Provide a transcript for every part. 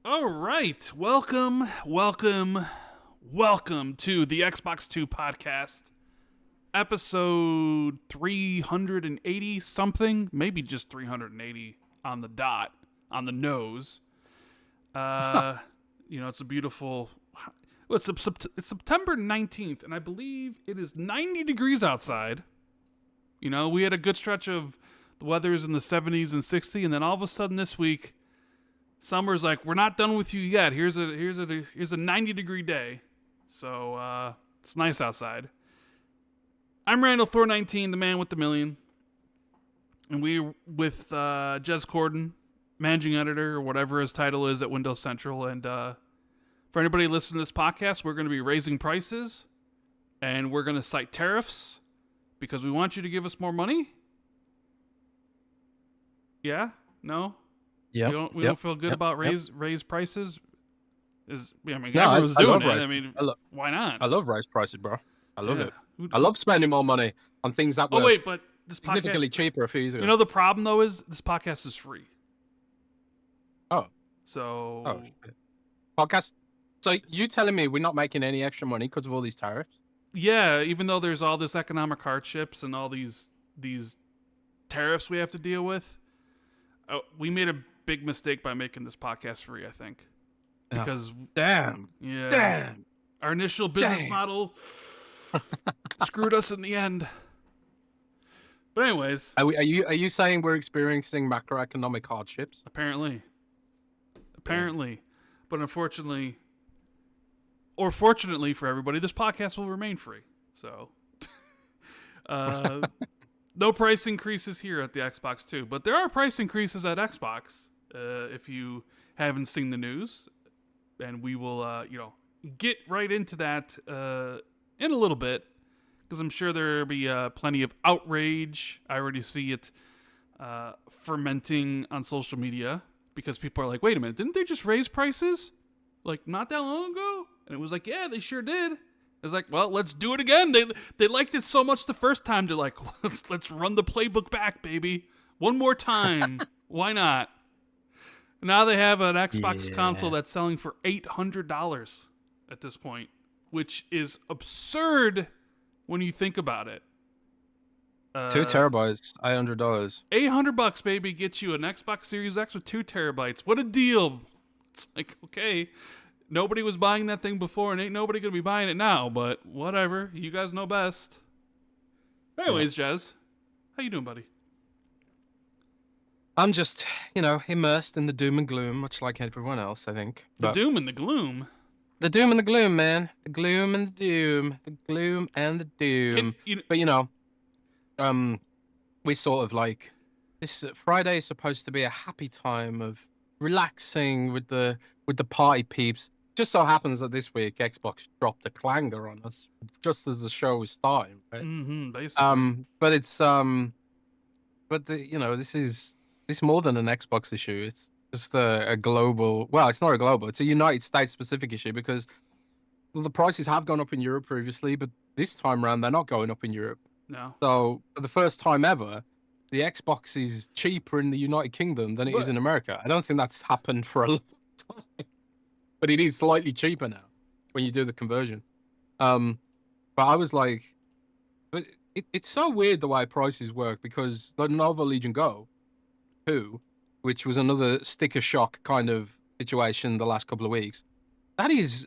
All right. Welcome to the Xbox 2 podcast. Episode 380 something, maybe just 380 on the dot, on the nose. It's a beautiful it's September 19th and I believe it is 90 degrees outside. We had a good stretch of the weather's in the 70s and 60s, and then all of a sudden this week summer's like, we're not done with you yet. Here's a 90-degree day. So it's nice outside. I'm Randall Thor 19, the man with the million. And we're with Jez Corden, managing editor or whatever his title is at Windows Central. And for anybody listening to this podcast, we're going to be raising prices and we're going to cite tariffs because we want you to give us more money. Yeah? No? Yeah, we don't feel good about raise prices. Everyone's I doing love it. Why not? I love raise prices, bro. I love it. I love spending more money on things that were but this significantly podcast, cheaper a few years ago. You know the problem though is this podcast is free. Oh, shit. Podcast. So you telling me we're not making any extra money because of all these tariffs? Yeah, even though there's all this economic hardships and all these tariffs we have to deal with, we made a big mistake by making this podcast free, I think. Because damn. Our initial business model screwed us in the end. But anyways, are you saying we're experiencing macroeconomic hardships? Apparently. But unfortunately, or fortunately for everybody, this podcast will remain free. So no price increases here at the Xbox 2, but there are price increases at Xbox. If you haven't seen the news, and we will, get right into that in a little bit, because I'm sure there'll be plenty of outrage. I already see it fermenting on social media, because people are like, wait a minute, didn't they just raise prices? Like, not that long ago? And it was like, yeah, they sure did. It's like, well, let's do it again. They liked it so much the first time, they're like, let's run the playbook back, baby. One more time. Why not? Now they have an Xbox console that's selling for $800 at this point, which is absurd when you think about it. 2 terabytes, $800. $800, baby, gets you an Xbox Series X with 2 terabytes. What a deal! It's like, okay, nobody was buying that thing before, and ain't nobody gonna be buying it now. But whatever, you guys know best. Anyways, Jez, how you doing, buddy? I'm just, immersed in the doom and gloom, much like everyone else, I think. The doom and the gloom? The doom and the gloom, man. The gloom and the doom. The gloom and the doom. We sort of like, this Friday is supposed to be a happy time of relaxing with the party peeps. Just so happens that this week Xbox dropped a clanger on us just as the show was starting, right? Mm-hmm, basically. But it's this is more than an Xbox issue. It's just a global. Well, it's not a global. It's a United States specific issue because the prices have gone up in Europe previously, but this time around they're not going up in Europe. No. So for the first time ever, the Xbox is cheaper in the United Kingdom than it is in America. I don't think that's happened for a long time, but it is slightly cheaper now when you do the conversion. But I was like, but it's so weird the way prices work because the Lenovo Legion Go 2, which was another sticker shock kind of situation the last couple of weeks, that is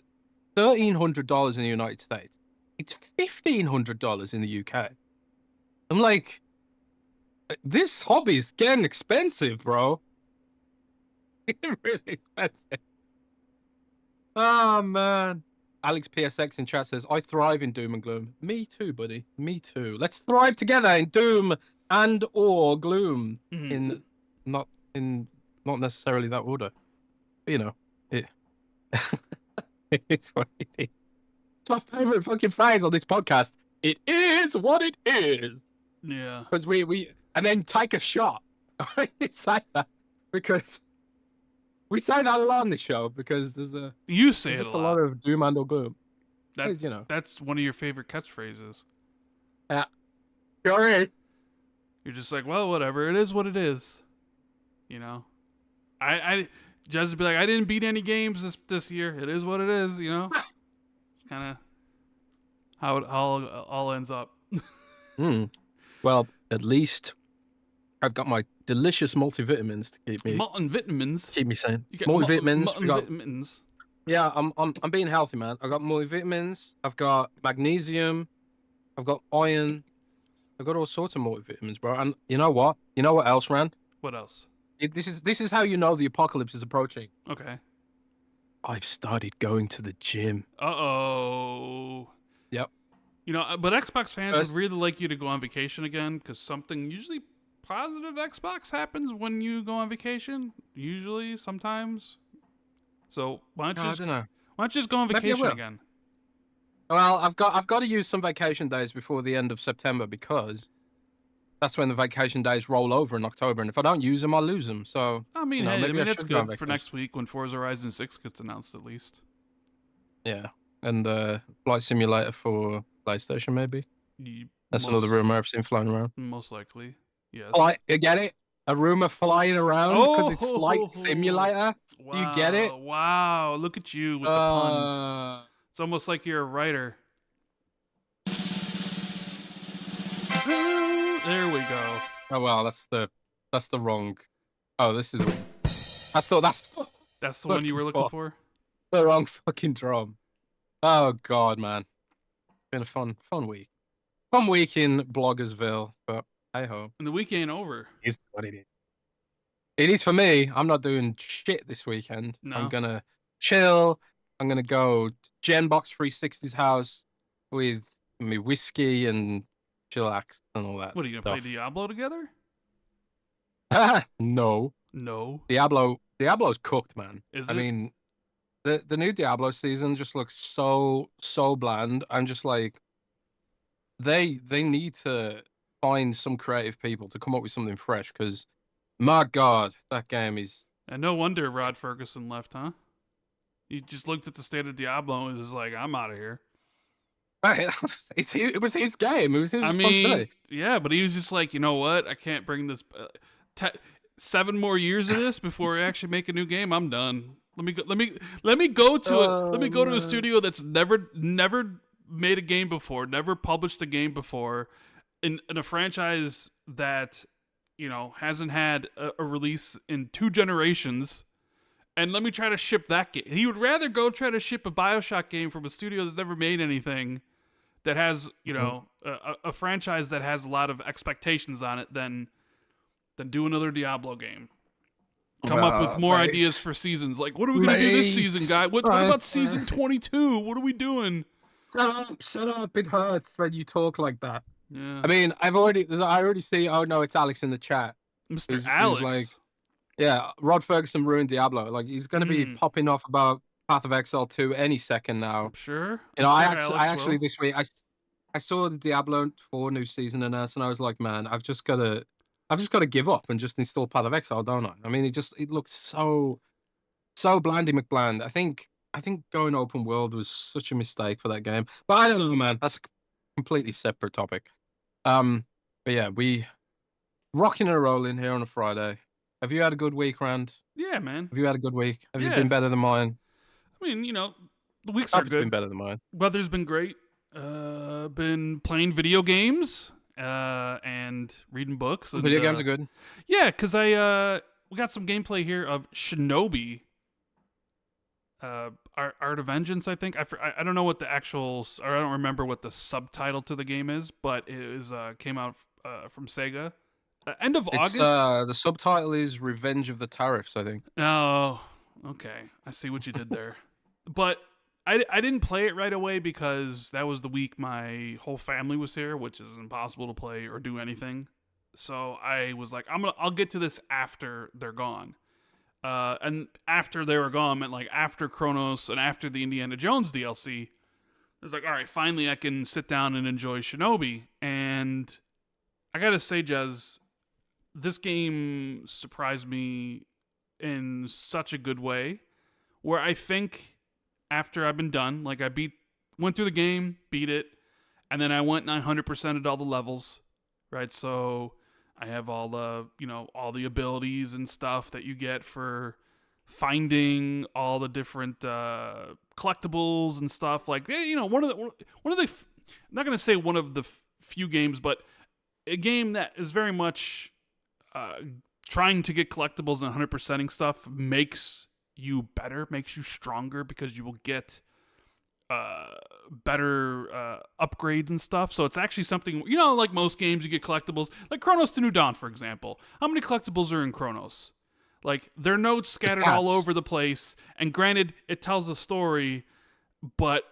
$1,300 in the United States. It's $1,500 in the UK. I'm like, this hobby's getting expensive, bro. It's really expensive. Oh, man. Alex PSX in chat says, I thrive in doom and gloom. Me too, buddy. Me too. Let's thrive together in doom and or gloom. Mm-hmm. Not necessarily that order. But, it's what it is. It's my favorite fucking phrase on this podcast. It is what it is. Yeah. Because we and then take a shot. It's like that because we say that a lot on the show because there's a lot of doom and or gloom. That's one of your favorite catchphrases. Yeah. Sure is. You're just like, well, whatever. It is what it is. I Jez would be like, I didn't beat any games this year. It is what it is, you know? It's kind of how it all ends up. Well, at least I've got my delicious multivitamins to keep me Multivitamins? sane. You get Multivitamins. multivitamins? Yeah, I'm being healthy, man. I've got multivitamins. I've got magnesium. I've got iron. I've got all sorts of multivitamins, bro. And you know what? You know what else, Rand? What else? This is how you know the apocalypse is approaching. Okay. I've started going to the gym. Uh-oh. Yep. You know, but Xbox fans would really like you to go on vacation again, because something usually positive Xbox happens when you go on vacation. Usually, sometimes. So why don't you just go on vacation again? Well, I've got to use some vacation days before the end of September, because that's when the vacation days roll over in October, and if I don't use them, I'll lose them. So I mean, hey, maybe that's should go on good for next week when Forza Horizon 6 gets announced, at least. Yeah, and Flight Simulator for PlayStation, maybe. That's another rumor I've seen flying around. Most likely, yes. You get it? A rumor flying around because it's Flight Simulator. Wow, do you get it? Wow, look at you with the puns. It's almost like you're a writer. There we go. Oh well, that's the wrong. Oh, this is that's the one you were looking for. The wrong fucking drum. Oh god, man. Been a fun week. Fun week in Bloggersville, but hey ho. And the week ain't over. It's what it is. It is for me. I'm not doing shit this weekend. No. I'm gonna chill. I'm gonna go to Genbox 360's house with me whiskey and chillax and all that. What are you gonna play Diablo together? No. Diablo's cooked, man. Is it? I mean, the new Diablo season just looks so bland. I'm just like, they need to find some creative people to come up with something fresh, because my god, that game is. And no wonder Rod Ferguson left, huh? He just looked at the state of Diablo and was like, I'm out of here. It was his game. It was his responsibility. Yeah, but he was just like, you know what? I can't bring this 7 more years of this before I actually make a new game. I'm done. Let me go to a studio that's never made a game before, never published a game before, in a franchise that, you know, hasn't had a release in 2 generations. And let me try to ship that game. He would rather go try to ship a BioShock game from a studio that's never made anything, that has, you know, a franchise that has a lot of expectations on it, than do another Diablo game. Come up with more ideas for seasons. Like, what are we going to do this season, guy? What about season 22? What are we doing? Shut up. It hurts when you talk like that. Yeah. I mean, I already see, oh no, it's Alex in the chat. Mr. Alex. He's like, yeah, Rod Ferguson ruined Diablo. Like, he's going to be popping off about Path of Exile 2 any second now. I'm sure. You know, I actually this week I saw the Diablo 4 new season announced, and I was like, man, I've just got to give up and just install Path of Exile, don't I? I mean, it looked so blandy McBland. I think going open world was such a mistake for that game. But I don't know, man. That's a completely separate topic. But yeah, we rocking and rolling here on a Friday. Have you had a good week, Rand? Yeah, man. Have you had a good week? Have you been better than mine? I mean, you know, the weeks are good. It's been better than mine. Weather's been great. Been playing video games and reading books. And, video games are good. Yeah, because we got some gameplay here of Shinobi Art of Vengeance, I think. I don't know what the actual, or I don't remember what the subtitle to the game is, but it is came out from Sega. End of August. The subtitle is Revenge of the Tariffs, I think. Oh, okay. I see what you did there. But I didn't play it right away because that was the week my whole family was here, which is impossible to play or do anything. So I was like, I'll get to this after they're gone. And after they were gone meant like after Chronos and after the Indiana Jones DLC. I was like, all right, finally I can sit down and enjoy Shinobi. And I gotta say, Jez, this game surprised me in such a good way, where I think after I've been done, like went through the game, beat it, and then I went 900%ed all the levels, right? So I have all the, all the abilities and stuff that you get for finding all the different collectibles and stuff. Like, one of the I'm not gonna say one of the few games, but a game that is very much trying to get collectibles and 100%ing stuff makes you better, makes you stronger, because you will get better upgrades and stuff. So it's actually something, like most games, you get collectibles. Like Chronos to New Dawn, for example. How many collectibles are in Chronos? Like, there are notes scattered all over the place. And granted, it tells a story, but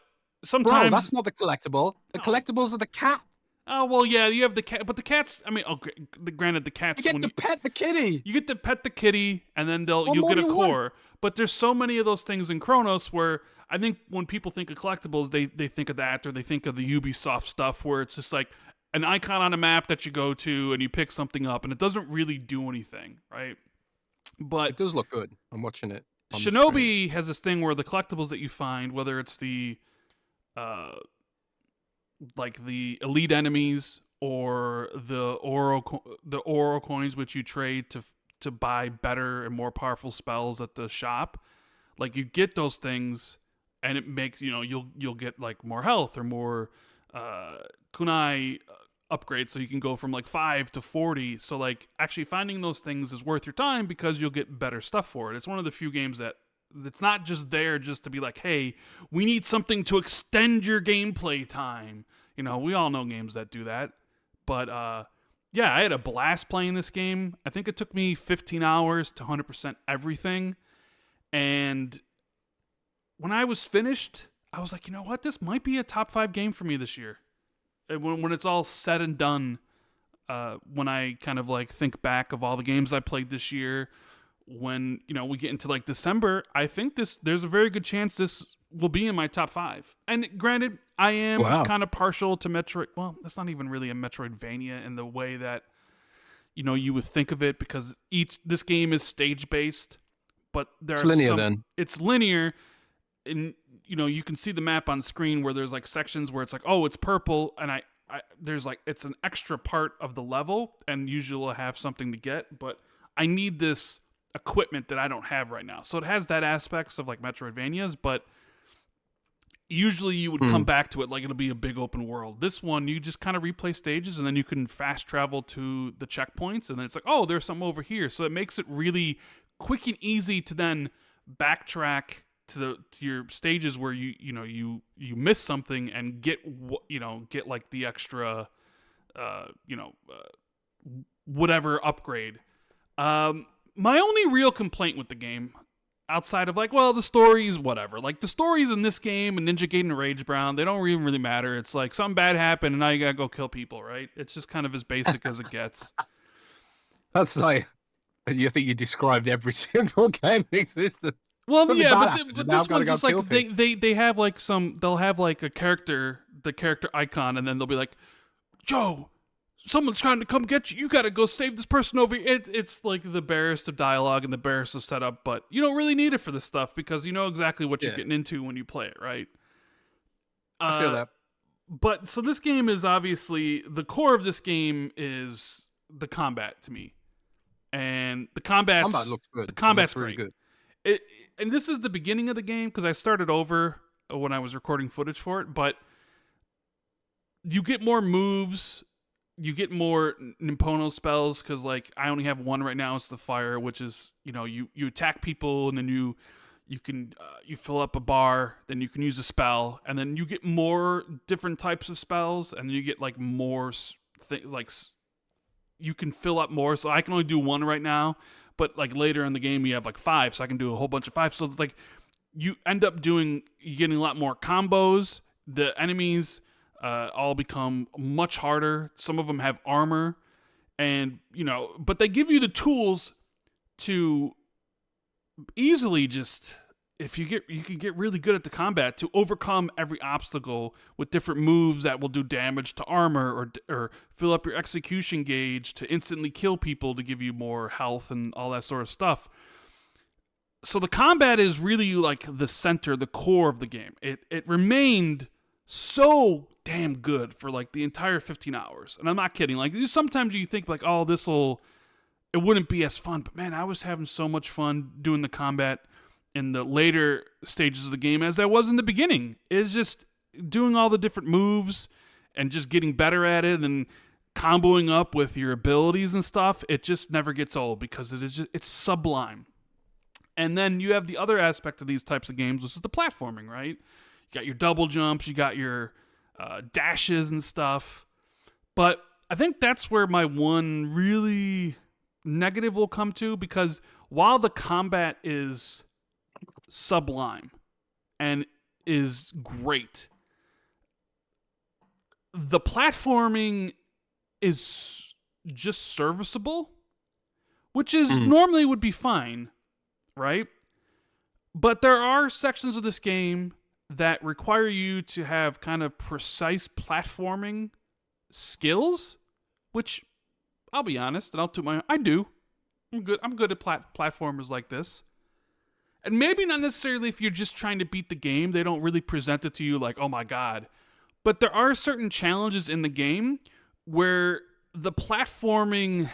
sometimes... Bro, that's not the collectible. The collectibles are the cat. Oh, well, yeah, you have the cat, but the cats, granted, the cats... You get to pet the kitty. You get to pet the kitty, and then you'll get a core. But there's so many of those things in Chronos where I think when people think of collectibles, they think of that, or they think of the Ubisoft stuff where it's just like an icon on a map that you go to and you pick something up, and it doesn't really do anything, right? But it does look good. I'm watching it. Shinobi has this thing where the collectibles that you find, whether it's the like the elite enemies or the oro coins, which you trade to buy better and more powerful spells at the shop, like you get those things, and it makes you'll get like more health or more kunai upgrades, so you can go from like 5 to 40. So like actually finding those things is worth your time because you'll get better stuff for it. It's one of the few games that it's not just there just to be like, hey, we need something to extend your gameplay time. We all know games that do that. But yeah, I had a blast playing this game. I think it took me 15 hours to 100% everything. And when I was finished, I was like, you know what? This might be a top 5 game for me this year. When it's all said and done, when I kind of like think back of all the games I played this year, when we get into like December, I think there's a very good chance this will be in my top 5. And granted, I am kind of partial to Metroid. Well, that's not even really a Metroidvania in the way that you would think of it, because this game is stage based, but it's linear. Then it's linear, and you can see the map on screen where there's like sections where it's like, oh, it's purple, and I there's like, it's an extra part of the level, and usually we'll have something to get, but I need this equipment that I don't have right now. So it has that aspects of like Metroidvanias, but usually you would come back to it like it'll be a big open world. This one, you just kind of replay stages, and then you can fast travel to the checkpoints, and then it's like, oh, there's something over here. So it makes it really quick and easy to then backtrack to your stages where you miss something and get like the extra whatever upgrade. My only real complaint with the game, outside of like, well, the stories, whatever, like the stories in this game and Ninja Gaiden and Rage Brown, they don't even really matter. It's like something bad happened and now you gotta go kill people, right? It's just kind of as basic as it gets. That's like, you think you described every single game in existence. Well, something, yeah, but this one's just like they have like they'll have like the character icon, and then they'll be like, Joe, someone's trying to come get you. You gotta go save this person over here. It's like the barest of dialogue and the barest of setup, but you don't really need it for this stuff because you know exactly what you're getting into when you play it, right? I feel that. But so this game is obviously, the core of this game is the combat to me, and the combat looks good. The combat's really great. Good. And this is the beginning of the game because I started over when I was recording footage for it, but you get more moves, you get more Nimpono spells because like I only have one right now. It's the fire, which is you attack people and then you can you fill up a bar, then you can use a spell, and then you get more different types of spells, and you get like more things, like you can fill up more. So I can only do one right now. But like later in the game, you have like 5, so I can do a whole bunch of 5. So it's like you end up getting a lot more combos. The enemies all become much harder. Some of them have armor, and but they give you the tools to easily just, if you can get really good at the combat, to overcome every obstacle with different moves that will do damage to armor or fill up your execution gauge to instantly kill people to give you more health and all that sort of stuff. So the combat is really like the center, the core of the game. It remained so damn good for like the entire 15 hours. And I'm not kidding. Like sometimes you think like, oh, it wouldn't be as fun. But man, I was having so much fun doing the combat in the later stages of the game as I was in the beginning. It's just doing all the different moves and just getting better at it and comboing up with your abilities and stuff. It just never gets old because it's sublime. And then you have the other aspect of these types of games, which is the platforming, right? You got your double jumps, you got your dashes and stuff. But I think that's where my one really negative will come to, because while the combat is sublime and is great, the platforming is just serviceable, which is normally would be fine, right? But there are sections of this game that require you to have kind of precise platforming skills, which I'll be honest, and I'll toot my own, I do. I'm good at platformers like this. And maybe not necessarily if you're just trying to beat the game, they don't really present it to you like, oh my god. But there are certain challenges in the game where the platforming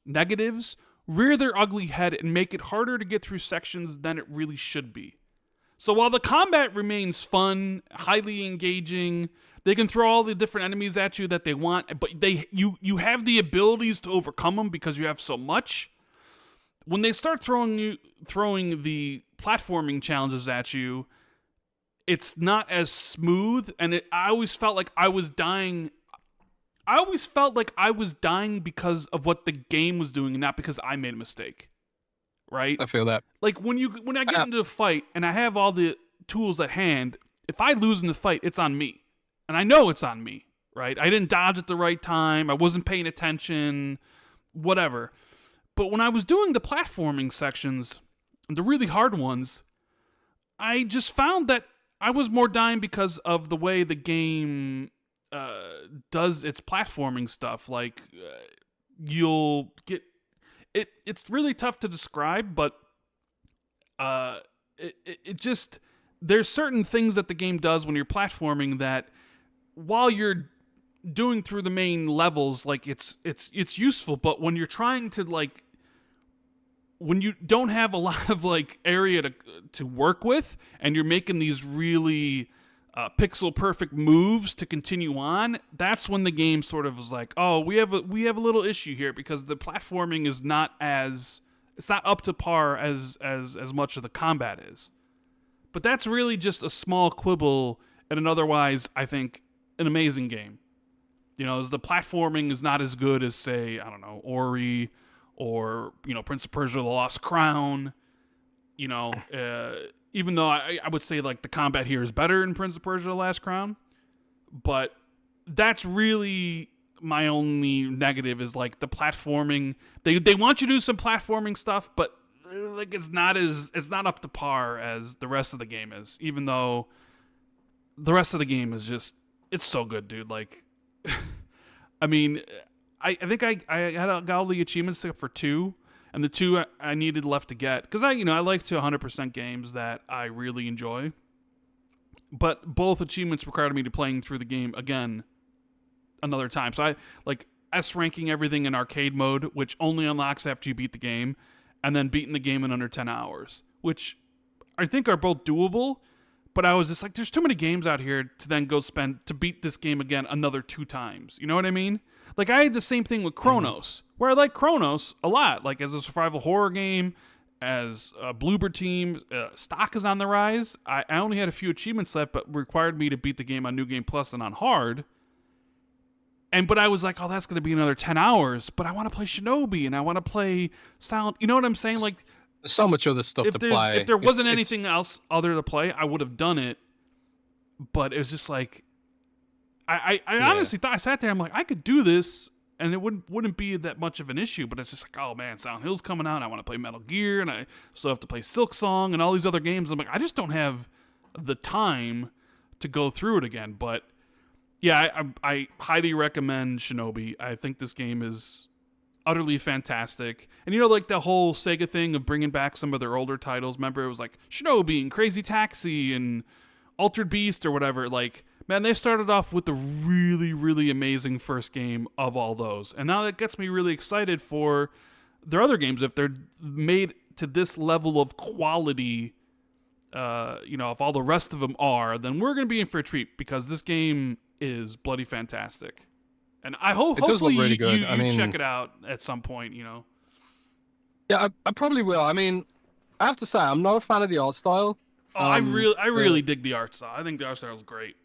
negatives rear their ugly head and make it harder to get through sections than it really should be. So while the combat remains fun, highly engaging, they can throw all the different enemies at you that they want, but you have the abilities to overcome them because you have so much. When they start throwing the platforming challenges at you, it's not as smooth, and I always felt like I was dying. I always felt like I was dying because of what the game was doing, and not because I made a mistake. Right? I feel that. Like when I get into a fight and I have all the tools at hand, if I lose in the fight, it's on me. And I know it's on me, right? I didn't dodge at the right time. I wasn't paying attention, whatever. But when I was doing the platforming sections, the really hard ones, I just found that I was more dying because of the way the game does its platforming stuff. Like, you'll get... It's really tough to describe, but it just... There's certain things that the game does when you're platforming that while you're doing through the main levels, like it's useful, but when you're trying to like, when you don't have a lot of like area to work with, and you're making these really pixel perfect moves to continue on, that's when the game sort of is like, oh, we have a little issue here because the platforming is not up to par as much of the combat is. But that's really just a small quibble in an otherwise, I think, an amazing game. You know, the platforming is not as good as, say, I don't know, Ori or, you know, Prince of Persia: The Lost Crown. You know, even though I would say, like, the combat here is better in Prince of Persia: The Last Crown. But that's really my only negative is, like, the platforming. They want you to do some platforming stuff, but like it's not up to par as the rest of the game is, even though the rest of the game is just, it's so good, dude. Like, I mean, I think I got all the achievements except for 2, and the 2 I needed left to get, because I like to 100% games that I really enjoy, but both achievements required me to playing through the game again another time. So I like S ranking everything in arcade mode, which only unlocks after you beat the game, and then beating the game in under 10 hours, which I think are both doable, but I was just like, there's too many games out here to then go spend to beat this game again another 2 times. You know what I mean? Like, I had the same thing with Chronos, where I like Chronos a lot, like as a survival horror game, as a Bloober Team, stock is on the rise. I only had a few achievements left, but required me to beat the game on New Game Plus and on hard. But I was like, oh, that's going to be another 10 hours. But I want to play Shinobi, and I want to play Silent... You know what I'm saying? Like, there's so much other stuff to play. If there wasn't anything else other to play, I would have done it. But it was just like... I honestly thought... I sat there, I'm like, I could do this, and it wouldn't be that much of an issue. But it's just like, oh, man, Silent Hill's coming out, and I want to play Metal Gear, and I still have to play Silksong, and all these other games. I'm like, I just don't have the time to go through it again. But... yeah, I highly recommend Shinobi. I think this game is utterly fantastic. And, you know, like the whole Sega thing of bringing back some of their older titles. Remember, it was like Shinobi and Crazy Taxi and Altered Beast or whatever. Like, Man, they started off with a really, really amazing first game of all those. And now that gets me really excited for their other games. If they're made to this level of quality, if all the rest of them are, then we're going to be in for a treat because this game is bloody fantastic. And I hope It does look hopefully really good. you check it out at some point, Yeah, I probably will. I mean, I have to say, I'm not a fan of the art style. Oh, I really dig the art style. I think the art style is great.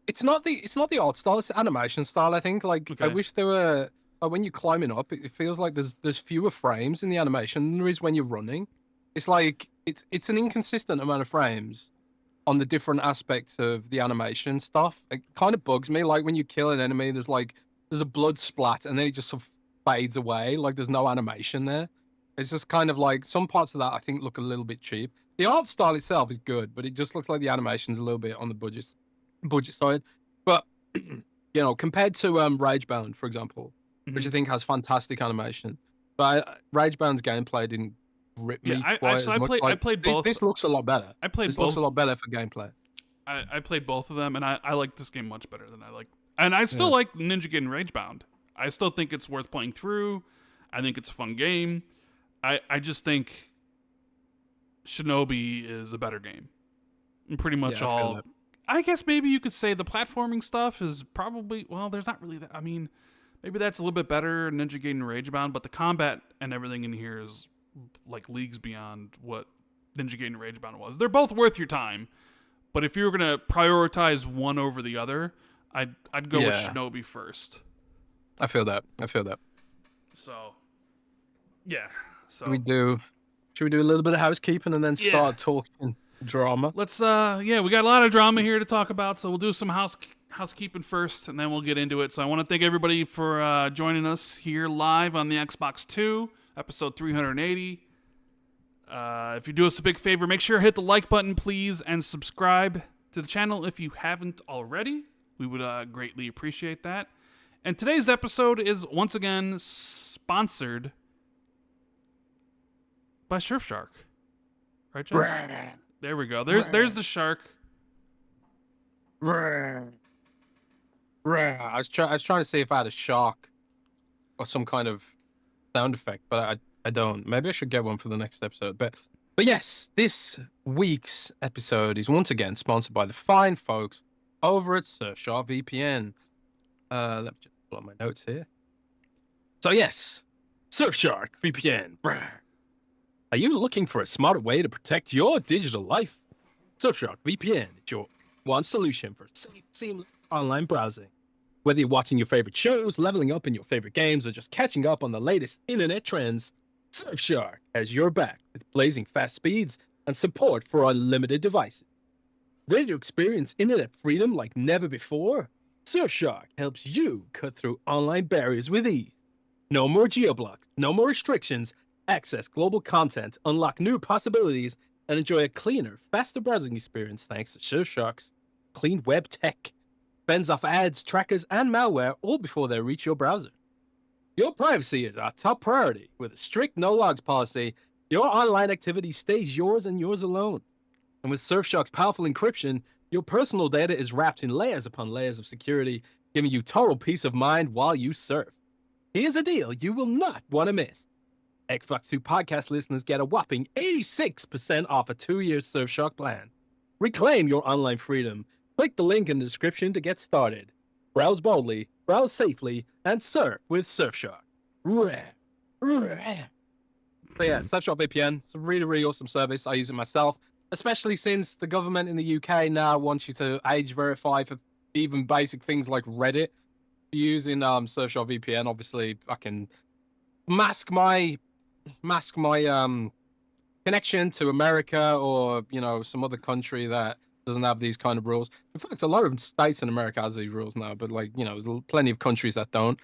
It's not the art style, it's the animation style, I think. Like, Okay. I wish there were, when you're climbing up, it feels like there's fewer frames in the animation than there is when you're running. It's like, it's an inconsistent amount of frames on the different aspects of the animation stuff. It kind of bugs me. Like, when you kill an enemy, there's a blood splat, and then it just sort of fades away. Like, there's no animation there. It's just kind of like, some parts of that, I think, look a little bit cheap. The art style itself is good, but it just looks like the animation's a little bit on the budget side. But compared to Ragebound, for example, which I think has fantastic animation, but Ragebound's gameplay didn't rip me quite as much. I played both. This looks a lot better. This looks a lot better for gameplay. I played both of them, and I like this game much better than I like. And I still like Ninja Gaiden Ragebound. I still think it's worth playing through. I think it's a fun game. I just think Shinobi is a better game. And pretty much all. I guess maybe you could say the platforming stuff is probably, well, there's not really that. I mean, maybe that's a little bit better Ninja Gaiden Ragebound, but the combat and everything in here is like leagues beyond what Ninja Gaiden Ragebound was. They're both worth your time, but if you were going to prioritize one over the other, I'd go with Shinobi first. I feel that. So, yeah. So should we do a little bit of housekeeping and then start talking drama? Let's we got a lot of drama here to talk about, so we'll do some housekeeping first and then we'll get into it. So I want to thank everybody for joining us here live on the Xbox 2 episode 380. If you do us a big favor, make sure to hit the like button please and subscribe to the channel if you haven't already. We would greatly appreciate that. And today's episode is once again sponsored by Surfshark. Right, Jez? There we go. There's the shark. I was trying to see if I had a shark or some kind of sound effect, but I don't. Maybe I should get one for the next episode. But yes, this week's episode is once again sponsored by the fine folks over at Surfshark VPN. Let me just pull up my notes here. So yes, Surfshark VPN. Are you looking for a smarter way to protect your digital life? Surfshark VPN is your one solution for safe, seamless online browsing. Whether you're watching your favorite shows, leveling up in your favorite games, or just catching up on the latest internet trends, Surfshark has your back with blazing fast speeds and support for unlimited devices. Ready to experience internet freedom like never before? Surfshark helps you cut through online barriers with ease. No more geoblocks, no more restrictions. Access global content, unlock new possibilities, and enjoy a cleaner, faster browsing experience thanks to Surfshark's clean web tech. Fends off ads, trackers, and malware all before they reach your browser. Your privacy is our top priority. With a strict no-logs policy, your online activity stays yours and yours alone. And with Surfshark's powerful encryption, your personal data is wrapped in layers upon layers of security, giving you total peace of mind while you surf. Here's a deal you will not want to miss. Xbox 2 podcast listeners get a whopping 86% off a 2-year Surfshark plan. Reclaim your online freedom. Click the link in the description to get started. Browse boldly, browse safely, and surf with Surfshark. So yeah, Surfshark VPN, it's a really, really awesome service. I use it myself, especially since the government in the UK now wants you to age verify for even basic things like Reddit. Using Surfshark VPN, obviously I can mask my connection to America or some other country that doesn't have these kind of rules. In fact, a lot of states in America has these rules now, but there's plenty of countries that don't.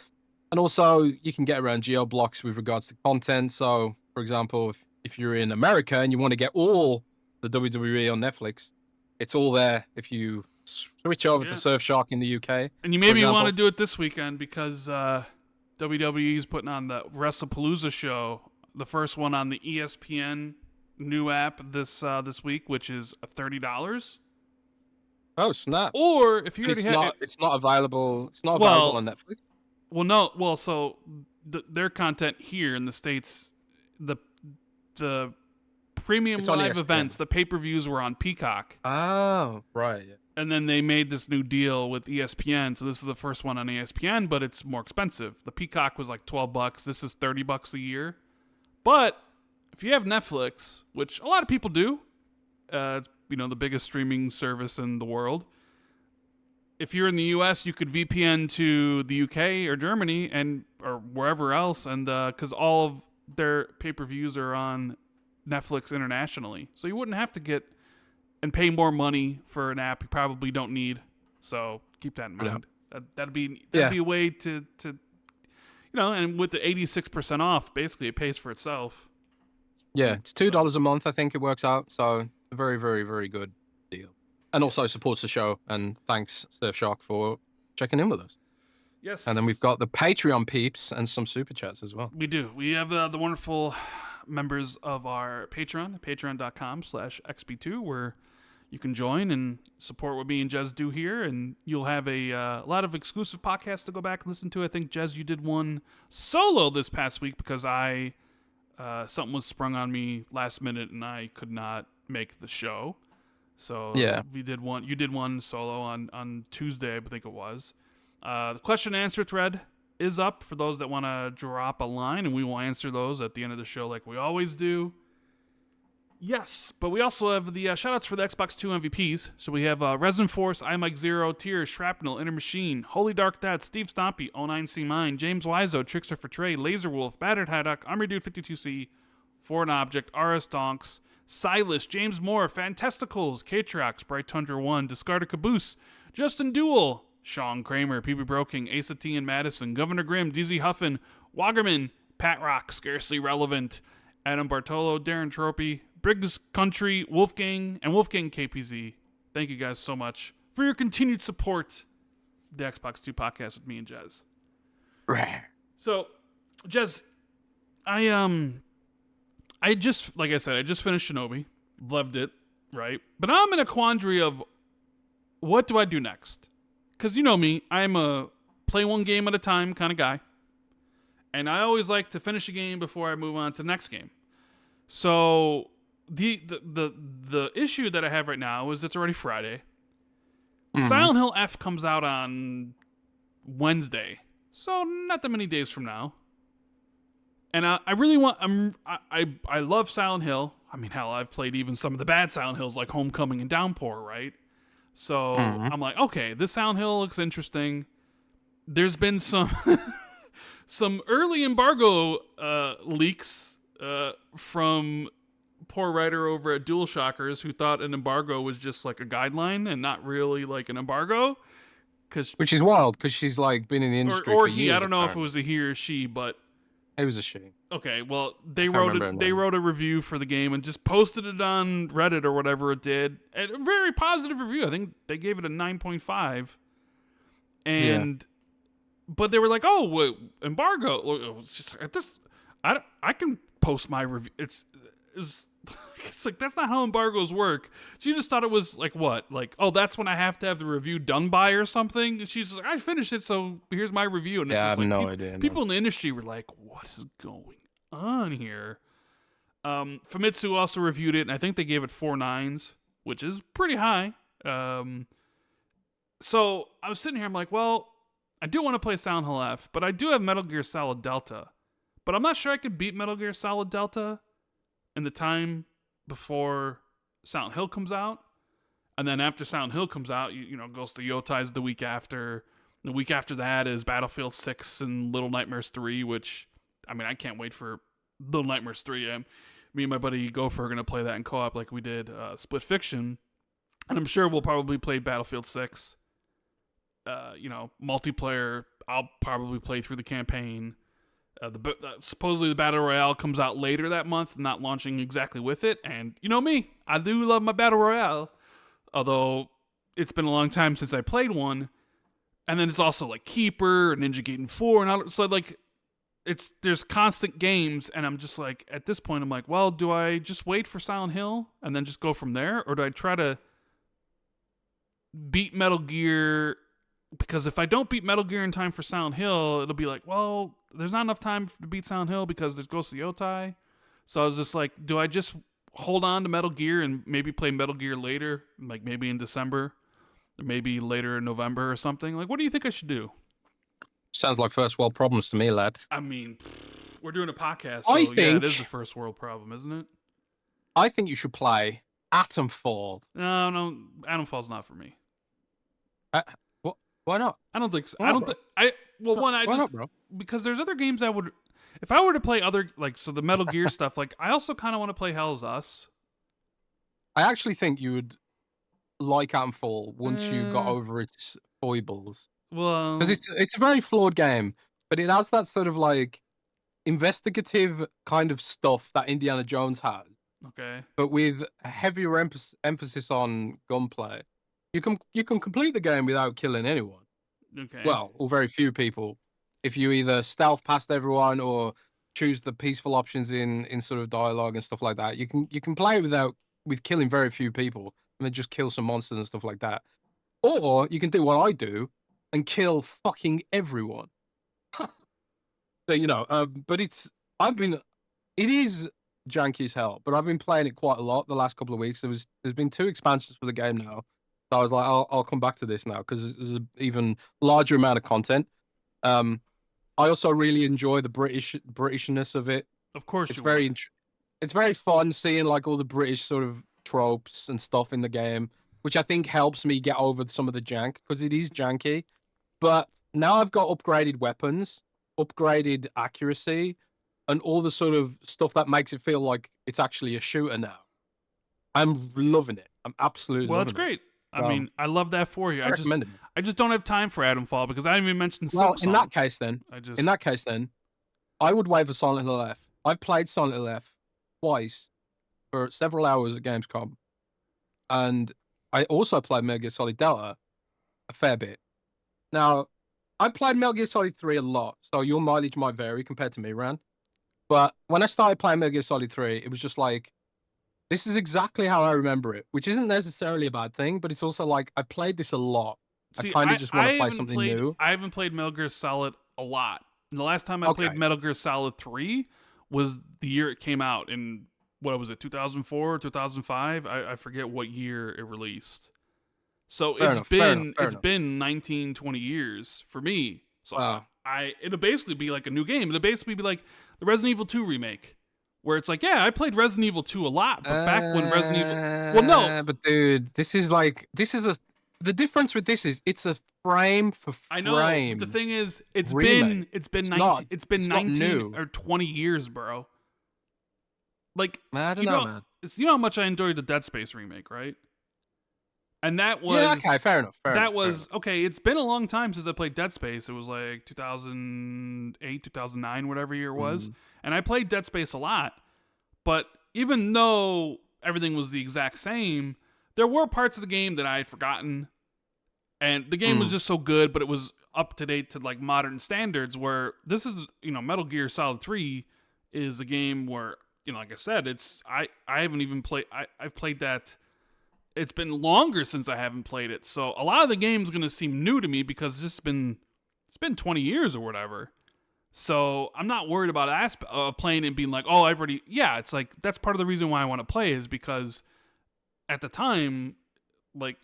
And also you can get around geo blocks with regards to content. So for example, if you're in America and you want to get all the WWE on Netflix, it's all there if you switch over to Surfshark in the UK. And you maybe want to do it this weekend because WWE is putting on the WrestlePalooza show, the first one on the ESPN new app this week, which is $30. Oh snap! Or if you But already have, it's not available. It's not available on Netflix. well, no, well, so their content here in the States, the premium It's on live ESPN. events, the pay-per-views were on Peacock. Oh, right. Yeah. And then they made this new deal with ESPN, so this is the first one on ESPN, but it's more expensive. The Peacock was like $12. This is $30 a year. But if you have Netflix, which a lot of people do, it's, you know, the biggest streaming service in the world. If you're in the U.S., you could VPN to the UK or Germany and or wherever else, and because all of their pay-per-views are on Netflix internationally, so you wouldn't have to get and pay more money for an app you probably don't need. So keep that in mind. That'd be a way to you know, and with the 86% off, basically it pays for itself. Yeah, it's $2 a month. I think it works out. So a very, very, very good deal, and also supports the show. And thanks, Surfshark, for checking in with us. Yes. And then we've got the Patreon peeps and some super chats as well. We do. We have the wonderful members of our Patreon, patreon.com/XB2, where you can join and support what me and Jez do here, and you'll have a lot of exclusive podcasts to go back and listen to. I think, Jez, you did one solo this past week because something was sprung on me last minute and I could not make the show. So yeah, you did one solo on Tuesday, I think it was. The question and answer thread is up for those that want to drop a line, and we will answer those at the end of the show like we always do. Yes, but we also have the shoutouts for the Xbox 2 MVPs. So we have Resin Force, iMike Zero, Tears, Shrapnel, Inner Machine, Holy Dark Dad, Steve Stompy, 09C Mine, James Wiseau, Trickster for Trey, Laser Wolf, Battered Haddock, Army Dude 52C, For an Object, RS Donks, Silas, James Moore, Fantasticals, Katrox, Bright Tundra 1, Discarded Caboose, Justin Duel, Sean Kramer, PB Broking, Asa T and Madison, Governor Grimm, DZ Huffin, Wagerman, Pat Rock, Scarcely Relevant, Adam Bartolo, Darren Tropy, Briggs Country, Wolfgang, and Wolfgang KPZ. Thank you guys so much for your continued support of the Xbox 2 podcast with me and Jez. So, Jez, I just, like I said, I just finished Shinobi. Loved it, right? But I'm in a quandary of what do I do next? Because you know me, I'm a play one game at a time kind of guy. And I always like to finish a game before I move on to the next game. So the issue that I have right now is it's already Friday. Mm-hmm. Silent Hill F comes out on Wednesday, so not that many days from now. And I really want. I love Silent Hill. I mean, hell, I've played even some of the bad Silent Hills like Homecoming and Downpour, right? So I'm like, okay, this Silent Hill looks interesting. There's been some some early embargo leaks from poor writer over at DualShockers who thought an embargo was just like a guideline and not really like an embargo. Which is wild because she's like been in the industry or for he. years, I don't know apparently. if it was a he or she, but it was a she. Okay, well they wrote a review for the game and just posted it on Reddit or whatever it did. A very positive review. I think they gave it a 9.5. And but they were like, "Oh, embargo." It's just this. I can post my review. It's like that's not how embargoes work. She just thought it was like what? Like, oh, that's when I have to have the review done by or something. She's like, I finished it, so here's my review. And it's just I have like, no idea. People in the industry were like, what is going on here? Famitsu also reviewed it, and I think they gave it 4 9s, which is pretty high. So I was sitting here, I'm like, well, I do want to play Silent Hill F, but I do have Metal Gear Solid Delta. But I'm not sure I could beat Metal Gear Solid Delta in the time before Silent Hill comes out. And then after Silent Hill comes out, you know, Ghost of Yotai's the week after. The week after that is Battlefield 6 and Little Nightmares 3, which, I mean, I can't wait for Little Nightmares 3. Me and my buddy Gopher are going to play that in co-op like we did Split Fiction. And I'm sure we'll probably play Battlefield 6. You know, multiplayer, I'll probably play through the campaign. Supposedly the Battle Royale comes out later that month, not launching exactly with it. And you know me, I do love my Battle Royale. Although it's been a long time since I played one. And then it's also like Keeper, Ninja Gaiden 4, and all, so like there's constant games, and I'm just like, at this point I'm like, well, do I just wait for Silent Hill and then just go from there, or do I try to beat Metal Gear, because if I don't beat Metal Gear in time for Silent Hill, it'll be like, well, there's not enough time to beat Silent Hill because there's Ghost of Yotai. So I was just like, do I just hold on to Metal Gear and maybe play Metal Gear later, like maybe in December, or maybe later in November or something? Like, what do you think I should do? Sounds like first world problems to me, lad. I mean, we're doing a podcast, I so yeah, it think- is a first world problem, isn't it? I think you should play Atomfall. No, Atomfall's not for me. Why not? I don't think so. Why I not, don't think I. Well, one, I Why just not, bro? because there's other games I would, if I were to play other, like, so the Metal Gear stuff. Like, I also kind of want to play Hell's Us. I actually think you would like Atomfall once you got Eh. over its foibles, Well, because it's a very flawed game, but it has that sort of like investigative kind of stuff that Indiana Jones has, okay. but with a heavier emphasis on gunplay. You can complete the game without killing anyone. Okay. Well, or very few people, if you either stealth past everyone or choose the peaceful options in sort of dialogue and stuff like that. You can play it with killing very few people and then just kill some monsters and stuff like that. Or you can do what I do and kill fucking everyone. So but it is janky as hell. But I've been playing it quite a lot the last couple of weeks. There's been 2 expansions for the game now. So I was like, I'll come back to this now because there's an even larger amount of content. I also really enjoy the Britishness of it. Of course, It's you very would. it's very fun seeing like all the British sort of tropes and stuff in the game, which I think helps me get over some of the jank because it is janky. But now I've got upgraded weapons, upgraded accuracy, and all the sort of stuff that makes it feel like it's actually a shooter now. I'm loving it. I'm absolutely Well, loving that's great. I Wow. mean, I love that for you. I recommend it. I just don't have time for Atomfall because I didn't even mention Well, Silksong. in that case, then, I would wait for Silent Hill F. I've played Silent Hill F twice for several hours at Gamescom, and I also played Metal Gear Solid Delta a fair bit. Now, I played Metal Gear Solid 3 a lot, so your mileage might vary compared to me, Rand. But when I started playing Metal Gear Solid 3, it was just like, this is exactly how I remember it, which isn't necessarily a bad thing, but it's also like, I played this a lot. See, I kind of just want to play haven't something played, new. I haven't played Metal Gear Solid a lot. And the last time I played Okay. Metal Gear Solid 3 was the year it came out in, what was it, 2004, 2005? I forget what year it released. So Fair enough. It's been 19, 20 years for me. So it'll basically be like a new game. It'll basically be like the Resident Evil 2 remake, where it's like, yeah, I played Resident Evil 2 a lot, but back when Resident Evil, well, no, but dude, this is the difference with this is it's a frame for frame. I know. But the thing is, it's remake. been It's 19 not- it's been it's not 19 new. or 20 years, bro. Like, I don't know, man. you know how much I enjoyed the Dead Space remake, right? And that was Yeah, okay, fair enough. okay. It's been a long time since I played Dead Space. It was like 2008, 2009, whatever year it was. And I played Dead Space a lot. But even though everything was the exact same, there were parts of the game that I had forgotten. And the game was just so good, but it was up to date to like modern standards. Where this is, Metal Gear Solid 3 is a game where, like I said, I haven't even played. I've played that. It's been longer since I haven't played it, so a lot of the game's gonna seem new to me because it's been 20 years or whatever. So I'm not worried about playing it and being like, oh, I've already. Yeah, it's like that's part of the reason why I want to play is because at the time, like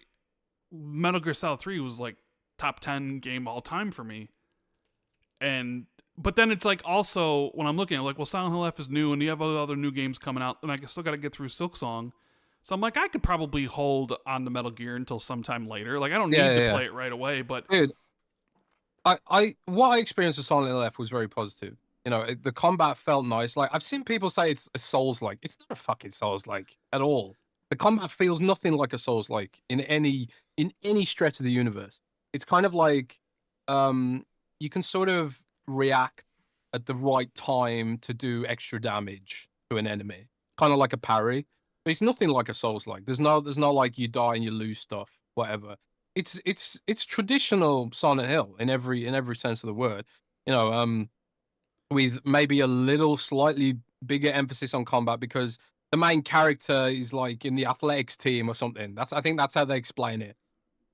Metal Gear Solid 3 was like top 10 game all time for me, but then it's like also when I'm looking at like, well, Silent Hill F is new and you have other new games coming out, and I still got to get through Silksong. So I'm like, I could probably hold on to Metal Gear until sometime later. Like, I don't need to play it right away, but dude, what I experienced with Silent Hill F was very positive. The combat felt nice. Like I've seen people say it's a Souls-like. It's not a fucking Souls-like at all. The combat feels nothing like a Souls-like in any stretch of the universe. It's kind of like you can sort of react at the right time to do extra damage to an enemy, kind of like a parry. But it's nothing like a Souls-like. There's no like you die and you lose stuff, whatever. It's traditional Silent Hill in every sense of the word. With maybe a little slightly bigger emphasis on combat because the main character is like in the athletics team or something. I think that's how they explain it.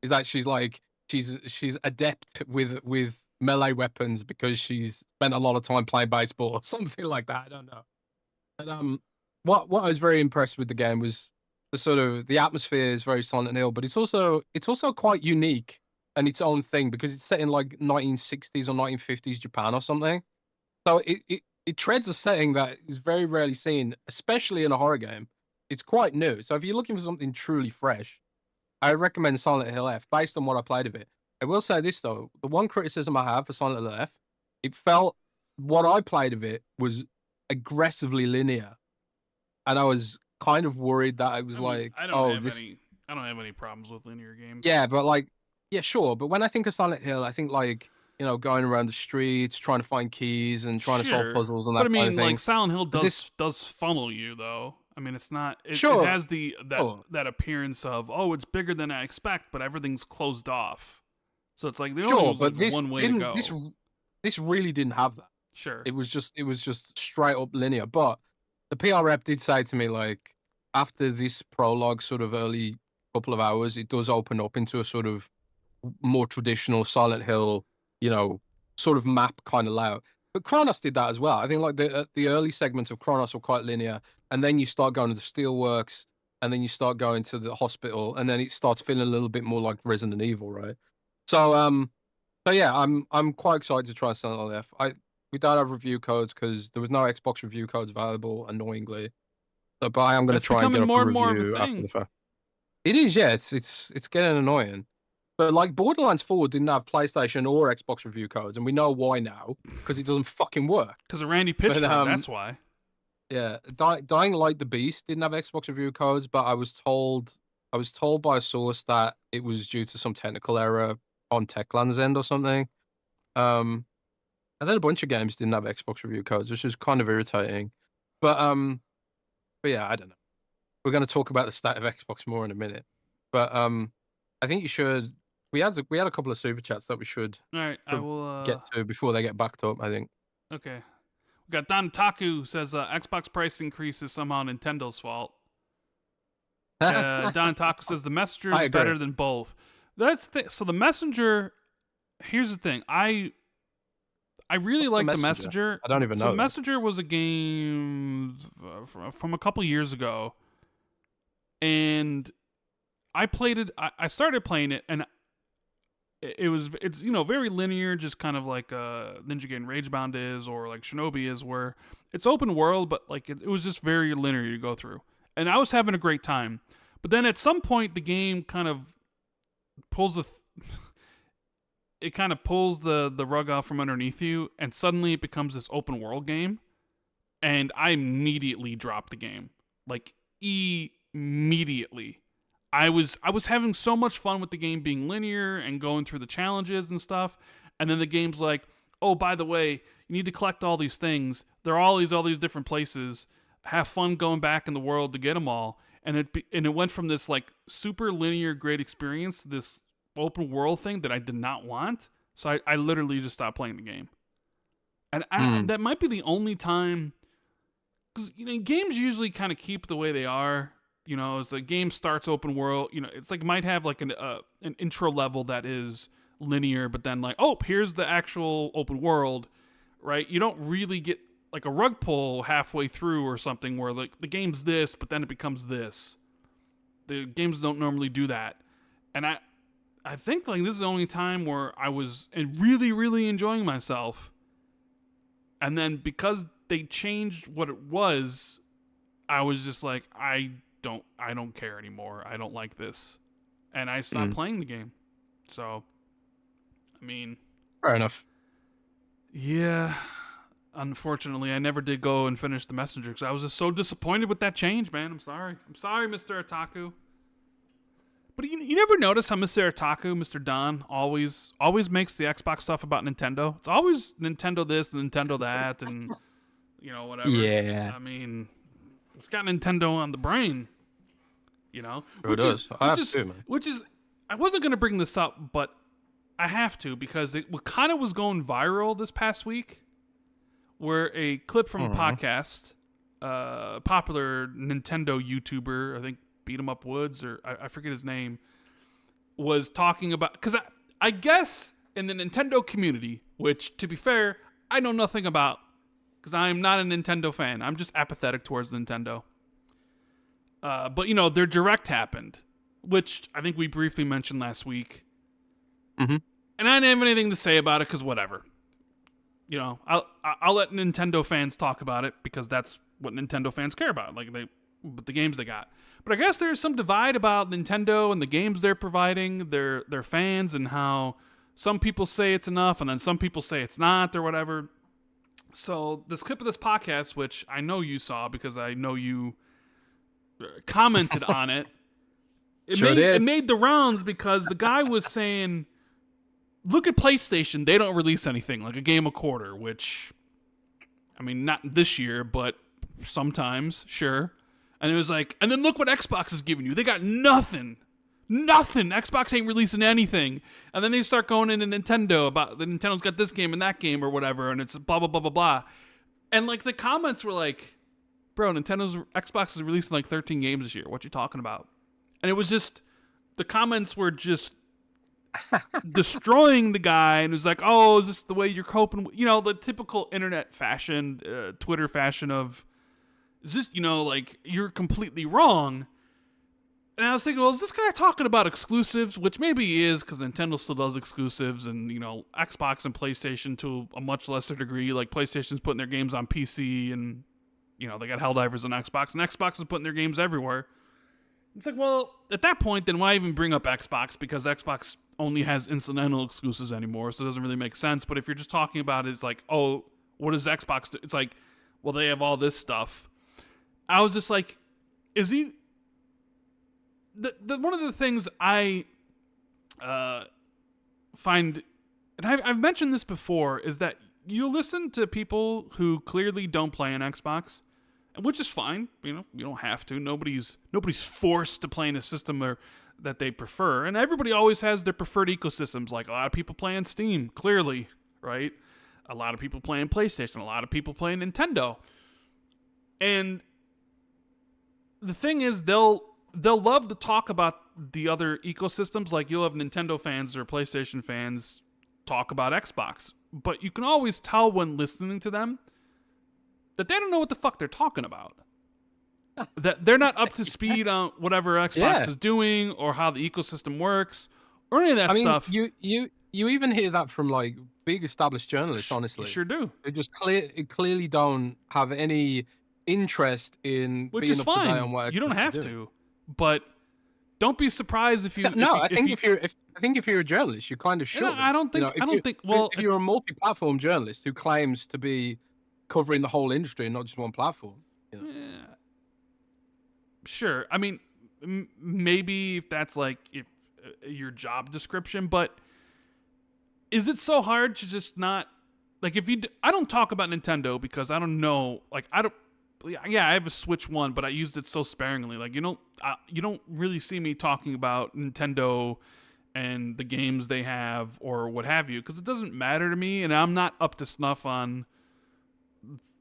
is that she's adept with melee weapons because she's spent a lot of time playing baseball or something like that. I don't know. But what I was very impressed with the game was the atmosphere is very Silent Hill, but it's also quite unique and its own thing because it's set in like 1960s or 1950s Japan or something. So it treads a setting that is very rarely seen, especially in a horror game. It's quite new. So if you're looking for something truly fresh, I recommend Silent Hill F based on what I played of it. I will say this though, the one criticism I have for Silent Hill F, it felt what I played of it was aggressively linear. And I was kind of worried that it was I don't have any problems with linear games. yeah, but like, yeah, sure. But when I think of Silent Hill, I think like, going around the streets, trying to find keys and trying to solve puzzles and that but I mean, kind of thing. like Silent Hill But does funnel you though. I mean, it's not. It sure, has that appearance of it's bigger than I expect, but everything's closed off. So it's like this one way to go. This really didn't have that. Sure. It was just straight up linear. But the PR rep did say to me, like, after this prologue sort of early couple of hours, it does open up into a sort of more traditional Silent Hill, sort of map kind of layout. But Kronos did that as well. I think like the early segments of Kronos were quite linear, and then you start going to the steelworks, and then you start going to the hospital, and then it starts feeling a little bit more like Resident Evil, right? So yeah, I'm quite excited to try Silent Hill F. We don't have review codes because there was no Xbox review codes available, annoyingly. So, but I am going to try and get up a review after the fact. It is, yeah. It's getting annoying. But like Borderlands 4 didn't have PlayStation or Xbox review codes, and we know why now because it doesn't fucking work. Because of Randy Pitchford, that's why. Yeah, Dying Light the Beast didn't have Xbox review codes, but I was told by a source that it was due to some technical error on Techland's end or something. And then a bunch of games didn't have Xbox review codes, which is kind of irritating. But yeah, I don't know. We're going to talk about the state of Xbox more in a minute. But I think you should. We had a couple of super chats that we should. All right, I will get to before they get backed up. I think. Okay, we got Don Taku says Xbox price increase is somehow Nintendo's fault. Don Taku says the Messenger is better than both. So the Messenger. Here's the thing. I really like the Messenger. I don't even know. So Messenger was a game from a couple years ago, and I played it. I started playing it, and it's very linear, just kind of like Ninja Gaiden Ragebound is, or like Shinobi is, where it's open world, but like it was just very linear to go through, and I was having a great time. But then at some point, the game kind of pulls the rug off from underneath you, and suddenly it becomes this open world game, and I immediately dropped the game, like immediately. I was having so much fun with the game being linear and going through the challenges and stuff, and then the game's like, oh, by the way, you need to collect all these things. There are all these different places. Have fun going back in the world to get them all, and it went from this like super linear great experience to this open world thing that I did not want. So I literally just stopped playing the game, and that might be the only time, because games usually kind of keep the way they are. As the game starts open world, it's like it might have like an intro level that is linear, but then like, oh, here's the actual open world, right? You don't really get like a rug pull halfway through or something where like the game's this, but then it becomes this. The games don't normally do that, and I think like this is the only time where I was really, really enjoying myself, and then because they changed what it was, I was just like, I don't care anymore. I don't like this. And I stopped playing the game. So, I mean, fair enough. Yeah. Unfortunately, I never did go and finish the Messenger because I was just so disappointed with that change, man. I'm sorry, Mr. Otaku. But you never notice how Mr. Otaku, Mr. Don, always makes the Xbox stuff about Nintendo. It's always Nintendo this, Nintendo that, and whatever. Yeah. I mean, it's got Nintendo on the brain. Which is I wasn't gonna bring this up, but I have to because it kind of was going viral this past week, where a clip from a podcast, popular Nintendo YouTuber, I think Beat 'em Up Woods, or I forget his name, was talking about, because I guess in the Nintendo community, which to be fair, I know nothing about, because I'm not a Nintendo fan. I'm just apathetic towards Nintendo. But you know, their direct happened, which I think we briefly mentioned last week. Mm-hmm. And I didn't have anything to say about it because whatever. You know, I'll let Nintendo fans talk about it because that's what Nintendo fans care about, like the games they got. But I guess there's some divide about Nintendo and the games they're providing their fans, and how some people say it's enough and then some people say it's not or whatever. So this clip of this podcast, which I know you saw because I know you commented on it, it made the rounds because the guy was saying, look at PlayStation, they don't release anything, like a game a quarter, which, I mean, not this year, but sometimes, sure. And it was like, and then look what Xbox is giving you. They got nothing. Nothing. Xbox ain't releasing anything. And then they start going into Nintendo about the Nintendo's got this game and that game or whatever, and it's blah, blah, blah, blah, blah. And like the comments were like, bro, Xbox is releasing like 13 games this year. What you talking about? And it was just, the comments were just destroying the guy, and it was like, oh, is this the way you're coping? You know, the typical internet fashion, Twitter fashion of, is this, you know, like, you're completely wrong. And I was thinking, well, is this guy talking about exclusives? Which maybe he is, because Nintendo still does exclusives, and, you know, Xbox and PlayStation to a much lesser degree. Like, PlayStation's putting their games on PC, and, you know, they got Helldivers on Xbox, and Xbox is putting their games everywhere. It's like, well, at that point, then why even bring up Xbox? Because Xbox only has incidental exclusives anymore, so it doesn't really make sense. But if you're just talking about it, it's like, oh, what does Xbox do? It's like, well, they have all this stuff. I was just like, is he... one of the things I find, and I've mentioned this before, is that you listen to people who clearly don't play an Xbox, which is fine. You know, you don't have to. Nobody's forced to play in a system that they prefer, and everybody always has their preferred ecosystems. Like, a lot of people play on Steam, clearly, right? A lot of people play on PlayStation. A lot of people play on Nintendo, and the thing is, they'll love to talk about the other ecosystems. Like, you'll have Nintendo fans or PlayStation fans talk about Xbox, but you can always tell when listening to them that they don't know what the fuck they're talking about. That they're not up to speed on whatever Xbox is doing or how the ecosystem works or any of that stuff. You even hear that from like big established journalists, honestly. You sure do. They just clearly don't have any interest in which being is up to date fine. on what Xbox You don't have is to, but don't be surprised if you. I think if you're a journalist, you kind of should. I don't think. Well, if you're a multi-platform journalist who claims to be covering the whole industry and not just one platform, you know. Yeah. Sure. I mean, maybe if that's like your job description, but is it so hard to just not like if you? I don't talk about Nintendo because I don't know. Like I don't. Yeah, I have a Switch 1, but I used it so sparingly. Like you don't really see me talking about Nintendo and the games they have or what have you, because it doesn't matter to me, and I'm not up to snuff on.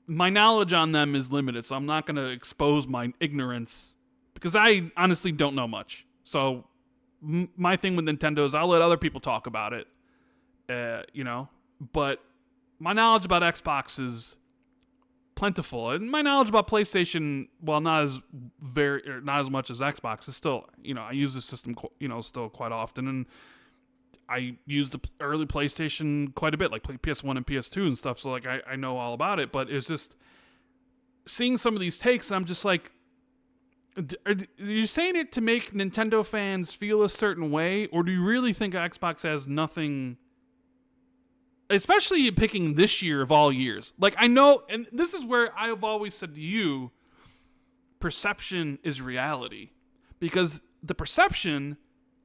My knowledge on them is limited, so I'm not going to expose my ignorance because I honestly don't know much. So my thing with Nintendo is I'll let other people talk about it, you know. But my knowledge about Xbox is plentiful, and my knowledge about PlayStation, while not as much as Xbox, is still, you know, I use the system, you know, still quite often, and I use the early PlayStation quite a bit, like PS1 and PS2 and stuff. So like I know all about it, but it's just seeing some of these takes. I'm just like, are you saying it to make Nintendo fans feel a certain way, or do you really think Xbox has nothing? Especially picking this year of all years. Like I know, and this is where I've always said to you, perception is reality, because the perception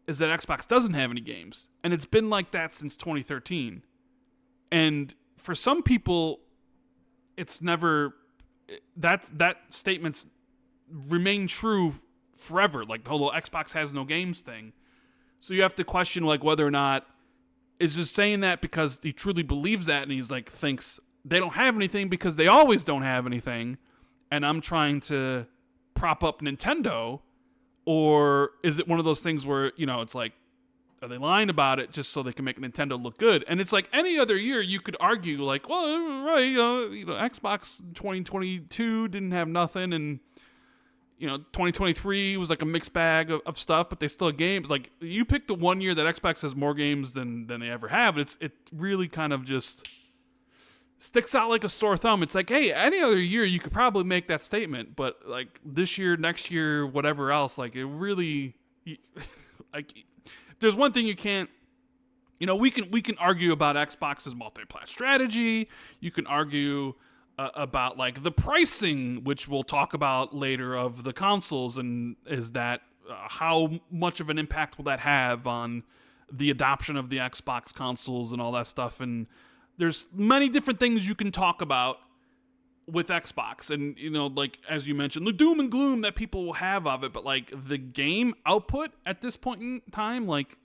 is that Xbox doesn't have any games. And it's been like that since 2013. And for some people, it's never... That statement's remain true forever. Like the whole Xbox has no games thing. So you have to question like whether or not is just saying that because he truly believes that and he's like thinks they don't have anything because they always don't have anything. And I'm trying to prop up Nintendo. Or is it one of those things where, you know, it's like are they lying about it just so they can make Nintendo look good? And it's like any other year, you could argue like, well, right, Xbox 2022 didn't have nothing, and 2023 was like a mixed bag of stuff, but they still have games. Like, you pick the one year that Xbox has more games than they ever have. It really kind of just sticks out like a sore thumb. It's like, hey, any other year you could probably make that statement, but like this year, next year, whatever else, like it really, like, there's one thing you can't. We can argue about Xbox's multi-plat strategy. You can argue about like the pricing, which we'll talk about later, of the consoles, and is that how much of an impact will that have on the adoption of the Xbox consoles and all that stuff. And there's many different things you can talk about with Xbox, and like as you mentioned, the doom and gloom that people will have of it, but like the game output at this point in time, like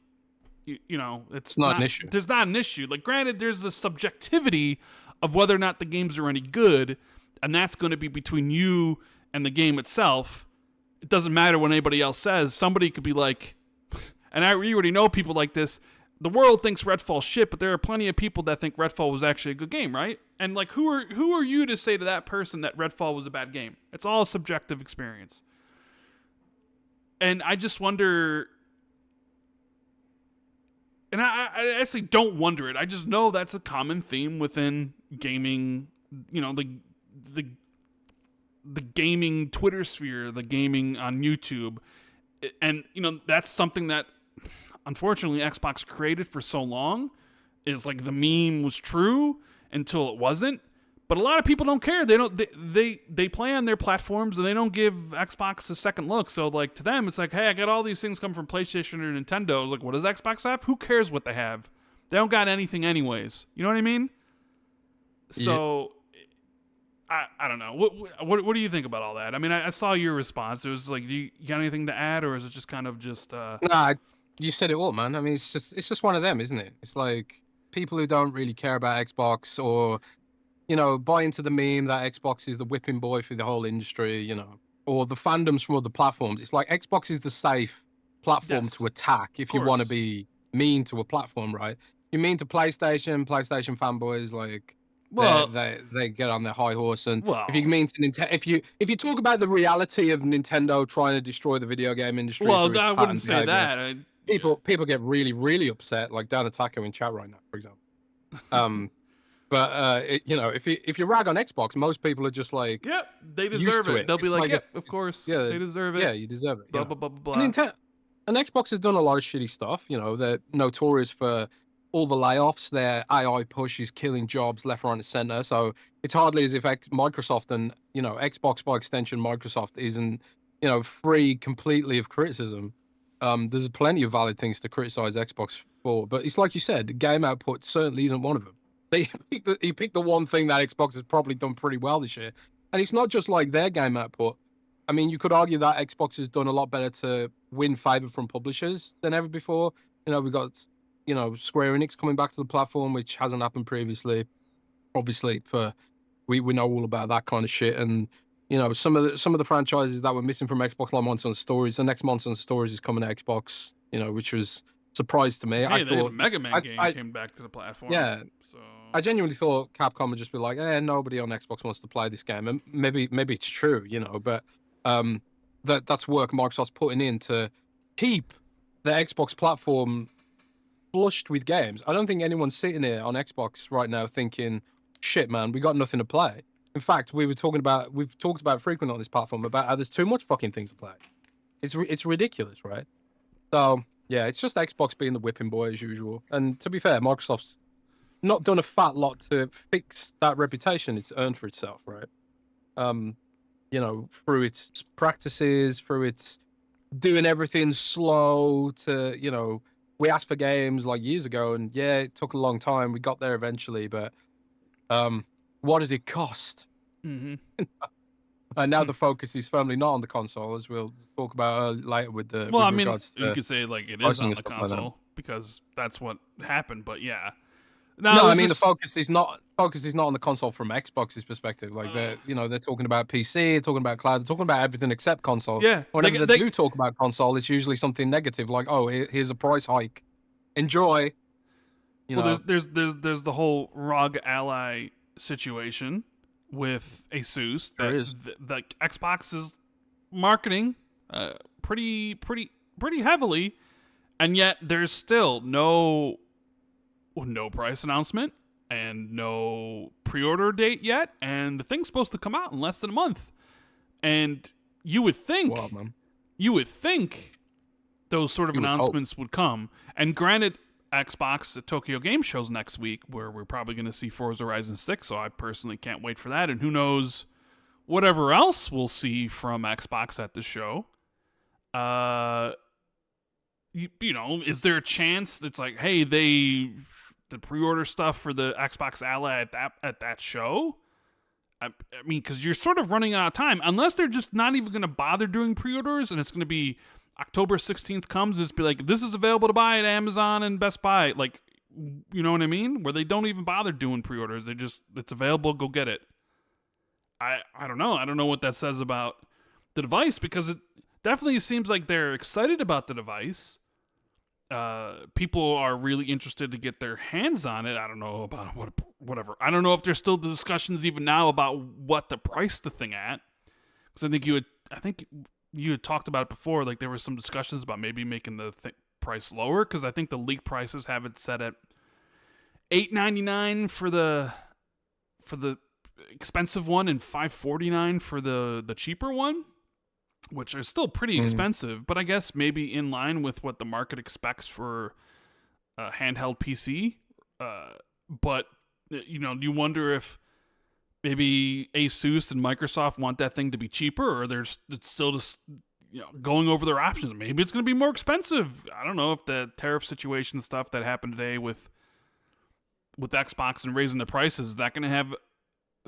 it's not an issue. There's not an issue. Like, granted, there's a subjectivity of whether or not the games are any good, and that's going to be between you and the game itself. It doesn't matter what anybody else says. Somebody could be like, and we already know people like this, the world thinks Redfall's shit, but there are plenty of people that think Redfall was actually a good game, right? And like, who are you to say to that person that Redfall was a bad game? It's all a subjective experience. And I just wonder, and I actually don't wonder it. I just know that's a common theme within gaming, the gaming Twitter sphere, the gaming on YouTube. And, that's something that, unfortunately, Xbox created for so long, is like the meme was true until it wasn't. But a lot of people don't care. They play on their platforms, and they don't give Xbox a second look. So like, to them, it's like, hey, I got all these things coming from PlayStation or Nintendo. It's like, what does Xbox have? Who cares what they have? They don't got anything anyways. You know what I mean? So, yeah. I don't know. What do you think about all that? I mean, I saw your response. It was like, do you got anything to add, or is it just kind of just? Nah, you said it all, man. I mean, it's just one of them, isn't it? It's like people who don't really care about Xbox, or buy into the meme that Xbox is the whipping boy for the whole industry, or the fandoms from other platforms. It's like Xbox is the safe platform to attack if you want to be mean to a platform, right? You mean to PlayStation fanboys, like, well, they get on their high horse, and if you mean to Nintendo, if you talk about the reality of Nintendo trying to destroy the video game industry, well, I wouldn't say that. People get really, really upset, like Dan Attacker in chat right now, for example. But if you rag on Xbox, most people are just like, yep, they deserve it. They'll be like, yep, of course, yeah, they deserve it. Yeah, you deserve it. Blah blah blah blah. And Xbox has done a lot of shitty stuff. They're notorious for all the layoffs. Their AI push is killing jobs left, right, and center. So it's hardly as if Microsoft and Xbox, by extension, Microsoft, isn't free completely of criticism. There's plenty of valid things to criticize Xbox for, but it's like you said, the game output certainly isn't one of them. He picked the one thing that Xbox has probably done pretty well this year, and it's not just like their game output. I mean, you could argue that Xbox has done a lot better to win favor from publishers than ever before. We got Square Enix coming back to the platform, which hasn't happened previously. Obviously, we know all about that kind of shit, and some of the franchises that were missing from Xbox, like Monster Hunter Stories. The next Monster Hunter Stories is coming to Xbox, which was a surprise to me. Hey, I thought Mega Man game came back to the platform. Yeah, so I genuinely thought Capcom would just be like, nobody on Xbox wants to play this game, and maybe it's true, but that's work Microsoft's putting in to keep the Xbox platform flushed with games. I don't think anyone's sitting here on Xbox right now thinking, shit, man, we got nothing to play. In fact, we've talked about frequently on this platform about how there's too much fucking things to play. It's ridiculous, right? So yeah, it's just Xbox being the whipping boy as usual. And to be fair, Microsoft's not done a fat lot to fix that reputation it's earned for itself, right? Through its practices, through its doing everything slow to, we asked for games like years ago, and yeah, it took a long time. We got there eventually, but what did it cost? Mm-hmm. And now the focus is firmly not on the console, as we'll talk about later with the. Well, I mean, you could say like it is on the console because that's what happened, but yeah. No, I mean the focus is not on the console from Xbox's perspective. Like they're talking about PC, talking about cloud, they're talking about everything except console. Yeah. Whenever they do talk about console, it's usually something negative, like, oh, here's a price hike enjoy. You Well, know, there's the whole ROG Ally situation with Asus there that is. the Xbox is marketing pretty heavily, and yet there's still no price announcement and no pre-order date yet, and the thing's supposed to come out in less than a month. And you would Wow, think man. you would think those sort of You would hope. announcements would come. And granted, Xbox at Tokyo Game Shows next week, where we're probably going to see Forza Horizon 6, so I personally can't wait for that. And who knows whatever else we'll see from Xbox at the show. You know, is there a chance it's like, hey, the pre-order stuff for the Xbox Ally at that show? I mean, because you're sort of running out of time, unless they're just not even going to bother doing pre-orders, and it's going to be October 16th comes, it's be like, this is available to buy at Amazon and Best Buy, like, you know what I mean? Where they don't even bother doing pre-orders, they just, it's available, go get it. I don't know. I don't know what that says about the device, because it definitely seems like they're excited about the device. People are really interested to get their hands on it. I don't know about whatever. I don't know if there's still discussions even now about what to price the thing at. Because I think you had talked about it before. Like there were some discussions about maybe making the price lower. Because I think the leak prices have it set at $8.99 for the expensive one and $5.49 for the cheaper one, which are still pretty expensive, but I guess maybe in line with what the market expects for a handheld PC. But, you know, you wonder if maybe Asus and Microsoft want that thing to be cheaper, or it's still just, you know, going over their options. Maybe it's going to be more expensive. I don't know if the tariff situation stuff that happened today with Xbox and raising the prices, is that going to have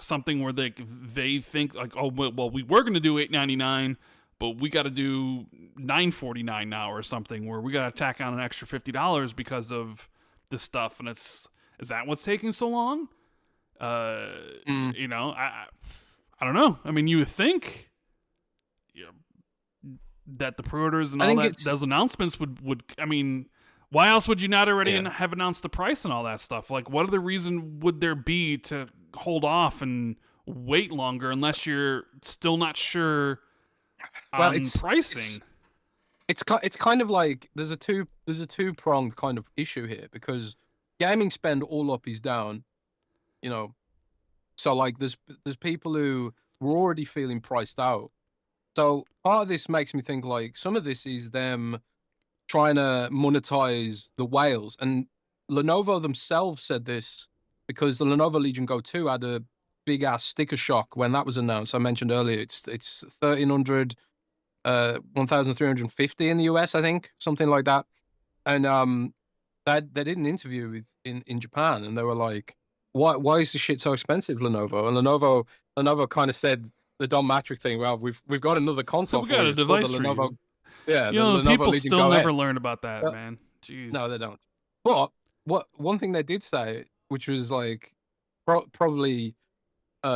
something where they think like, oh, well, we were going to do $8.99, but we got to do $9.49 now or something, where we got to tack on an extra $50 because of this stuff. And is that what's taking so long? You know, I don't know. I mean, you would think, you know, that the pre-orders and all that, those announcements would, I mean, why else would you not already have announced the price and all that stuff? Like, what other reason would there be to hold off and wait longer unless you're still not sure on pricing? It's kind of like there's a two-pronged kind of issue here, because gaming spend all up is down, you know. So like there's people who were already feeling priced out. So part of this makes me think like some of this is them trying to monetize the whales. And Lenovo themselves said this, because the Lenovo Legion Go 2 had a big ass sticker shock when that was announced. I mentioned earlier it's 1,300, 1,350 in the US, I think, something like that. And they did an interview in Japan, and they were like, why is this shit so expensive, Lenovo? And Lenovo kind of said the Don Matrick thing. Well, we've got another console. So we got a device the for Lenovo. you. Yeah, you know, the Lenovo people Legion still Go never S. learn about that, man. Jeez. No, they don't. But one thing they did say, which was like probably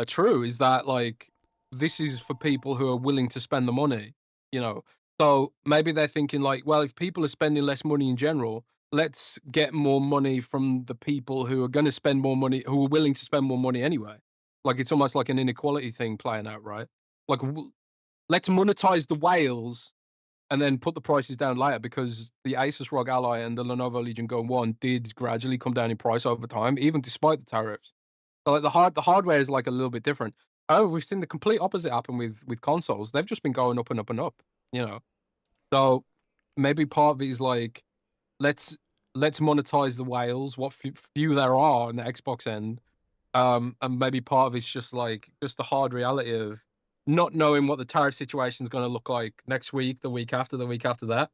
true, is that like this is for people who are willing to spend the money, you know. So maybe they're thinking like, well, if people are spending less money in general, let's get more money from the people who are going to spend more money, who are willing to spend more money anyway. Like it's almost like an inequality thing playing out, right? Like let's monetize the whales and then put the prices down later, because the Asus ROG Ally and the Lenovo Legion Go 1 did gradually come down in price over time, even despite the tariffs. So like the hardware is like a little bit different. However, we've seen the complete opposite happen with consoles. They've just been going up and up and up, you know. So maybe part of it is like, let's monetize the whales, what few there are on the Xbox end. And maybe part of it's just the hard reality of not knowing what the tariff situation is going to look like next week, the week after that.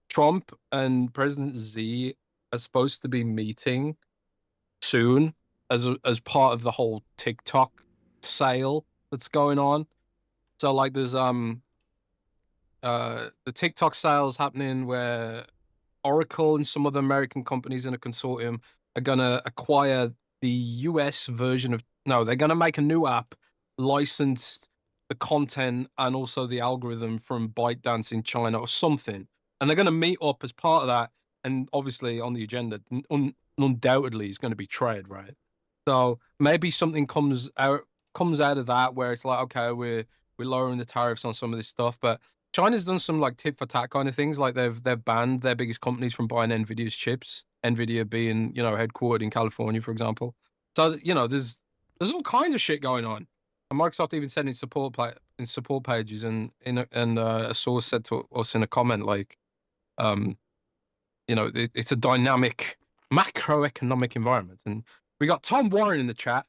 Trump and President Xi are supposed to be meeting soon as part of the whole TikTok sale that's going on. So like there's the TikTok sales happening where Oracle and some other American companies in a consortium are gonna acquire the US version of they're gonna make a new app, licensed the content and also the algorithm from ByteDance in China or something. And they're gonna meet up as part of that and obviously on the agenda, undoubtedly is going to be trade, right? So maybe something comes out of that where it's like, okay, we're lowering the tariffs on some of this stuff, but China's done some like tit for tat kind of things. Like they've banned their biggest companies from buying Nvidia's chips. Nvidia being headquartered in California, for example. So there's all kinds of shit going on. And Microsoft even said in support pages, and a source said to us in a comment like, it's a dynamic macroeconomic environment. And we got Tom Warren in the chat.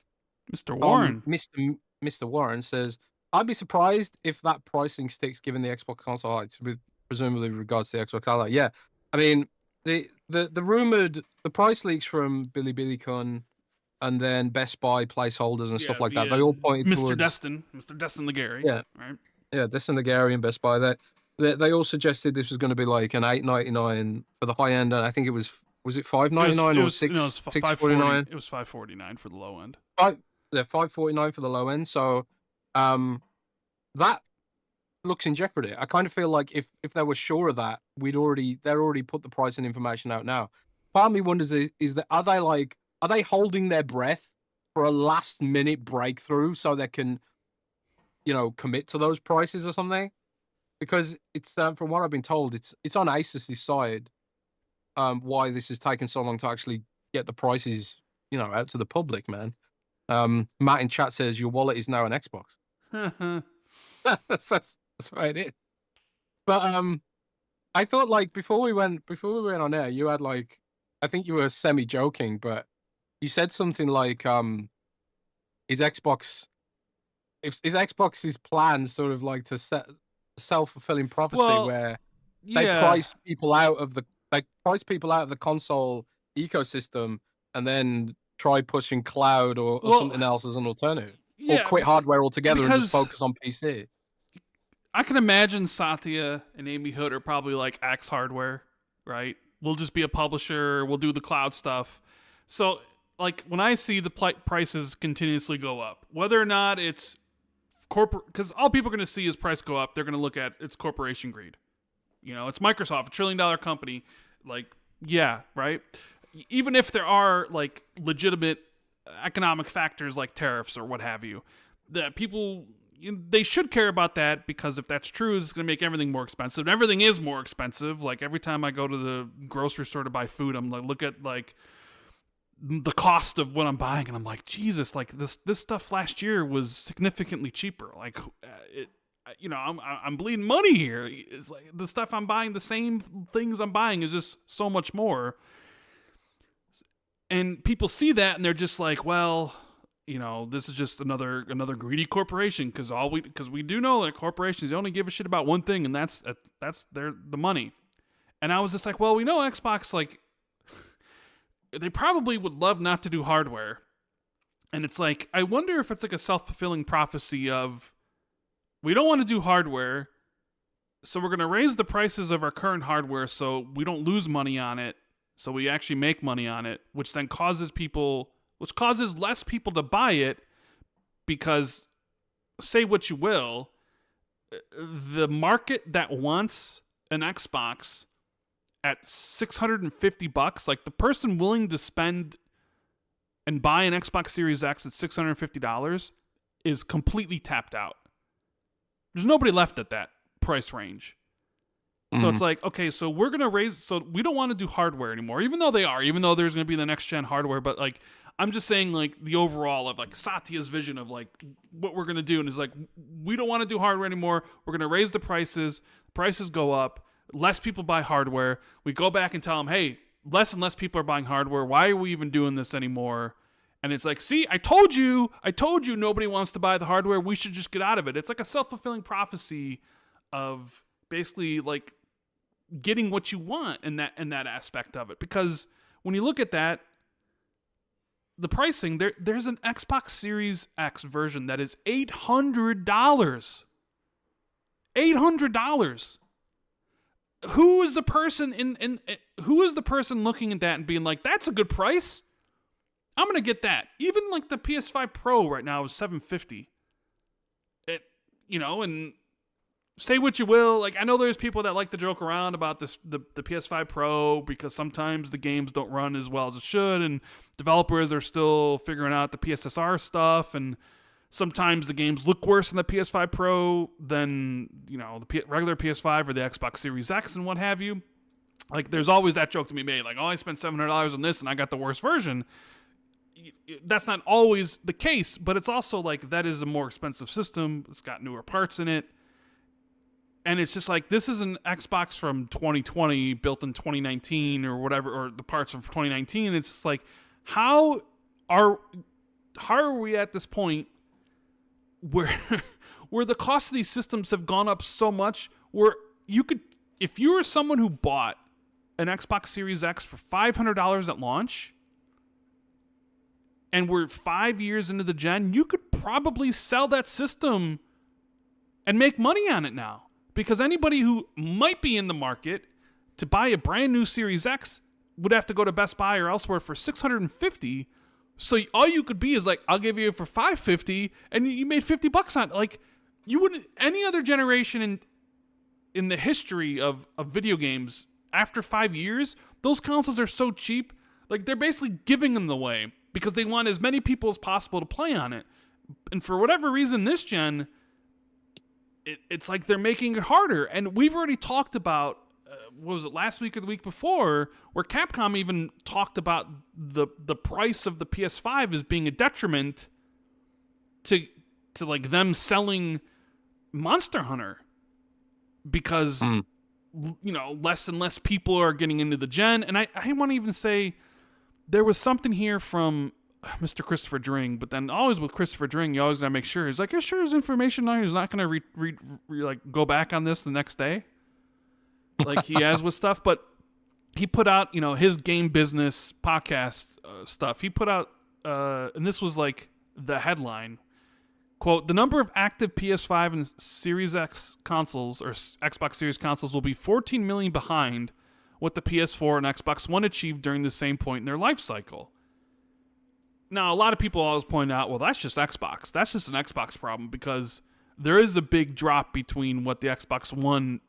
Mr. Warren. Mr. Warren says, I'd be surprised if that pricing sticks given the Xbox console heights, with presumably regards to the Xbox Ally. Yeah. I mean, the rumored price leaks from Billy Kun and then Best Buy placeholders and stuff like that, they all pointed towards Mr. Destin Legary. Yeah. Right. Yeah, Destin Legary and Best Buy. They all suggested this was going to be like an $8.99 for the high end, and I think it was it $5.99 or $6.49? It was $5.49 for the low end. $5.49 for the low end. So, that looks in jeopardy. I kind of feel like if they were sure of that, they'd already put the price and information out now. Part of me wonders is that are they holding their breath for a last minute breakthrough so they can, commit to those prices or something? Because it's from what I've been told, it's on Asus's side. Why this is taking so long to actually get the prices, out to the public, man. Matt in chat says your wallet is now an Xbox. that's what it is. But I thought like before we went on air, you had like, I think you were semi joking, but you said something like is Xbox's plan sort of like to set self-fulfilling prophecy where they price people out of the console ecosystem and then try pushing cloud or something else as an alternative, or quit hardware altogether and just focus on PC. I can imagine Satya and Amy Hood are probably like Axe Hardware, right? We'll just be a publisher. We'll do the cloud stuff. So, like, when I see the prices continuously go up, whether or not it's corporate, because all people are going to see is price go up, they're going to look at it's corporation greed. It's Microsoft, $1 trillion company. Like, yeah, right? Even if there are, like, legitimate economic factors like tariffs or what have you, that people... they should care about that, because if that's true, it's going to make everything more expensive. And everything is more expensive. Like, every time I go to the grocery store to buy food, I'm like, look at like the cost of what I'm buying, and I'm like, Jesus, like this stuff last year was significantly cheaper. Like, I'm bleeding money here. It's like the stuff I'm buying, the same things I'm buying is just so much more. And people see that and they're just like, well, this is just another greedy corporation, because we do know that corporations only give a shit about one thing, and that's the money. And I was just like, well, we know Xbox, like, they probably would love not to do hardware. And it's like, I wonder if it's like a self-fulfilling prophecy of, we don't want to do hardware, so we're going to raise the prices of our current hardware so we don't lose money on it, so we actually make money on it, which causes less people to buy it, because, say what you will, the market that wants an Xbox at $650, like the person willing to spend and buy an Xbox Series X at $650 is completely tapped out. There's nobody left at that price range. So it's like, okay, so we're going to raise, so we don't want to do hardware anymore, even though there's going to be the next gen hardware, but like, I'm just saying, like, the overall of like Satya's vision of like what we're going to do, and is like, we don't want to do hardware anymore. We're going to raise the prices go up, less people buy hardware. We go back and tell them, hey, less and less people are buying hardware. Why are we even doing this anymore? And it's like, see, I told you nobody wants to buy the hardware. We should just get out of it. It's like a self-fulfilling prophecy of basically like getting what you want in that aspect of it. Because when you look at that, the pricing, there's an Xbox Series X version that is $800. $800. Who is the person looking at that and being like, that's a good price? I'm going to get that. Even like the PS5 Pro right now is $750. And say what you will. Like, I know there's people that like to joke around about the PS5 Pro because sometimes the games don't run as well as it should, and developers are still figuring out the PSSR stuff, and sometimes the games look worse in the PS5 Pro than, you know, the regular PS5 or the Xbox Series X and what have you. Like, there's always that joke to be made, like, oh, I spent $700 on this and I got the worst version. That's not always the case, but it's also like, that is a more expensive system. It's got newer parts in it. And it's just like, this is an Xbox from 2020 built in 2019 or whatever, or the parts from 2019. It's just like, how are we at this point where the cost of these systems have gone up so much where you could, if you were someone who bought an Xbox Series X for $500 at launch and we're 5 years into the gen, you could probably sell that system and make money on it now. Because anybody who might be in the market to buy a brand new Series X would have to go to Best Buy or elsewhere for $650. So all you could be is like, I'll give you it for $550, and you made $50 on it. Like, you wouldn't, any other generation in the history of video games, after 5 years, those consoles are so cheap, like, they're basically giving them away because they want as many people as possible to play on it. And for whatever reason, this gen, it's like they're making it harder. And we've already talked about, what was it, last week or the week before, where Capcom even talked about the price of the PS5 as being a detriment to like them selling Monster Hunter because, you know, less and less people are getting into the gen. And I want to even say there was something here from Mr. Christopher Dring, but then always with Christopher Dring, you always gotta make sure he's like, yeah, sure, his information on. He's not gonna like go back on this the next day, like he has with stuff. But he put out, you know, his game business podcast stuff. He put out, and this was like the headline quote: "The number of active PS5 and Series X consoles or Xbox Series consoles will be 14 million behind what the PS4 and Xbox One achieved during the same point in their life cycle." Now, a lot of people always point out, well, that's just Xbox. That's just an Xbox problem because there is a big drop between what the Xbox One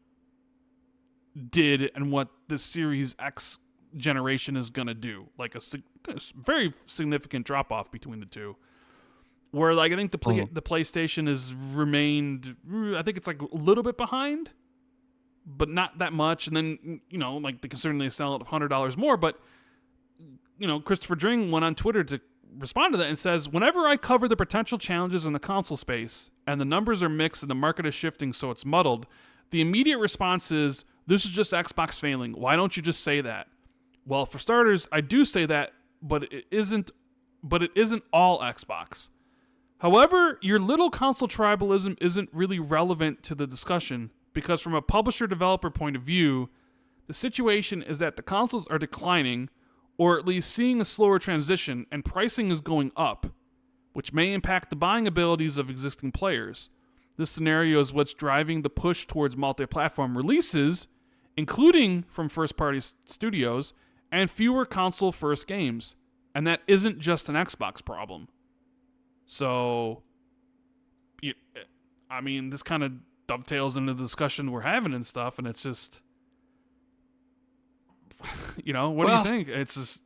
did and what the Series X generation is going to do. Like a very significant drop-off between the two. Where, like, I think the PlayStation has remained, I think it's like a little bit behind, but not that much. And then, you know, like, considering they sell it $100 more, but, you know, Christopher Dring went on Twitter to respond to that and says, "Whenever I cover the potential challenges in the console space and the numbers are mixed and the market is shifting so it's muddled, the immediate response is, this is just Xbox failing. Why don't you just say that?" Well, for starters, I do say that, but it isn't all Xbox. However, your little console tribalism isn't really relevant to the discussion because from a publisher-developer point of view, the situation is that the consoles are declining or at least seeing a slower transition, and pricing is going up, which may impact the buying abilities of existing players. This scenario is what's driving the push towards multi-platform releases, including from first-party studios, and fewer console-first games. And that isn't just an Xbox problem. So, I mean, this kind of dovetails into the discussion we're having and stuff, and it's just... You know, what do you think? It's just,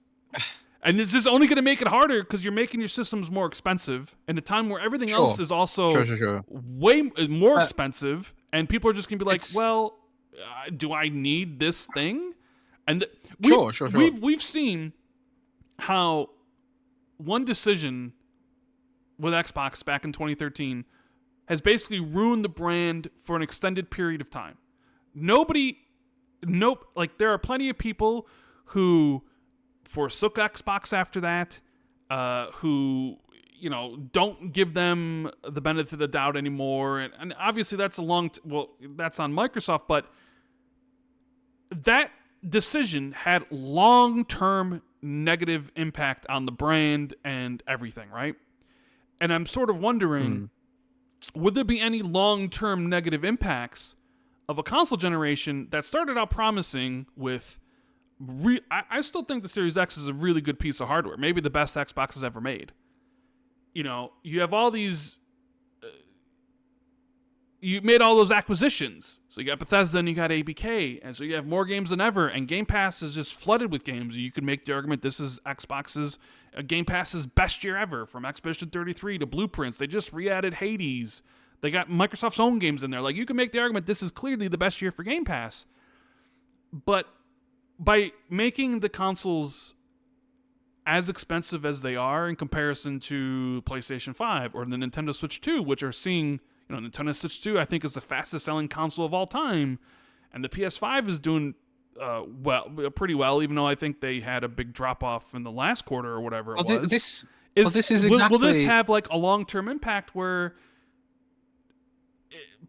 and it's just only going to make it harder because you're making your systems more expensive in a time where everything else is also way more expensive, and people are just going to be like, well, do I need this thing? And we've seen how one decision with Xbox back in 2013 has basically ruined the brand for an extended period of time. Like, there are plenty of people who forsook Xbox after that, who, you know, don't give them the benefit of the doubt anymore. And obviously that's that's on Microsoft, but that decision had long-term negative impact on the brand and everything, right? And I'm sort of wondering, would there be any long-term negative impacts of a console generation that started out promising with... I still think the Series X is a really good piece of hardware. Maybe the best Xbox has ever made. You know, you have all these you made all those acquisitions. So you got Bethesda and you got ABK, and so you have more games than ever. And Game Pass is just flooded with games. You could make the argument this is Xbox's Game Pass's best year ever, from Expedition 33 to Blueprints. They just re-added Hades. They got Microsoft's own games in there. Like, you can make the argument this is clearly the best year for Game Pass. But by making the consoles as expensive as they are in comparison to PlayStation 5 or the Nintendo Switch 2, which are seeing, Nintendo Switch 2, I think, is the fastest selling console of all time, and the PS5 is doing pretty well, even though I think they had a big drop off in the last quarter or whatever it was. This is exactly... Will this have like a long-term impact where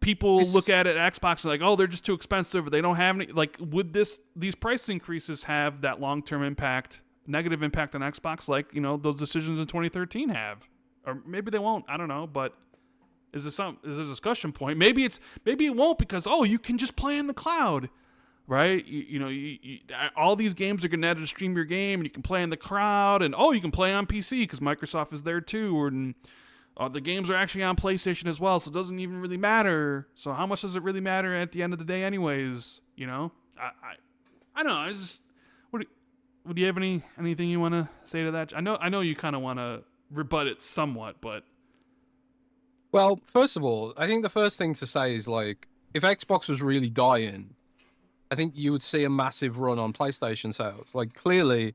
people look at it at Xbox and like, oh, they're just too expensive, or they don't have any, like, would these price increases have that long-term impact, negative impact on Xbox, like, those decisions in 2013 have? Or maybe they won't, I don't know, but is a discussion point. Maybe it won't, because you can just play in the cloud, right? All these games are going to stream your game, and you can play in the cloud, and you can play on PC because Microsoft is there too, and the games are actually on PlayStation as well, so it doesn't even really matter. So how much does it really matter at the end of the day anyways? I don't know. I just, would you have anything you want to say to that? I know you kind of want to rebut it somewhat, but... Well, first of all, I think the first thing to say is, like, if Xbox was really dying, I think you would see a massive run on PlayStation sales. Like, clearly,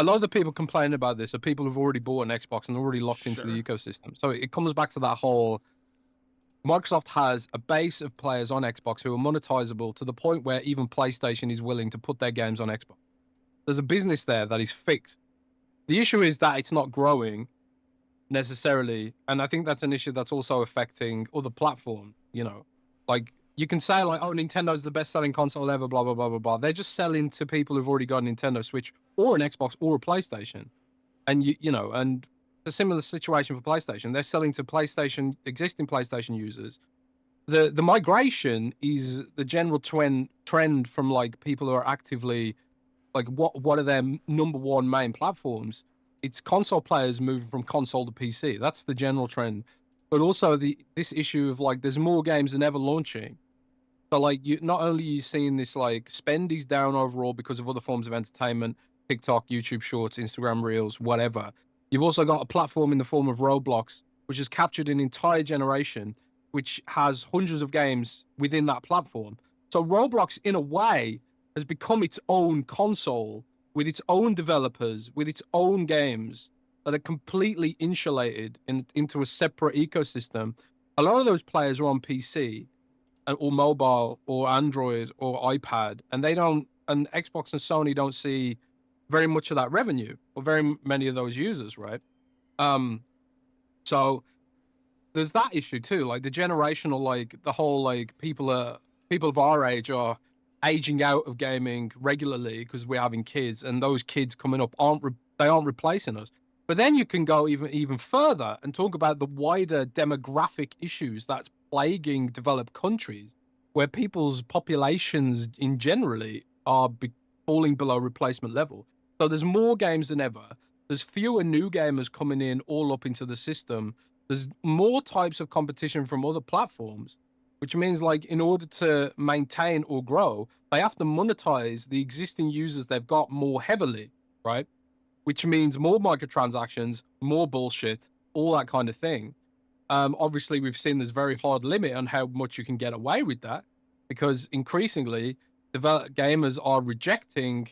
a lot of the people complaining about this are people who've already bought an Xbox and already locked into the ecosystem. So it comes back to that whole... Microsoft has a base of players on Xbox who are monetizable to the point where even PlayStation is willing to put their games on Xbox. There's a business there that is fixed. The issue is that it's not growing necessarily, and I think that's an issue that's also affecting other platforms. Like, you can say, like, Nintendo's the best-selling console ever, blah, blah, blah, blah, blah. They're just selling to people who've already got a Nintendo Switch or an Xbox or a PlayStation. And, and it's a similar situation for PlayStation. They're selling to existing PlayStation users. The migration is the general trend from, like, people who are actively, like, what are their number one main platforms? It's console players moving from console to PC. That's the general trend. But also this issue of, like, there's more games than ever launching. So, like, not only are you seeing this, like, spend is down overall because of other forms of entertainment, TikTok, YouTube Shorts, Instagram Reels, whatever. You've also got a platform in the form of Roblox, which has captured an entire generation, which has hundreds of games within that platform. So Roblox, in a way, has become its own console with its own developers, with its own games that are completely insulated into a separate ecosystem. A lot of those players are on PC or mobile or Android or iPad, and and Xbox and Sony don't see very much of that revenue or very many of those users, right? So there's that issue too, like the generational, like the whole, like, people of our age are aging out of gaming regularly because we're having kids, and those kids coming up aren't replacing us. But then you can go even further and talk about the wider demographic issues that's plaguing developed countries, where people's populations in generally are falling below replacement level. So there's more games than ever. There's fewer new gamers coming in all up into the system. There's more types of competition from other platforms, which means, like, in order to maintain or grow, they have to monetize the existing users they've got more heavily, right? Which means more microtransactions, more bullshit, all that kind of thing. Obviously, we've seen this very hard limit on how much you can get away with that, because increasingly, gamers are rejecting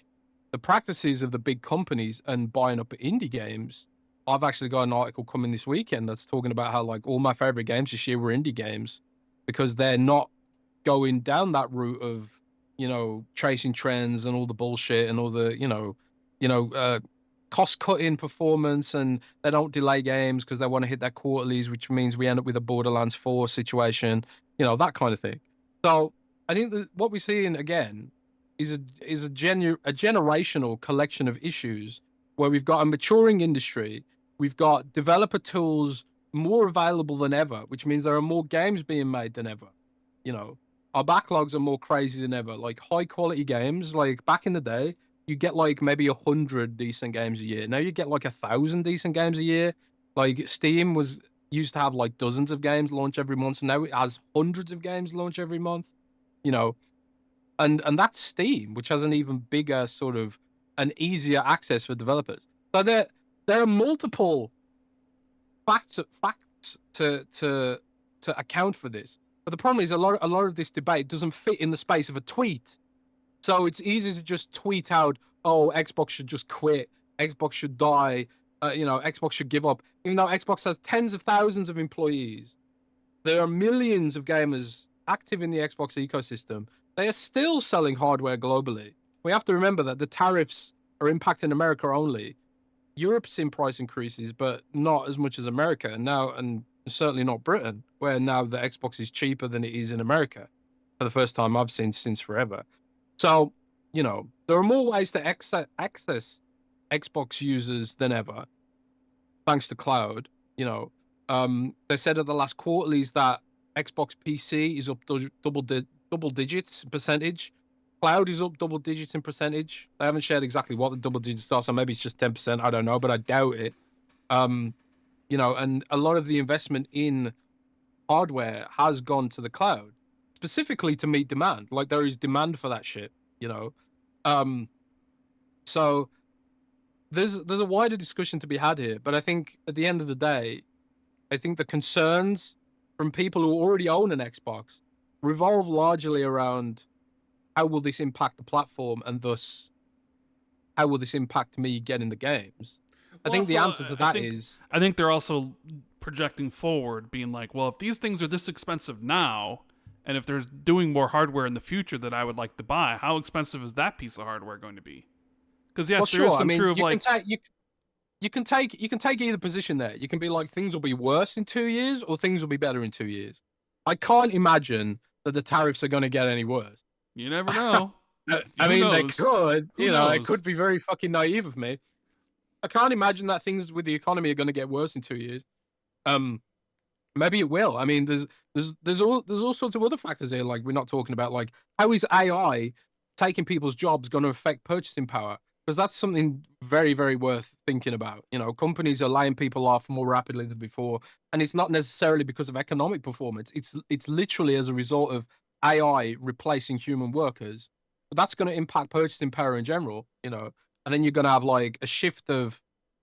the practices of the big companies and buying up indie games. I've actually got an article coming this weekend that's talking about how, like, all my favorite games this year were indie games, because they're not going down that route of, chasing trends and all the bullshit and all the, cost-cutting performance, and they don't delay games because they want to hit their quarterlies, which means we end up with a Borderlands 4 situation, that kind of thing. So I think that what we're seeing again is a generational collection of issues where we've got a maturing industry, we've got developer tools more available than ever, which means there are more games being made than ever. Our backlogs are more crazy than ever. Like, high-quality games, like back in the day, you get, like, maybe 100 decent games a year. Now you get, like, 1,000 decent games a year. Like, Steam was used to have like dozens of games launch every month, so now it has hundreds of games launch every month. You know, and that's Steam, which has an even bigger sort of an easier access for developers. So there are multiple facts to account for this. But the problem is a lot of this debate doesn't fit in the space of a tweet. So it's easy to just tweet out, "Oh, Xbox should just quit. Xbox should die. Xbox should give up." Even though Xbox has tens of thousands of employees, there are millions of gamers active in the Xbox ecosystem. They are still selling hardware globally. We have to remember that the tariffs are impacting America only. Europe's seen price increases, but not as much as America now, and certainly not Britain, where now the Xbox is cheaper than it is in America for the first time I've seen since forever. So, there are more ways to access Xbox users than ever, thanks to cloud. They said at the last quarterlies that Xbox PC is up double digits percentage. Cloud is up double digits in percentage. They haven't shared exactly what the double digits are, so maybe it's just 10%. I don't know, but I doubt it. And a lot of the investment in hardware has gone to the cloud, specifically to meet demand. Like there is demand for that shit. So there's a wider discussion to be had here, but I think at the end of the day, I think the concerns from people who already own an Xbox revolve largely around how will this impact the platform, and thus how will this impact me getting the games. I think the answer to that is I think they're also projecting forward, being like, well, if these things are this expensive now, and if they're doing more hardware in the future that I would like to buy, how expensive is that piece of hardware going to be? Because yes, there is some true of like you can take either position there. You can be like, things will be worse in 2 years or things will be better in 2 years. I can't imagine that the tariffs are going to get any worse. You never know. I mean, they could. It could be very fucking naive of me. I can't imagine that things with the economy are going to get worse in 2 years. Maybe it will. I mean, there's all sorts of other factors here. Like we're not talking about like how is AI taking people's jobs going to affect purchasing power? Because that's something very, very worth thinking about. Companies are laying people off more rapidly than before, and it's not necessarily because of economic performance. It's literally as a result of AI replacing human workers. But that's going to impact purchasing power in general. And then you're going to have like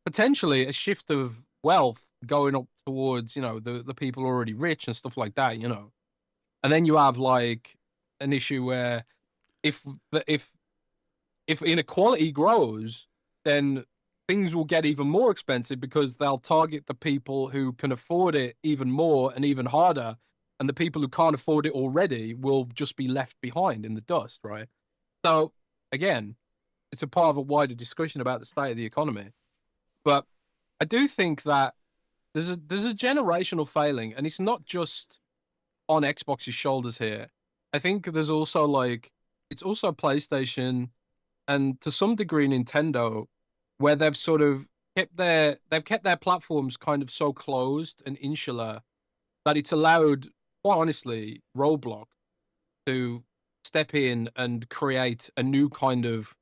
potentially a shift of wealth going up towards the people already rich and stuff like that. And then you have like an issue where if inequality grows, then things will get even more expensive because they'll target the people who can afford it even more and even harder, and the people who can't afford it already will just be left behind in the dust, right? So again, it's a part of a wider discussion about the state of the economy. But I do think that there's a generational failing, and it's not just on Xbox's shoulders here. I think there's also it's also PlayStation and to some degree Nintendo, where they've sort of kept their platforms kind of so closed and insular that it's allowed, quite honestly, Roblox to step in and create a new kind of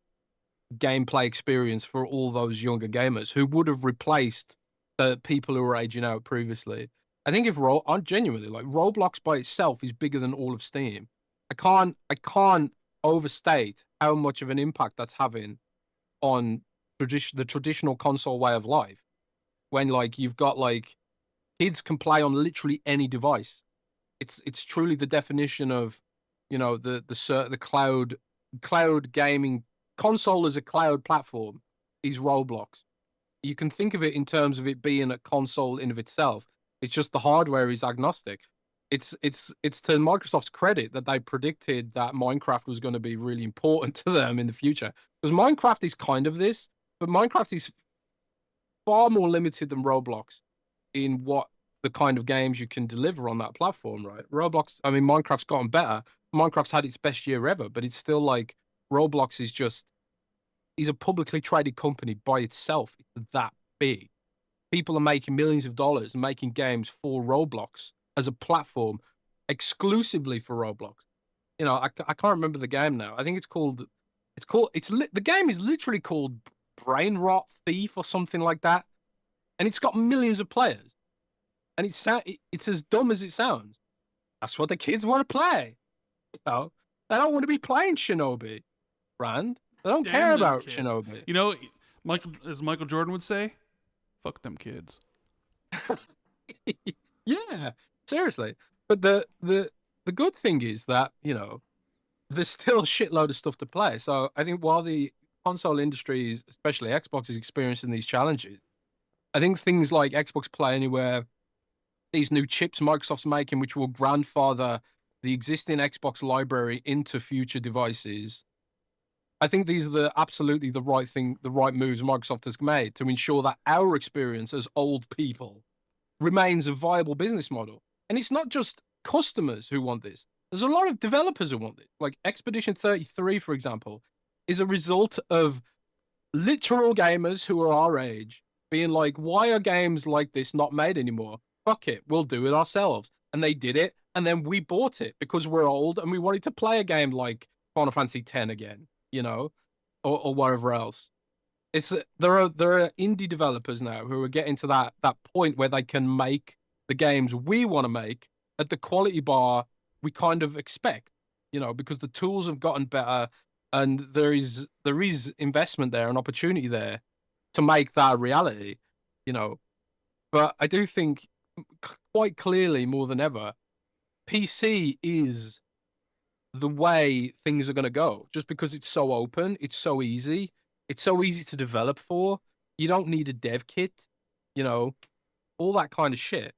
gameplay experience for all those younger gamers who would have replaced the people who were aging out previously. I think I'm genuinely like Roblox by itself is bigger than all of Steam. I can't overstate how much of an impact that's having on the traditional console way of life. When like you've got like kids can play on literally any device. It's truly the definition of the cloud gaming console as a cloud platform is Roblox. You can think of it in terms of it being a console in of itself. It's just the hardware is agnostic. It's to Microsoft's credit that they predicted that Minecraft was going to be really important to them in the future. Because Minecraft is kind of this, but Minecraft is far more limited than Roblox in what the kind of games you can deliver on that platform, right? Minecraft's gotten better. Minecraft's had its best year ever, but it's still like Roblox is a publicly traded company by itself. It's that big. People are making millions of dollars and making games for Roblox as a platform exclusively for Roblox. I can't remember the game now. I think the game is literally called Brain Rot Thief or something like that. And it's got millions of players. And it's as dumb as it sounds. That's what the kids want to play. You know, they don't want to be playing Shinobi, Rand. They don't Damn care them about kids. Shinobi. You know, as Michael Jordan would say, fuck them kids. Yeah, seriously. But the good thing is that, there's still a shitload of stuff to play. So I think while the console industry, especially Xbox, is experiencing these challenges, I think things like Xbox Play Anywhere, these new chips Microsoft's making, which will grandfather the existing Xbox library into future devices. I think these are absolutely the right thing, the right moves Microsoft has made to ensure that our experience as old people remains a viable business model. And it's not just customers who want this. There's a lot of developers who want this. Like Expedition 33, for example, is a result of literal gamers who are our age being like, why are games like this not made anymore? Fuck it, we'll do it ourselves. And they did it, and then we bought it because we're old and we wanted to play a game like Final Fantasy X again, or whatever else. There are indie developers now who are getting to that point where they can make the games we want to make at the quality bar we kind of expect, because the tools have gotten better and there is investment there and opportunity there to make that a reality, you know. But I do think quite clearly more than ever, PC is the way things are going to go just because it's so open, it's so easy. It's so easy to develop for. You don't need a dev kit, you know, all that kind of shit.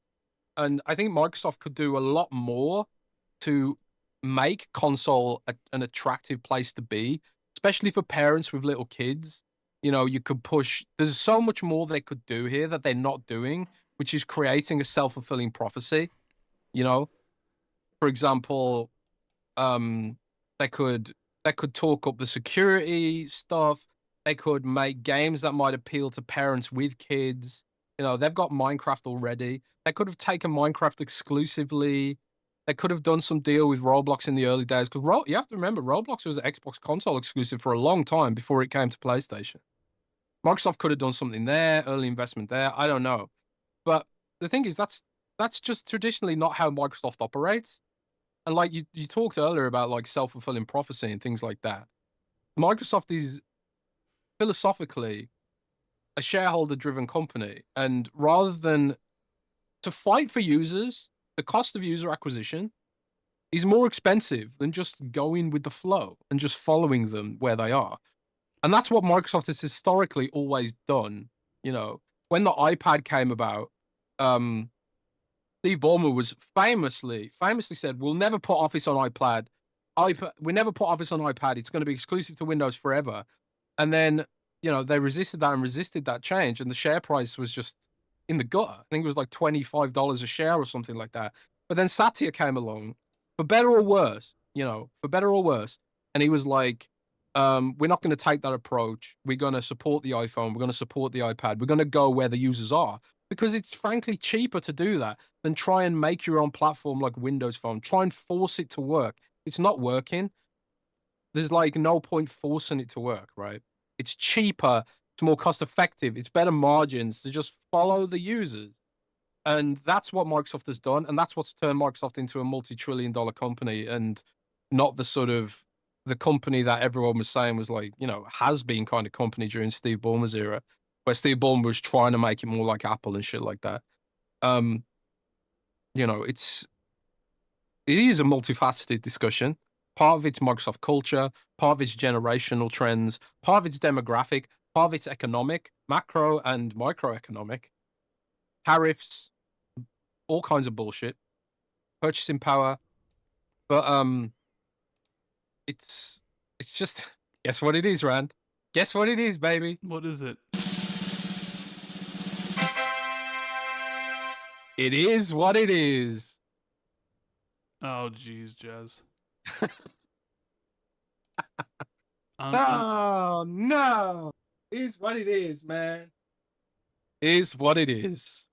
And I think Microsoft could do a lot more to make console an attractive place to be, especially for parents with little kids. You could push, there's so much more they could do here that they're not doing, which is creating a self-fulfilling prophecy. You know, for example, um, they could talk up the security stuff. They could make games that might appeal to parents with kids. They've got Minecraft already. They could have taken Minecraft exclusively. They could have done some deal with Roblox in the early days because you have to remember Roblox was an Xbox console exclusive for a long time before it came to PlayStation. Microsoft could have done something there, early investment there. I don't know, but the thing is that's just traditionally not how Microsoft operates. And like you talked earlier about like self-fulfilling prophecy and things like that. Microsoft is philosophically a shareholder-driven company, and rather than to fight for users, the cost of user acquisition is more expensive than just going with the flow and just following them where they are. And that's what Microsoft has historically always done. When the iPad came about, um, Steve Ballmer was famously said, "We'll never put Office on iPad. We never put Office on iPad. It's going to be exclusive to Windows forever." And then, they resisted that and resisted that change, and the share price was just in the gutter. I think it was like $25 a share or something like that. But then Satya came along, for better or worse, and he was like, "We're not going to take that approach. We're going to support the iPhone. We're going to support the iPad. We're going to go where the users are." Because it's frankly cheaper to do that than try and make your own platform like Windows Phone. Try and force it to work. It's not working. There's like no point forcing it to work, right? It's cheaper, it's more cost effective, it's better margins to just follow the users. And that's what Microsoft has done. And that's what's turned Microsoft into a multi-trillion-dollar company and not the company that everyone was saying was like, has been kind of company during Steve Ballmer's era, where Steve Ballmer was trying to make it more like Apple and shit like that. Um, it is a multifaceted discussion. Part of it's Microsoft culture, part of it's generational trends, part of it's demographic, part of it's economic, macro and microeconomic, tariffs, all kinds of bullshit, purchasing power. But it's just guess what it is, Rand. Guess what it is, baby. What is it? It is what it is. Oh, jeez, Jez. Oh no! Is what it is, man. Is what it is.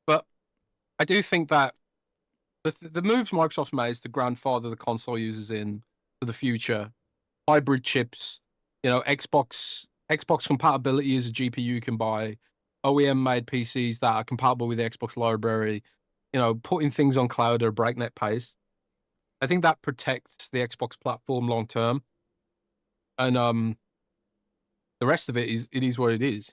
But I do think that the moves Microsoft made is to grandfather the console users in for the future. Hybrid chips, Xbox compatibility is a GPU you can buy. OEM made PCs that are compatible with the Xbox library, putting things on cloud at a breakneck pace. I think that protects the Xbox platform long term. And the rest of it is what it is.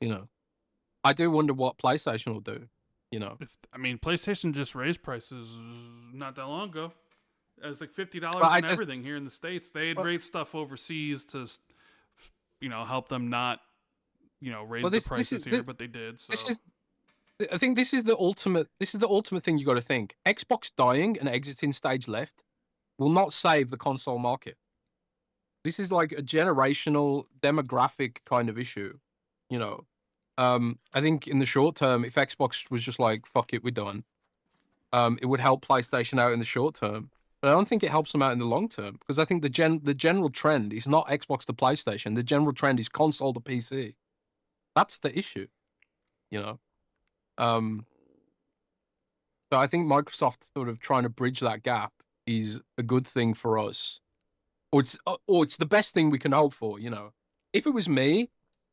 I do wonder what PlayStation will do. PlayStation just raised prices not that long ago. It's like $50 But on everything here in the States. They had raised stuff overseas to, help them not, raise the prices here, but they did. So I think this is the ultimate thing you got to think. Xbox dying and exiting stage left will not save the console market. This is like a generational demographic kind of issue. I think in the short term, if Xbox was just like, fuck it, we're done, it would help PlayStation out in the short term. But I don't think it helps them out in the long term, because I think the general trend is not Xbox to PlayStation. The general trend is console to PC. That's the issue, So I think Microsoft sort of trying to bridge that gap is a good thing for us, or it's the best thing we can hope for. If it was me,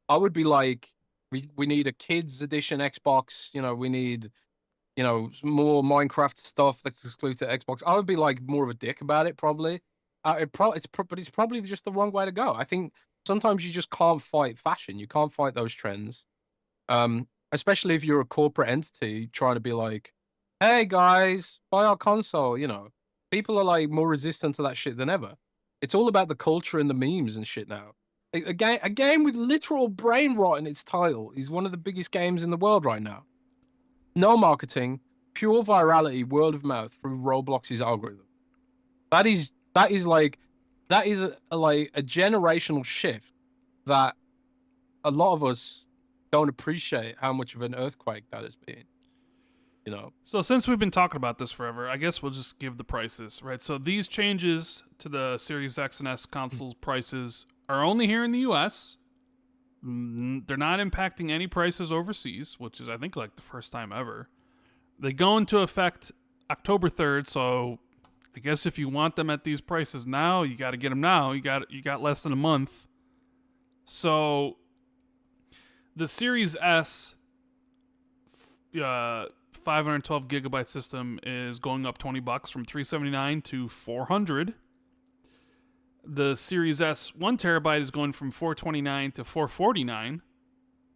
I would be like, we need a kids edition Xbox. We need more Minecraft stuff that's exclusive to Xbox. I would be like more of a dick about it, probably. But it's probably just the wrong way to go. I think sometimes you just can't fight fashion. You can't fight those trends. Especially if you're a corporate entity trying to be like, hey guys, buy our console. People are like more resistant to that shit than ever. It's all about the culture and the memes and shit now. A game with literal brain rot in its title is one of the biggest games in the world right now. No marketing, pure virality, word of mouth through Roblox's algorithm. That is like a generational shift that a lot of us don't appreciate how much of an earthquake that has been. So since we've been talking about this forever, I guess we'll just give the prices, right? So these changes to the Series X and S consoles prices are only here in the US. They're not impacting any prices overseas, which is, I think, like the first time ever. They go into effect October 3rd, so I guess if you want them at these prices now, you got to get them now. You got less than a month. So the Series S 512 gigabyte system is going up $20 from $379 to $400. The Series S 1 terabyte is going from $429 to $449.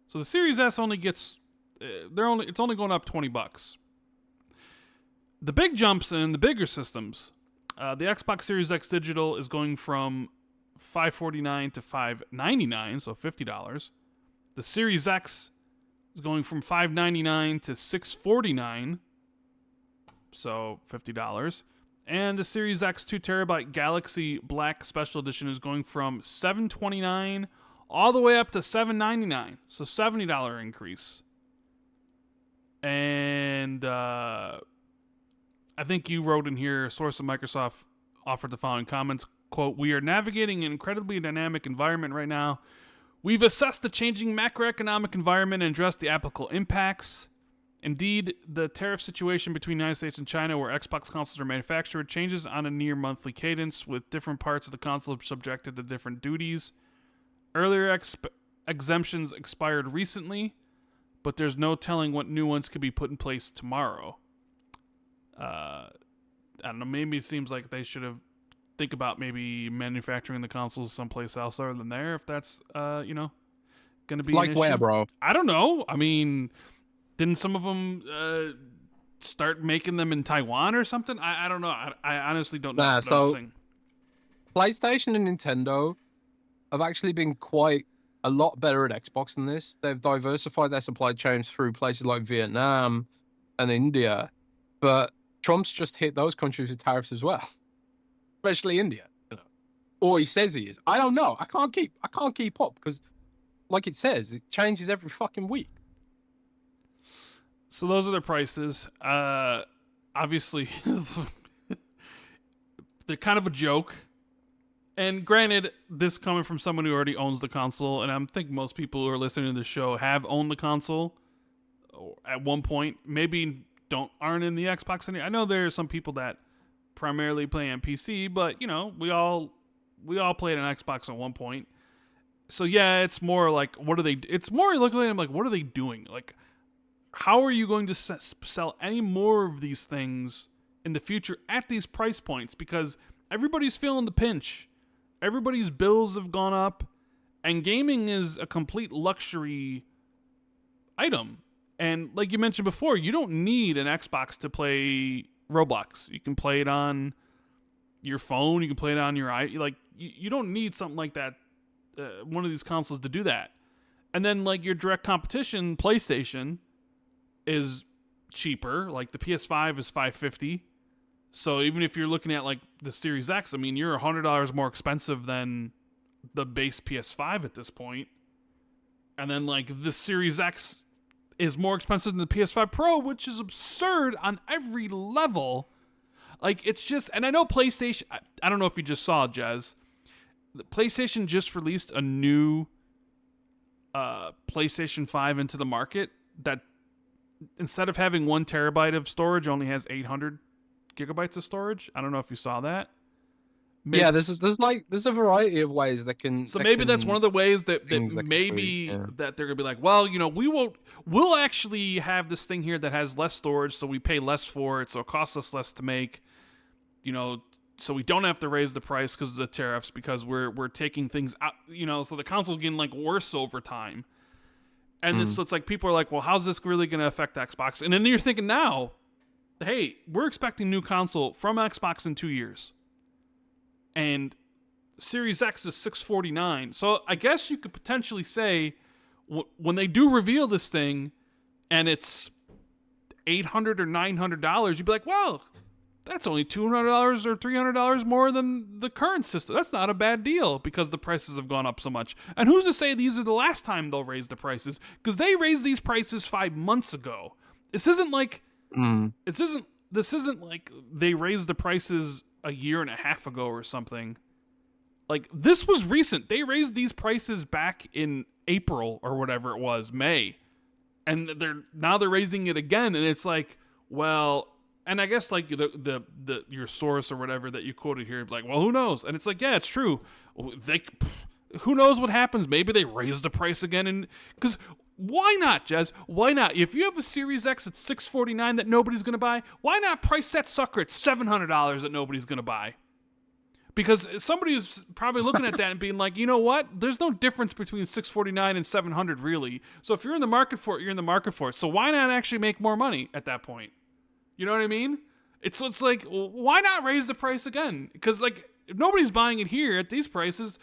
So the Series S only gets it's only going up $20. The big jumps in the bigger systems, the Xbox Series X digital is going from $549 to $599, so $50. The Series X is going from $599 to $649, so $50. And the Series X 2 terabyte Galaxy Black Special Edition is going from $729 all the way up to $799, so $70 increase. And I think you wrote in here, a source of Microsoft offered the following comments, quote, "We are navigating an incredibly dynamic environment right now. We've assessed the changing macroeconomic environment and addressed the applicable impacts. Indeed, the tariff situation between the United States and China, where Xbox consoles are manufactured, changes on a near monthly cadence, with different parts of the console subjected to different duties. Earlier exemptions expired recently, but there's no telling what new ones could be put in place tomorrow." I don't know, maybe it seems like they should have think about maybe manufacturing the consoles someplace else other than there, if that's going to be like an issue. Where, bro? I don't know. I mean, didn't some of them start making them in Taiwan or something? I don't know. I honestly don't know. So PlayStation and Nintendo have actually been quite a lot better at Xbox than this. They've diversified their supply chains through places like Vietnam and India, but Trump's just hit those countries with tariffs as well, especially India. Or he says he is. I don't know. I can't keep up because, like it says, it changes every fucking week. So those are the prices. Obviously, they're kind of a joke. And granted, this coming from someone who already owns the console, and I think most people who are listening to the show have owned the console at one point. Maybe aren't in the Xbox anymore. I know there are some people that primarily play on PC, but we all played an Xbox at one point. So yeah, it's more like it's more looking at them like, what are they doing? Like, how are you going to sell any more of these things in the future at these price points? Because everybody's feeling the pinch. Everybody's bills have gone up, and gaming is a complete luxury item. And like you mentioned before, you don't need an Xbox to play Roblox. You can play it on your phone. You can play it on your you don't need something like that, one of these consoles to do that. And then like your direct competition, PlayStation, is cheaper. Like the PS5 is $550. So even if you're looking at like the Series X, I mean, you're $100 more expensive than the base PS5 at this point. And then like the Series X is more expensive than the PS5 Pro, which is absurd on every level. Like it's just, and I know PlayStation, I don't know if you just saw it, Jez. The PlayStation just released a new PlayStation 5 into the market that instead of having 1 terabyte of storage, only has 800 gigabytes of storage. I don't know if you saw that. Maybe, yeah, there's a variety of ways that can. So maybe that's one of the ways that maybe that they're gonna be like, well, you know, we'll actually have this thing here that has less storage, so we pay less for it, so it costs us less to make, you know, so we don't have to raise the price because of the tariffs, because we're taking things out, you know, so the console's getting like worse over time. And so it's like people are like, well, how's this really gonna affect Xbox? And then you're thinking now, hey, we're expecting new console from Xbox in 2 years. And Series X is $649. So I guess you could potentially say when they do reveal this thing and it's $800 or $900, you'd be like, well, that's only $200 or $300 more than the current system. That's not a bad deal because the prices have gone up so much. And who's to say these are the last time they'll raise the prices? Because they raised these prices 5 months ago. This isn't like this isn't like they raised the prices a year and a half ago or something. Like this was recent. They raised these prices back in April or whatever it was, May. And they're raising it again, and it's like, well, and I guess like the your source or whatever that you quoted here, like, well, who knows? And it's like, yeah, it's true. Who knows what happens? Maybe they raise the price again, and because why not, Jez? Why not? If you have a Series X at $649 that nobody's gonna buy, why not price that sucker at $700 that nobody's gonna buy? Because somebody's probably looking at that and being like, you know what? There's no difference between $649 and $700 really. So if you're in the market for it, you're in the market for it. So why not actually make more money at that point? You know what I mean? It's like, well, why not raise the price again? Because like if nobody's buying it here at these prices,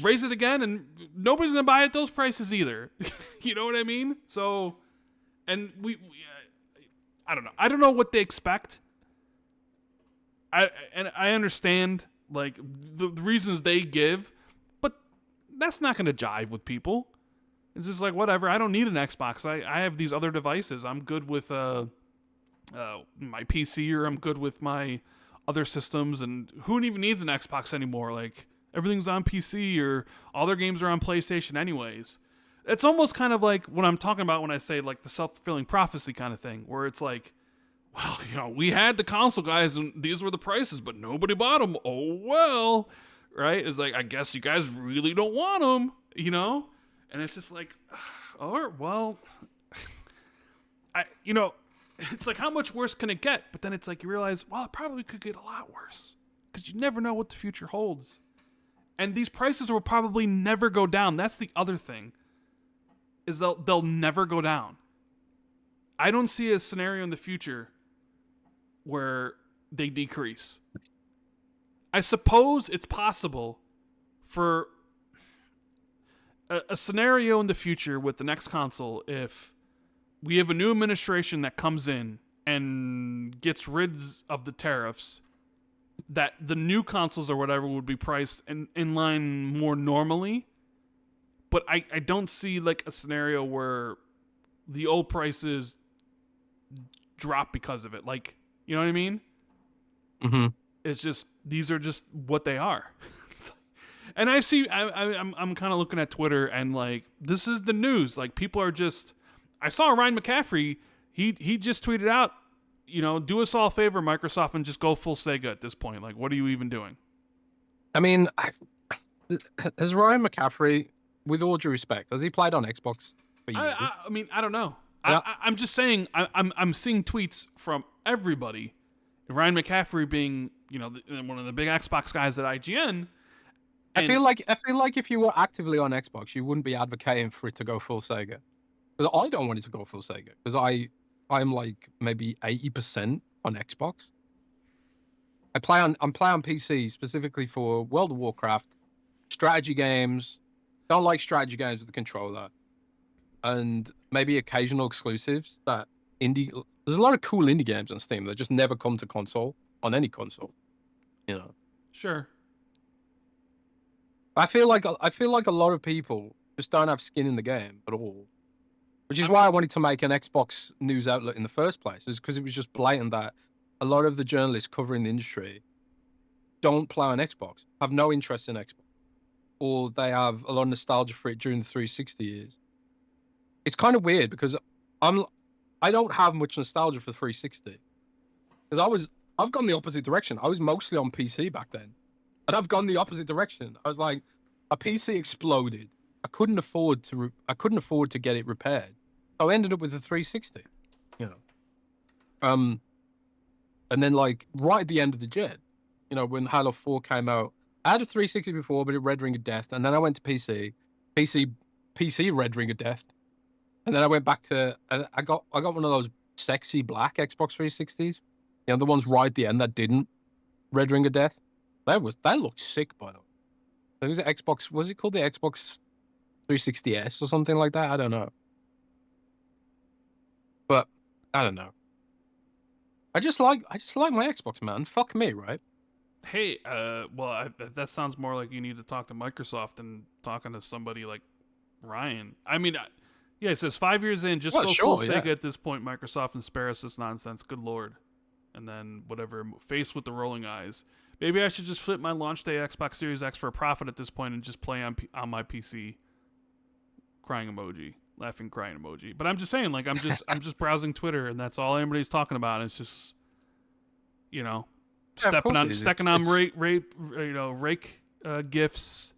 raise it again, and nobody's gonna buy it at those prices either. You know what I mean? So, and I don't know. I don't know what they expect. I understand like the reasons they give, but that's not gonna jive with people. It's just like whatever. I don't need an Xbox. I have these other devices. I'm good with my PC, or I'm good with my other systems, and who even needs an Xbox anymore? Like everything's on PC, or all their games are on PlayStation anyways. It's almost kind of like what I'm talking about when I say like the self-fulfilling prophecy kind of thing, where it's like, well, you know, we had the console guys and these were the prices, but nobody bought them. Oh, well, right? It's like, I guess you guys really don't want them, you know? And it's just like, oh, well, it's like, how much worse can it get? But then it's like, you realize, well, it probably could get a lot worse because you never know what the future holds. And these prices will probably never go down. That's the other thing, is they'll never go down. I don't see a scenario in the future where they decrease. I suppose it's possible for a scenario in the future with the next console, if we have a new administration that comes in and gets rid of the tariffs, that the new consoles or whatever would be priced in line more normally. But I don't see like a scenario where the old prices drop because of it. Like, you know what I mean? Mm-hmm. It's just, these are just what they are. And I see, I'm kind of looking at Twitter and like, this is the news. Like people are just, I saw Ryan McCaffrey, he just tweeted out, you know, do us all a favor, Microsoft, and just go full Sega at this point. Like, what are you even doing? I mean, has Ryan McCaffrey, with all due respect, has he played on Xbox for years? I mean, I don't know. Yeah. I'm just saying. I'm seeing tweets from everybody. Ryan McCaffrey being, one of the big Xbox guys at IGN. I feel like if you were actively on Xbox, you wouldn't be advocating for it to go full Sega. Because I don't want it to go full Sega. Because I'm like maybe 80% on Xbox. I'm playing on PC specifically for World of Warcraft, strategy games. Don't like strategy games with the controller, and maybe occasional exclusives. There's a lot of cool indie games on Steam that just never come to console on any console. Sure. I feel like a lot of people just don't have skin in the game at all, which is why I wanted to make an Xbox news outlet in the first place. Is because it was just blatant that a lot of the journalists covering the industry don't play on Xbox, have no interest in Xbox, or they have a lot of nostalgia for it during the 360 years. It's kind of weird because I don't have much nostalgia for 360 because I've gone the opposite direction. I was mostly on PC back then, and I've gone the opposite direction. I was like, a PC exploded. I couldn't afford to get it repaired, so I ended up with a 360. And then like right at the end of the gen, when Halo 4 came out, I had a 360 before, but it Red Ring of Death, and then I went to PC Red Ring of Death, and then I went back to I got one of those sexy black Xbox 360s, the ones right at the end that didn't Red Ring of Death. That looked sick, by the way. I think it was the Xbox. Was it called the Xbox 360S or something like that? I don't know, but I don't know. I just like my Xbox, man. Fuck me, right? Hey, that sounds more like you need to talk to Microsoft than talking to somebody like Ryan. I mean, yeah, it says 5 years in, just go full Sega at this point, Microsoft, and spare us this nonsense. Good lord. And then whatever, face with the rolling eyes. Maybe I should just flip my launch day Xbox Series X for a profit at this point and just play on my PC. Crying emoji, laughing crying emoji. But I'm just saying, like, I'm just browsing Twitter, and that's all anybody's talking about. It's just, stacking on rake gifts,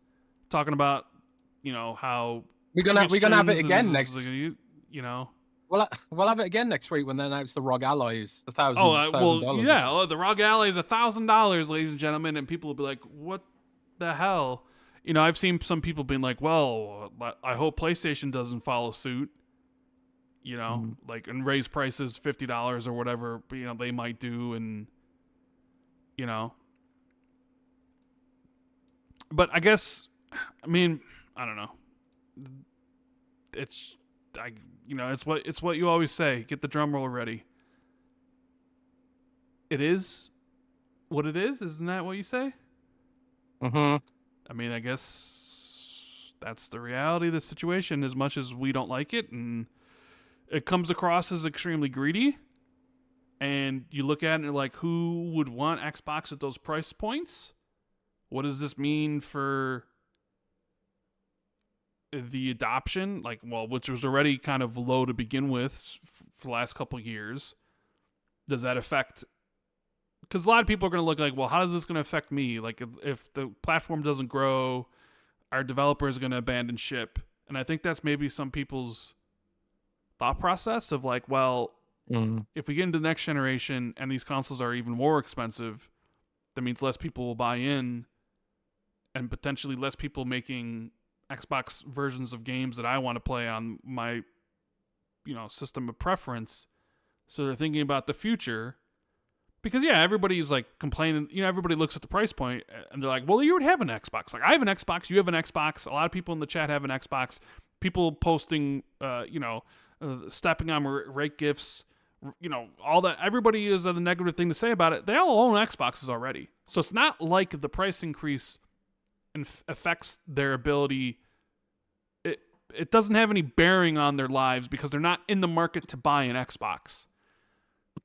talking about how we're gonna have it again next. We'll have it again next week when they announce the ROG Allies, $1,000. Yeah, the ROG Allies $1,000, ladies and gentlemen, and people will be like, "What the hell?" I've seen some people being like, "Well, I hope PlayStation doesn't follow suit." Like, and raise prices $50 or whatever. They might do, and But I guess, I don't know. It's what you always say. Get the drum roll ready. It is what it is. Isn't that what you say? Mm-hmm. I guess that's the reality of the situation. As much as we don't like it, and it comes across as extremely greedy. And you look at it and you're like, who would want Xbox at those price points? What does this mean for the adoption? Which was already kind of low to begin with for the last couple of years. Does that affect? Because a lot of people are going to look like, well, how is this going to affect me? Like, if the platform doesn't grow, our developer is going to abandon ship. And I think that's maybe some people's thought process of like, well, if we get into the next generation and these consoles are even more expensive, that means less people will buy in, and potentially less people making Xbox versions of games that I want to play on my, system of preference. So they're thinking about the future. Because, yeah, everybody's like complaining. Everybody looks at the price point and they're like, well, you would have an Xbox. Like, I have an Xbox. You have an Xbox. A lot of people in the chat have an Xbox. People posting, stepping on rake gifts, all that. Everybody is the negative thing to say about it. They all own Xboxes already. So it's not like the price increase affects their ability. It doesn't have any bearing on their lives because they're not in the market to buy an Xbox.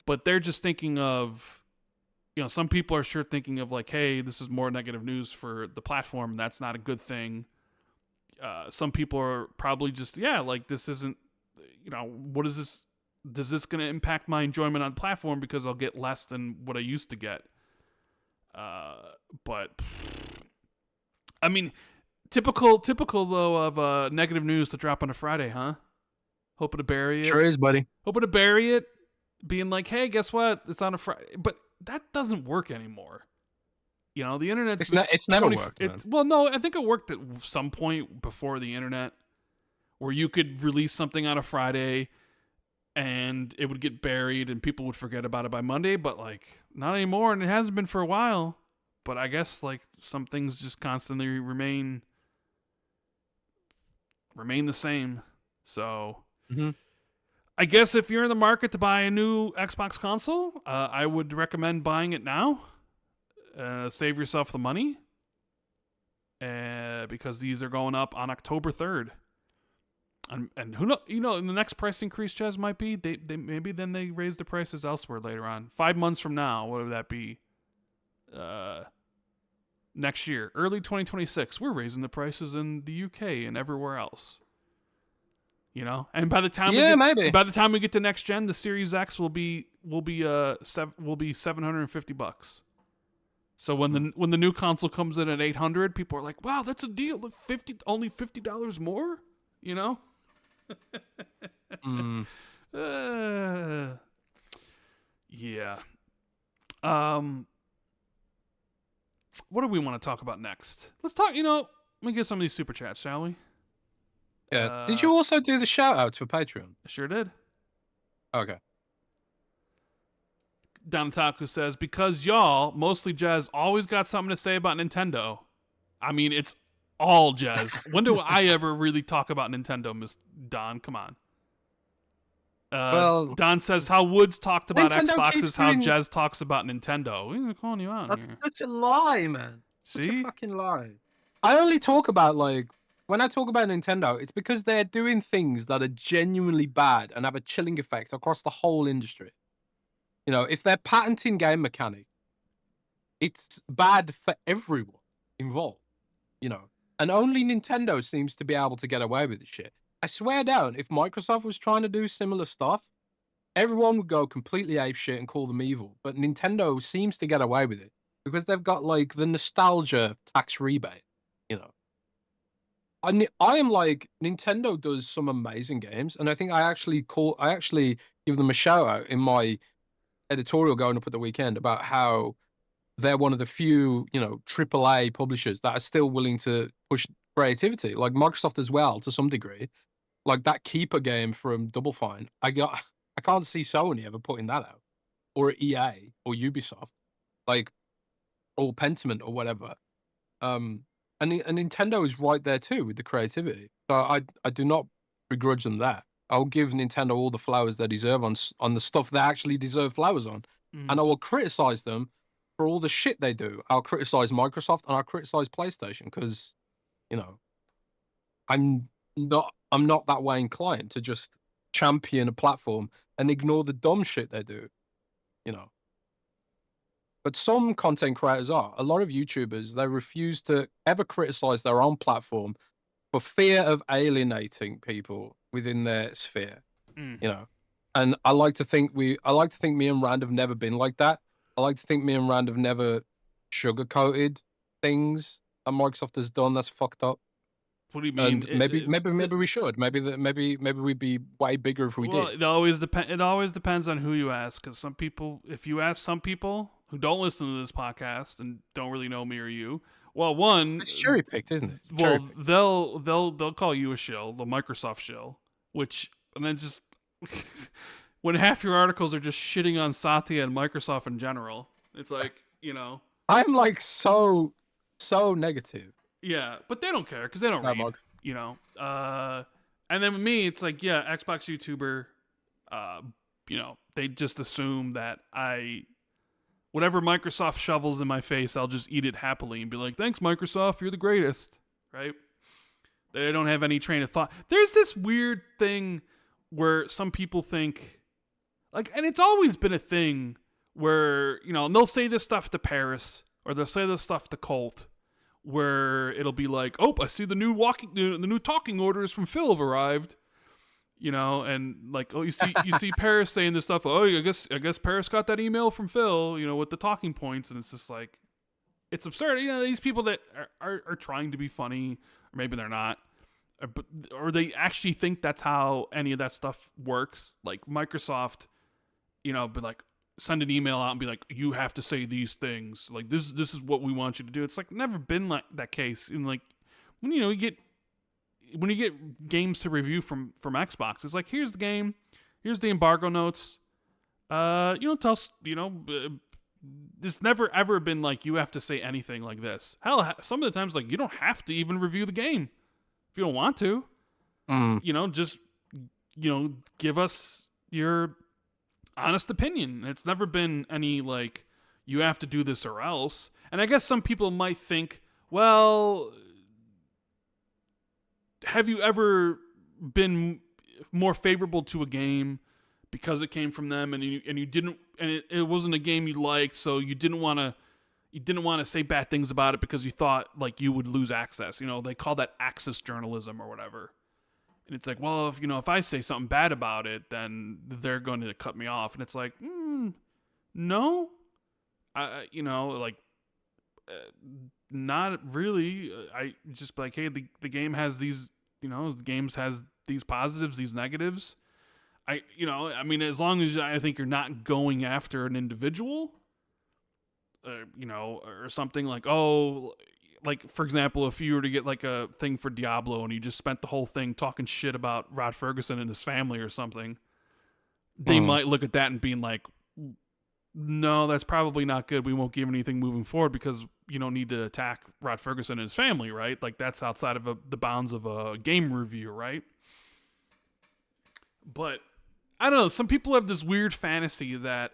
But they're just thinking of, some people are sure thinking of like, hey, this is more negative news for the platform. And that's not a good thing. Some people are probably just, this isn't, what is this? Is this going to impact my enjoyment on the platform because I'll get less than what I used to get? But typical though of negative news to drop on a Friday, huh? hoping to bury it. Sure is, buddy. Hoping to bury it, being like, hey, guess what? It's on a Friday. But that doesn't work anymore. You know, the internet's It's never worked, man. Well, no, I think it worked at some point before the internet, where you could release something on a Friday and it would get buried and people would forget about it by Monday, but like not anymore, and it hasn't been for a while. But I guess like some things just constantly remain the same. So I guess if you're in the market to buy a new Xbox console, I would recommend buying it now. Save yourself the money, because these are going up on October 3rd. And who know, in the next price increase, Jez, might be they maybe then they raise the prices elsewhere later on. 5 months from now, what would that be? Next year, early 2026, we're raising the prices in the UK and everywhere else. You know, and by the time we get to next gen, the Series X will be $750. So when the new console comes in at $800, people are like, "Wow, that's a deal! Look, only $50 more." You know. Yeah. What do we want to talk about next? Let's talk. Let me get some of these super chats, shall we? Yeah. Did you also do the shout outs for Patreon? I sure did. Okay. Donataku says, because y'all, mostly Jez, always got something to say about Nintendo. I mean, it's all Jez. When do I ever really talk about Nintendo, Miss Don? Come on. Well, Don says how Woods talked about Nintendo Xbox is how doing... Jez talks about Nintendo. We're calling you out. That's here. such a lie, man. See? Such a fucking lie. I only talk about, like, when I talk about Nintendo, it's because they're doing things that are genuinely bad and have a chilling effect across the whole industry. You know, if they're patenting game mechanics, it's bad for everyone involved, you know. And only Nintendo seems to be able to get away with this shit. I swear down, if Microsoft was trying to do similar stuff, everyone would go completely apeshit and call them evil. But Nintendo seems to get away with it because they've got, like, the nostalgia tax rebate, you know. I am like, Nintendo does some amazing games, and I think I actually give them a shout out in my editorial going up at the weekend about how they're one of the few, AAA publishers that are still willing to push creativity, like Microsoft as well, to some degree. Like that Keeper game from Double Fine, I can't see Sony ever putting that out, or EA or Ubisoft, like, or Pentiment or whatever. And Nintendo is right there too with the creativity. So I do not begrudge them that. I'll give Nintendo all the flowers they deserve on the stuff they actually deserve flowers on. And I will criticize them for all the shit they do. I'll criticize Microsoft and I'll criticize PlayStation because, I'm not that way inclined to just champion a platform and ignore the dumb shit they do, But some content creators are. A lot of YouTubers, they refuse to ever criticize their own platform for fear of alienating people within their sphere, And I like to think me and Rand have never been like that. I like to think me and Rand have never sugarcoated things that Microsoft has done that's fucked up. What do you mean? And maybe we should. Maybe we'd be way bigger if we did. It always depends on who you ask. Because if you ask some people who don't listen to this podcast and don't really know me or you, well, one, it's cherry picked, isn't it? Well, they'll call you a shill, the Microsoft shill, and then just when half your articles are just shitting on Satya and Microsoft in general, it's like, I'm like so negative. Yeah, but they don't care because they don't read, and then with me, it's like, yeah, Xbox YouTuber, they just assume that whatever Microsoft shovels in my face, I'll just eat it happily and be like, thanks, Microsoft, you're the greatest, right? They don't have any train of thought. There's this weird thing where some people think, like, and it's always been a thing where, and they'll say this stuff to Paris or they'll say this stuff to Colt, where it'll be like, oh, I see the new talking orders from Phil have arrived, and like, oh, you see Paris saying this stuff. Oh, I guess Paris got that email from Phil, with the talking points, and it's just like, it's absurd. These people that are trying to be funny, or maybe they're not. or they actually think that's how any of that stuff works. Like Microsoft, be like, send an email out and be like, you have to say these things. Like this is what we want you to do. It's like never been like that case. And like when you get games to review from Xbox, it's like, here's the game, here's the embargo notes. Tell us, there's never ever been like you have to say anything like this. Hell, some of the times like you don't have to even review the game if you don't want to. Just give us your honest opinion. It's never been any like you have to do this or else. And I guess some people might think, well, have you ever been more favorable to a game because it came from them and you didn't, and it wasn't a game you liked, so you didn't want to say bad things about it because you thought like you would lose access. They call that access journalism or whatever. And it's like, well, if I say something bad about it, then they're going to cut me off. And it's like, no, not really. I just like, hey, the game has these, the games has these positives, these negatives. As long as I think you're not going after an individual, or something like, like, for example, if you were to get like a thing for Diablo and you just spent the whole thing talking shit about Rod Ferguson and his family or something, they might look at that and being like, no, that's probably not good. We won't give anything moving forward because you don't need to attack Rod Ferguson and his family, right? Like that's outside of the bounds of a game review, right? But I don't know. Some people have this weird fantasy that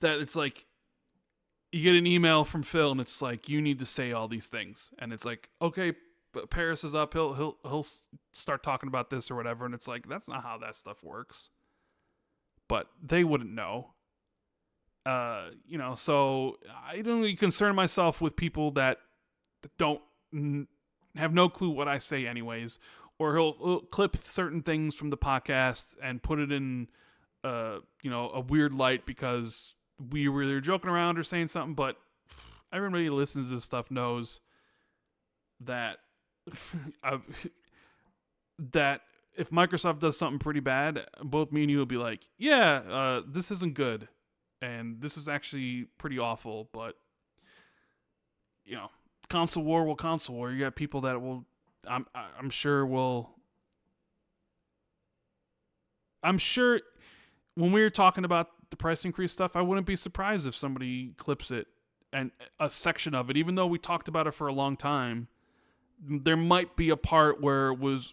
that it's like you get an email from Phil and it's like you need to say all these things, and it's like, okay, but Paris is up. He'll start talking about this or whatever, and it's like that's not how that stuff works. But they wouldn't know. So I don't really concern myself with people that don't have no clue what I say anyways, or he'll clip certain things from the podcast and put it in, a weird light because we were either joking around or saying something. But everybody who listens to this stuff knows that that if Microsoft does something pretty bad, both me and you will be like, yeah, this isn't good. And this is actually pretty awful. But, console war will console war. You got people that will, I'm sure when we were talking about the price increase stuff, I wouldn't be surprised if somebody clips it and a section of it, even though we talked about it for a long time. There might be a part where it was,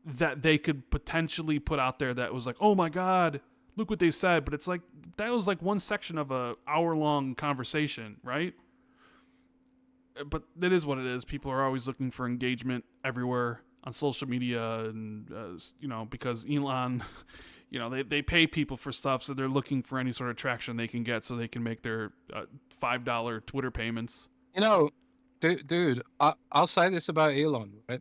that they could potentially put out there that was like, oh my God, look what they said. But it's like, that was like one section of a hour-long conversation, right? But that is what it is. People are always looking for engagement everywhere on social media, and because Elon, they pay people for stuff, so they're looking for any sort of traction they can get, so they can make their $5 Twitter payments. Dude, I'll say this about Elon, right?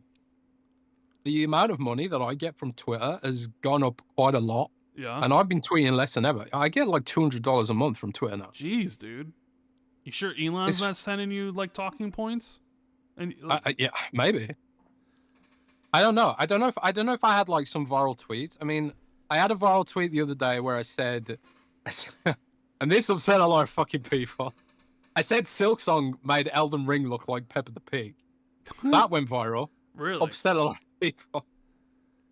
The amount of money that I get from Twitter has gone up quite a lot. Yeah. And I've been tweeting less than ever. I get like $200 a month from Twitter now. Jeez, dude. You sure Elon's not sending you like talking points? And yeah, maybe. I don't know. I don't know if I had like some viral tweet. I mean, I had a viral tweet the other day where I said, and this upset a lot of fucking people. I said Silksong made Elden Ring look like Peppa the Pig. That went viral. Really? Upset a lot of people.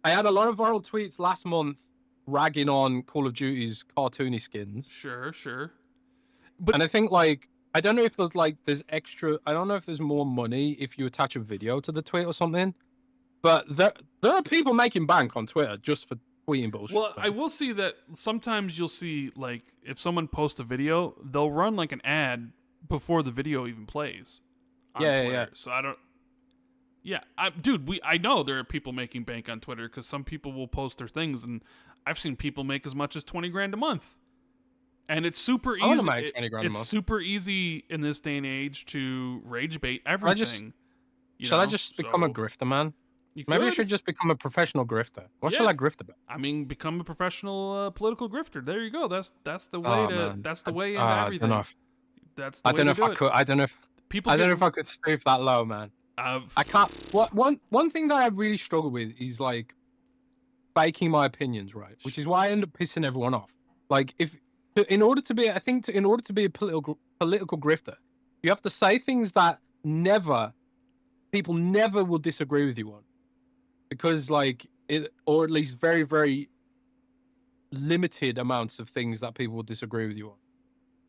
I had a lot of viral tweets last month ragging on Call of Duty's cartoony skins. Sure. And I think like, I don't know if there's extra, I don't know if there's more money if you attach a video to the tweet or something, but there are people making bank on Twitter just for tweeting bullshit. Well, I will see that sometimes you'll see like if someone posts a video, they'll run like an ad before the video even plays on Twitter. Yeah. So I don't. Yeah, I know there are people making bank on Twitter because some people will post their things, and I've seen people make as much as $20,000 a month, and it's super easy. I want to make $20,000 a month. It's super easy in this day and age to rage bait everything. Should I just become a grifter, man? Maybe I should just become a professional grifter. What should I grift about? I mean, become a professional political grifter. There you go. That's the way to. Man. That's the way into everything. I don't know if I could. I don't know if people. I don't know if I could stoop that low, man. Uh, I can't. One thing that I really struggle with is like faking my opinions, right? Which is why I end up pissing everyone off. Like, in order to be, in order to be a political grifter, you have to say things that people never will disagree with you on, because like it, or at least very, very limited amounts of things that people will disagree with you on.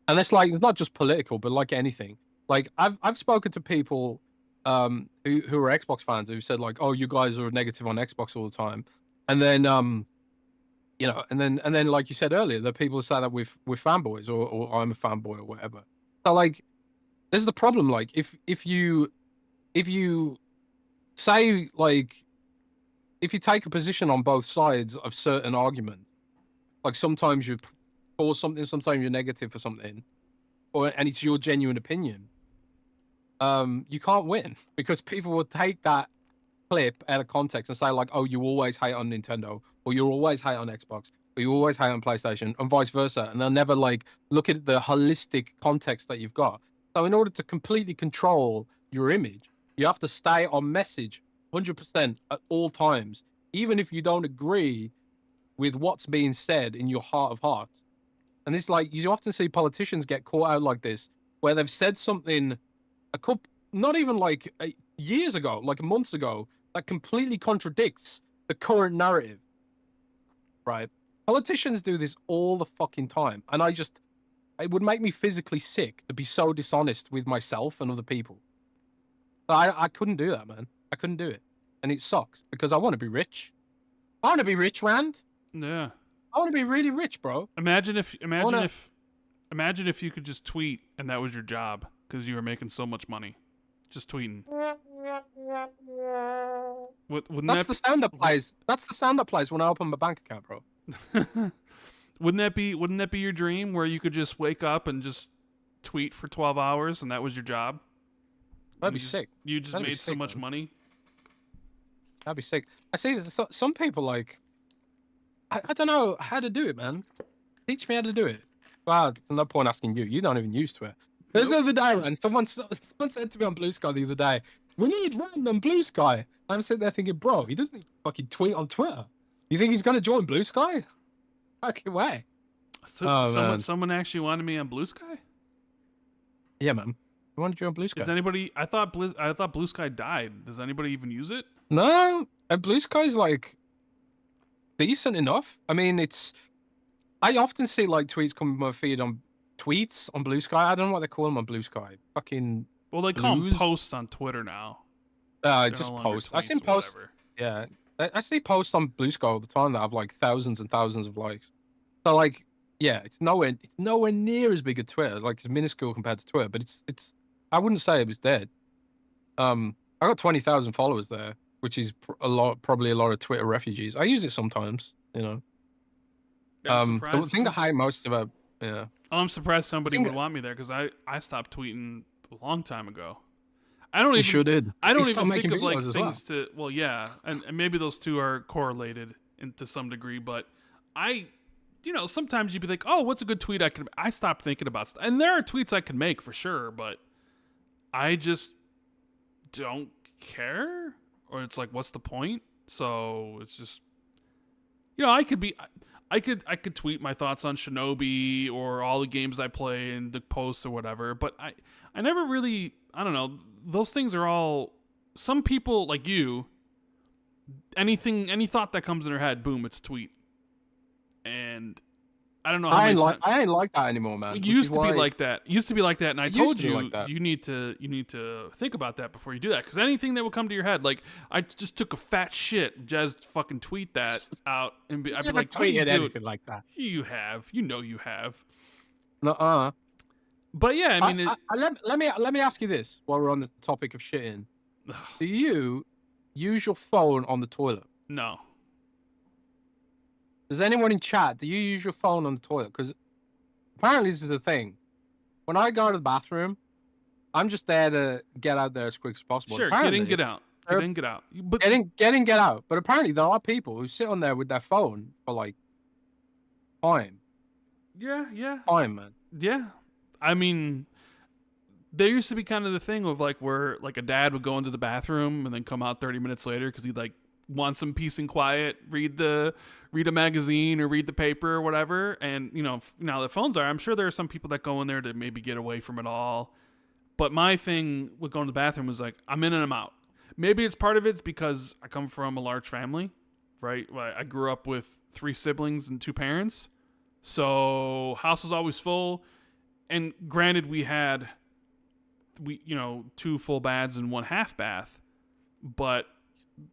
And it's like, it's not just political, but like anything. Like I've spoken to people who are Xbox fans who said like, oh, you guys are negative on Xbox all the time. And then and then like you said earlier, the people say that we're fanboys, or I'm a fanboy or whatever. So like, this is the problem. Like if you say like, if you take a position on both sides of certain arguments, like sometimes you're for something, sometimes you're negative for something, and it's your genuine opinion, you can't win, because people will take that clip out of context and say like, oh, you always hate on Nintendo, or you always hate on Xbox, or you always hate on PlayStation, and vice versa, and they'll never like look at the holistic context that you've got. So in order to completely control your image, you have to stay on message 100% at all times, even if you don't agree with what's being said in your heart of hearts. And it's like, you often see politicians get caught out like this, where they've said something not even like years ago, like months ago, that completely contradicts the current narrative, right? Politicians do this all the fucking time. And it would make me physically sick to be so dishonest with myself and other people. But I couldn't do that, man. I couldn't do it. And it sucks, because I want to be rich. I want to be rich, Rand. Yeah. I want to be really rich, bro. Imagine if you could just tweet and that was your job, because you were making so much money, just tweeting. That's the sound that plays. That's the sound that plays when I open my bank account, bro. Wouldn't that be your dream, where you could just wake up and just tweet for 12 hours and that was your job? That'd be sick. You just made so much money. That'd be sick. I see some people like, I don't know how to do it, man. Teach me how to do it. Wow, there's no point asking you. You don't even use Twitter. There's the other day, and someone said to me on Blue Sky the other day, we need Rand on Blue Sky. I'm sitting there thinking, bro, he doesn't fucking tweet on Twitter. You think he's going to join Blue Sky? Fucking way. So, someone actually wanted me on Blue Sky? Yeah, man. I wanted you on Blue Sky. Is anybody? I thought Blue Sky died. Does anybody even use it? No, Blue Sky's like decent enough. I mean, I often see like tweets coming to my feed on tweets on Blue Sky. I don't know what they call them on Blue Sky. Fucking. Well, they call them posts on Twitter now. Just posts. I see posts. Yeah, I see posts on Blue Sky all the time that have like thousands and thousands of likes. So like, yeah, it's nowhere near as big as Twitter. Like, it's minuscule compared to Twitter, but it's. I wouldn't say it was dead. I got 20,000 followers there, which is probably a lot of Twitter refugees. I use it sometimes, you know. The thing I hate most about, yeah. Oh, I'm surprised somebody would want me there, because I stopped tweeting a long time ago. I don't even. Sure did. I don't even think of like things to. Well, yeah, and maybe those two are correlated to some degree, but sometimes you'd be like, oh, what's a good tweet I can? I stopped thinking about stuff, and there are tweets I can make for sure, but I just don't care, or it's like, what's the point? So it's just, I could tweet my thoughts on Shinobi or all the games I play and the posts or whatever, but I never really, I don't know, those things are all, some people like you, any thought that comes in their head, boom, it's a tweet. And I don't know how I ain't like that anymore, man. It used to be like that. And I told you, you need to think about that before you do that, because anything that will come to your head, like, I just took a fat shit, just fucking tweet that out, and I'd be like, tweeted anything like that. You have. You have. Nuh-uh. But yeah, I mean, let me ask you this while we're on the topic of shitting. Do you use your phone on the toilet? No. Does anyone in chat, do you use your phone on the toilet? Because apparently this is a thing. When I go to the bathroom, I'm just there to get out there as quick as possible. Sure, get in, get out. Get in, get out. But get out. But apparently there are people who sit on there with their phone for like time. Yeah. Time, man. Yeah. I mean, there used to be kind of the thing of like where like a dad would go into the bathroom and then come out 30 minutes later because he'd like want some peace and quiet, read a magazine or read the paper or whatever. And you know, now that phones are, I'm sure there are some people that go in there to maybe get away from it all. But my thing with going to the bathroom was like, I'm in and I'm out. Maybe it's part of it's because I come from a large family, right? I grew up with 3 siblings and 2 parents. So house was always full. And granted, we had 2 full baths and 1 half bath, but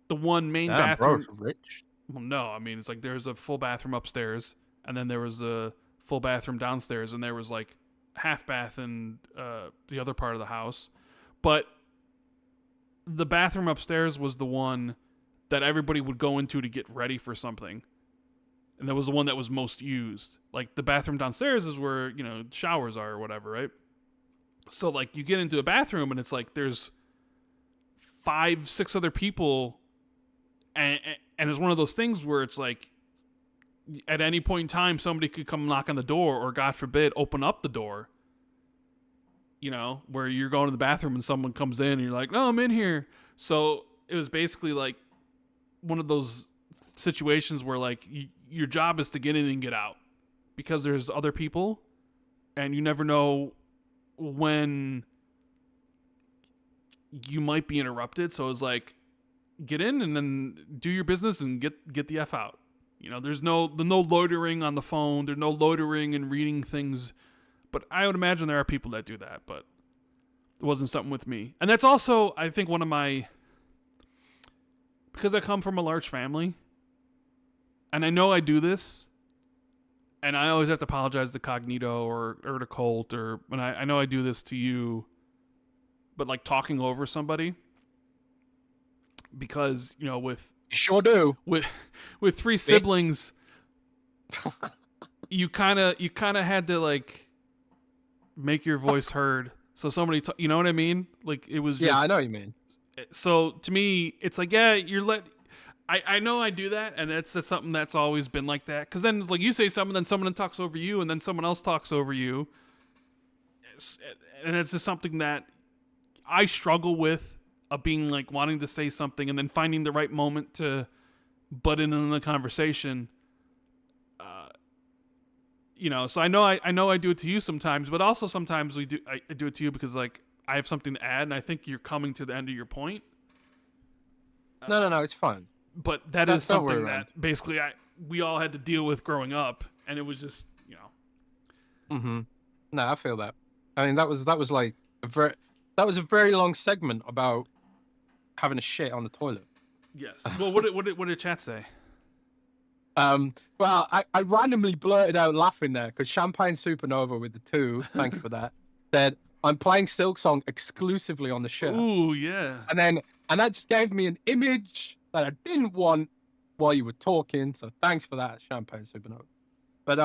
the one main bathroom. Bro, rich. Well, no, I mean it's like there's a full bathroom upstairs, and then there was a full bathroom downstairs, and there was like half bath in the other part of the house. But the bathroom upstairs was the one that everybody would go into to get ready for something. And that was the one that was most used. Like the bathroom downstairs is where, showers are or whatever, right? So like you get into a bathroom and it's like there's 5, 6 other people, and it's one of those things where it's like at any point in time somebody could come knock on the door or God forbid open up the door. Where you're going to the bathroom and someone comes in and you're like, no, I'm in here. So it was basically like one of those situations where like your job is to get in and get out because there's other people and you never know when you might be interrupted. So it's like get in and then do your business and get the F out. There's no loitering on the phone. There's no loitering and reading things. But I would imagine there are people that do that, but it wasn't something with me. And that's also, I think, one of my, because I come from a large family, and I know I do this, and I always have to apologize to Cognito or to Colt, and I know I do this to you, but like talking over somebody, because, with... You sure do. With 3 siblings, you kind of had to like make your voice heard. So somebody, you know what I mean? Like it was just... Yeah, I know what you mean. So to me, it's like, yeah, I know I do that, and that's something that's always been like that. Because then, like, you say something, then someone talks over you, and then someone else talks over you. And it's just something that I struggle with, of being, like, wanting to say something, and then finding the right moment to butt in on the conversation. So I know I do it to you sometimes, but also sometimes I do it to you because, like, I have something to add, and I think you're coming to the end of your point. No, it's fine. But that's something that basically we all had to deal with growing up, and it was just, Mm-hmm. No, I feel that. I mean, that was like that was a very long segment about having a shit on the toilet. Yes. Well, what did chat say? Well, I randomly blurted out laughing there because Champagne Supernova with the 2, thank you for that, said, I'm playing Silksong exclusively on the show. Ooh, yeah. And that just gave me an image that I didn't want while you were talking. So thanks for that, Champagne Supernova. But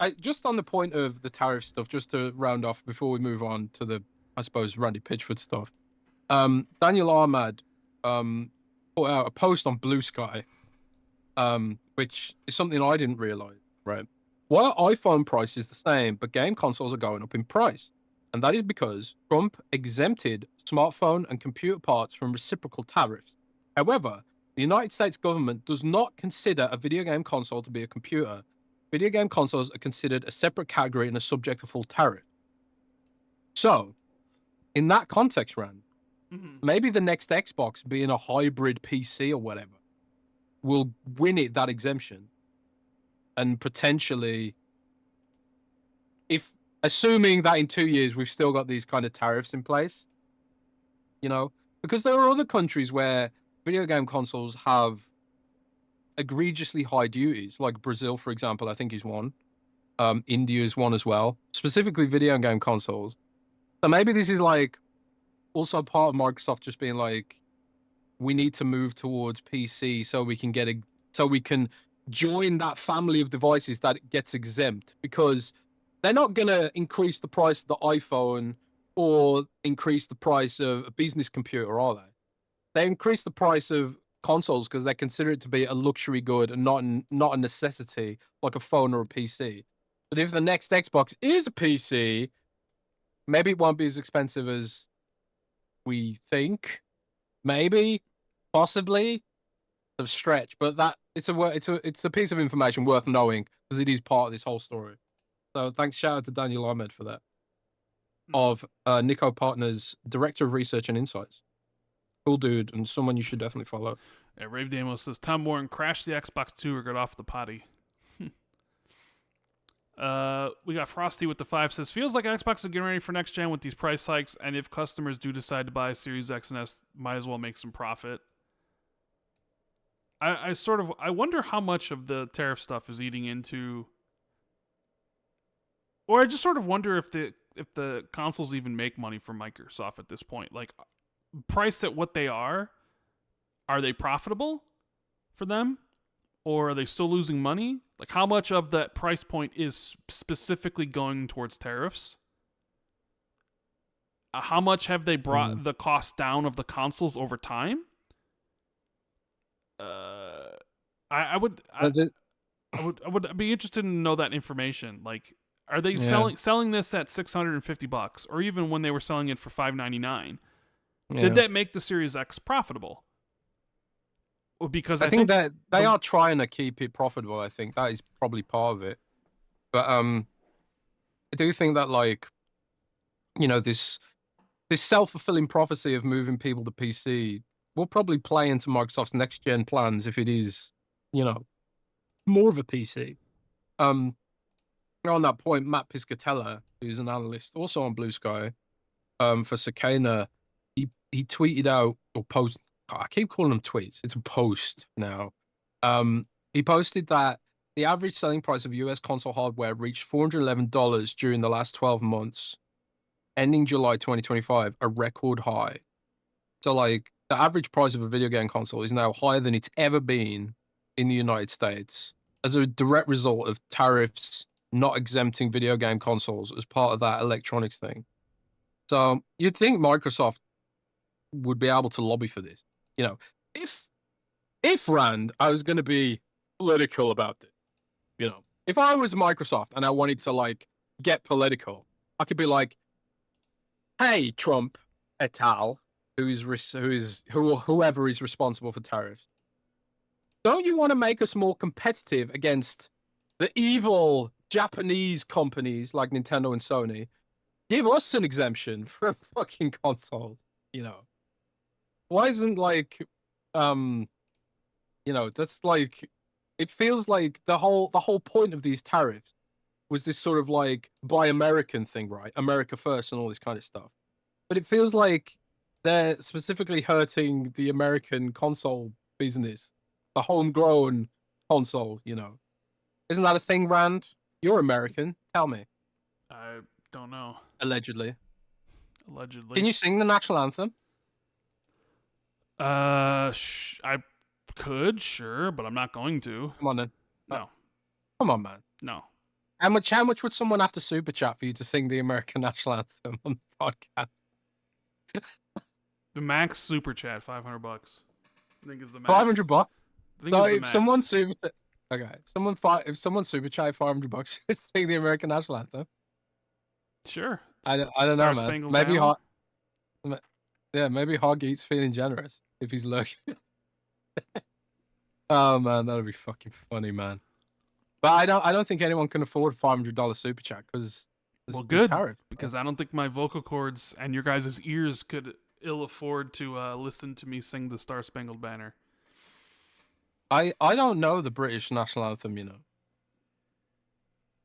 I just on the point of the tariff stuff, just to round off before we move on to the, I suppose, Randy Pitchford stuff. Daniel Ahmad put out a post on Blue Sky, which is something I didn't realize, right? While iPhone price is the same, but game consoles are going up in price. And that is because Trump exempted smartphone and computer parts from reciprocal tariffs. However, the United States government does not consider a video game console to be a computer. Video game consoles are considered a separate category and are subject to full tariff. So, in that context, Rand, maybe the next Xbox, being a hybrid PC or whatever, will win it that exemption. And potentially, assuming that in 2 years we've still got these kind of tariffs in place, because there are other countries where video game consoles have egregiously high duties, like Brazil, for example, I think is one. India is one as well, specifically video game consoles. So maybe this is like also part of Microsoft just being like, we need to move towards PC so we can join that family of devices that gets exempt, because they're not going to increase the price of the iPhone or increase the price of a business computer, are they? They increase the price of consoles because they consider it to be a luxury good and not a necessity like a phone or a PC. But if the next Xbox is a PC, maybe it won't be as expensive as we think. Maybe, possibly, a stretch, but that it's a piece of information worth knowing because it is part of this whole story. So thanks, shout out to Daniel Ahmed for that. Of Nico Partners, Director of Research and Insights. Cool dude, and someone you should definitely follow. Yeah, Rave Damo says Tom Warren crashed the Xbox 2 or got off the potty. We got Frosty with the 5 says feels like Xbox is getting ready for next gen with these price hikes, and if customers do decide to buy Series X and S, might as well make some profit. I wonder how much of the tariff stuff is eating into, or I just sort of wonder if the consoles even make money for Microsoft at this point. Like, priced at what they are they profitable for them, or are they still losing money? Like, how much of that price point is specifically going towards tariffs? How much have they brought the cost down of the consoles over time? I would be interested to know that information. Like, are they selling this at $650, or even when they were selling it for $599? Did that make the Series X profitable? Because I think that they are trying to keep it profitable. I think that is probably part of it. But I do think that, like, you know, this self-fulfilling prophecy of moving people to PC will probably play into Microsoft's next gen plans if it is, you know, more of a PC. On that point, Matt Piscatella, who's an analyst also on Blue Sky, for Cicana, he tweeted out or posted. I keep calling them tweets. It's a post now. He posted that the average selling price of US console hardware reached $411 during the last 12 months, ending July 2025, a record high. So, like, the average price of a video game console is now higher than it's ever been in the United States as a direct result of tariffs not exempting video game consoles as part of that electronics thing. So you'd think Microsoft would be able to lobby for this. You know, if Rand, I was going to be political about it. You know, if I was Microsoft and I wanted to, like, get political, I could be like, "Hey, Trump et al., whoever is responsible for tariffs, don't you want to make us more competitive against the evil Japanese companies like Nintendo and Sony? Give us an exemption for fucking consoles, you know." Why isn't, like, you know, that's like, it feels like the whole point of these tariffs was this sort of, like, buy American thing, right? America first and all this kind of stuff. But it feels like they're specifically hurting the American console business, the homegrown console, you know. Isn't that a thing, Rand? You're American. Tell me. I don't know. Allegedly. Allegedly. Can you sing the national anthem? I could, sure, but I'm not going to. Come on, then. No. Come on, man. No. How much would someone have to super chat for you to sing the American national anthem on the podcast? The max super chat, $500. I think is the max. $500. So if someone super, okay, if someone super chat $500 to sing the American national anthem. Sure. I don't know, man. Maybe maybe Hoggeat's feeling generous if he's looking. Oh man, that'd be fucking funny, man. But I don't think anyone can afford $500 super chat because good tariff, because I don't think my vocal cords and your guys' ears could ill afford to listen to me sing the Star Spangled Banner. I don't know the British national anthem, you know.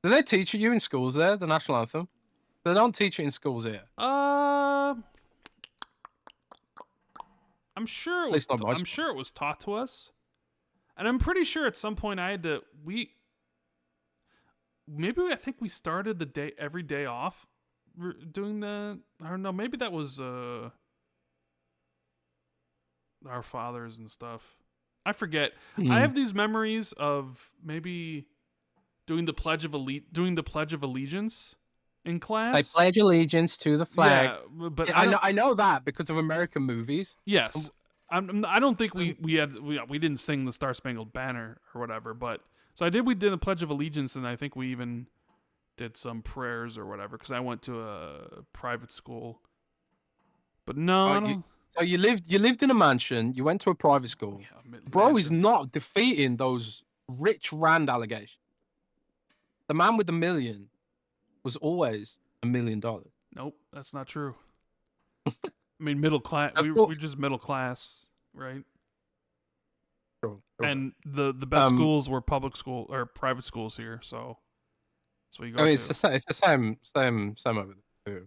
Do they teach it you in schools there, the national anthem? They don't teach it in schools here. I'm sure it was. I'm sure it was taught to us, and I'm pretty sure at some point I had to. I think we started the day every day off doing the. I don't know. Maybe that was our fathers and stuff. I forget. I have these memories of maybe doing the Pledge of Allegiance in class. I pledge allegiance to the flag. Yeah, but I know that because of American movies. Yes, I don't think we didn't sing the Star Spangled Banner or whatever. But so we did the Pledge of Allegiance, and I think we even did some prayers or whatever because I went to a private school. But no, I don't. So you lived in a mansion. You went to a private school. Yeah, Bro is mansion. not defeating those rich Rand allegations. The man with the million was always $1 million. Nope, that's not true. I mean, middle class. We're just middle class, right? True. And the best schools were public school or private schools here, so you go. I mean, it's the same over there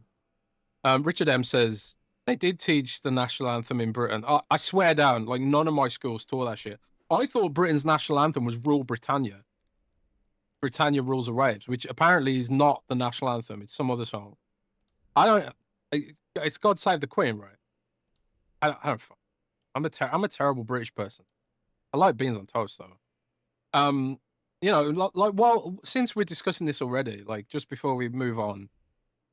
too. Richard M says they did teach the national anthem in Britain. I swear down, like none of my schools taught that shit. I thought Britain's national anthem was "Rule Britannia." Britannia rules the waves, which apparently is not the national anthem. It's some other song. I don't. It's God Save the Queen, right? I don't. I'm a terrible British person. I like beans on toast though. You know, well, since we're discussing this already, like just before we move on,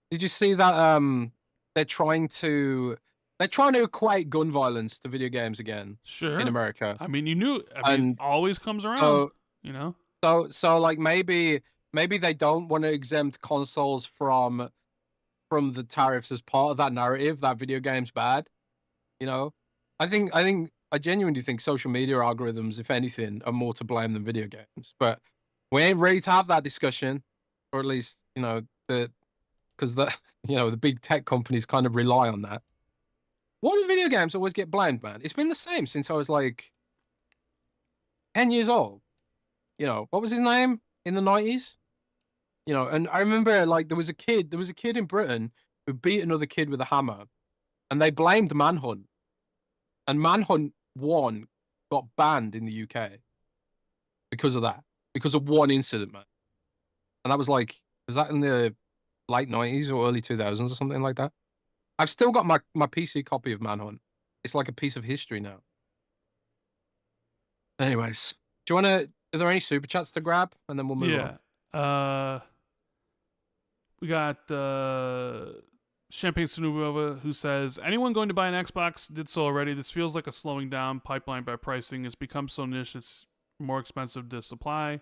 did you see that they're trying to equate gun violence to video games again? Sure. In America. I mean, you knew. I mean, it always comes around. You know. So like maybe they don't want to exempt consoles from the tariffs as part of that narrative that video games bad. You know, I genuinely think social media algorithms, if anything, are more to blame than video games. But we ain't ready to have that discussion, or at least because the big tech companies kind of rely on that. Why do video games always get blamed, man? It's been the same since I was like 10 years old. You know, what was his name in the 90s? You know, and I remember like there was a kid in Britain who beat another kid with a hammer, and they blamed Manhunt. And Manhunt 1 got banned in the UK because of that, because of one incident, man. And I was like, was that in the late 90s or early 2000s or something like that? I've still got my PC copy of Manhunt. It's like a piece of history now. Anyways, do you want to? Are there any super chats to grab, and then we'll move on? Yeah. We got Champagne Sunubova, who says, anyone going to buy an Xbox did so already. This feels like a slowing down pipeline by pricing. It's become so niche, it's more expensive to supply.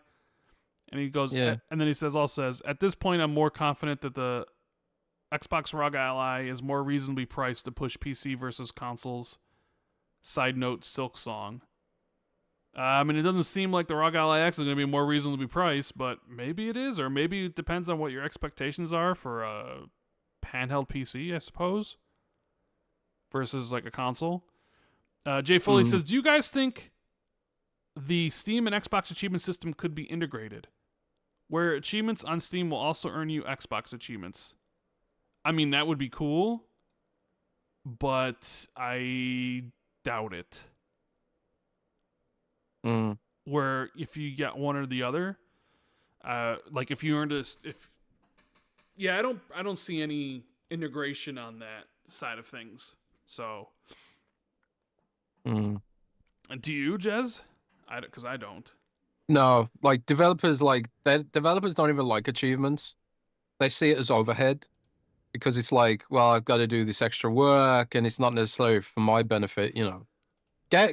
And he goes, and then he says, at this point, I'm more confident that the Xbox ROG Ally is more reasonably priced to push PC versus consoles. Side note, Silksong. I mean, it doesn't seem like the ROG Ally X is going to be more reasonably priced, but maybe it is, or maybe it depends on what your expectations are for a handheld PC, I suppose, versus like a console. Jay Foley says, do you guys think the Steam and Xbox achievement system could be integrated, where achievements on Steam will also earn you Xbox achievements? I mean, that would be cool, but I doubt it. Where if you get one or the other, like if you earned I don't see any integration on that side of things. So, do you, Jez? Because I don't. No, like developers don't even like achievements. They see it as overhead because it's like, well, I've got to do this extra work, and it's not necessarily for my benefit, you know.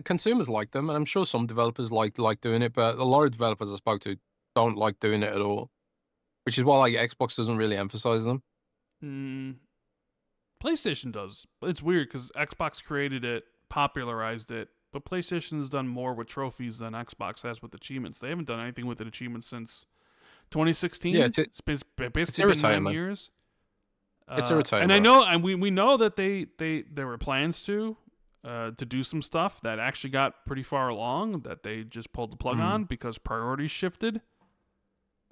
Consumers like them, and I'm sure some developers like doing it, but a lot of developers I spoke to don't like doing it at all, which is why like Xbox doesn't really emphasize them. PlayStation does, but it's weird because Xbox created it, popularized it, but PlayStation has done more with trophies than Xbox has with achievements. They haven't done anything with an achievement since 2016. Yeah, it's basically been 9 years. It's irritating, and I know, and we know that there were plans to do some stuff that actually got pretty far along that they just pulled the plug on because priorities shifted.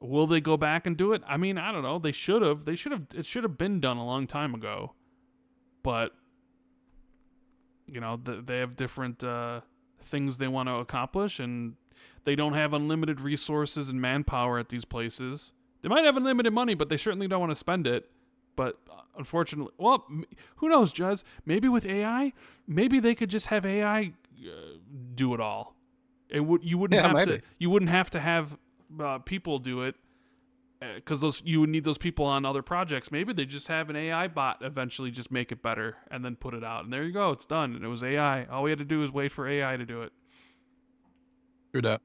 Will they go back and do it? I mean, I don't know. They should have. It should have been done a long time ago. But you know, they have different things they want to accomplish, and they don't have unlimited resources and manpower at these places. They might have unlimited money, but they certainly don't want to spend it. But unfortunately, well, who knows, Jez? Maybe with AI, maybe they could just have AI do it all. You wouldn't have to have people do it because you would need those people on other projects. Maybe they just have an AI bot eventually just make it better and then put it out, and there you go, it's done. And it was AI. All we had to do was wait for AI to do it. True that.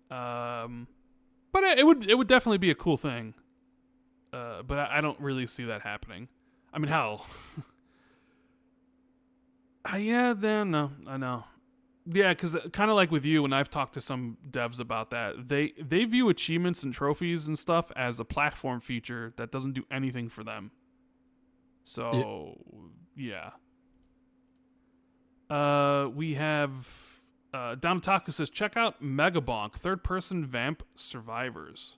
But it would definitely be a cool thing. but I don't really see that happening. I mean, hell. Yeah, then no, I know. Yeah, because kind of like with you, when I've talked to some devs about that, they view achievements and trophies and stuff as a platform feature that doesn't do anything for them. So yeah. We have Damtaku says, check out Megabonk, third-person vamp survivors.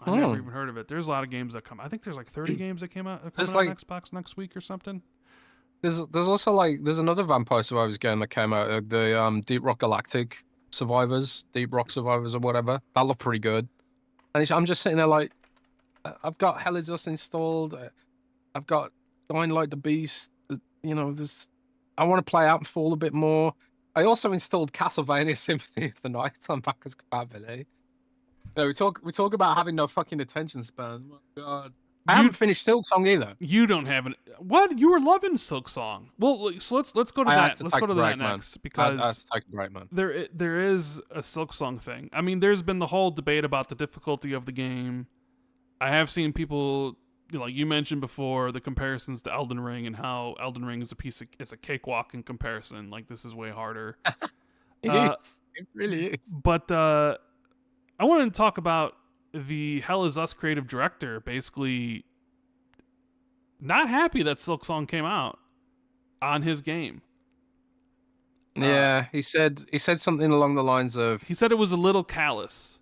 I never even heard of it. There's a lot of games that come. I think there's like 30 games that came out coming out on Xbox next week or something. There's also like there's another Vampire Survivors game that came out, the Deep Rock Galactic Survivors, Deep Rock Survivors or whatever. That looked pretty good. And I'm just sitting there like, I've got Helidus installed. I've got Dying Light the Beast. There's. I want to play Outfall a bit more. I also installed Castlevania Symphony of the Night on backwards compatibility. No, we talk about having no fucking attention span. Oh my God. I haven't finished Silksong either. You don't have an what? You were loving Silksong. Well, so let's go to that. Let's go to that next because I have to take a break, man. There is a Silksong thing. I mean, there's been the whole debate about the difficulty of the game. I have seen people, like you mentioned before, the comparisons to Elden Ring and how Elden Ring is a cakewalk in comparison. Like this is way harder. It is. It really is. But I wanted to talk about the Hell Is Us creative director basically not happy that Silksong came out on his game. Yeah, he said something along the lines of, he said it was a little callous.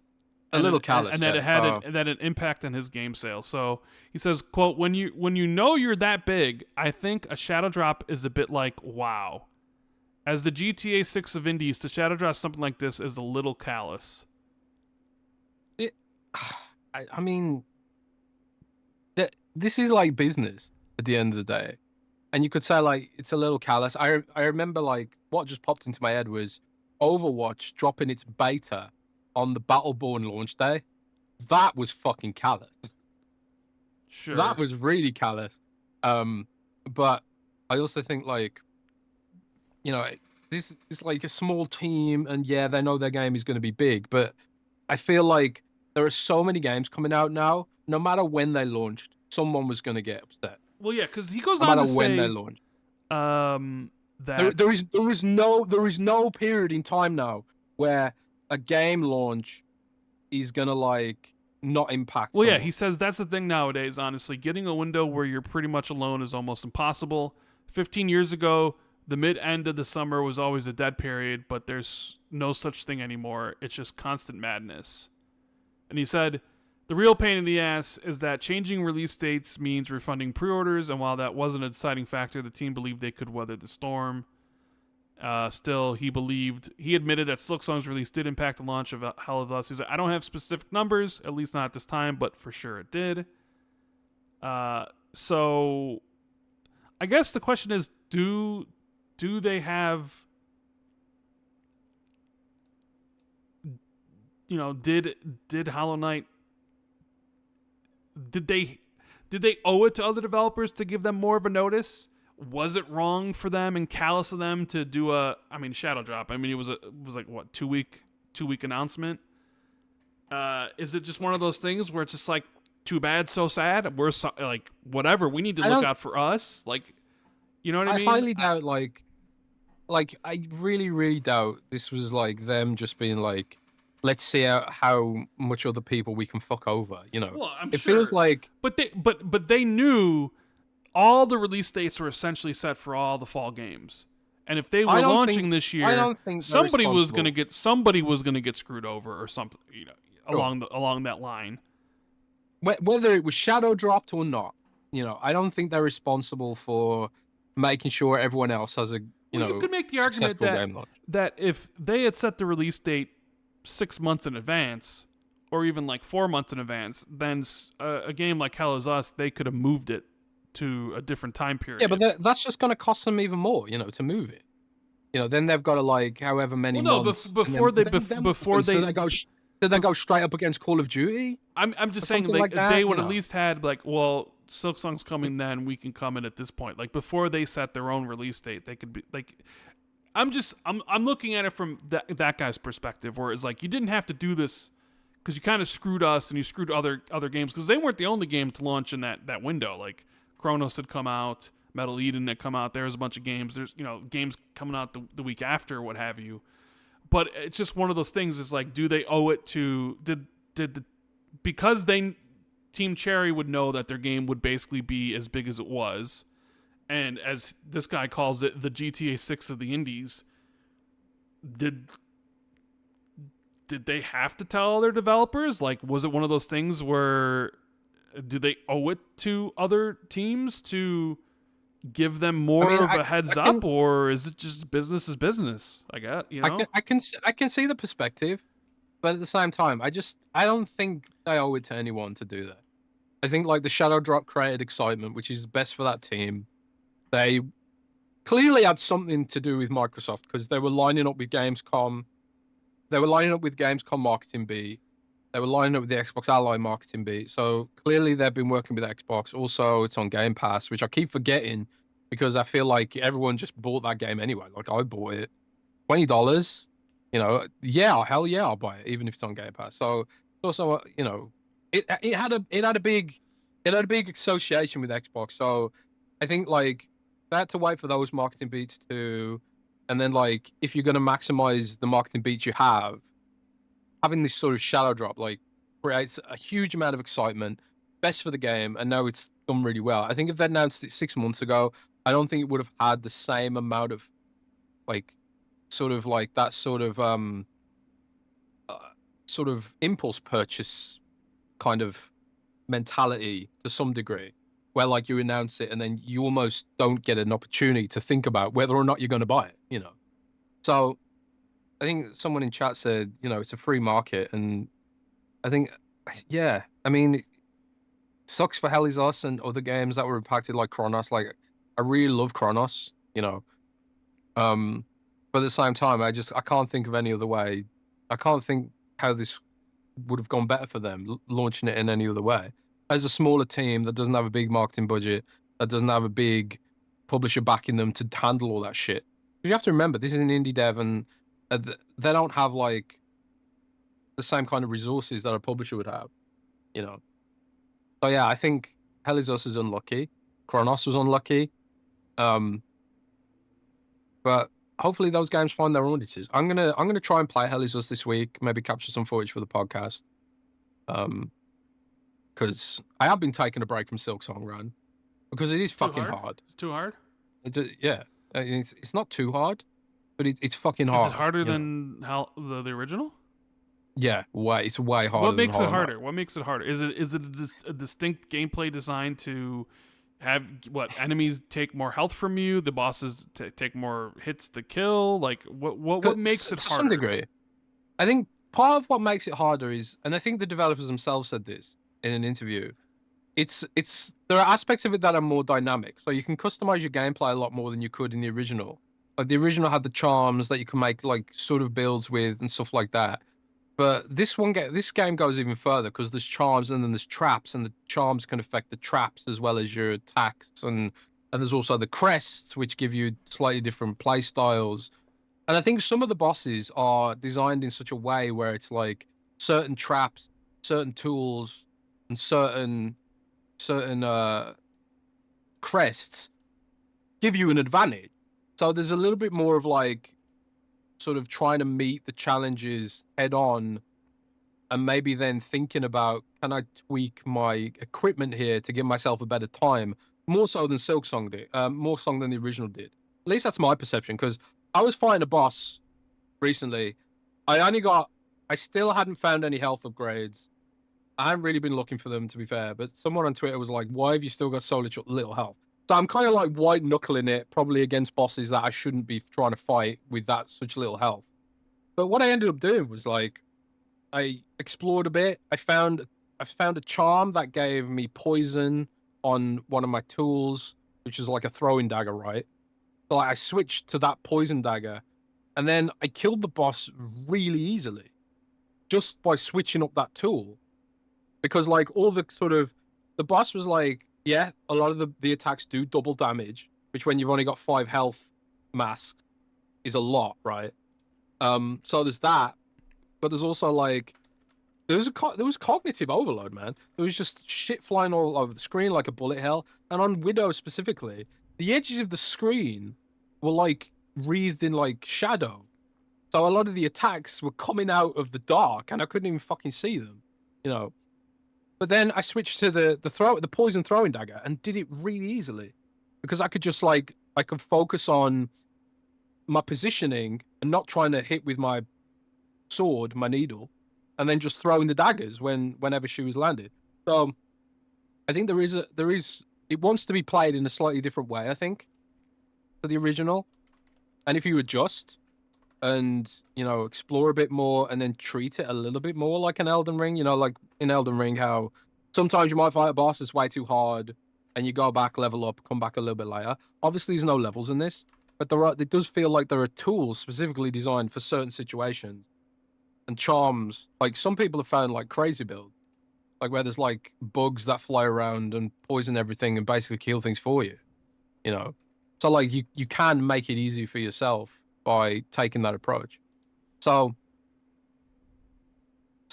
And that it had an impact on his game sales. So he says, quote, when you know you're that big, I think a shadow drop is a bit like wow. As the GTA 6 of indies, to shadow drop something like this is a little callous. I mean, this is like business at the end of the day, and you could say like it's a little callous. I remember like what just popped into my head was Overwatch dropping its beta on the Battleborn launch day. That was fucking callous. Sure, that was really callous. But I also think like, this is like a small team, and yeah, they know their game is going to be big, but I feel like there are so many games coming out now. No matter when they launched, someone was going to get upset. Well, yeah, because he goes on to say when they launched, that there is no period in time now where a game launch is gonna like not impact. Well, someone. Yeah, he says that's the thing nowadays. Honestly, getting a window where you're pretty much alone is almost impossible. 15 years ago, the mid-end of the summer was always a dead period, but there's no such thing anymore. It's just constant madness. And he said, the real pain in the ass is that changing release dates means refunding pre-orders, and while that wasn't a deciding factor, the team believed they could weather the storm. Still, he admitted that Silksong's release did impact the launch of Hell of Us. He said, I don't have specific numbers, at least not at this time, but for sure it did. So I guess the question is, do they have, did Hollow Knight, did they owe it to other developers to give them more of a notice? Was it wrong for them and callous of them to do shadow drop? I mean, it was like what, 2 week announcement. Is it just one of those things where it's just like, too bad, so sad? We're like, whatever. We need to look out for us. Like, you know what I mean? I highly doubt like I really, really doubt this was like them just being like, let's see how much other people we can fuck over. Well, it feels like, but they knew all the release dates were essentially set for all the fall games, and if they were launching this year, I don't think somebody was gonna get screwed over or something. Along that line. Whether it was shadow dropped or not, I don't think they're responsible for making sure everyone else has you could make the argument that if they had set the release date 6 months in advance, or even like 4 months in advance, then a game like Hell Is Us, they could have moved it to a different time period. Yeah, but that's just going to cost them even more, to move it. Then they've got to like however many months. Before they did they go straight up against Call of Duty? I'm just saying they would at least had like, well, Silksong's coming, then we can come in at this point. Like before they set their own release date, they could be like, I'm looking at it from that guy's perspective, where it's like, you didn't have to do this because you kind of screwed us and you screwed other games, because they weren't the only game to launch in that window. Like Chronos had come out, Metal Eden had come out. There was a bunch of games. There's games coming out the week after, what have you. But it's just one of those things. Is like, do they owe it to because Team Cherry would know that their game would basically be as big as it was, and as this guy calls it, the GTA 6 of the indies. Did they have to tell other developers? Like, was it one of those things where do they owe it to other teams to give them more of a heads up, or is it just business is business? I guess, I can see the perspective, but at the same time, I don't think they owe it to anyone to do that. I think like the Shadow Drop created excitement, which is best for that team. They clearly had something to do with Microsoft because they were lining up with Gamescom. They were lining up with Gamescom marketing beat. They were lining up with the Xbox Ally marketing beat. So clearly they've been working with Xbox. Also, it's on Game Pass, which I keep forgetting because I feel like everyone just bought that game anyway. Like I bought it, $20. Yeah, hell yeah, I'll buy it even if it's on Game Pass. So also, it had a big association with Xbox. So I think like they had to wait for those marketing beats too. And then, like, if you're going to maximize the marketing beats you have, having this sort of Shadow Drop, like, creates a huge amount of excitement, best for the game, and now it's done really well. I think if they announced it 6 months ago, I don't think it would have had the same amount of, like, sort of impulse purchase kind of mentality to some degree, where like you announce it and then you almost don't get an opportunity to think about whether or not you're going to buy it, So I think someone in chat said, it's a free market. And I think, yeah, I mean, it sucks for Hell Is Us and other games that were impacted like Chronos. Like, I really love Chronos, but at the same time, I can't think of any other way. I can't think how this would have gone better for them launching it in any other way. As a smaller team that doesn't have a big marketing budget, that doesn't have a big publisher backing them to handle all that shit. You have to remember, this is an indie dev, and they don't have like the same kind of resources that a publisher would have, So yeah, I think Hell Is Us is unlucky. Chronos was unlucky. But hopefully those games find their audiences. I'm gonna try and play Hell Is Us this week. Maybe capture some footage for the podcast. Because I have been taking a break from Silksong Run because it is fucking hard. It's too hard. It's not too hard, but it's fucking hard. Is it harder than the original? Yeah, it's way harder. What makes it harder? What makes it harder? Is it a distinct gameplay design to have enemies take more health from you? The bosses take more hits to kill. Like what makes it harder? To some degree, I think part of what makes it harder is, and I think the developers themselves said this in an interview, there are aspects of it that are more dynamic. So you can customize your gameplay a lot more than you could in the original. Like the original had the charms that you can make like sort of builds with and stuff like that. But this game goes even further because there's charms and then there's traps, and the charms can affect the traps as well as your attacks, and there's also the crests which give you slightly different play styles. And I think some of the bosses are designed in such a way where it's like certain traps, certain tools, and certain crests give you an advantage. So there's a little bit more of like sort of trying to meet the challenges head on, and maybe then thinking about, can I tweak my equipment here to give myself a better time, more so than Silksong did, more so than the original did. At least that's my perception, because I was fighting a boss recently. I still hadn't found any health upgrades. I haven't really been looking for them, to be fair, but someone on Twitter was like, why have you still got so little health? So I'm kind of like white knuckling it, probably against bosses that I shouldn't be trying to fight with that such little health. But what I ended up doing was like, I explored a bit. I found a charm that gave me poison on one of my tools, which is like a throwing dagger, right? So I switched to that poison dagger, and then I killed the boss really easily just by switching up that tool. Because like the boss was like, yeah, a lot of the attacks do double damage, which when you've only got 5 health masks is a lot, right? So there's that, but there's also like there was cognitive overload, man. There was just shit flying all over the screen like a bullet hell. And on Widow specifically, the edges of the screen were like wreathed in like shadow. So a lot of the attacks were coming out of the dark, and I couldn't even fucking see them, you know. But then I switched to the poison throwing dagger and did it really easily, because I could just like I could focus on my positioning and not trying to hit with my sword, my needle, and then just throwing the daggers whenever she was landed. So I think it wants to be played in a slightly different way, I think, for the original. And if you adjust and, you know, explore a bit more and then treat it a little bit more like an Elden Ring, you know, like in Elden Ring, how sometimes you might fight a boss that's way too hard and you go back, level up, come back a little bit later. Obviously, there's no levels in this, but it does feel like there are tools specifically designed for certain situations and charms. Like some people have found like crazy builds, like where there's like bugs that fly around and poison everything and basically kill things for you, you know. So like you can make it easy for yourself by taking that approach. So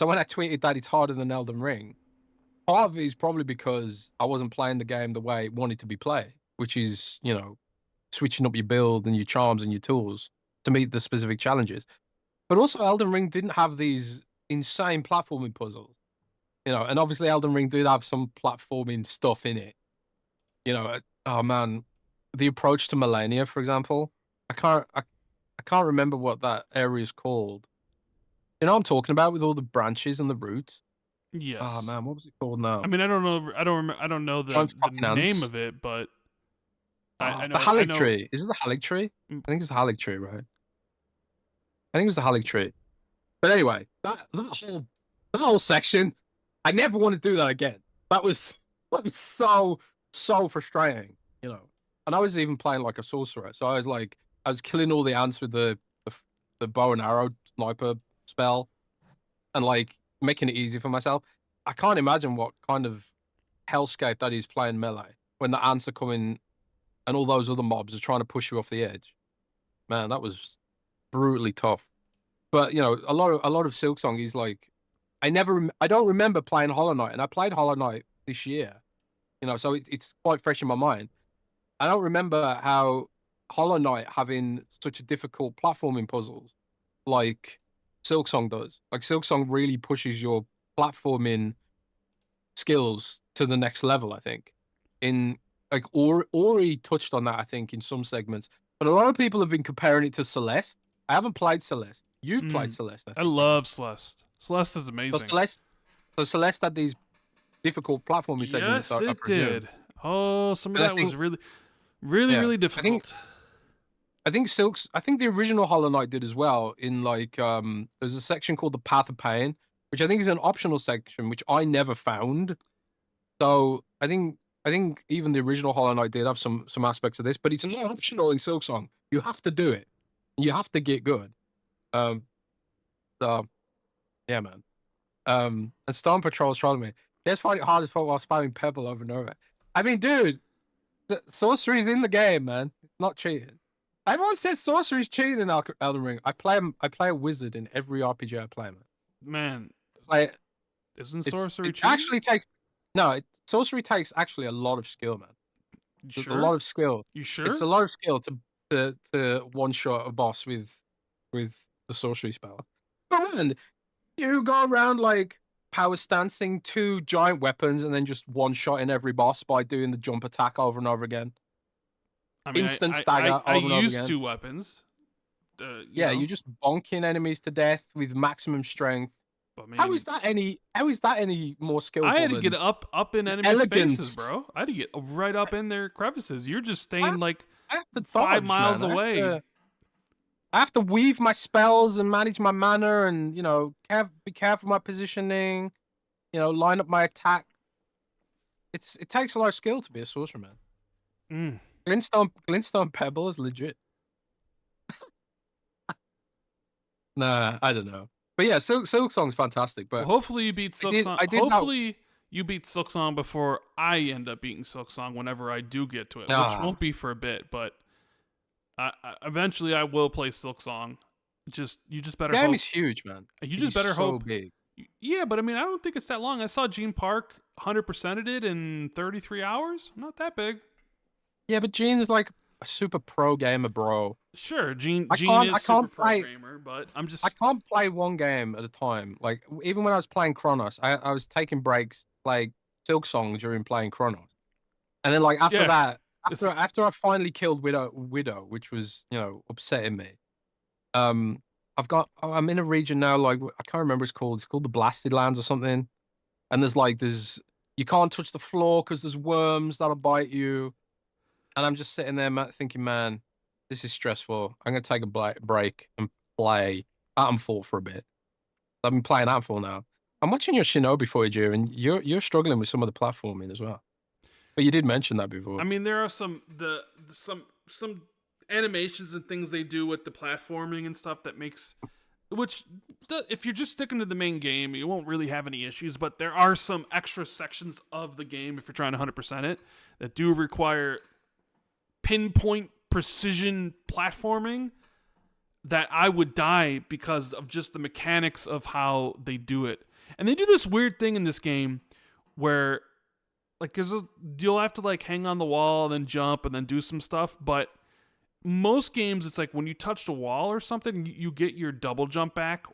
when I tweeted that it's harder than Elden Ring, part of it is probably because I wasn't playing the game the way it wanted to be played, which is, you know, switching up your build and your charms and your tools to meet the specific challenges. But also Elden Ring didn't have these insane platforming puzzles, you know, and obviously Elden Ring did have some platforming stuff in it. You know, oh man, the approach to Melania, for example, I can't remember what that area is called. You know what I'm talking about, with all the branches and the roots? Oh Yes. man, what was it called now? I mean, I don't know. I don't know the Giant fucking name ants. of it, but I The know. I Hallig know. tree. Is it the Hallig tree? Mm, I think it's the Hallig tree, right? I think it was the Hallig tree. But anyway, that whole section, I never want to do that again. That was so frustrating, you know. And I was even playing like a sorcerer, so I was killing all the ants with the bow and arrow sniper spell, and like making it easy for myself. I can't imagine what kind of hellscape that is playing melee when the ants are coming and all those other mobs are trying to push you off the edge. Man, that was brutally tough. But you know, a lot of Silksong is like, I don't remember playing Hollow Knight, and I played Hollow Knight this year. You know, so it's quite fresh in my mind. I don't remember how Hollow Knight having such a difficult platforming puzzles like Silksong does. Like Silksong really pushes your platforming skills to the next level, I think. In like Ori touched on that, I think, in some segments. But a lot of people have been comparing it to Celeste. I haven't played Celeste. You've played Celeste, I I think, right? love Celeste. Celeste is So amazing. Celeste had these difficult platforming segments, Yes, I it presume. did. Oh, some of And I that was think, really, really, yeah, really difficult. I think the original Hollow Knight did as well. In like, there's a section called the Path of Pain, which I think is an optional section, which I never found. So I think even the original Hollow Knight did have some aspects of this, but it's not optional in Silksong. You have to do it. You have to get good. Um, so yeah, man. And Storm Patrol's trolling me. Just find it hard as fuck while spamming Pebble over and over. I mean, dude, sorcery's in the game, man. It's not cheating. Everyone says sorcery's cheating in Elden Ring. I play a wizard in every RPG I play, man. Man, Like, isn't sorcery it cheating? actually takes no, sorcery takes actually a lot of skill, man. You A sure? lot of skill. You It's sure? a lot of skill to one shot a boss with the sorcery spell. And you go around like power stancing two giant weapons and then just one shot in every boss by doing the jump attack over and over again. I mean, Instant stagger I over and over use again. two weapons. You Yeah, know, you're just bonking enemies to death with maximum strength. I mean, How is that any more I skillful had to get than up in enemies' faces, elegance? bro. I had to get right up in their crevices. You're just I staying have, like I have to 5 miles dodge, man. away. I have to weave my spells and manage my mana and, you know, be careful my positioning, you know, line up my attack. It takes a lot of skill to be a sorcerer, man. Mm. Glintstone Pebble is legit. Nah, I don't know. But yeah, Silksong's fantastic. Well, But hopefully you beat Silksong. I did know. Hopefully you beat Silksong before I end up beating Silksong whenever I do get to it, which Ah, won't be for a bit, but eventually I will play Silksong. You just the better game hope. is huge, man. You It just is better so hope. big. Yeah, but I mean, I don't think it's that long. I saw Gene Park 100%ed it in 33 hours. Not that big. Yeah, but Gene's like a super pro gamer, bro. Sure, Gene I Gene can't I is super can't pro play gamer, but I'm I just can't play one game at a time. Like even when I was playing Chronos, I was taking breaks like Silksong during playing Chronos. And then like after yeah. that, It's after I finally killed Widow, which was, upsetting me. I'm in a region now, like I can't remember what it's called. It's called the Blasted Lands or something. And there's you can't touch the floor because there's worms that'll bite you. And I'm just sitting there thinking, man, this is stressful. I'm gonna take a break and play Atomfall for a bit. I've been playing Atomfall now. I'm watching your Shinobi footage here, and you're struggling with some of the platforming as well. But you did mention that before. I mean, there are some animations and things they do with the platforming and stuff that makes which if you're just sticking to the main game, you won't really have any issues, but there are some extra sections of the game if you're trying to 100% it that do require pinpoint precision platforming that I would die because of just the mechanics of how they do it. And they do this weird thing in this game where like you'll have to like hang on the wall and then jump and then do some stuff, but most games it's like when you touch the wall or something, you get your double jump back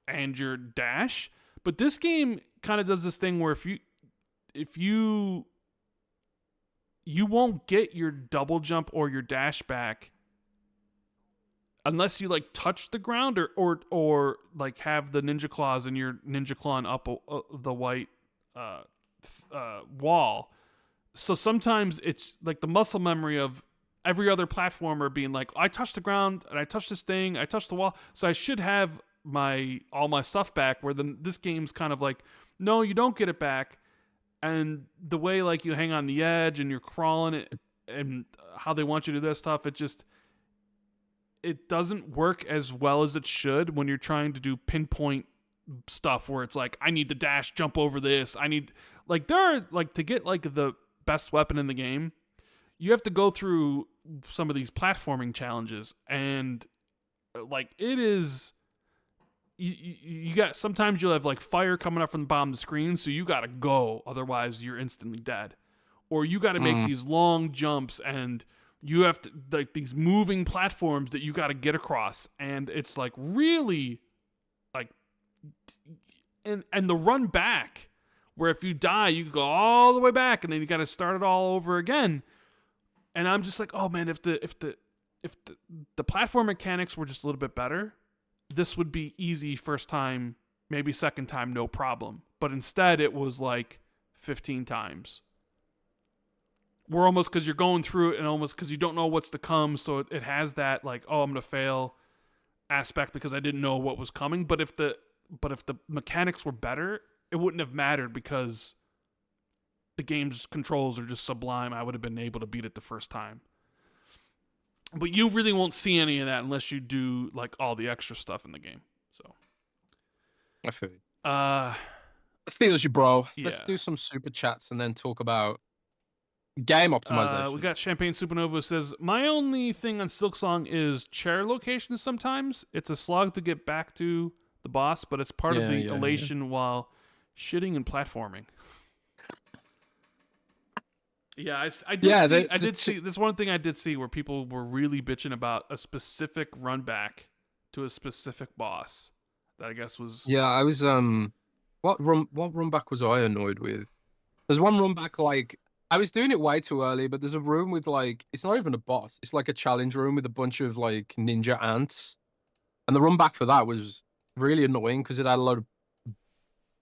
and your dash. But this game kind of does this thing where if you won't get your double jump or your dash back unless you like touch the ground or like have the ninja claws and your ninja claw up the white wall. So sometimes it's like the muscle memory of every other platformer being like, I touched the ground and I touched this thing, I touched the wall, so I should have all my stuff back. Where then this game's kind of like, no, you don't get it back. And the way like you hang on the edge and you're crawling it and how they want you to do that stuff, it doesn't work as well as it should when you're trying to do pinpoint stuff where it's like, I need to dash, jump over this. I need like there are like to get like the best weapon in the game, you have to go through some of these platforming challenges, and like it is you got sometimes you'll have like fire coming up from the bottom of the screen, so you gotta go, otherwise you're instantly dead. Or you gotta make these long jumps and you have to like these moving platforms that you gotta get across, and it's like really like and the run back where if you die you go all the way back and then you gotta start it all over again. And I'm just like, oh man, if the platform mechanics were just a little bit better, this would be easy first time, maybe second time, no problem. But instead, it was like 15 times. We're almost because you're going through it, and almost because you don't know what's to come, so it has that like, oh, I'm gonna fail aspect because I didn't know what was coming. But if the mechanics were better, it wouldn't have mattered because the game's controls are just sublime. I would have been able to beat it the first time. But you really won't see any of that unless you do like all the extra stuff in the game. So I feel you. I feels you, bro. Yeah. Let's do some super chats and then talk about game optimization. We got Champagne Supernova says, my only thing on Silksong is chair location sometimes. It's a slog to get back to the boss, but it's part of the elation while shitting and platforming. Yeah, I did see this one thing I did see where people were really bitching about a specific run back to a specific boss that I guess was I was what run back was I annoyed with? There's one run back like I was doing it way too early, but there's a room with like it's not even a boss, it's like a challenge room with a bunch of like ninja ants. And the run back for that was really annoying because it had a lot of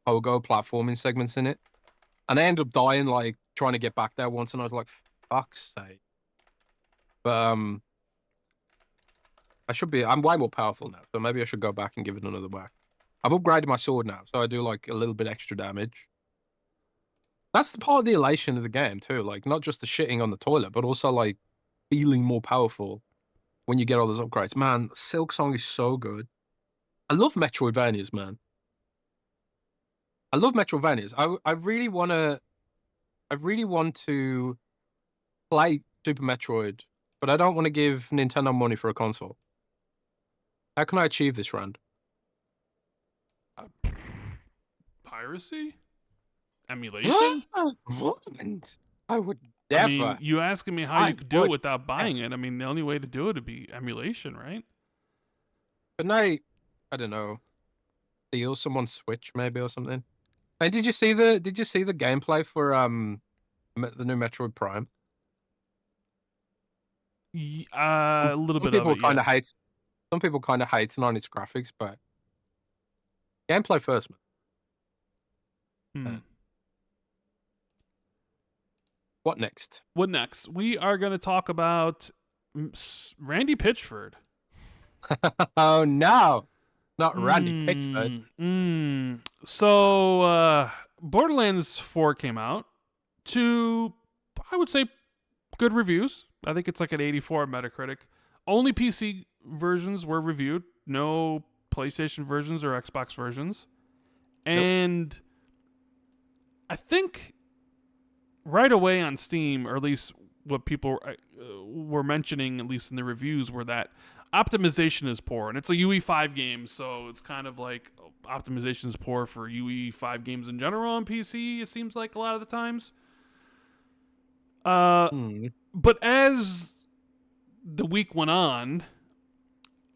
pogo platforming segments in it. And I ended up dying like trying to get back there once, and I was like, fuck's sake. But I'm way more powerful now, so maybe I should go back and give it another whack. I've upgraded my sword now, so I do like a little bit extra damage. That's the part of the elation of the game too, like not just the shitting on the toilet, but also like feeling more powerful when you get all those upgrades. Man, Silksong is so good. I love Metroidvanias, man. I love Metroidvanias. I really want to play Super Metroid, but I don't want to give Nintendo money for a console. How can I achieve this, Rand? piracy? Emulation? I would I never. mean, you asking me how I you could do it would without buying it? I mean, the only way to do it would be emulation, right? But now, I don't know, steal someone's Switch maybe or something. And did you see the gameplay for the new Metroid Prime? A little Some bit of people it, kind yeah. of hate. Some people kind of hating on its graphics, but gameplay first, man. Hmm. What next? What next? We are going to talk about Randy Pitchford. Oh no, not Randy Pitchford. So, Borderlands 4 came out to, I would say, good reviews. I think it's like an 84 Metacritic. Only PC versions were reviewed. No PlayStation versions or Xbox versions. And I think right away on Steam, or at least what people were mentioning, at least in the reviews, were that optimization is poor. And it's a UE5 game, so it's kind of like optimization is poor for UE5 games in general on PC, it seems like a lot of the times. But as the week went on,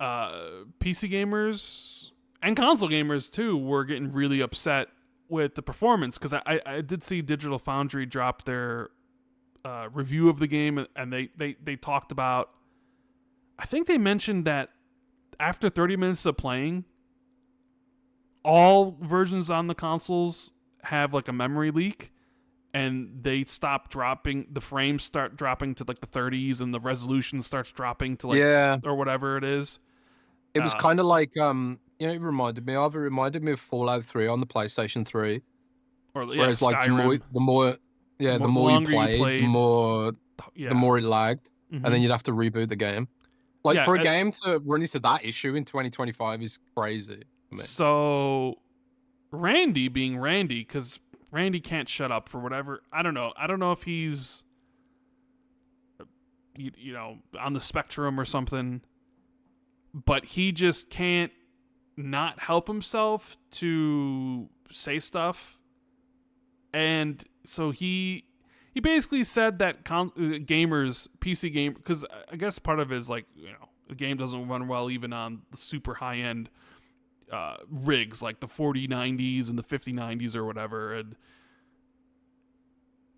PC gamers and console gamers too were getting really upset with the performance, because I did see Digital Foundry drop their review of the game, and they talked about, I think they mentioned that after 30 minutes of playing, all versions on the consoles have like a memory leak, and they stop dropping, the frames start dropping to like the 30s, and the resolution starts dropping to like or whatever it is. It was kind of like it reminded me of Fallout 3 on the PlayStation 3. Or whereas like Skyrim, the more you played, the more it lagged, and then you'd have to reboot the game. Like for a game to run into that issue in 2025 is crazy. So Randy being Randy, because Randy can't shut up for whatever. I don't know if he's on the spectrum or something, but he just can't not help himself to say stuff. And so he basically said that gamers, PC game, because I guess part of it is like, the game doesn't run well even on the super high end rigs like the 4090s and the 5090s or whatever,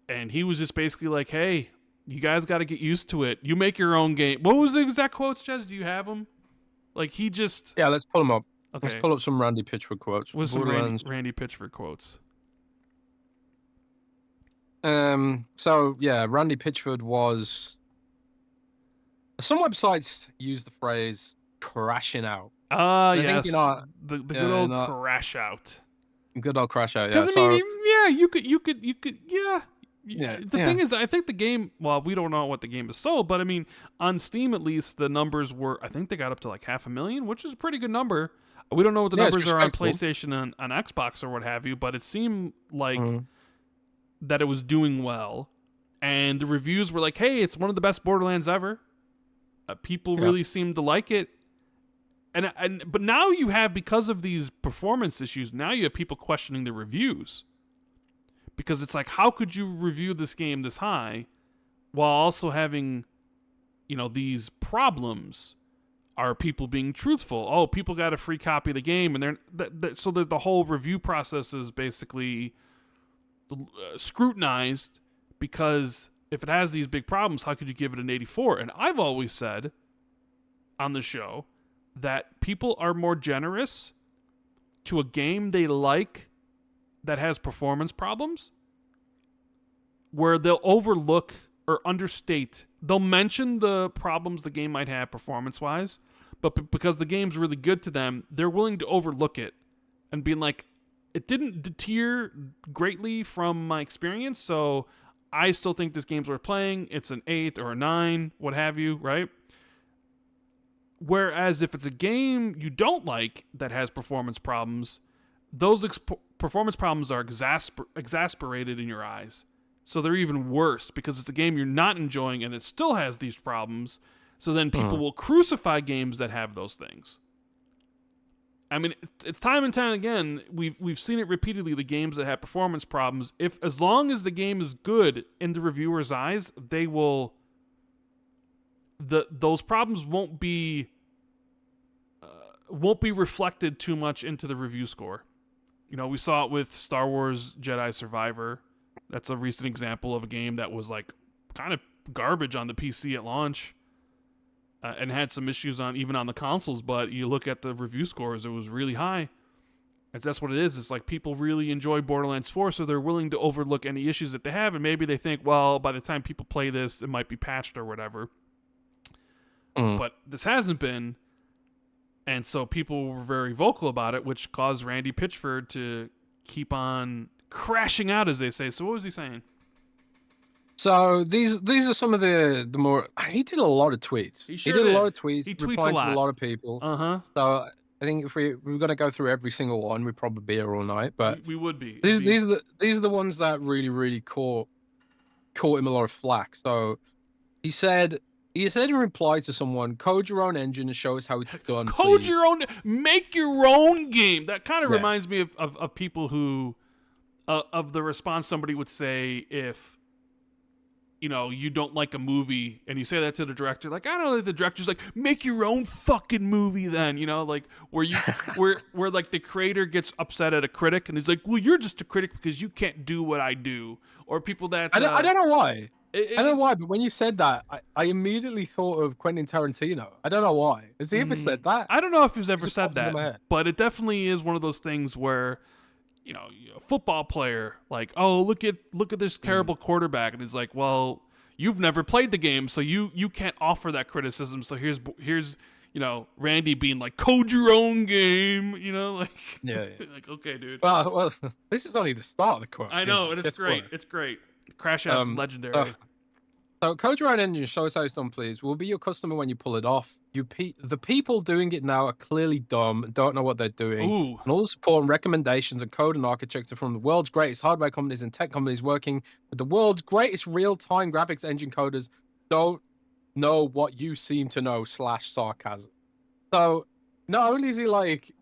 and he was just basically like, hey, you guys got to get used to it. You make your own game. What was the exact quotes, Jez? Do you have them? Like he just let's pull them up. Okay, let's pull up some Randy Pitchford quotes. With some Randy Pitchford quotes. So yeah, Randy Pitchford was. Some websites use the phrase "crashing out." Yes, the good old crash out. Good old crash out. Yeah. Because I mean, you could. The thing is, I think the game. Well, we don't know what the game is sold, but I mean, on Steam at least, the numbers were. I think they got up to like 500,000, which is a pretty good number. We don't know what the numbers are on PlayStation and on Xbox or what have you, but it seemed like that it was doing well, and the reviews were like, "Hey, it's one of the best Borderlands ever." People really seem to like it, but now you have, because of these performance issues, now you have people questioning the reviews, because it's like, how could you review this game this high while also having, these problems? Are people being truthful? Oh, people got a free copy of the game, and so the whole review process is basically scrutinized, because if it has these big problems, how could you give it an 84? And I've always said on the show that people are more generous to a game they like that has performance problems, where they'll overlook or understate. They'll mention the problems the game might have performance-wise, but because the game's really good to them, they're willing to overlook it and being like, it didn't deter greatly from my experience, so I still think this game's worth playing. It's an 8 or a 9, what have you, right? Whereas if it's a game you don't like that has performance problems, those performance problems are exasperated in your eyes. So they're even worse, because it's a game you're not enjoying and it still has these problems. So then people will crucify games that have those things. I mean, it's time and time again. We've seen it repeatedly. The games that have performance problems, as long as the game is good in the reviewer's eyes, they will. Those problems won't be reflected too much into the review score. You know, we saw it with Star Wars Jedi Survivor. That's a recent example of a game that was like kind of garbage on the PC at launch. And had some issues even on the consoles, but you look at the review scores, it was really high. And that's what it is. It's like people really enjoy Borderlands 4, so they're willing to overlook any issues that they have, and maybe they think, well, by the time people play this, it might be patched or whatever. But this hasn't been, and so people were very vocal about it, which caused Randy Pitchford to keep on crashing out, as they say. So what was he saying? So these are some of the more. He did a lot of tweets. He sure did did. A lot of tweets. He tweets replying a lot. to a lot of people. So I think if we're going to go through every single one, we'd probably be here all night. But we would be. These are the ones that really caught him a lot of flack. So he said in reply to someone, "Code your own engine and show us how it's done. Code your own. Make your own game." That kind of reminds me of people who of the response somebody would say if, you know, you don't like a movie and you say that to the director, like, I don't know, the director's like, make your own fucking movie then, you know, like where you where like the creator gets upset at a critic and he's like, well, you're just a critic because you can't do what I do. Or people that I don't know why. I don't know why, but when you said that, I immediately thought of Quentin Tarantino. I don't know why. Has he ever said that? I don't know if he's ever said that, but it definitely is one of those things where, you know, a football player, like, oh, look at this terrible quarterback, and he's like, well, you've never played the game, so you can't offer that criticism. So here's you know, Randy being like, code your own game, you know, like, like, okay, dude. Well, this is only the start of the quote. I know, and it's great. It's great. Crash Out's legendary. So code your own engine, show us how it's done, please. We'll be your customer when you pull it off. The people doing it now are clearly dumb and don't know what they're doing. Ooh. And all the support and recommendations and code and architecture from the world's greatest hardware companies and tech companies working with the world's greatest real-time graphics engine coders don't know what you seem to know / sarcasm. So not only is he like,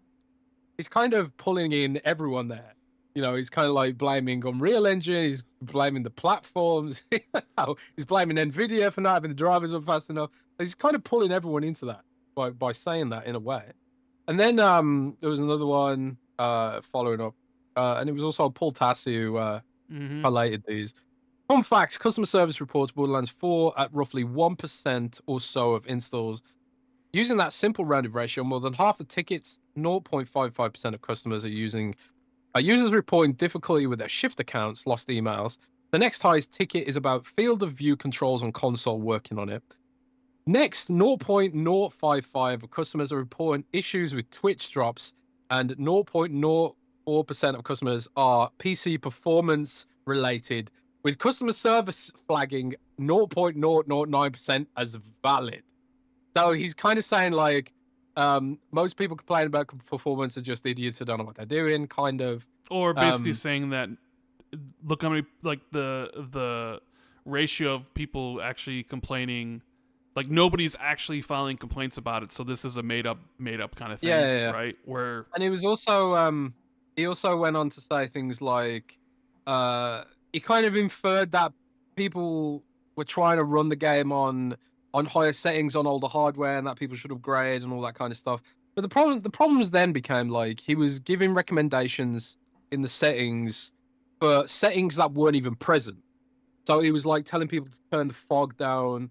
he's kind of pulling in everyone there. You know, he's kind of like blaming Unreal Engine, he's blaming the platforms, he's blaming NVIDIA for not having the drivers up fast enough. He's kind of pulling everyone into that by saying that in a way. And then there was another one following up, and it was also Paul Tassi who highlighted these. Fun facts, customer service reports Borderlands 4 at roughly 1% or so of installs. Using that simple rounded ratio, more than half the tickets, 0.55% of customers are using users reporting difficulty with their shift accounts, lost emails. The next highest ticket is about field of view controls on console, working on it. Next, 0.055 of customers are reporting issues with Twitch drops, and 0.04% of customers are PC performance related, with customer service flagging 0.009% as valid. So he's kind of saying like, most people complaining about performance are just idiots who don't know what they're doing, kind of. Or basically saying that, look how many, like the ratio of people actually complaining, like nobody's actually filing complaints about it, so this is a made up kind of thing, right? Where, and he was also he also went on to say things like, he kind of inferred that people were trying to run the game on higher settings on older hardware and that people should upgrade and all that kind of stuff. But the problems then became like he was giving recommendations in the settings for settings that weren't even present. So he was like telling people to turn the fog down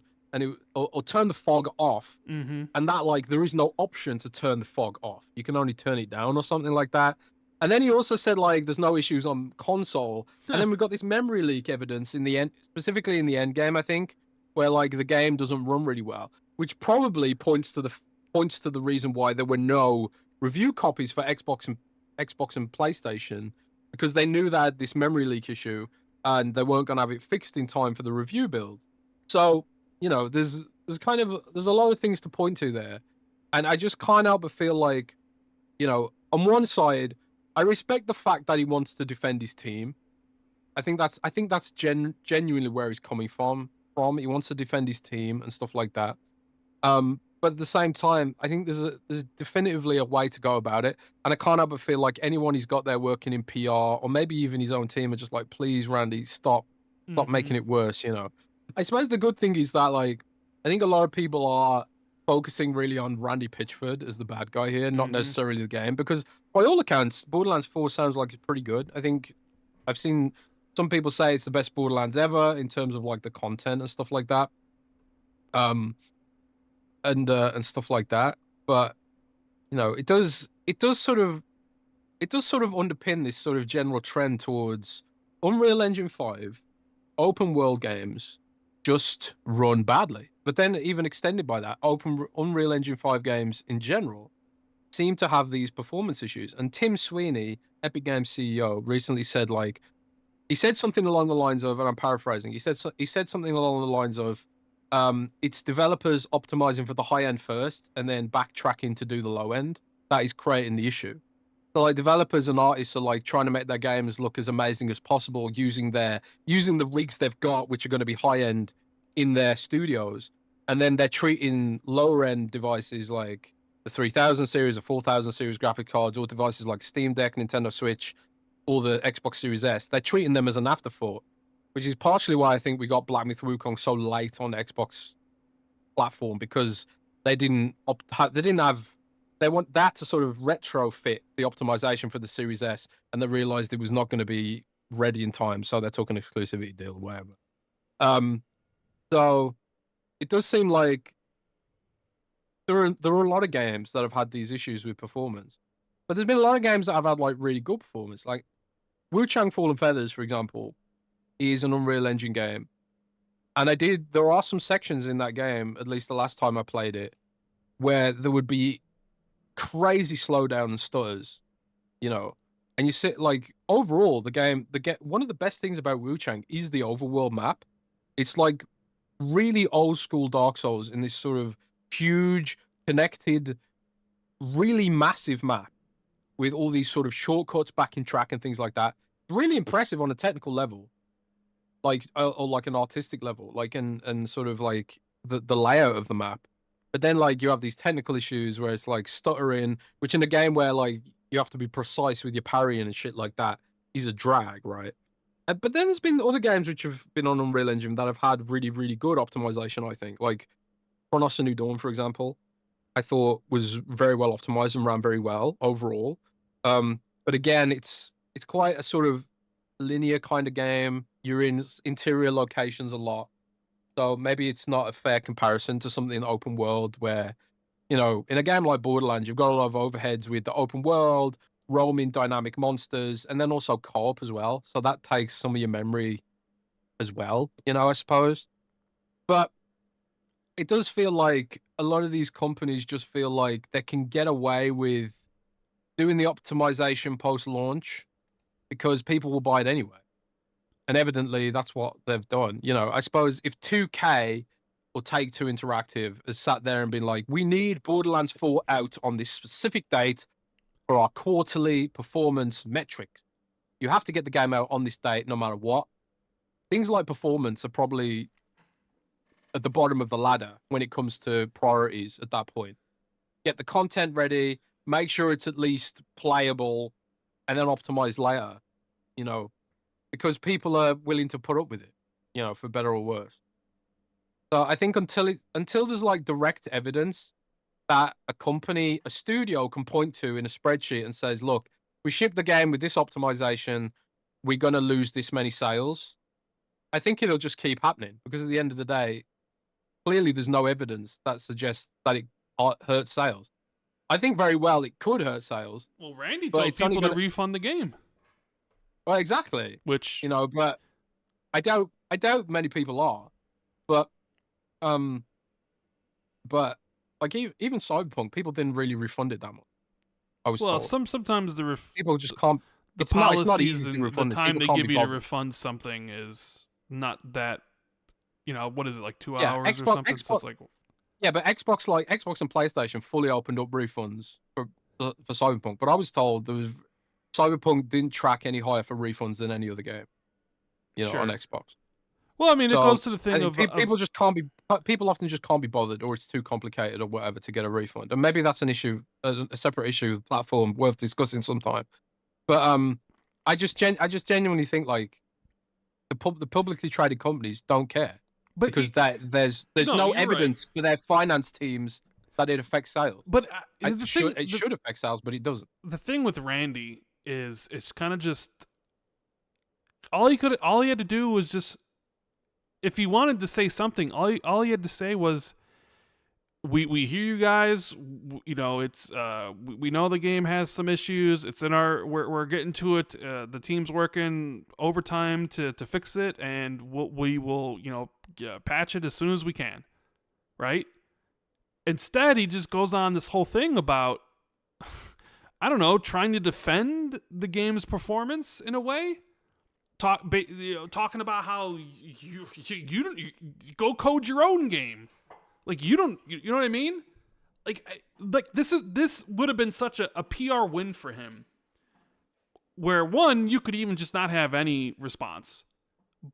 or turn the fog off, and that like there is no option to turn the fog off. You can only turn it down or something like that. And then he also said like there's no issues on console. And then we got this memory leak evidence in the end, specifically in the end game, I think, where like the game doesn't run really well, which probably points to the reason why there were no review copies for Xbox and PlayStation, because they knew they had this memory leak issue and they weren't going to have it fixed in time for the review build. So, you know, there's a lot of things to point to there. And I just can't help but feel like, you know, on one side, I respect the fact that he wants to defend his team. I think that's genuinely where he's coming from. He wants to defend his team and stuff like that. but at the same time, I think there's definitively a way to go about it, and I can't help but feel like anyone he's got there working in PR or maybe even his own team are just like, please, Randy, stop Mm-hmm. making it worse. I suppose the good thing is that like I think a lot of people are focusing really on Randy Pitchford as the bad guy here, not Mm-hmm. necessarily the game, because by all accounts, Borderlands 4 sounds like it's pretty good. I think I've seen some people say it's the best Borderlands ever in terms of like the content and stuff like that. Um, and stuff like that. But it does sort of underpin this sort of general trend towards Unreal Engine 5 open world games just run badly. But then even extended by that, Unreal Engine 5 games in general seem to have these performance issues. And Tim Sweeney, Epic Games CEO, recently said like he said something along the lines of, and I'm paraphrasing. He said something along the lines of, it's developers optimizing for the high end first and then backtracking to do the low end that is creating the issue. So like developers and artists are like trying to make their games look as amazing as possible using the rigs they've got, which are going to be high end in their studios, and then they're treating lower end devices like the 3000 series, the 4000 series graphic cards, or devices like Steam Deck, Nintendo Switch, or the Xbox Series S. They're treating them as an afterthought, which is partially why I think we got Black Myth Wukong so late on the Xbox platform, because they didn't have they want that to sort of retrofit the optimization for the Series S, and they realized it was not going to be ready in time, so they took an exclusivity deal or whatever. Um, so it does seem like there are a lot of games that have had these issues with performance, but there's been a lot of games that have had like really good performance. Like Wu Chang Fallen Feathers, for example, is an Unreal Engine game, and there are some sections in that game, at least the last time I played it, where there would be crazy slowdown and stutters, you know. And you sit like overall one of the best things about Wu Chang is the overworld map. It's like really old school Dark Souls in this sort of huge, connected, really massive map with all these sort of shortcuts back in track and things like that. Really impressive on a technical level, like or like an artistic level, like and sort of like the layout of the map. But then like you have these technical issues where it's like stuttering, which in a game where like you have to be precise with your parrying and shit like that is a drag, right? But then there's been other games which have been on Unreal Engine that have had really, really good optimization, I think. Like Chronos: A New Dawn, for example, I thought was very well optimized and ran very well overall. But again, it's quite a sort of linear kind of game. You're in interior locations a lot, so maybe it's not a fair comparison to something open world where, in a game like Borderlands, you've got a lot of overheads with the open world, roaming dynamic monsters, and then also co-op as well. So that takes some of your memory as well, I suppose. But it does feel like a lot of these companies just feel like they can get away with doing the optimization post launch because people will buy it anyway. And evidently that's what they've done. I suppose if 2K or Take Two Interactive has sat there and been like, we need Borderlands 4 out on this specific date for our quarterly performance metrics. You have to get the game out on this date no matter what. Things like performance are probably at the bottom of the ladder when it comes to priorities at that point. Get the content ready, make sure it's at least playable, and then optimize later, you know, because people are willing to put up with it, for better or worse. So I think until there's like direct evidence that a studio can point to in a spreadsheet and says, look, we ship the game with this optimization, we're going to lose this many sales. I think it'll just keep happening because at the end of the day, clearly there's no evidence that suggests that it hurts sales. I think very well it could hurt sales, Well, Randy but told it's only people to going to, refund the game, well, exactly, which but I doubt many people are, but, um, but like even Cyberpunk, people didn't really refund it that much. I was well, told sometimes people just can't. the It's not policies easy to and the refund it. time People they can't give be you to bothered. refund something is not that. What is it, like two Yeah, hours or Xbox, something? So Xbox, it's like, yeah, but Xbox and PlayStation fully opened up refunds for Cyberpunk. But I was told Cyberpunk didn't track any higher for refunds than any other game, on sure. Xbox. Well, I mean, it So goes to the thing of people just can't be. People often just can't be bothered, or it's too complicated, or whatever, to get a refund. And maybe that's an issue, a separate issue, platform worth discussing sometime. But I just genuinely think like the publicly traded companies don't care but because there's no, no you're right. evidence for their finance teams that it affects sales. But It should affect sales, but it doesn't. the thing with Randy is it's kind of just all he had to do was just, if he wanted to say something, all he had to say was, we hear you guys. You know, it's we know the game has some issues. It's in our we're getting to it. The team's working overtime to fix it, and we will patch it as soon as we can. Right. Instead, he just goes on this whole thing about I don't know, trying to defend the game's performance in a way. Talking about how you go code your own game. Like you know what I mean? Like this would have been such a PR win for him. Where one, you could even just not have any response.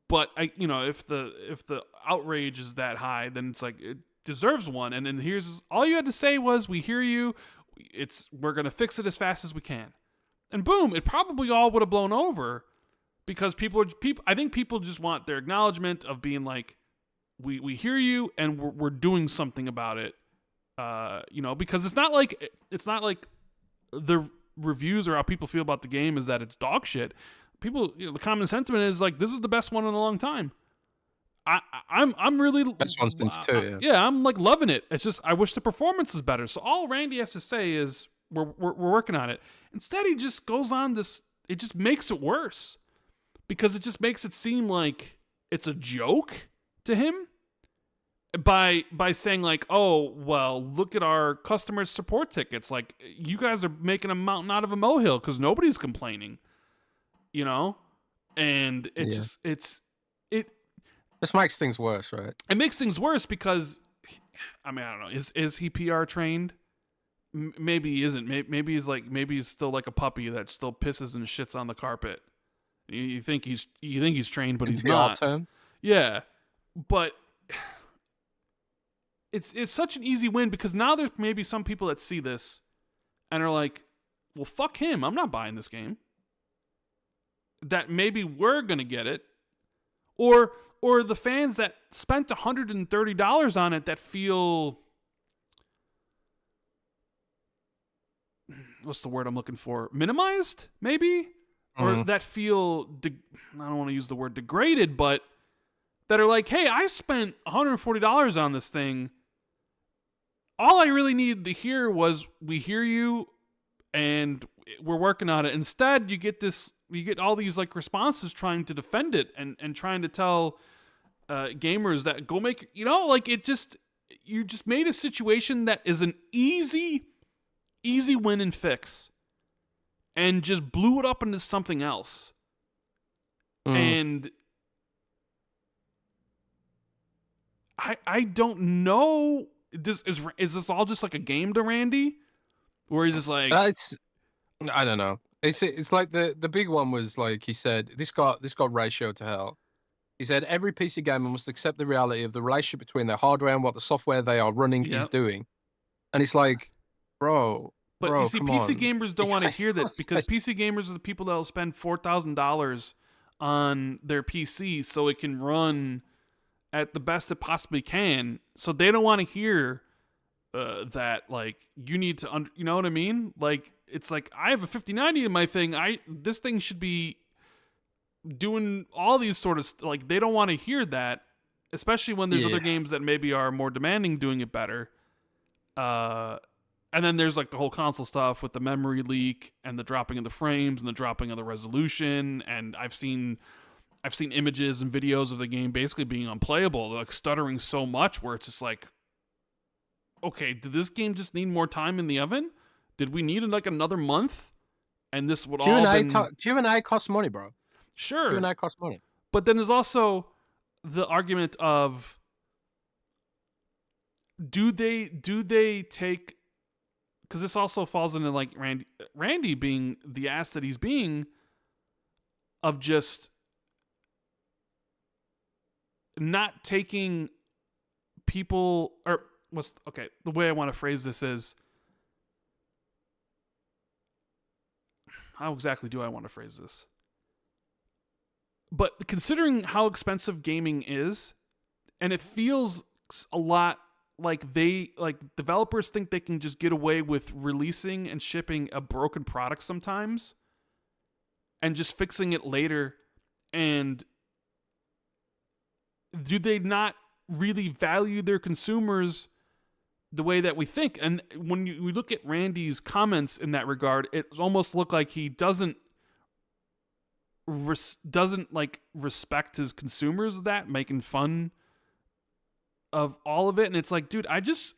But if the outrage is that high, then it's like it deserves one. And then here's all you had to say was, we hear you. We're gonna fix it as fast as we can. And boom, it probably all would have blown over. Because I think people just want their acknowledgement of being like, we hear you and we're doing something about it. Because it's not like the reviews or how people feel about the game is that it's dog shit. People, the common sentiment is like, this is the best one in a long time. I'm really Best one since two. Yeah, I'm like loving it. It's just I wish the performance was better. So all Randy has to say is we're working on it. Instead, he just goes on this. It just makes it worse. Because it just makes it seem like it's a joke to him by saying like, oh, well, look at our customer support tickets. Like, you guys are making a mountain out of a molehill because nobody's complaining, And it this makes things worse, right? It makes things worse because, I mean, I don't know. Is he PR trained? Maybe he isn't. Maybe he's still like a puppy that still pisses and shits on the carpet. You think he's trained, but he's not. Term? Yeah, but it's such an easy win because now there's maybe some people that see this and are like, "Well, fuck him. I'm not buying this game." That maybe we're gonna get it, or the fans that spent $130 on it that feel, what's the word I'm looking for? Minimized, maybe. Or that feel, I don't want to use the word degraded, but that are like, hey, I spent $140 on this thing. All I really needed to hear was, we hear you and we're working on it. Instead, you get all these like responses trying to defend it and trying to tell gamers that go make, you just made a situation that is an easy win and fix. And just blew it up into something else. And I don't know. Is this all just like a game to Randy? Or is this like... I don't know. It's like the big one was like, he said, this got ratioed to hell. He said, every PC gamer must accept the reality of the relationship between their hardware and what the software they are running is doing. And it's like, bro... But you see, PC gamers don't want to hear that because PC gamers are the people that will spend $4,000 on their PC so it can run at the best it possibly can. So they don't want to hear that, like, you need to, you know what I mean? Like, it's like, I have a 5090 in my thing. This thing should be doing all these sort of, like, they don't want to hear that, especially when there's other games that maybe are more demanding doing it better. And then there's like the whole console stuff with the memory leak and the dropping of the frames and the dropping of the resolution. And I've seen images and videos of the game basically being unplayable, like stuttering so much where it's just like, okay, did this game just need more time in the oven? Did we need like another month? And this would Q&A costs money, bro. Sure. Q&A costs money. But then there's also the argument of, do they take... Because this also falls into like Randy being the ass that he's being, of just not taking people, or the way I want to phrase this is, how exactly do I want to phrase this? But considering how expensive gaming is, and it feels a lot like developers think they can just get away with releasing and shipping a broken product sometimes and just fixing it later, and do they not really value their consumers the way that we think? And when we look at Randy's comments in that regard, it almost looked like he doesn't like respect his consumers of that, making fun of all of it. And it's like, dude, I just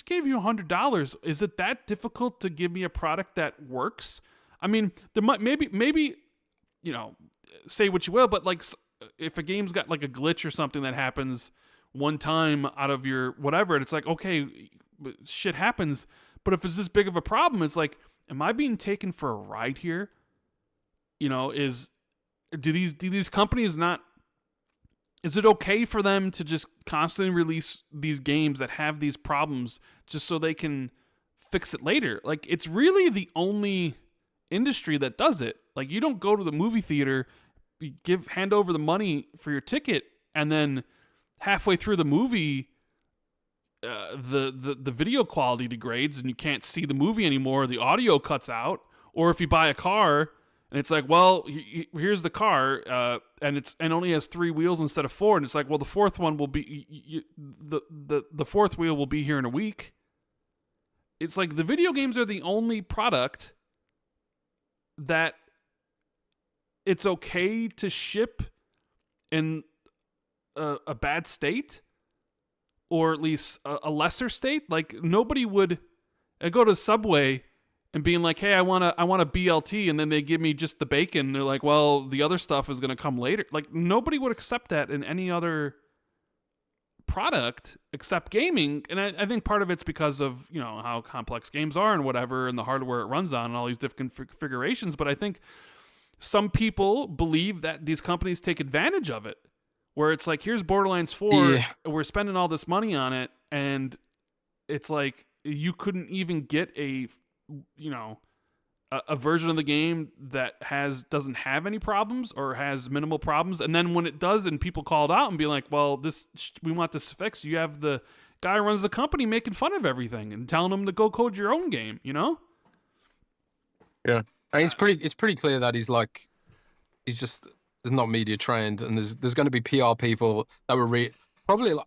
gave you $100. Is it that difficult to give me a product that works? I mean, there might maybe you know, say what you will, but like if a game's got like a glitch or something that happens one time out of your whatever, and it's like, okay, shit happens. But if it's this big of a problem, it's like, am I being taken for a ride here? You know, do these companies not, is it okay for them to just constantly release these games that have these problems just so they can fix it later? Like, it's really the only industry that does it. Like, you don't go to the movie theater, hand over the money for your ticket, and then halfway through the movie, the video quality degrades and you can't see the movie anymore. The audio cuts out. Or if you buy a car and it's like, well, here's the car, and only has 3 wheels instead of 4, and it's like, well, the fourth one will be the fourth wheel will be here in a week. It's like the video games are the only product that it's okay to ship in a bad state, or at least a lesser state. Like, nobody would go to Subway and being like, hey, I want a BLT, and then they give me just the bacon. They're like, well, the other stuff is going to come later. Like, nobody would accept that in any other product except gaming. And I think part of it's because of, you know, how complex games are and whatever, and the hardware it runs on and all these different configurations. But I think some people believe that these companies take advantage of it, where it's like, here's Borderlands 4, we're spending all this money on it, and it's like, you couldn't even get a version of the game that doesn't have any problems or has minimal problems. And then when it does, and people call it out and be like, well, we want this fixed, you have the guy who runs the company making fun of everything and telling them to go code your own game, you know? Yeah. I mean, it's pretty clear that he's just, there's not media trained, and there's going to be PR people that were probably like,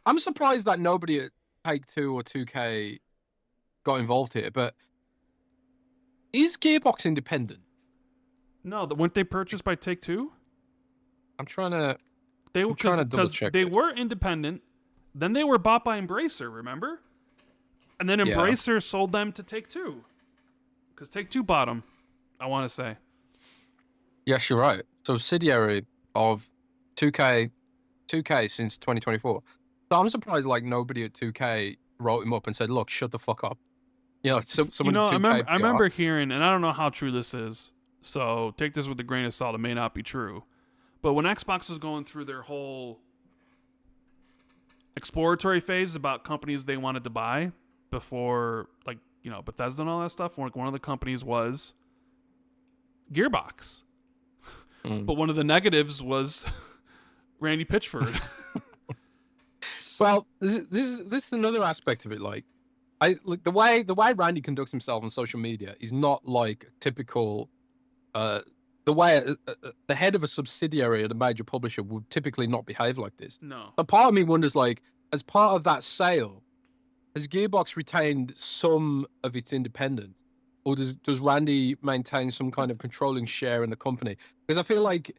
I'm surprised that nobody at Take-Two or 2K got involved here. But is Gearbox independent? No, weren't they purchased by Take-Two? I'm trying to double check. They were independent, then they were bought by Embracer, remember? And then Embracer sold them to Take-Two, because Take-Two bought them, I want to say. Yes, you're right. Subsidiary of 2K since 2024. So I'm surprised like nobody at 2K wrote him up and said, look, shut the fuck up. You know, I remember hearing, and I don't know how true this is, so take this with a grain of salt, it may not be true, but when Xbox was going through their whole exploratory phase about companies they wanted to buy before, like, you know, Bethesda and all that stuff, one of the companies was Gearbox. But one of the negatives was Randy Pitchford. Well, this is another aspect of it. Like, the way Randy conducts himself on social media is not like typical. The way the head of a subsidiary at a major publisher would typically not behave like this. No. But part of me wonders, like, as part of that sale, has Gearbox retained some of its independence, or does Randy maintain some kind of controlling share in the company? Because I feel like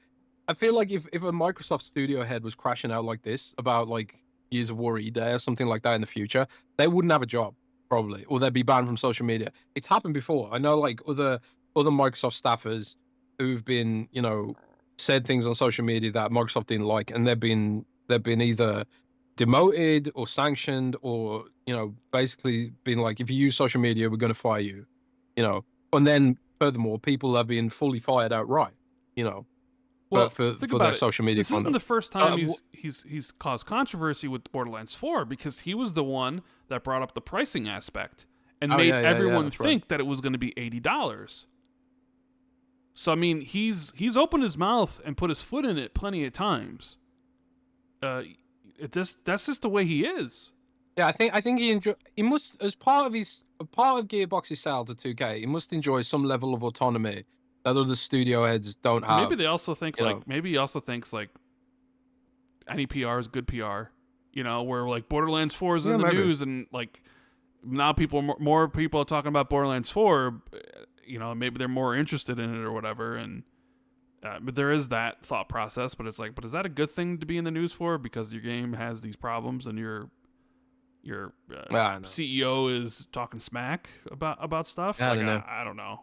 if a Microsoft studio head was crashing out like this about like Gears of War E-Day or something like that in the future, they wouldn't have a job probably, or they'd be banned from social media. It's happened before. I know like other Microsoft staffers who've been, you know, said things on social media that Microsoft didn't like, and they've been either demoted or sanctioned, or, you know, basically been like, if you use social media, we're going to fire you, you know. And then furthermore, people have been fully fired outright, you know. Well, but for think their about it. social media This isn't content. the first time he's caused controversy with Borderlands 4 because he was the one that brought up the pricing aspect and made everyone that's think that it was going to be $80. So I mean, he's opened his mouth and put his foot in it plenty of times. That's just the way he is. Yeah, I think he must, as part of Gearbox's sale to 2K, he must enjoy some level of autonomy that other studio heads don't have. Maybe they also think maybe he also thinks like any PR is good PR. You know, where like Borderlands 4 is in the news and like now more people are talking about Borderlands 4. You know, maybe they're more interested in it or whatever. And but there is that thought process. But it's like, but is that a good thing to be in the news for? Because your game has these problems and your CEO is talking smack about stuff. I don't know. I don't know.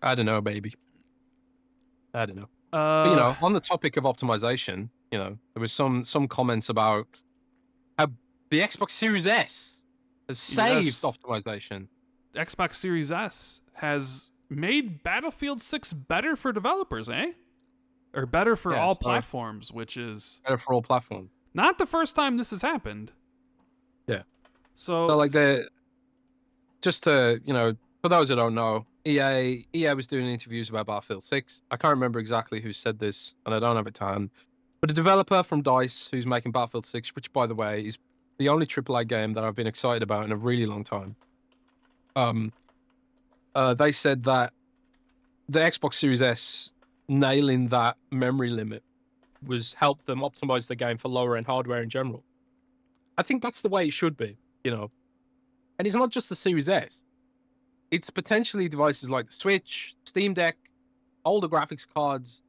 I don't know, baby. I don't know. But, you know, on the topic of optimization, you know, there was some comments about how the Xbox Series S has saved optimization. Xbox Series S has made Battlefield 6 better for developers, eh? Or better for all platforms, which is better for all platforms. Not the first time this has happened. Yeah. So like just to, you know, for those who don't know, EA was doing interviews about Battlefield 6. I can't remember exactly who said this, and I don't have it to hand. But a developer from DICE who's making Battlefield 6, which, by the way, is the only AAA game that I've been excited about in a really long time. They said that the Xbox Series S nailing that memory limit was helped them optimize the game for lower-end hardware in general. I think that's the way it should be, you know. And it's not just the Series S. It's potentially devices like the Switch, Steam Deck, older graphics cards.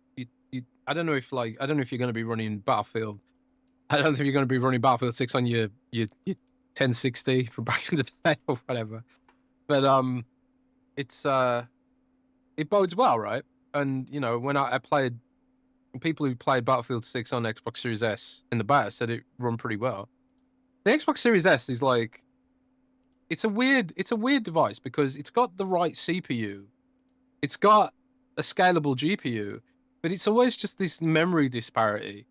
I don't know if you're going to be running Battlefield. I don't think you're going to be running Battlefield 6 on your 1060 from back in the day or whatever. But it bodes well, right? And you know, when I played, people who played Battlefield 6 on Xbox Series S in the beta said it run pretty well. The Xbox Series S is like, it's a weird device because it's got the right CPU, it's got a scalable GPU, but it's always just this memory disparity.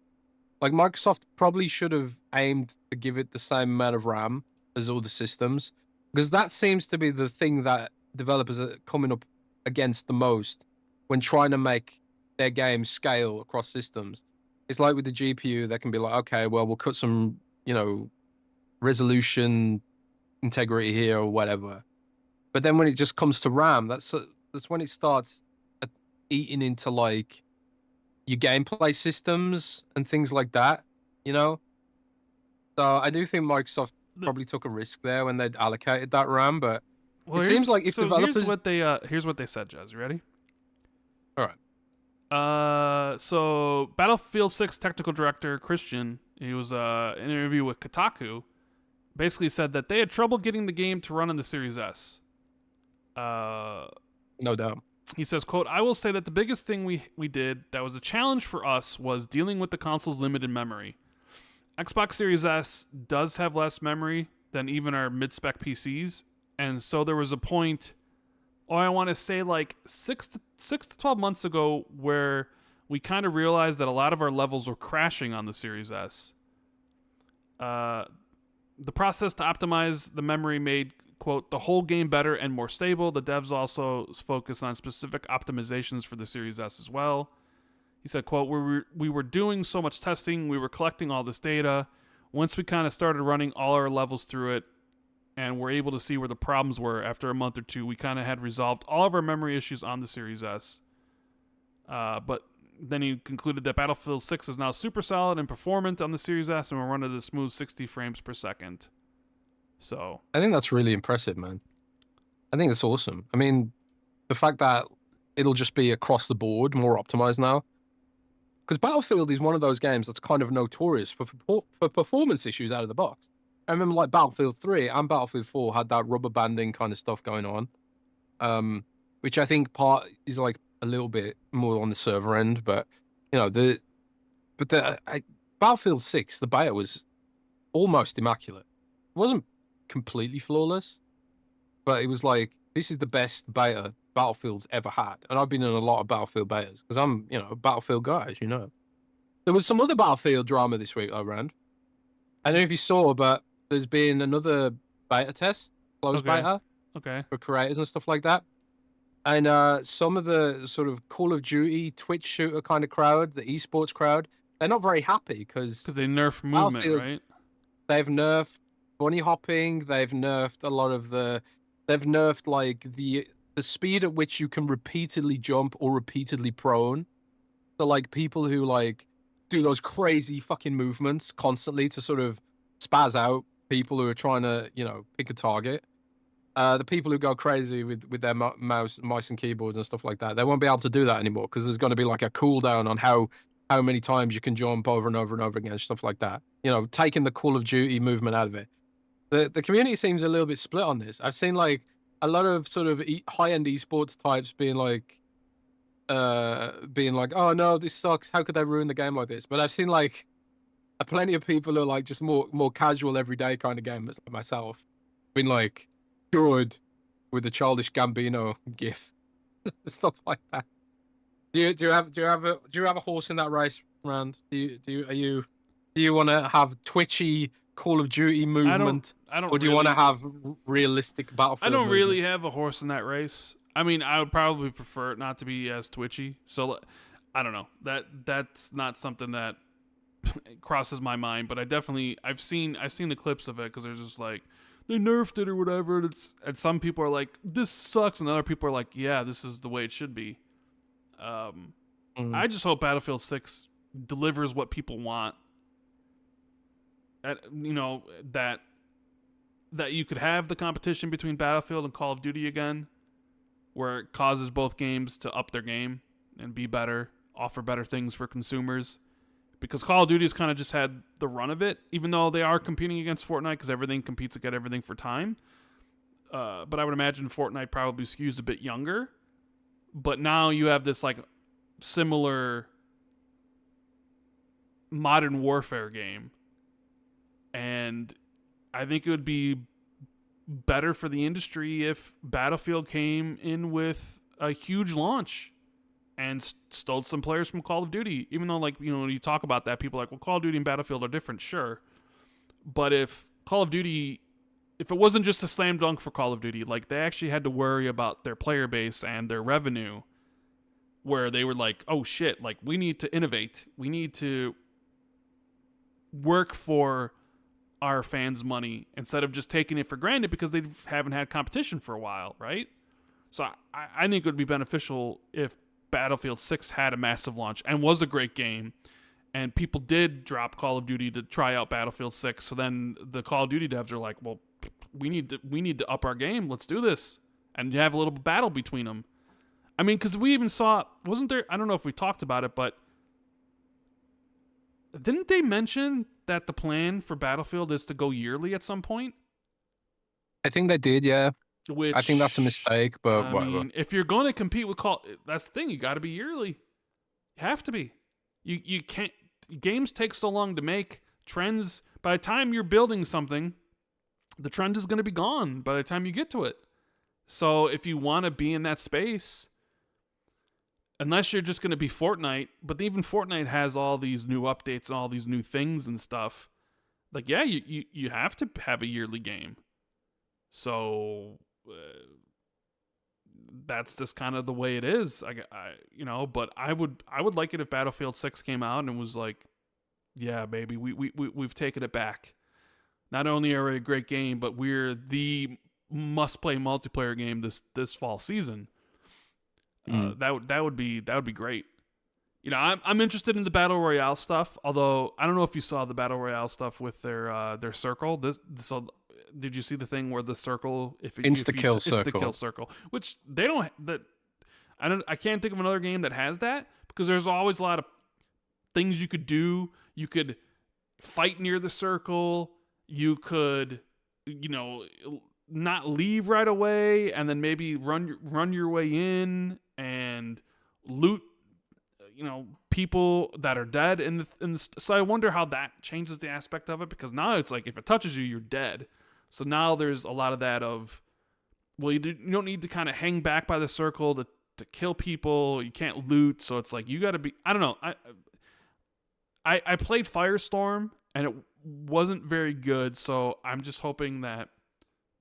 Like Microsoft probably should have aimed to give it the same amount of RAM as all the systems, because that seems to be the thing that developers are coming up against the most when trying to make their games scale across systems. It's like with the GPU, they can be like, okay, well, we'll cut some, you know, resolution integrity here or whatever. But then when it just comes to RAM, that's when it starts eating into like your gameplay systems and things like that, you know? So I do think Microsoft probably took a risk there when they'd allocated that RAM, but it seems like if developers... Here's what they said, Jez. You ready? All right. So Battlefield 6 technical director Christian, he was in an interview with Kotaku, basically said that they had trouble getting the game to run in the Series S. No doubt. He says, quote, "I will say that the biggest thing we did that was a challenge for us was dealing with the console's limited memory. Xbox Series S does have less memory than even our mid-spec PCs, and so there was a point, I want to say like 6 to 12 months ago, where we kind of realized that a lot of our levels were crashing on the Series S. The process to optimize the memory made, quote, the whole game better and more stable. The devs also focus on specific optimizations for the Series S as well." He said, quote, we were doing so much testing, we were collecting all this data. Once we kind of started running all our levels through it and were able to see where the problems were after a month or two, we kind of had resolved all of our memory issues on the Series S. But then he concluded that Battlefield 6 is now super solid and performant on the Series S and will run at a smooth 60 frames per second. So I think that's really impressive, man. I think it's awesome. I mean, the fact that it'll just be across the board more optimized now. Because Battlefield is one of those games that's kind of notorious for performance issues out of the box. I remember like Battlefield 3 and Battlefield 4 had that rubber banding kind of stuff going on, which I think part is like a little bit more on the server end. But, you know, Battlefield 6, the beta was almost immaculate. It wasn't completely flawless, but it was like, this is the best beta Battlefield's ever had, and I've been in a lot of Battlefield betas because I'm, a Battlefield guy, as you know. There was some other Battlefield drama this week, though, Rand. I don't know if you saw, but there's been another beta test, closed beta, for creators and stuff like that. And some of the sort of Call of Duty, Twitch shooter kind of crowd, the esports crowd, they're not very happy because they nerf movement, right? They've nerfed bunny hopping. They've nerfed a lot of the. They've nerfed like the speed at which you can repeatedly jump or repeatedly prone. So like people who like do those crazy fucking movements constantly to sort of spaz out people who are trying to pick a target. The people who go crazy with their mice and keyboards and stuff like that, they won't be able to do that anymore because there's going to be like a cooldown on how many times you can jump over and over and over again, stuff like that. Taking the Call of Duty movement out of it. The community seems a little bit split on this. I've seen like a lot of sort of high-end esports types being like, oh no, this sucks. How could they ruin the game like this? But I've seen like plenty of people who are like just more casual, everyday kind of gamers like myself, been like, good with the childish Gambino gif, stuff like that. Do you have a horse in that race, Rand? Do you want to have twitchy Call of Duty movement? I don't. Or do you want to have realistic Battlefield? I don't movement? really have a horse in that race. I mean, I would probably prefer it not to be as twitchy. So I don't know. That's not something that crosses my mind. But I've seen the clips of it because there's just like, they nerfed it or whatever, and some people are like, this sucks, and other people are like, yeah, this is the way it should be. I just hope Battlefield 6 delivers what people want. That you could have the competition between Battlefield and Call of Duty again, where it causes both games to up their game and be better, offer better things for consumers. Because Call of Duty has kind of just had the run of it, even though they are competing against Fortnite because everything competes to get everything for time. But I would imagine Fortnite probably skews a bit younger. But now you have this like similar modern warfare game. And I think it would be better for the industry if Battlefield came in with a huge launch and stole some players from Call of Duty. Even though, like, when you talk about that, people are like, well, Call of Duty and Battlefield are different, sure. But if Call of Duty, if it wasn't just a slam dunk for Call of Duty, like, they actually had to worry about their player base and their revenue, where they were like, oh shit, like, we need to innovate. We need to work for our fans' money instead of just taking it for granted because they haven't had competition for a while, right? So I think it would be beneficial if Battlefield 6 had a massive launch and was a great game, and people did drop Call of Duty to try out Battlefield 6. So then the Call of Duty devs are like, well, we need to up our game. Let's do this. And you have a little battle between them. I mean, because we even saw, wasn't there, I don't know if we talked about it, but didn't they mention that the plan for Battlefield is to go yearly at some point? I think they did, yeah. Which, I think that's a mistake, but I whatever. mean, if you're going to compete with that's the thing. You got to be yearly. You have to be. You can't. Games take so long to make. Trends. By the time you're building something, the trend is going to be gone by the time you get to it. So if you want to be in that space, unless you're just going to be Fortnite, but even Fortnite has all these new updates and all these new things and stuff. Like, yeah, you have to have a yearly game. So that's just kind of the way it is. But I would like it if Battlefield 6 came out and was like, yeah, baby, we've taken it back. Not only are we a great game, but we're the must-play multiplayer game this fall season. That would be great. I'm interested in the battle royale stuff. Although I don't know if you saw the battle royale stuff with their circle. Did you see the thing where the circle, insta-kill circle, which they don't. I can't think of another game that has that, because there's always a lot of things you could do. You could fight near the circle. You could, not leave right away, and then maybe run your way in and loot, people that are dead in the. So I wonder how that changes the aspect of it, because now it's like if it touches you, you're dead. So now there's a lot of that of well, you don't need to kind of hang back by the circle to kill people. You can't loot, so it's like you got to be. I don't know. I played Firestorm and it wasn't very good, so I'm just hoping that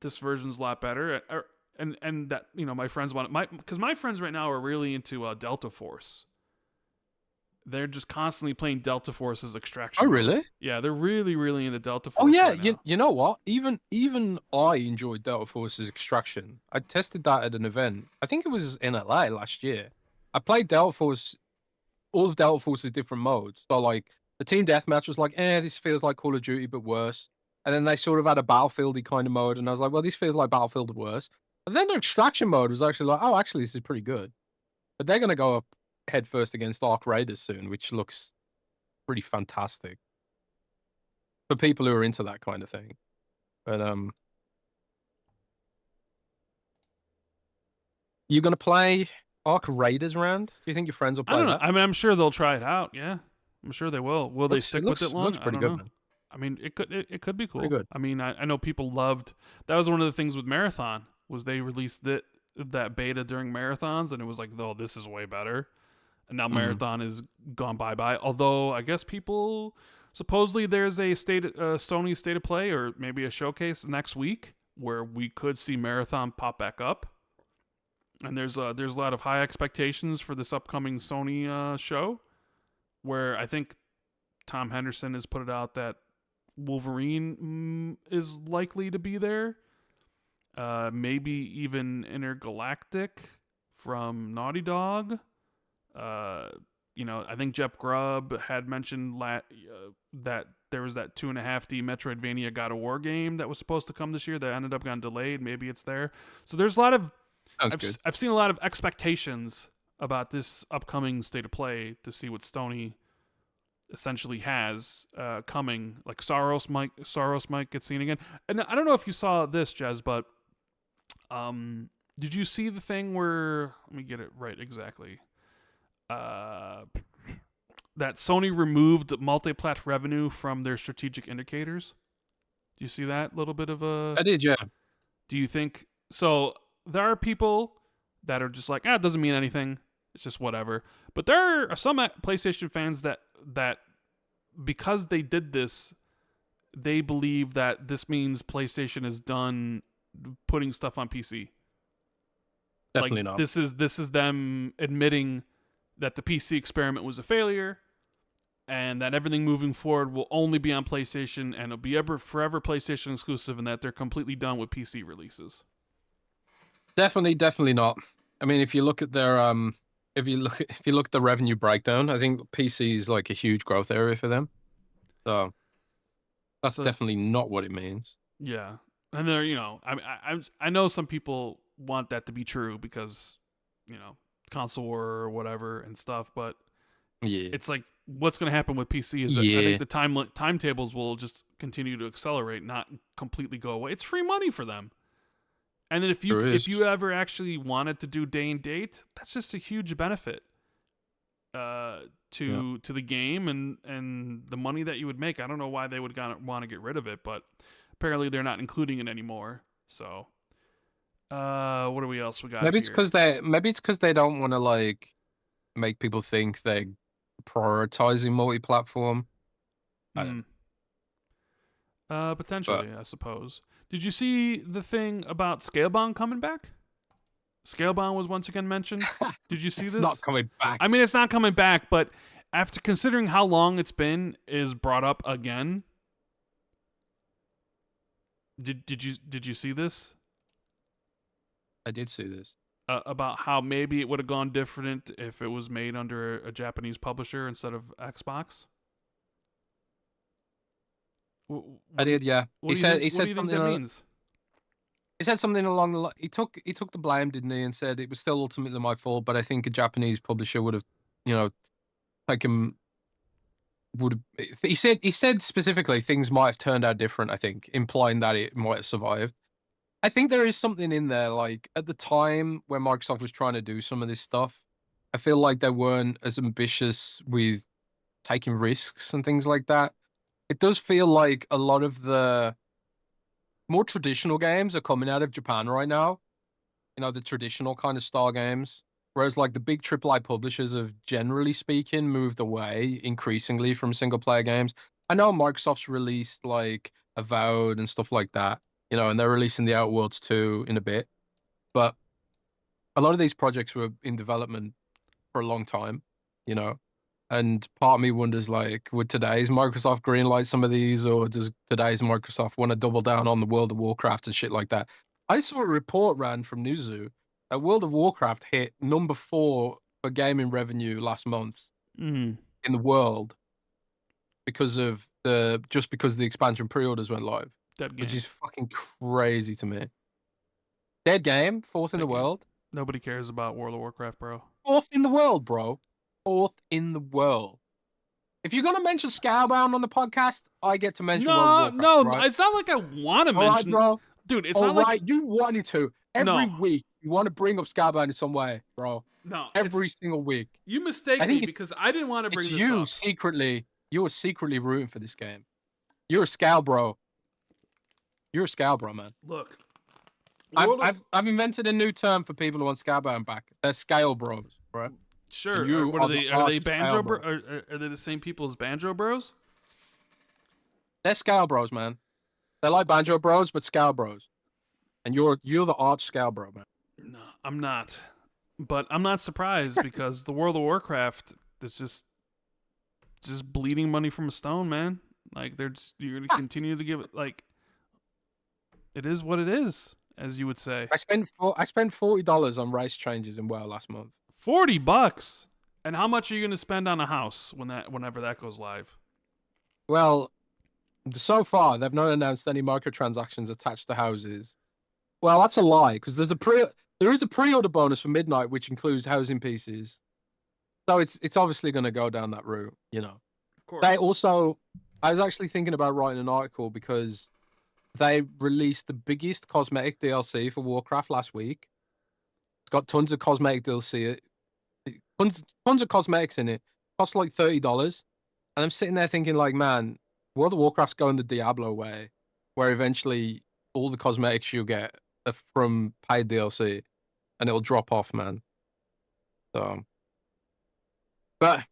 this version's a lot better. And that my friends want it. Because my friends right now are really into Delta Force. They're just constantly playing Delta Force's extraction. Oh, mode. really? Yeah, they're really, really into Delta Force. Oh yeah, right now. you know what? Even I enjoyed Delta Force's Extraction. I tested that at an event. I think it was in LA last year. I played Delta Force, all of Delta Force's different modes. So like the team deathmatch was like, this feels like Call of Duty but worse. And then they sort of had a Battlefieldy kind of mode, and I was like, well, this feels like Battlefield worse. And then the Extraction mode was actually like, oh, actually, this is pretty good. But they're gonna go up head first against Arc Raiders soon, which looks pretty fantastic for people who are into that kind of thing. But you gonna play Arc Raiders round? Do you think your friends will play I don't know. that? I mean, I'm sure they'll try it out. Yeah, I'm sure they will. Will they stick with it long? Looks I pretty don't good, know. man. I mean, it could be cool. Pretty good. I mean, I know people loved. That was one of the things with Marathon was they released that beta during marathons, and it was like, oh, this is way better. And now Marathon is gone bye. Although I guess people supposedly there's a Sony state of play or maybe a showcase next week where we could see Marathon pop back up. And there's a lot of high expectations for this upcoming Sony show, where I think Tom Henderson has put it out that Wolverine is likely to be there. Maybe even Intergalactic from Naughty Dog. I think Jeff Grubb had mentioned that there was that 2.5D Metroidvania God of War game that was supposed to come this year that ended up getting delayed. Maybe it's there. So there's a lot of I've seen a lot of expectations about this upcoming state of play to see what Sony essentially has coming. Like Saros might get seen again. And I don't know if you saw this, Jez, but did you see the thing where let me get it right exactly? That Sony removed multi-plat revenue from their strategic indicators. Do you see that little bit of a? I did, yeah. Do you think so? There are people that are just like, it doesn't mean anything. It's just whatever. But there are some PlayStation fans that because they did this, they believe that this means PlayStation is done putting stuff on PC. Definitely like, not. This is them admitting that the PC experiment was a failure and that everything moving forward will only be on PlayStation and it'll be forever PlayStation exclusive and that they're completely done with PC releases. Definitely not. I mean, if you look at their if you look at the revenue breakdown, I think PC is like a huge growth area for them. So that's definitely not what it means. Yeah. And they're, I know some people want that to be true because, console war or whatever and stuff, but yeah, it's like what's going to happen with PC is that I think the timetables will just continue to accelerate, not completely go away. It's free money for them. And then if you ever actually wanted to do day and date, that's just a huge benefit to the game and the money that you would make. I don't know why they would want to get rid of it, but apparently they're not including it anymore. So what do we else we got? Maybe it's because they don't want to like make people think they're prioritizing multi-platform. Potentially, I suppose. Did you see the thing about Scalebound coming back? Scalebound was once again mentioned. Did you see this? It's not coming back. I mean, it's not coming back, but after considering how long it's been, is brought up again. Did you see this? I did see this. About how maybe it would have gone different if it was made under a Japanese publisher instead of Xbox. I did, yeah. He said something. That means? He said something along the line. He took the blame, didn't he, and said it was still ultimately my fault, but I think a Japanese publisher would have, taken. He said specifically things might have turned out different. I think, implying that it might have survived. I think there is something in there. Like at the time when Microsoft was trying to do some of this stuff, I feel like they weren't as ambitious with taking risks and things like that. It does feel like a lot of the more traditional games are coming out of Japan right now, the traditional kind of style games. Whereas like the big AAA publishers have generally speaking moved away increasingly from single player games. I know Microsoft's released like Avowed and stuff like that, and they're releasing the Outworlds 2 in a bit. But a lot of these projects were in development for a long time, you know. And part of me wonders, like, would today's Microsoft greenlight some of these, or does today's Microsoft want to double down on the World of Warcraft and shit like that? I saw a report ran from Newzoo that World of Warcraft hit number 4 for gaming revenue last month Mm. in the world because the expansion pre-orders went live, Dead game. which is fucking crazy to me. Dead game, fourth in Dead the game. world. Nobody cares about World of Warcraft, bro. Fourth in the world, bro. Fourth in the world. If you're gonna mention Scalebound on the podcast, I get to mention World of Warcraft. No, right? it's not like I want to All right, mention, bro. dude. It's All not right, like you wanted to every No. week. You want to bring up Scalebound in some way, bro. no. Every single week. You mistake I think me because I didn't want to bring It's this you up. secretly. You were secretly rooting for this game. You're a Scal bro. You're a Scal bro, man. Look, World of- I've invented a new term for people who want Scalebound back. They're Scale bros, right? sure. you What are are the they? Are they arch Banjo Scale bro? bro. Are they the same people as Banjo Bros? They're Scale bros, man. They're like Banjo bros, but Scal bros. And you're the arch Scal bro, man. No, I'm not. But I'm not surprised because the World of Warcraft is just bleeding money from a stone, man. Like you're gonna continue to give it like it is what it is, as you would say. I spent $40 on race changes in WoW last month. $40. And how much are you gonna spend on a house whenever that goes live? Well, so far they've not announced any microtransactions attached to houses. Well, that's a lie because there is a pre-order bonus for Midnight which includes housing pieces. So it's obviously going to go down that route, Of course. They also, I was actually thinking about writing an article because they released the biggest cosmetic DLC for Warcraft last week. It's got tons of cosmetic DLC, tons of cosmetics in it. Costs like $30, and I'm sitting there thinking, like, man, World of Warcraft's going the Diablo way, where eventually all the cosmetics you get are from paid DLC, and it'll drop off, man. So, but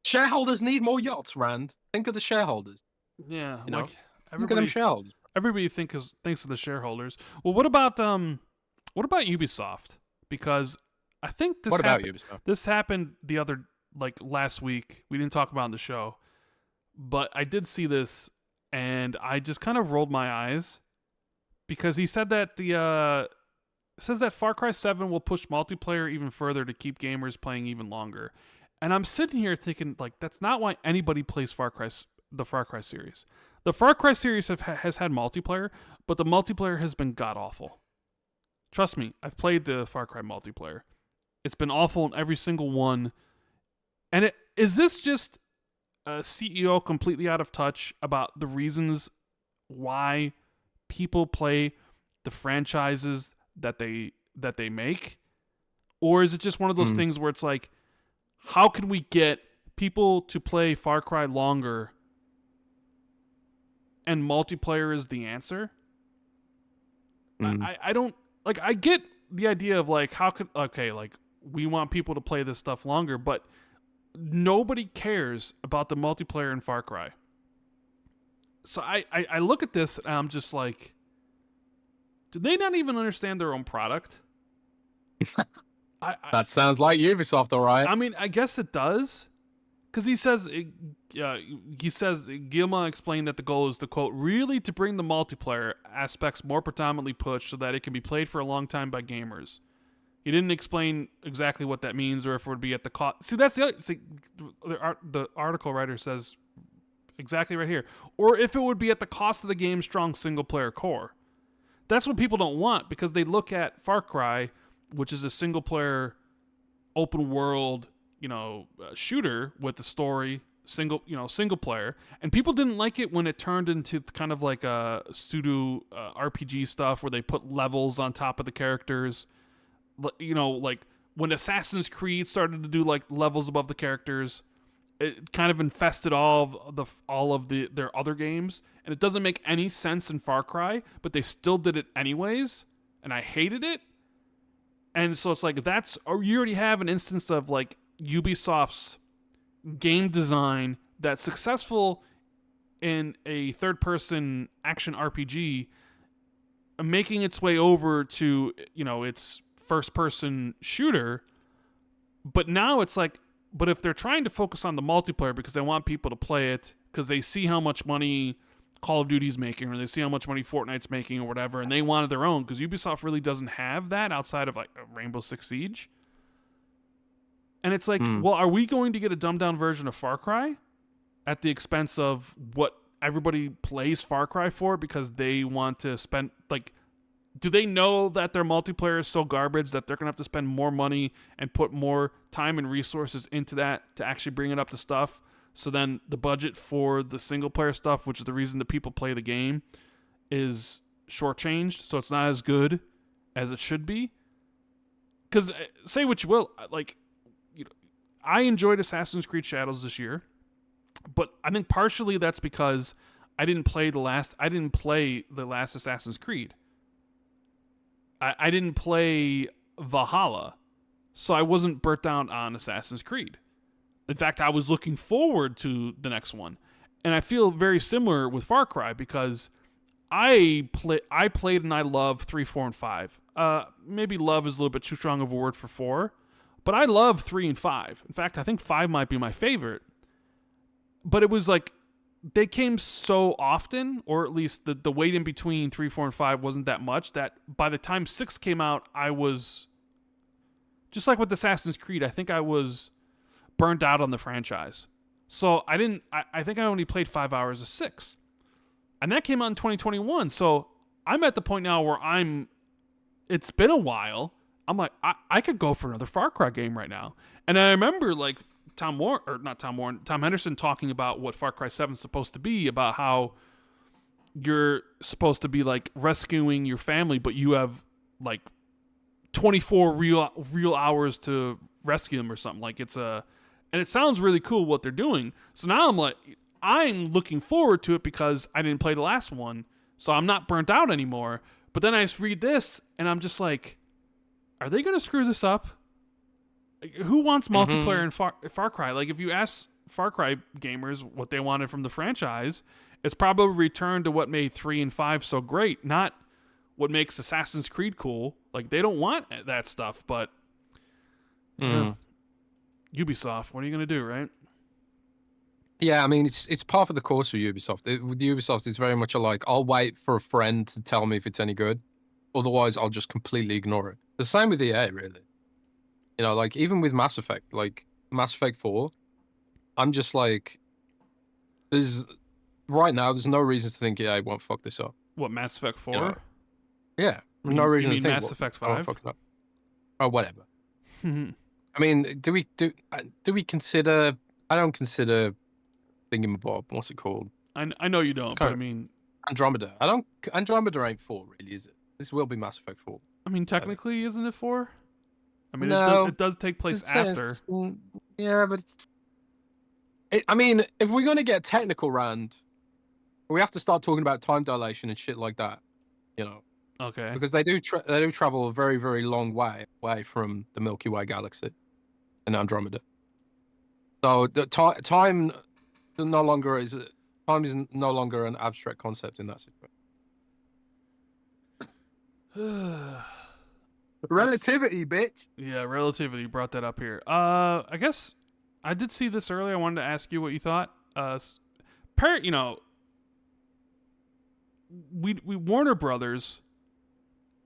shareholders need more yachts, Rand. Think of the shareholders. Yeah, You know, like Think of them shareholders. everybody thinks of the shareholders. Well, what about Ubisoft? Because I think this What about happened, Ubisoft? This happened last week. We didn't talk about it in the show, but I did see this, and I just kind of rolled my eyes because he said that says that Far Cry 7 will push multiplayer even further to keep gamers playing even longer. And I'm sitting here thinking, like, that's not why anybody plays the Far Cry series. The Far Cry series has had multiplayer, but the multiplayer has been god-awful. Trust me, I've played the Far Cry multiplayer. It's been awful in every single one. And is this just a CEO completely out of touch about the reasons why people play the franchises that they make? Or is it just one of those things where it's like, how can we get people to play Far Cry longer and multiplayer is the answer? I don't, like, I get the idea of, like, we want people to play this stuff longer, but nobody cares about the multiplayer in Far Cry. So I look at this and I'm just like, do they not even understand their own product? That sounds like Ubisoft, all right. I mean, I guess it does, because he says Guillemot explained that the goal is to, quote, really to bring the multiplayer aspects more predominantly pushed so that it can be played for a long time by gamers. He didn't explain exactly what that means or if it would be at the cost. See, that's the other. See, the article writer says exactly right here, or if it would be at the cost of the game's strong single player core. That's what people don't want, because they look at Far Cry, which is a single player, open world, shooter with the story, single player, and people didn't like it when it turned into kind of like a pseudo RPG stuff where they put levels on top of the characters. Like when Assassin's Creed started to do like levels above the characters, it kind of infested all of their other games, and it doesn't make any sense in Far Cry, but they still did it anyways. and I hated it. And so it's like you already have an instance of like Ubisoft's game design that's successful in a third-person action RPG, making its way over to, its first-person shooter. But now it's like, but if they're trying to focus on the multiplayer because they want people to play it, because they see how much money Call of Duty's making, or they see how much money Fortnite's making, or whatever, and they wanted their own, because Ubisoft really doesn't have that outside of like Rainbow Six Siege. And it's like, well, are we going to get a dumbed-down version of Far Cry at the expense of what everybody plays Far Cry for, because they want to spend, like, do they know that their multiplayer is so garbage that they're going to have to spend more money and put more time and resources into that to actually bring it up to stuff? So then the budget for the single-player stuff, which is the reason that people play the game, is shortchanged, so it's not as good as it should be. Because, say what you will, like, I enjoyed Assassin's Creed Shadows this year, but I think partially that's because I didn't play the last Assassin's Creed. I didn't play Valhalla, so I wasn't burnt down on Assassin's Creed. In fact, I was looking forward to the next one. And I feel very similar with Far Cry, because I played and I love 3, 4, and 5. Maybe love is a little bit too strong of a word for 4, but I love 3 and 5. In fact, I think 5 might be my favorite. But it was like, they came so often, or at least the wait in between 3, 4, and 5 wasn't that much, that by the time 6 came out, I was, just like with Assassin's Creed, I think I was burnt out on the franchise. So I think I only played 5 hours of 6. And that came out in 2021. So I'm at the point now where it's been a while. I'm like, I could go for another Far Cry game right now. And I remember like Tom Henderson talking about what Far Cry 7 is supposed to be, about how you're supposed to be like rescuing your family, but you have like 24 real hours to rescue them or something. Like and it sounds really cool what they're doing. So now I'm looking forward to it because I didn't play the last one, so I'm not burnt out anymore. But then I just read this, and I'm just like, are they going to screw this up? Like, who wants multiplayer in Far Cry? Like, if you ask Far Cry gamers what they wanted from the franchise, it's probably a return to what made 3 and 5 so great, not what makes Assassin's Creed cool. Like, they don't want that stuff, but Ubisoft, what are you going to do, right? Yeah, I mean, it's par for the course with Ubisoft. With Ubisoft, it's very much like, I'll wait for a friend to tell me if it's any good. Otherwise, I'll just completely ignore it. The same with EA, really. You know, like, even with Mass Effect, like, Mass Effect 4, I'm just like, right now, there's no reason to think EA won't fuck this up. What, Mass Effect 4? You know? Yeah, no reason to think. Mass Effect 5? Or whatever. I mean, do we consider? I don't consider Thingamabob. What's it called? I know you don't, but I mean Andromeda. Andromeda ain't 4, really, is it? This will be Mass Effect 4. I mean, technically, isn't it 4? I mean, no, it does take place after. Yeah, but I mean, if we're gonna get technical, Rand, we have to start talking about time dilation and shit like that. You know. Okay. Because they do travel a very, very long way away from the Milky Way galaxy and Andromeda. So the time is no longer an abstract concept in that situation. Relativity, bitch. Yeah, relativity brought that up here. I guess I did see this earlier. I wanted to ask you what you thought. We Warner Brothers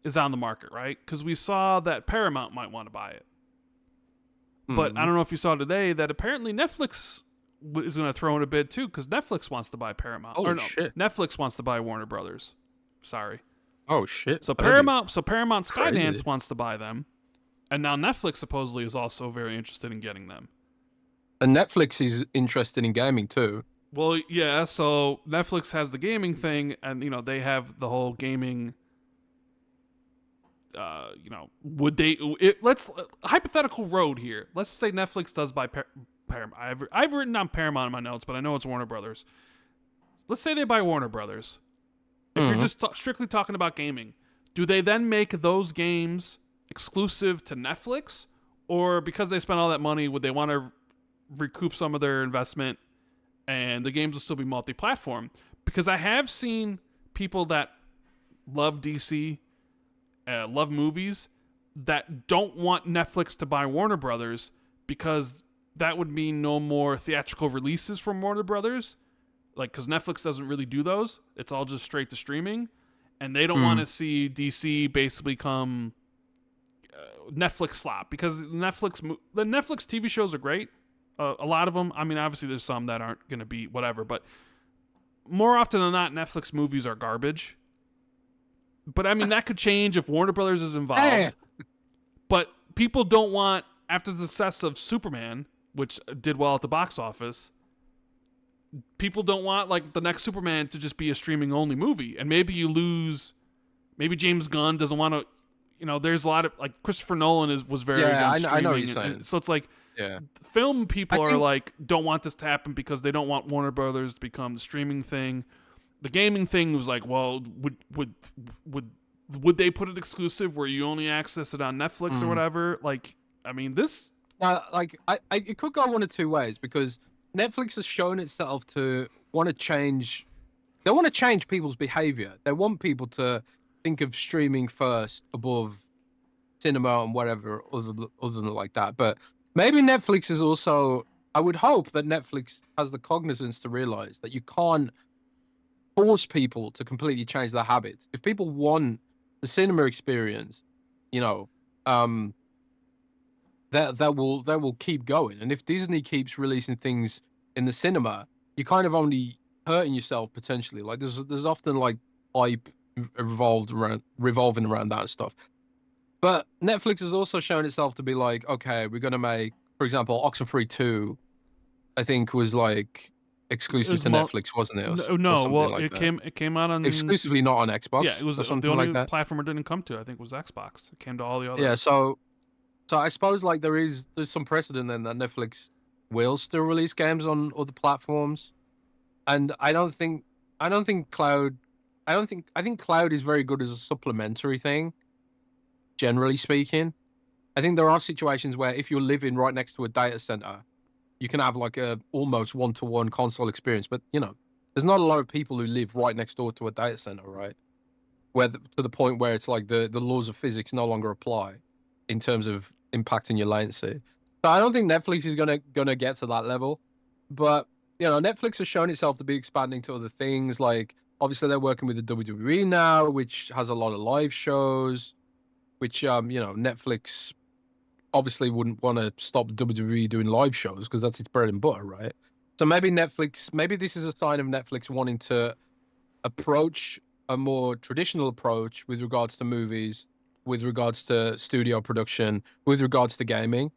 is on the market, right? Because we saw that Paramount might want to buy it. But I don't know if you saw today that apparently Netflix is going to throw in a bid too, because Netflix wants to buy Paramount. Shit. Netflix wants to buy Warner Brothers. Sorry. Oh shit. So Paramount Skydance wants to buy them, and now Netflix supposedly is also very interested in getting them. And Netflix is interested in gaming too. Well, yeah. So Netflix has the gaming thing, and they have the whole gaming. Would they? Let's hypothetical road here. Let's say Netflix does buy Paramount. I've written down Paramount in my notes, but I know it's Warner Brothers. Let's say they buy Warner Brothers. If you're just strictly talking about gaming, do they then make those games exclusive to Netflix? Or because they spent all that money, would they want to recoup some of their investment and the games will still be multi-platform? Because I have seen people that love DC, love movies, that don't want Netflix to buy Warner Brothers because that would mean no more theatrical releases from Warner Brothers. Like, because Netflix doesn't really do those. It's all just straight to streaming. And they don't want to see DC basically come Netflix slop. Because the Netflix TV shows are great. A lot of them. I mean, obviously there's some that aren't going to be whatever. But more often than not, Netflix movies are garbage. But, I mean, that could change if Warner Brothers is involved. Hey. But people don't want, after the success of Superman, which did well at the box office, people don't want, like, the next Superman to just be a streaming-only movie. And maybe you lose... Maybe James Gunn doesn't want to... You know, there's a lot of... Like, Christopher Nolan was very against streaming. I know what you're saying. So it's like... Film people are like, don't want this to happen because they don't want Warner Brothers to become the streaming thing. The gaming thing was like, well, would they put it exclusive where you only access it on Netflix or whatever? Like, I mean, this... it could go one of two ways, because Netflix has shown itself to want to change... They want to change people's behavior. They want people to think of streaming first above cinema and whatever other than like that. But maybe Netflix is also... I would hope that Netflix has the cognizance to realize that you can't force people to completely change their habits. If people want the cinema experience, you know, that will keep going. And if Disney keeps releasing things in the cinema, you're kind of only hurting yourself potentially. Like there's often like hype revolving around that stuff. But Netflix has also shown itself to be like, okay, we're gonna make, for example, Oxenfree 2, I think was like exclusive to Netflix, wasn't it? No, well, like it came out on exclusively, not on Xbox. Yeah, it was the only platform it didn't come to. I think was Xbox. It came to all the others. Yeah, so I suppose like there's some precedent then that Netflix will still release games on other platforms, and I think cloud is very good as a supplementary thing. Generally speaking, I think there are situations where if you're living right next to a data center, you can have like a almost one-to-one console experience. But you know, there's not a lot of people who live right next door to a data center, right? To the point where it's like the laws of physics no longer apply in terms of impacting your latency. So I don't think Netflix is gonna get to that level. But you know, Netflix has shown itself to be expanding to other things. Like obviously they're working with the WWE now, which has a lot of live shows, which you know, Netflix obviously wouldn't want to stop WWE doing live shows because that's its bread and butter, right? So maybe this is a sign of Netflix wanting to approach a more traditional approach with regards to movies, with regards to studio production, with regards to gaming.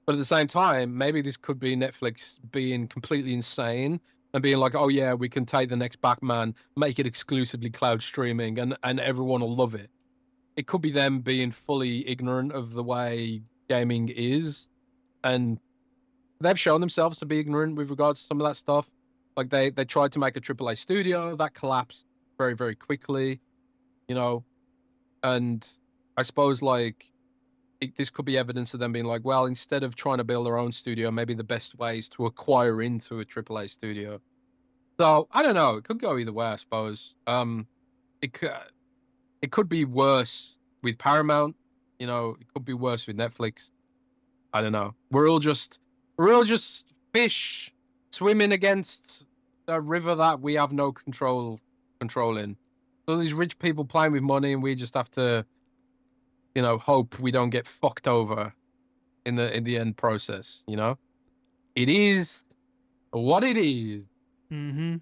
But at the same time, maybe this could be Netflix being completely insane and being like, oh yeah, we can take the next Batman, make it exclusively cloud streaming, and everyone will love it. It could be them being fully ignorant of the way gaming is, and they've shown themselves to be ignorant with regards to some of that stuff. Like they tried to make a AAA studio that collapsed very, very quickly, you know. And I suppose like this could be evidence of them being like, well, instead of trying to build their own studio, maybe the best way is to acquire into a AAA studio. So I don't know. It could go either way, I suppose. It could be worse with Paramount. You know, it could be worse with Netflix. I don't know. We're all just fish swimming against a river that we have no control in. So these rich people playing with money, and we just have to, you know, hope we don't get fucked over in the end process. You know, it is what it is. Mm-hmm.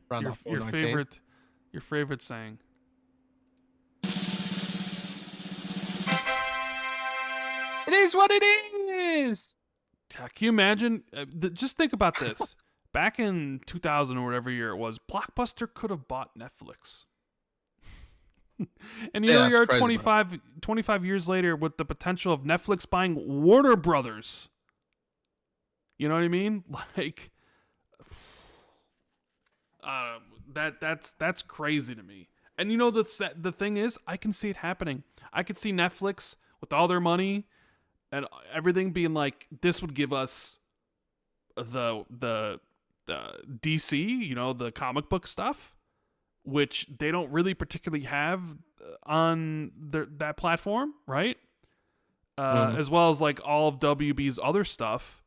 Your favorite saying. It is what it is. Can you imagine? Just think about this. Back in 2000 or whatever year it was, Blockbuster could have bought Netflix. And here we are 25 years later with the potential of Netflix buying Warner Brothers. You know what I mean? Like, that's crazy to me. And you know the thing is, I can see it happening. I could see Netflix with all their money and everything being like, this would give us the DC, you know, the comic book stuff, which they don't really particularly have on that platform, right? As well as like all of WB's other stuff.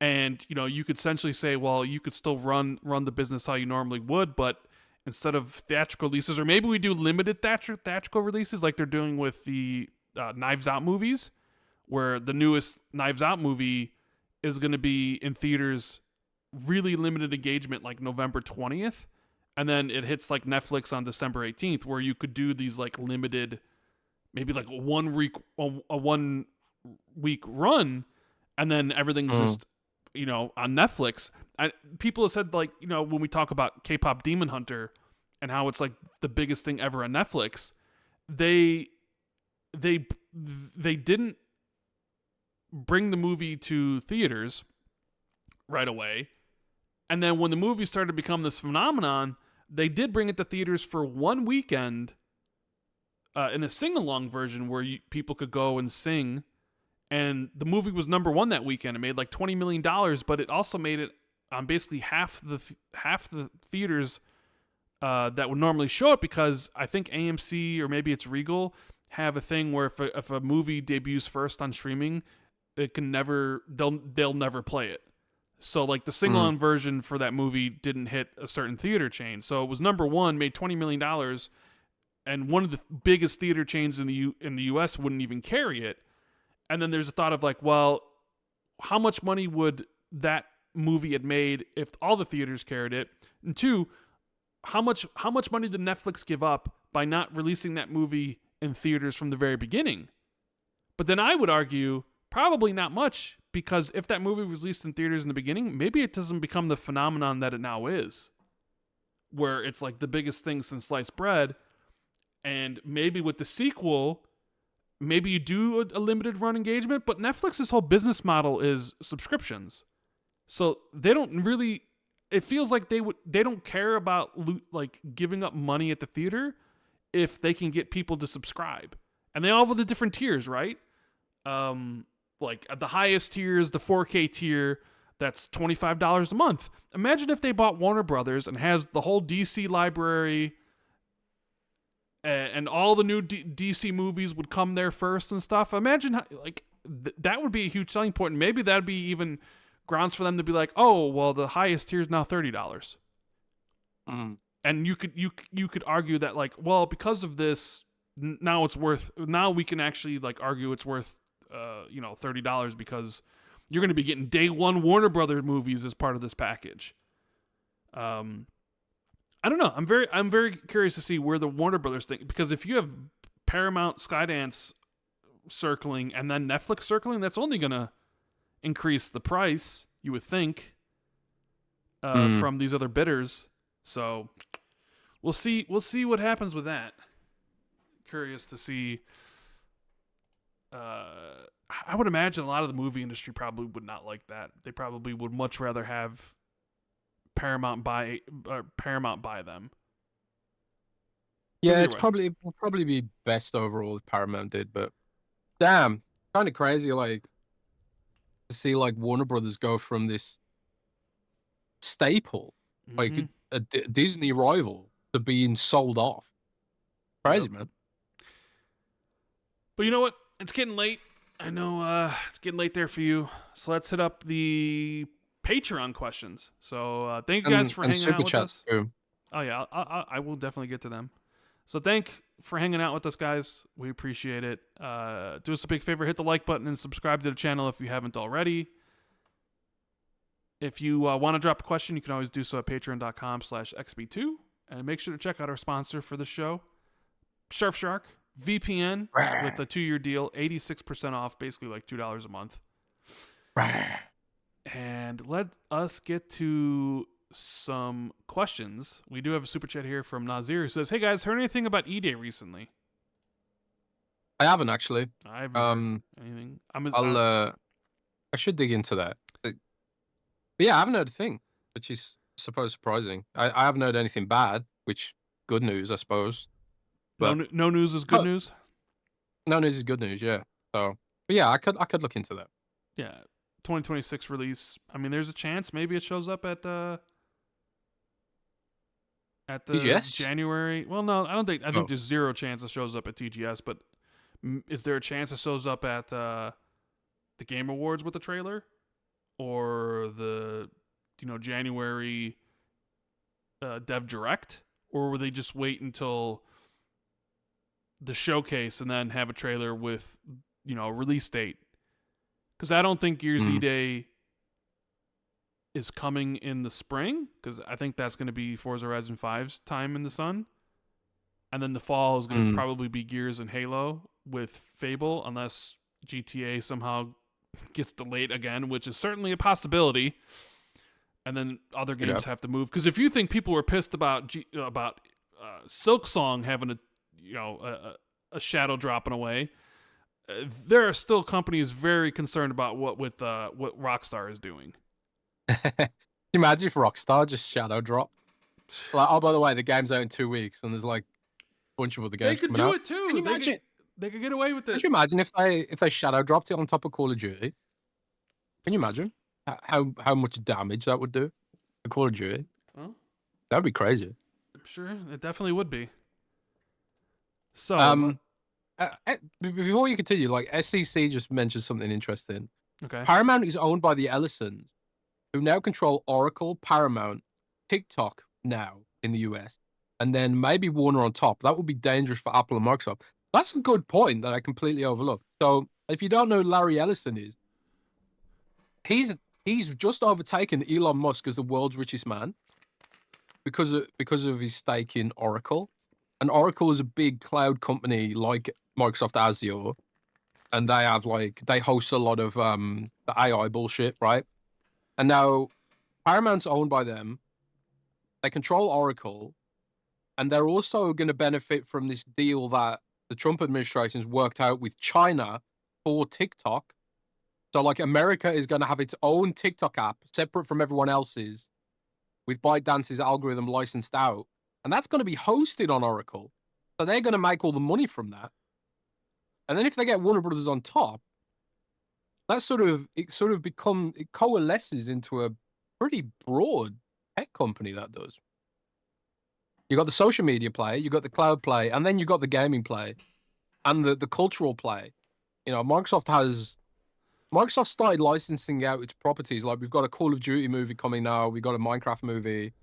And you know, you could essentially say, well, you could still run the business how you normally would, but instead of theatrical releases, or maybe we do limited theatrical releases like they're doing with the Knives Out movies, where the newest Knives Out movie is going to be in theaters, really limited engagement, like November 20th, and then it hits like Netflix on December 18th, where you could do these like limited, maybe like a 1 week run, and then everything's just, you know, on Netflix. People have said, like, you know, when we talk about K-pop Demon Hunter and how it's like the biggest thing ever on Netflix, they didn't bring the movie to theaters right away. And then when the movie started to become this phenomenon, they did bring it to theaters for one weekend in a sing-along version where people could go and sing. And the movie was #1 that weekend. It made like $20 million, but it also made it on basically half the theaters that would normally show it, because I think AMC or maybe it's Regal have a thing where if a movie debuts first on streaming, it can they'll never play it. So like the sing-along version for that movie didn't hit a certain theater chain. So it was #1, made $20 million, and one of the biggest theater chains in the US wouldn't even carry it. And then there's a thought of like, well, how much money would that movie had made if all the theaters carried it? And two, how much money did Netflix give up by not releasing that movie in theaters from the very beginning? But then I would argue probably not much, because if that movie was released in theaters in the beginning, maybe it doesn't become the phenomenon that it now is, where it's like the biggest thing since sliced bread. And maybe with the sequel, maybe you do a limited run engagement, but Netflix's whole business model is subscriptions. So they don't really, it feels like they don't care about like giving up money at the theater if they can get people to subscribe. And they all have the different tiers, right? Like at the highest tier is the 4K tier, that's $25 a month. Imagine if they bought Warner Brothers and has the whole DC library, and all the new DC movies would come there first and stuff. Imagine how, like, that would be a huge selling point. And maybe that'd be even grounds for them to be like, oh, well, the highest tier is now $30. And you could argue that, like, well, because of this, now we can actually like argue it's worth $30, because you're going to be getting day one Warner Brothers movies as part of this package. I don't know. I'm very curious to see where the Warner Brothers thing, because if you have Paramount, Skydance circling and then Netflix circling, that's only going to increase the price, you would think, from these other bidders. So we'll see what happens with that. Curious to see. I would imagine a lot of the movie industry probably would not like that. They probably would much rather have Paramount buy them. Yeah, will probably be best overall if Paramount did, but damn, kind of crazy, like, to see like Warner Brothers go from this staple, like a Disney rival, to being sold off. Crazy, man. But you know what? It's getting late. I know it's getting late there for you. So let's hit up the Patreon questions. So thank you guys for hanging out with us. Too. Oh yeah, I will definitely get to them. So thank for hanging out with us, guys. We appreciate it. Do us a big favor, hit the like button and subscribe to the channel if you haven't already. If you want to drop a question, you can always do so at patreon.com/XB2. And make sure to check out our sponsor for the show, Surfshark VPN, with a 2-year deal, 86% off, basically like $2 a month. And let us get to some questions. We do have a super chat here from Nazir who says, "Hey guys, heard anything about E-Day recently?" I haven't actually. I haven't heard anything. I should dig into that. But yeah, I haven't heard a thing, which is, I suppose, surprising. I haven't heard anything bad, which good news, I suppose. No, But no news is good news. no news is good news. Yeah. So, but yeah, I could look into that. Yeah, 2026 release. I mean, there's a chance maybe it shows up at the TGS? January. Well, no, I don't think. I think Oh. there's zero chance it shows up at TGS. But is there a chance it shows up at the Game Awards with the trailer, or the January Dev Direct, or will they just wait until the showcase and then have a trailer with a release date? Because I don't think Gears E Day is coming in the spring, because I think that's going to be Forza Horizon 5's time in the sun. And then the fall is going to probably be Gears and Halo with Fable, unless GTA somehow gets delayed again, which is certainly a possibility. And then other games have to move. Because if you think people were pissed about Silksong having a shadow dropping away, there are still companies very concerned about what Rockstar is doing. Imagine if Rockstar just shadow dropped. Like, oh, by the way, the game's out in 2 weeks, and there's like a bunch of other games. They could coming do out. it too. Can you imagine? They could get away with it. Can you imagine if they shadow dropped it on top of Call of Duty? Can you imagine how much damage that would do to Call of Duty? Well, that'd be crazy. I'm sure it definitely would be. So, before you continue, like SEC just mentioned something interesting. Okay. Paramount is owned by the Ellisons, who now control Oracle, Paramount, TikTok now in the US, and then maybe Warner on top. That would be dangerous for Apple and Microsoft. That's a good point that I completely overlooked. So, if you don't know who Larry Ellison is, he's just overtaken Elon Musk as the world's richest man because of his stake in Oracle. And Oracle is a big cloud company like Microsoft Azure, and they host a lot of the AI bullshit, right? And now Paramount's owned by them. They control Oracle, and they're also going to benefit from this deal that the Trump administration's worked out with China for TikTok. So, like, America is going to have its own TikTok app separate from everyone else's, with ByteDance's algorithm licensed out, and that's going to be hosted on Oracle. So they're going to make all the money from that. And then if they get Warner Brothers on top, it coalesces into a pretty broad tech company that does. You got the social media play, you got the cloud play, and then you got the gaming play, and the cultural play. Microsoft started licensing out its properties. Like, we've got a Call of Duty movie coming now, we got a Minecraft movie.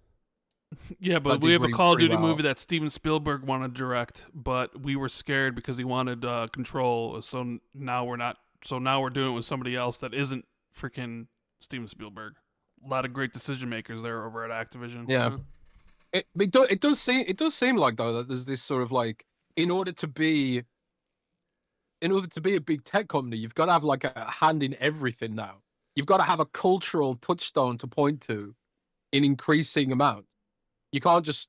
Yeah, but we have a Call of Duty movie that Steven Spielberg wanted to direct, but we were scared because he wanted control. So now we're not. So now we're doing it with somebody else that isn't freaking Steven Spielberg. A lot of great decision makers there over at Activision. Yeah, it does seem like, though, that there's this sort of, like, in order to be a big tech company, you've got to have like a hand in everything now. You've got to have a cultural touchstone to point to in increasing amounts. You can't just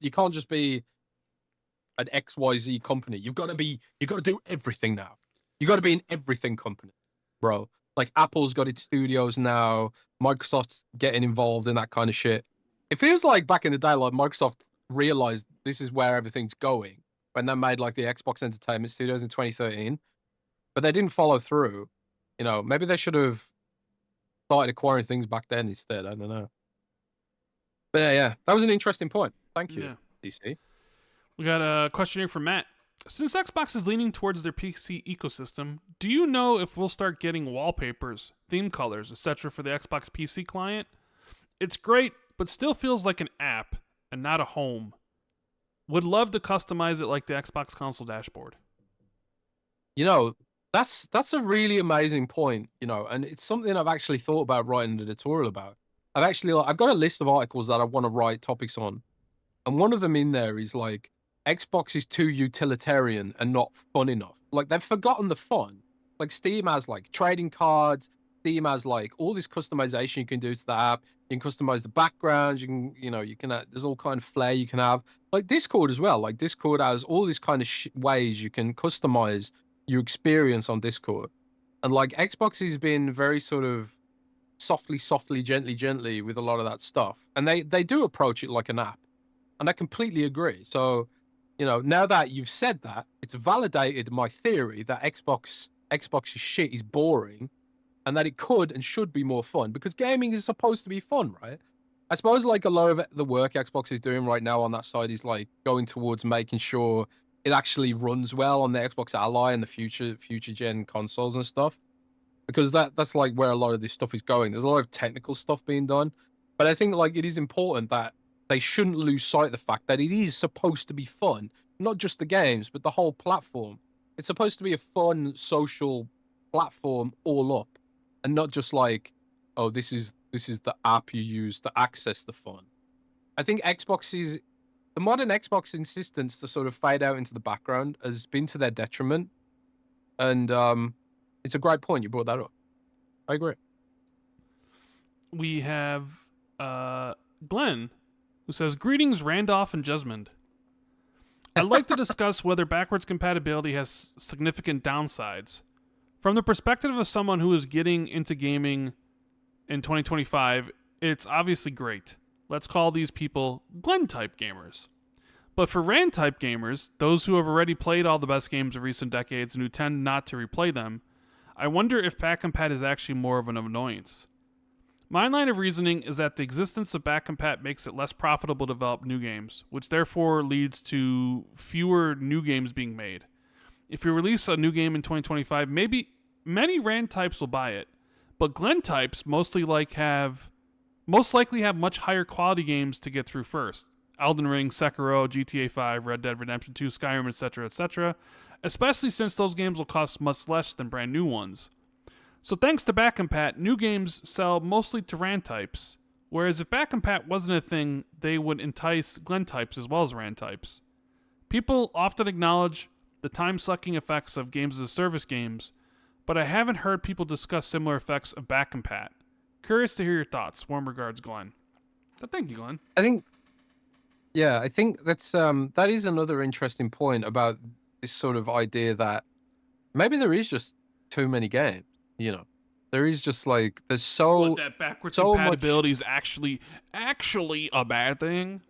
be an XYZ company. You've got to do everything now. You got to be an everything company, bro. Like, Apple's got its studios now. Microsoft's getting involved in that kind of shit. It feels like back in the day, like, Microsoft realized this is where everything's going when they made like the Xbox Entertainment Studios in 2013, but they didn't follow through. Maybe they should have started acquiring things back then instead. I don't know. But yeah, that was an interesting point. Thank you, DC. We got a question here from Matt. Since Xbox is leaning towards their PC ecosystem, do you know if we'll start getting wallpapers, theme colors, etc. for the Xbox PC client? It's great, but still feels like an app and not a home. Would love to customize it like the Xbox console dashboard. That's a really amazing point, and it's something I've actually thought about writing an editorial about. I've got a list of articles that I want to write topics on, and one of them in there is like, Xbox is too utilitarian and not fun enough. Like, they've forgotten the fun. Like, Steam has like trading cards. Steam has like all this customization you can do to the app. You can customize the backgrounds. You can there's all kind of flair you can have. Like Discord as well. Like, Discord has all these kind of ways you can customize your experience on Discord. And like, Xbox has been very sort of softly, gently with a lot of that stuff. And they do approach it like an app. And I completely agree. So, now that you've said that, it's validated my theory that Xbox's shit is boring, and that it could and should be more fun, because gaming is supposed to be fun, right? I suppose like a lot of the work Xbox is doing right now on that side is like going towards making sure it actually runs well on the Xbox Ally and the future gen consoles and stuff, because that's like where a lot of this stuff is going. There's a lot of technical stuff being done, but I think like it is important that they shouldn't lose sight of the fact that it is supposed to be fun, not just the games, but the whole platform. It's supposed to be a fun social platform all up, and not just like, oh, this is the app you use to access the fun. I think the modern Xbox insistence to sort of fade out into the background has been to their detriment, and it's a great point you brought that up. I agree. We have Glenn, who says, "Greetings, Randolph and Jesmond. I'd like to discuss whether backwards compatibility has significant downsides. From the perspective of someone who is getting into gaming in 2025, it's obviously great. Let's call these people Glenn-type gamers. But for Rand-type gamers, those who have already played all the best games of recent decades and who tend not to replay them, I wonder if back compat is actually more of an annoyance. My line of reasoning is that the existence of back compat makes it less profitable to develop new games, which therefore leads to fewer new games being made. If you release a new game in 2025, maybe many Rand types will buy it, but Glenn types most likely have much higher quality games to get through first. Elden Ring, Sekiro, GTA 5, Red Dead Redemption 2, Skyrim, etc., etc., especially since those games will cost much less than brand new ones. So thanks to back compat, new games sell mostly to Rand types, whereas if back compat wasn't a thing, they would entice Glenn types as well as Rand types. People often acknowledge the time-sucking effects of games as a service games, but I haven't heard people discuss similar effects of back compat. Curious to hear your thoughts. Warm regards, Glenn." So thank you, Glenn. I think that is another interesting point about this sort of idea that maybe there is just too many games. There is just like That backwards compatibility is actually a bad thing.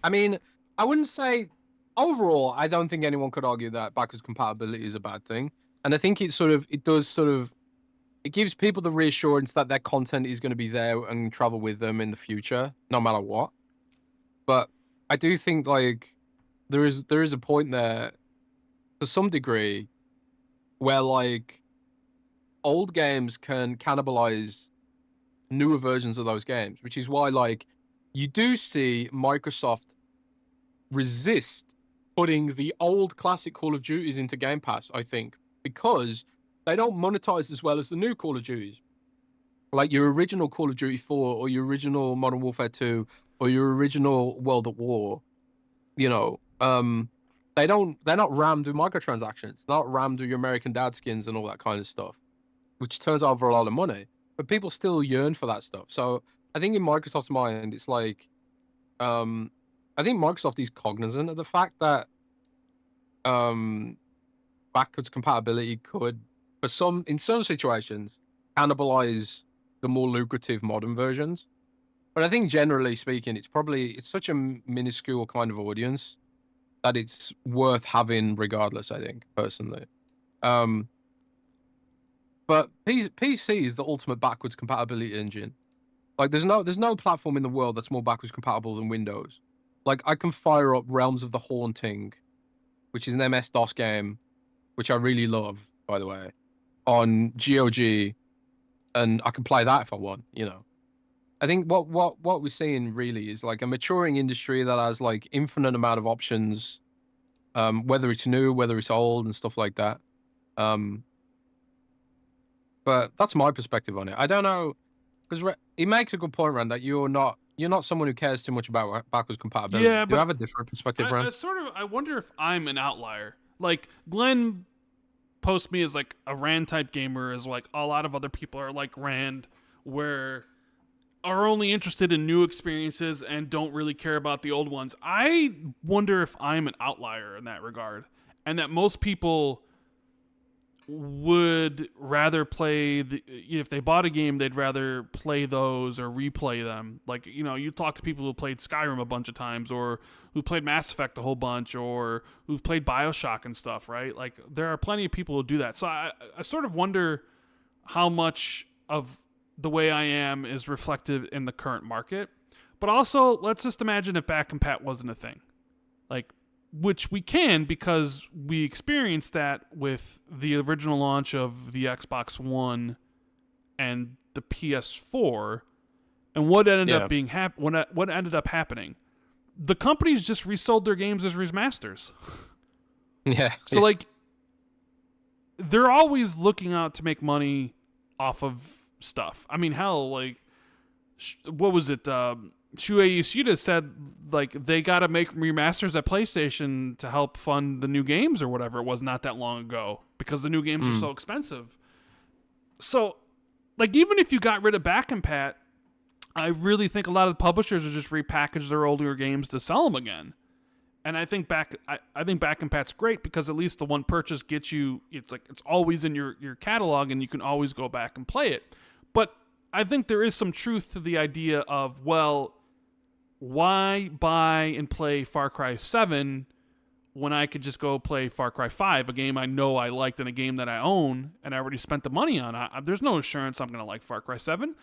I mean, I wouldn't say overall. I don't think anyone could argue that backwards compatibility is a bad thing, and I think it gives people the reassurance that their content is going to be there and travel with them in the future, no matter what. But I do think like there is a point there to some degree where like old games can cannibalize newer versions of those games, which is why like you do see Microsoft resist putting the old classic Call of Duties into Game Pass, I think, because they don't monetize as well as the new Call of Duties. Like your original Call of Duty 4 or your original Modern Warfare 2 or your original World at War, they're not rammed with microtransactions, not rammed with your American Dad skins and all that kind of stuff, which turns out for a lot of money. But people still yearn for that stuff. So I think in Microsoft's mind, it's like, I think Microsoft is cognizant of the fact that backwards compatibility could, in some situations, cannibalize the more lucrative modern versions. But I think generally speaking, it's such a minuscule kind of audience that it's worth having regardless, I think, personally. But PC is the ultimate backwards compatibility engine. Like there's no platform in the world that's more backwards compatible than Windows. Like I can fire up Realms of the Haunting, which is an MS-DOS game, which I really love, by the way, on GOG, and I can play that if I want, I think what we're seeing really is like a maturing industry that has like infinite amount of options, whether it's new, whether it's old, and stuff like that. But that's my perspective on it. I don't know, because he makes a good point, Rand, that you're not someone who cares too much about backwards compatibility. Yeah, Do you have a different perspective, Rand? I wonder if I'm an outlier. Like Glenn posts me as like a Rand type gamer, as like a lot of other people are like Rand, where are only interested in new experiences and don't really care about the old ones. I wonder if I'm an outlier in that regard, and that most people would rather play if they bought a game, they'd rather play those or replay them. Like, you talk to people who played Skyrim a bunch of times, or who played Mass Effect a whole bunch, or who've played BioShock and stuff, right? Like, there are plenty of people who do that. So I sort of wonder how much of the way I am is reflective in the current market. But also, let's just imagine if back compat wasn't a thing. Like, which we can, because we experienced that with the original launch of the Xbox One and the PS4, and what ended up being what ended up happening. The companies just resold their games as remasters. Yeah. So like, they're always looking out to make money off of stuff. I mean, hell, like, what was it? Shuei Yoshida said, like, they got to make remasters at PlayStation to help fund the new games or whatever it was not that long ago, because the new games are so expensive. So, like, even if you got rid of back compat, I really think a lot of the publishers would just repackage their older games to sell them again. And I think I think back compat's great, because at least the one purchase gets you, it's always in your catalog, and you can always go back and play it. But I think there is some truth to the idea of, well, why buy and play Far Cry 7 when I could just go play Far Cry 5, a game I know I liked and a game that I own and I already spent the money on? There's no assurance I'm going to like Far Cry 7.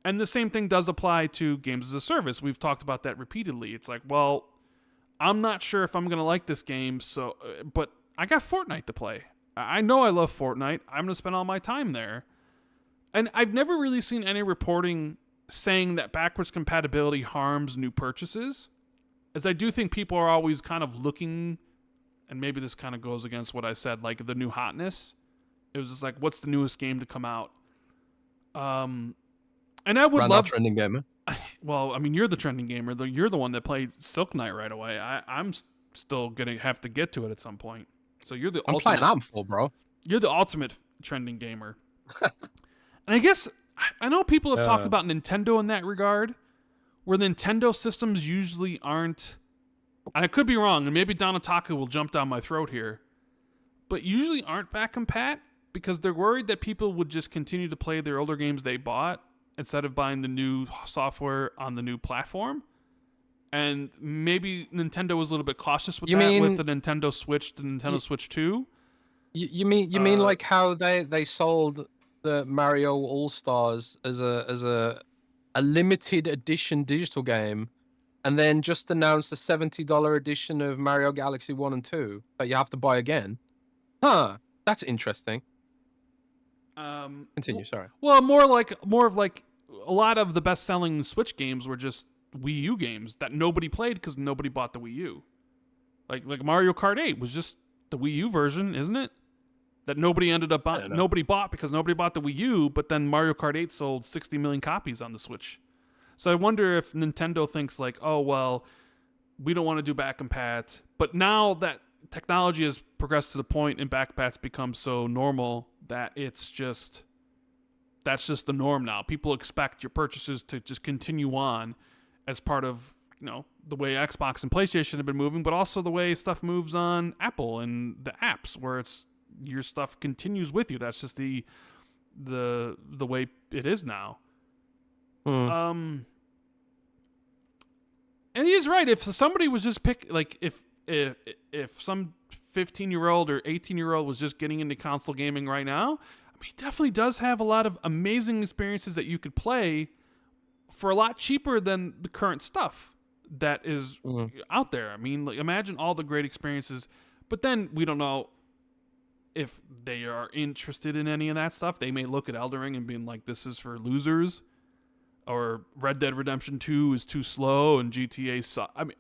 And the same thing does apply to games as a service. We've talked about that repeatedly. It's like, well, I'm not sure if I'm going to like this game, but I got Fortnite to play. I know I love Fortnite. I'm going to spend all my time there. And I've never really seen any reporting saying that backwards compatibility harms new purchases, as I do think people are always kind of looking, and maybe this kind of goes against what I said, like the new hotness. It was just like, what's the newest game to come out? And I would love trending gamer. Well, I mean, you're the trending gamer. You're the one that played Silk Knight right away. I'm still gonna have to get to it at some point. So you're the I'm playing Amphil, bro. You're the ultimate trending gamer. And I guess I know people have talked about Nintendo in that regard, where Nintendo systems usually aren't, and I could be wrong, and maybe Donataku will jump down my throat here, but usually aren't back compat, because they're worried that people would just continue to play their older games they bought instead of buying the new software on the new platform. And maybe Nintendo was a little bit cautious with with the Nintendo Switch, the Nintendo Switch 2. You mean like how they sold the Mario All-Stars as a limited edition digital game, and then just announced a $70 edition of Mario Galaxy 1 and 2 that you have to buy again? Huh, that's interesting. Continue, sorry. Well, more of like a lot of the best-selling Switch games were just Wii U games that nobody played because nobody bought the Wii U. Like Mario Kart 8 was just the Wii U version, isn't it? That nobody ended up nobody bought because nobody bought the Wii U, but then Mario Kart 8 sold 60 million copies on the Switch. So I wonder if Nintendo thinks like, oh, well, we don't want to do back compat, but now that technology has progressed to the point and back compat's become so normal that that's just the norm now. People expect your purchases to just continue on as part of, the way Xbox and PlayStation have been moving, but also the way stuff moves on Apple and the apps, where it's your stuff continues with you. That's just the way it is now. And he is right. If somebody was just if some 15-year-old or 18-year-old was just getting into console gaming right now, he definitely does have a lot of amazing experiences that you could play for a lot cheaper than the current stuff that is out there. I mean, like, imagine all the great experiences, but then we don't know if they are interested in any of that stuff. They may look at Elden Ring and being like, this is for losers, or Red Dead Redemption 2 is too slow, and GTA I mean,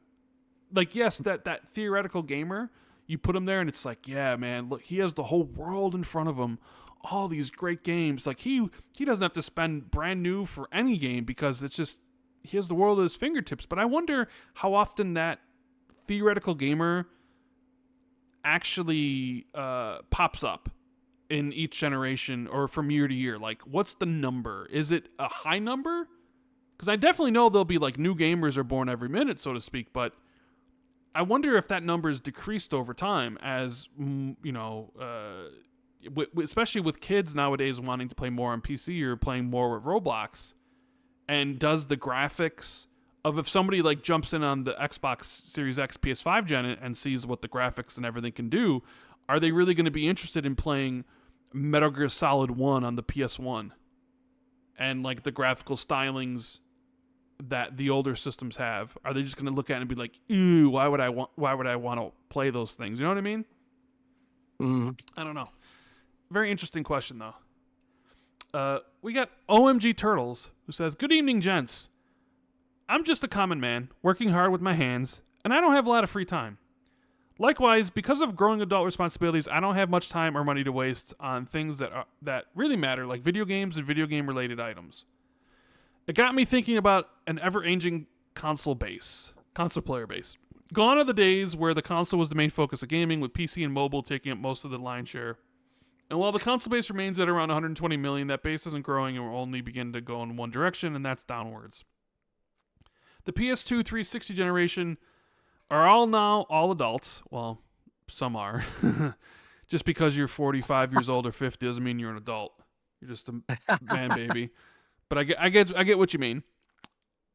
like, yes, that theoretical gamer, you put him there and it's like, yeah, man, look, he has the whole world in front of him, all these great games. Like, he doesn't have to spend brand new for any game, because it's just, he has the world at his fingertips. But I wonder how often that theoretical gamer actually pops up in each generation or from year to year. Like, what's the number? Is it a high number? Because I definitely know there'll be like new gamers are born every minute, so to speak, but I wonder if that number is decreased over time as especially with kids nowadays wanting to play more on PC or playing more with Roblox, and does the graphics of if somebody like jumps in on the Xbox Series X PS5 gen and sees what the graphics and everything can do, are they really going to be interested in playing Metal Gear Solid 1 on the PS1 and like the graphical stylings that the older systems have? Are they just going to look at it and be like, ew, why would I want to play those things? You know what I mean? I don't know. Very interesting question though. We got OMG Turtles, who says, "Good evening, gents. I'm just a common man, working hard with my hands, and I don't have a lot of free time. Likewise, because of growing adult responsibilities, I don't have much time or money to waste on things that really matter, like video games and video game-related items. It got me thinking about an ever-aging console player base. Gone are the days where the console was the main focus of gaming, with PC and mobile taking up most of the lion's share. And while the console base remains at around 120 million, that base isn't growing and will only begin to go in one direction, and that's downwards. The PS2 360 generation are all now all adults. Well, some are. Just because you're 45 years old or 50 doesn't mean you're an adult. You're just a man baby. But I get what you mean.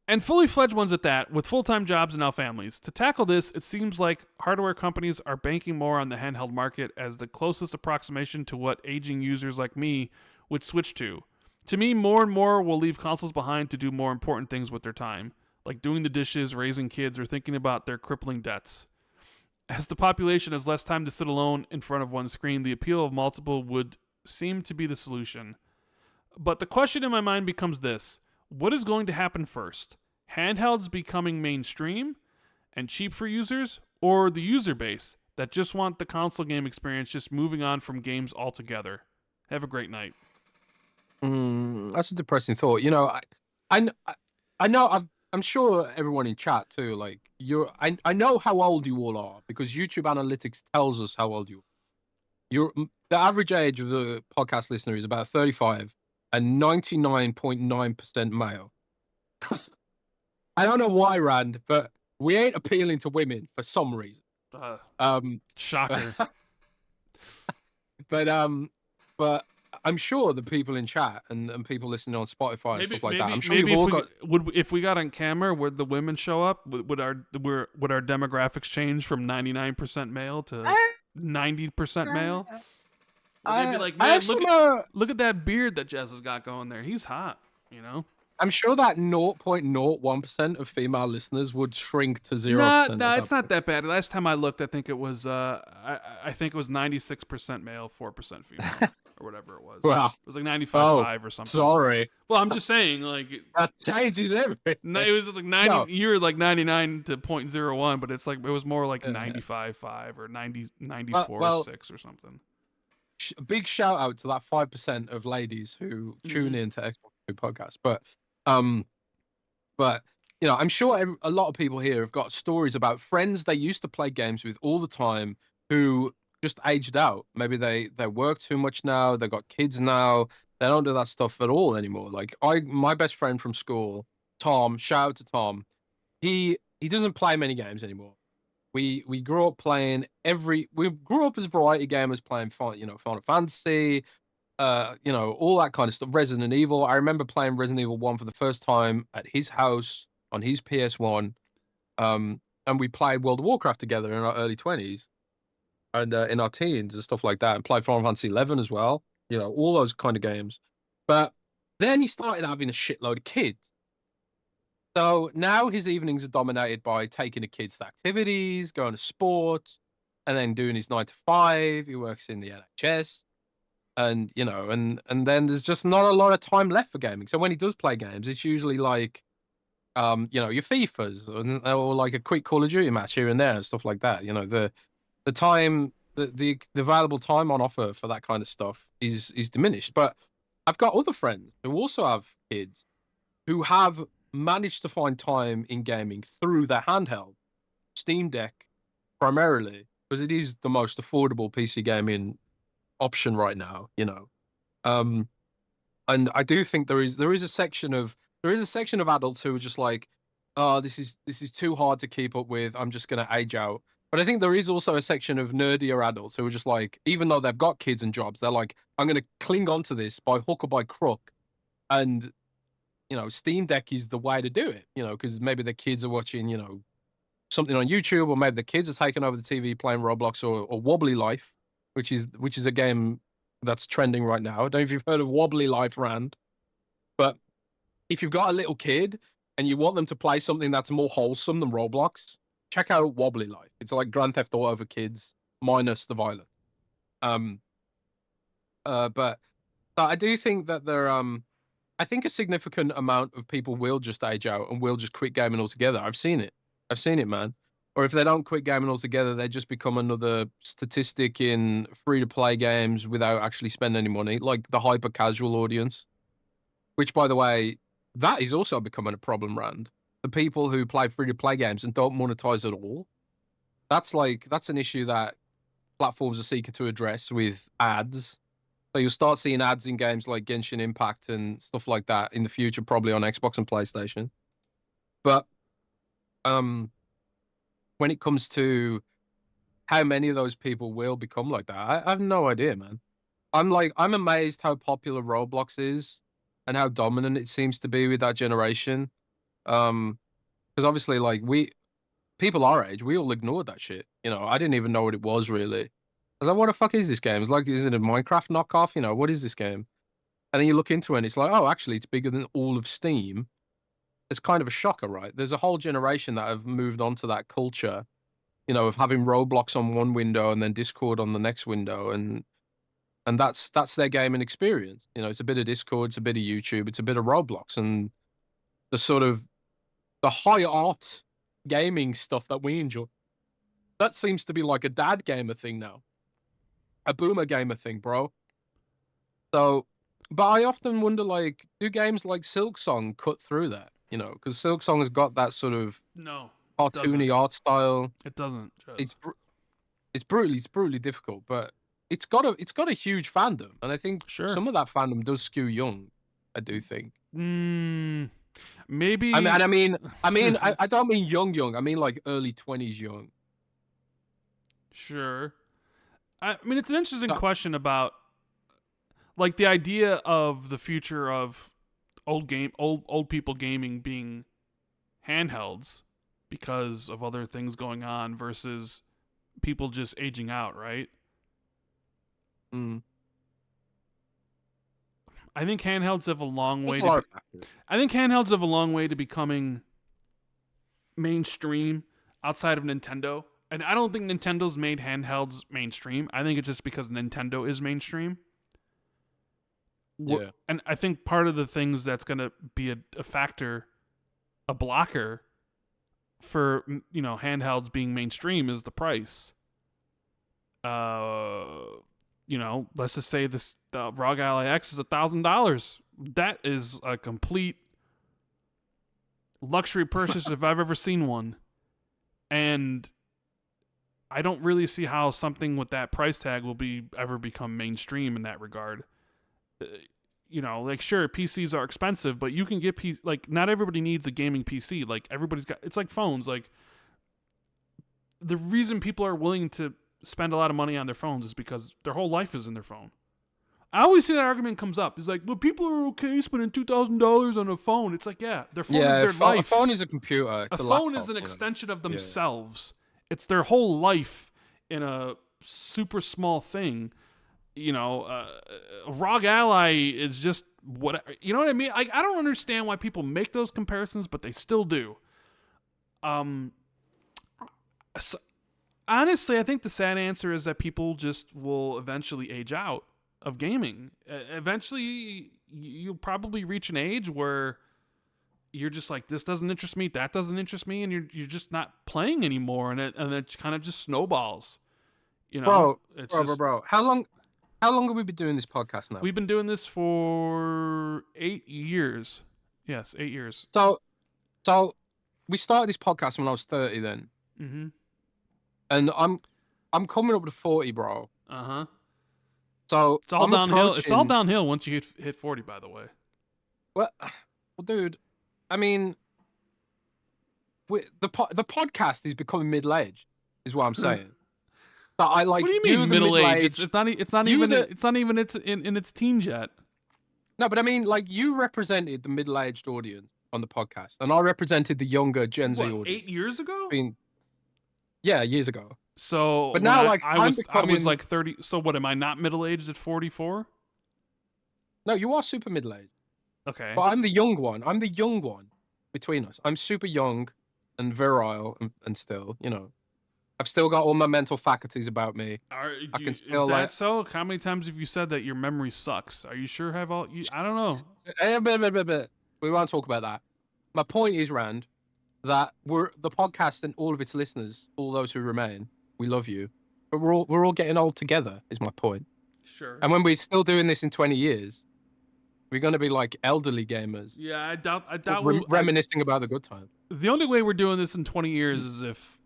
And fully fledged ones at that, with full-time jobs and now families. To tackle this, it seems like hardware companies are banking more on the handheld market as the closest approximation to what aging users like me would switch to. To me, more and more will leave consoles behind to do more important things with their time, like doing the dishes, raising kids, or thinking about their crippling debts. As the population has less time to sit alone in front of one screen, the appeal of multiple would seem to be the solution. But the question in my mind becomes this: what is going to happen first? Handhelds becoming mainstream and cheap for users, or the user base that just want the console game experience just moving on from games altogether? Have a great night. That's a depressing thought. You know, I know I'm sure everyone in chat too. Like I know how old you all are because YouTube analytics tells us how old you are. The average age of the podcast listener is about 35 and 99.9% male. I don't know why, Rand, but we ain't appealing to women for some reason. Shocker. But I'm sure the people in chat and people listening on Spotify and stuff like that. I'm sure maybe you've all if we got on camera, would the women show up? Would our demographics change from 99% male to 90% male? Would they be like, man, look at that beard that Jez has got going there. He's hot, you know? I'm sure that 0.01% of female listeners would shrink to 0%. No, it's not that bad. Last time I looked, I think it was I think it was 96% male, 4% female, or whatever it was. Wow. It was like 95.5 or something. Sorry. Well, I'm just saying, like that changes everything. It was like 90. No. You were like 99 to 0.01, but it's like it was more like 95.5 or 94.6 or something. Big shout out to that 5% of ladies who tune in to Xbox podcast, but you know, I'm sure a lot of people here have got stories about friends they used to play games with all the time who just aged out. Maybe they work too much now. They got kids now. They don't do that stuff at all anymore. Like my best friend from school, Tom. Shout out to Tom. He doesn't play many games anymore. We grew up playing we grew up as variety gamers playing Final Fantasy, you know, all that kind of stuff. Resident Evil. I remember playing Resident Evil 1 for the first time at his house on his PS1. And we played World of Warcraft together in our early 20s and in our teens and stuff like that, and played Final Fantasy 11 as well. You know, all those kind of games. But then he started having a shitload of kids. So now his evenings are dominated by taking the kids to activities, going to sports, and then doing his 9 to 5. He works in the NHS. And, you know, and then there's just not a lot of time left for gaming. So when he does play games, it's usually like, you know, your FIFAs or like a quick Call of Duty match here and there and stuff like that. You know, the time, the available time on offer for that kind of stuff is diminished. But I've got other friends who also have kids who have managed to find time in gaming through their handheld, Steam Deck primarily, because it is the most affordable PC gaming option right now, you know. And I do think there is a section of adults who are just like, oh, this is too hard to keep up with. I'm just gonna age out. But I think there is also a section of nerdier adults who are just like, even though they've got kids and jobs, they're like, I'm going to cling on to this by hook or by crook. And, Steam Deck is the way to do it, because maybe the kids are watching, something on YouTube, or maybe the kids are taking over the TV playing Roblox or Wobbly Life, which is a game that's trending right now. I don't know if you've heard of Wobbly Life, Rand, but if you've got a little kid and you want them to play something that's more wholesome than Roblox, check out Wobbly Life. It's like Grand Theft Auto for kids, minus the violence. Um, but I do think that I think a significant amount of people will just age out and will just quit gaming altogether. I've seen it, man. Or if they don't quit gaming altogether, they just become another statistic in free-to-play games without actually spending any money, like the hyper-casual audience. Which, by the way, that is also becoming a problem, Rand. The people who play free-to-play games and don't monetize at all. That's an issue that platforms are seeking to address with ads. So you'll start seeing ads in games like Genshin Impact and stuff like that in the future, probably on Xbox and PlayStation. But when it comes to how many of those people will become like that, I have no idea, man. I'm amazed how popular Roblox is and how dominant it seems to be with that generation. Because obviously, like people our age, we all ignored that shit. I didn't even know what it was really. I was like, what the fuck is this game? It's like, is it a Minecraft knockoff? What is this game? And then you look into it and it's like, oh, actually, it's bigger than all of Steam. It's kind of a shocker, right? There's a whole generation that have moved on to that culture, of having Roblox on one window and then Discord on the next window. And that's their gaming experience. It's a bit of Discord, it's a bit of YouTube, it's a bit of Roblox. And the high art gaming stuff that we enjoy, that seems to be like a dad gamer thing now. A boomer gamer thing, bro. So, but I often wonder, like, do games like Silksong cut through that? Because Silksong has got that sort of cartoony art style. It doesn't. It's brutally difficult, but it's got a huge fandom, and I think some of that fandom does skew young. I do think. Maybe. I mean, I don't mean young. I mean like early 20s young. Sure. I mean, it's an interesting question about, like, the idea of the future of old people gaming being handhelds because of other things going on versus people just aging out, right? I think handhelds have a long way to becoming mainstream outside of Nintendo. And I don't think Nintendo's made handhelds mainstream. I think it's just because Nintendo is mainstream. Yeah. And I think part of the things that's going to be a factor, a blocker for, handhelds being mainstream is the price. Let's just say the ROG Ally X is $1,000. That is a complete luxury purchase if I've ever seen one. And I don't really see how something with that price tag will ever become mainstream in that regard. Sure, PCs are expensive, but you can get not everybody needs a gaming PC. Like, everybody's got, it's like phones. Like, the reason people are willing to spend a lot of money on their phones is because their whole life is in their phone. I always see that argument comes up. It's like, well, people are okay spending $2,000 on a phone. It's like, yeah, their phone is their life. A phone is a computer. It's a phone laptop, is an extension of themselves. It's their whole life in a super small thing. ROG Ally is just whatever. You know what I mean? I don't understand why people make those comparisons, but they still do. So, honestly, I think the sad answer is that people just will eventually age out of gaming. Eventually, you'll probably reach an age where you're just like, this doesn't interest me, that doesn't interest me, and you're just not playing anymore, and it kind of just snowballs. Bro. How long have we been doing this podcast now? We've been doing this for 8 years. Yes, 8 years. So we started this podcast when I was 30 then. Mm-hmm. And I'm coming up to 40, bro. Uh-huh. So it's all downhill. It's all downhill once you hit 40, by the way. Well, dude, I mean, the podcast is becoming middle-aged. is what I'm saying. But I like. What do you mean middle age? It's not even in its teens yet. No, but I mean, like, you represented the middle-aged audience on the podcast, and I represented the younger Gen Z audience. 8 years ago? Yeah, years ago. So, but now, I was like 30. So, what am I not middle-aged at 44? No, you are super middle-aged. Okay. But I'm the young one. I'm the young one between us. I'm super young and virile, and still, you know, I've still got all my mental faculties about me. Is that so? How many times have you said that your memory sucks? Are you sure have all? I don't know. We won't talk about that. My point is, Rand, that the podcast and all of its listeners, all those who remain, we love you, but we're all getting old together. Is my point. Sure. And when we're still doing this in 20 years, we're going to be like elderly gamers. Yeah, I doubt. Reminiscing about the good time. The only way we're doing this in 20 years is if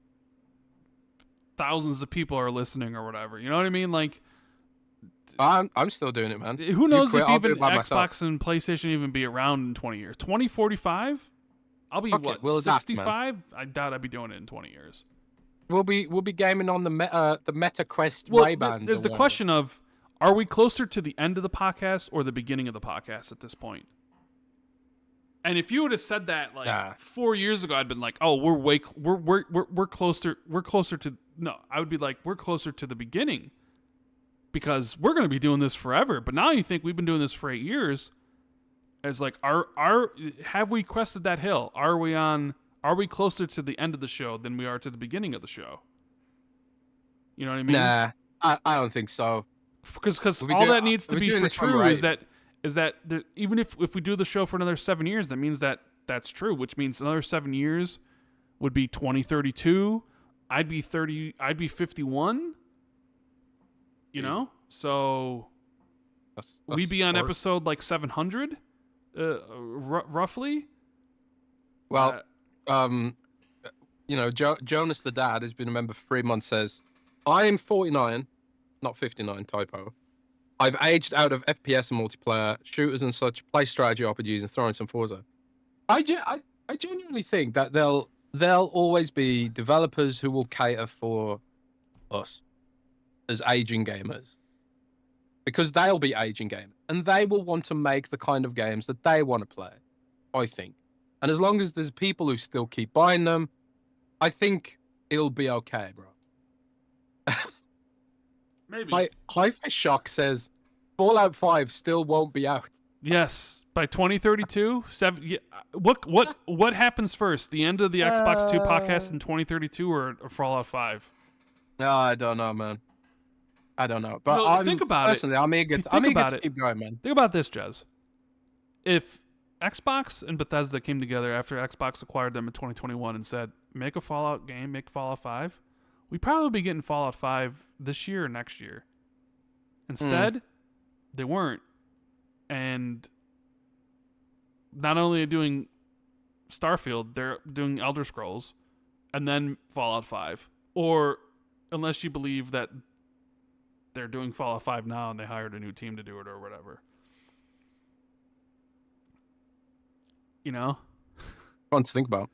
thousands of people are listening or whatever. You know what I mean? Like, I'm still doing it, man. Who knows if even Xbox and PlayStation even be around in 20 years? 2045? I'll be what? 65? I doubt I'd be doing it in 20 years. We'll be gaming on the Meta Quest Ray-Bans. There's the question of, are we closer to the end of the podcast or the beginning of the podcast at this point? And if you would have said that like 4 years ago, I'd been like, "Oh, we're closer. We're closer to." No, I would be like, "We're closer to the beginning," because we're going to be doing this forever. But now you think we've been doing this for 8 years? It's like, have we crested that hill? Are we closer to the end of the show than we are to the beginning of the show? You know what I mean? Nah, I don't think so. Because all that needs to be for true is that even if we do the show for another 7 years, that means that's true, which means another 7 years would be 2032. I'd be 30. I'd be 51. You know, so we'd be on episode like 700, roughly. Well, you know, Jonas the dad has been a member for 3 months. Says, I am 49, not 59. Typo. I've aged out of FPS and multiplayer shooters and such. Play strategy RPGs and throw in some Forza. I genuinely think that there'll always be developers who will cater for us as aging gamers, because they'll be aging gamers and they will want to make the kind of games that they want to play, I think. And as long as there's people who still keep buying them, I think it'll be okay, bro. Maybe. Hi-Fi Shock says Fallout 5 still won't be out. Yes, by 2032. What happens first? The end of the Xbox 2 podcast in 2032 or Fallout 5? No, I don't know, man. I don't know. But think about personally, it. I'm eager to keep going, man. Think about this, Jez. If Xbox and Bethesda came together after Xbox acquired them in 2021 and said, make a Fallout game, make Fallout 5, we'd probably be getting Fallout 5 this year or next year. Instead, they weren't. And not only are doing Starfield, they're doing Elder Scrolls and then Fallout 5. Or unless you believe that they're doing Fallout 5 now and they hired a new team to do it or whatever. You know? Fun to think about.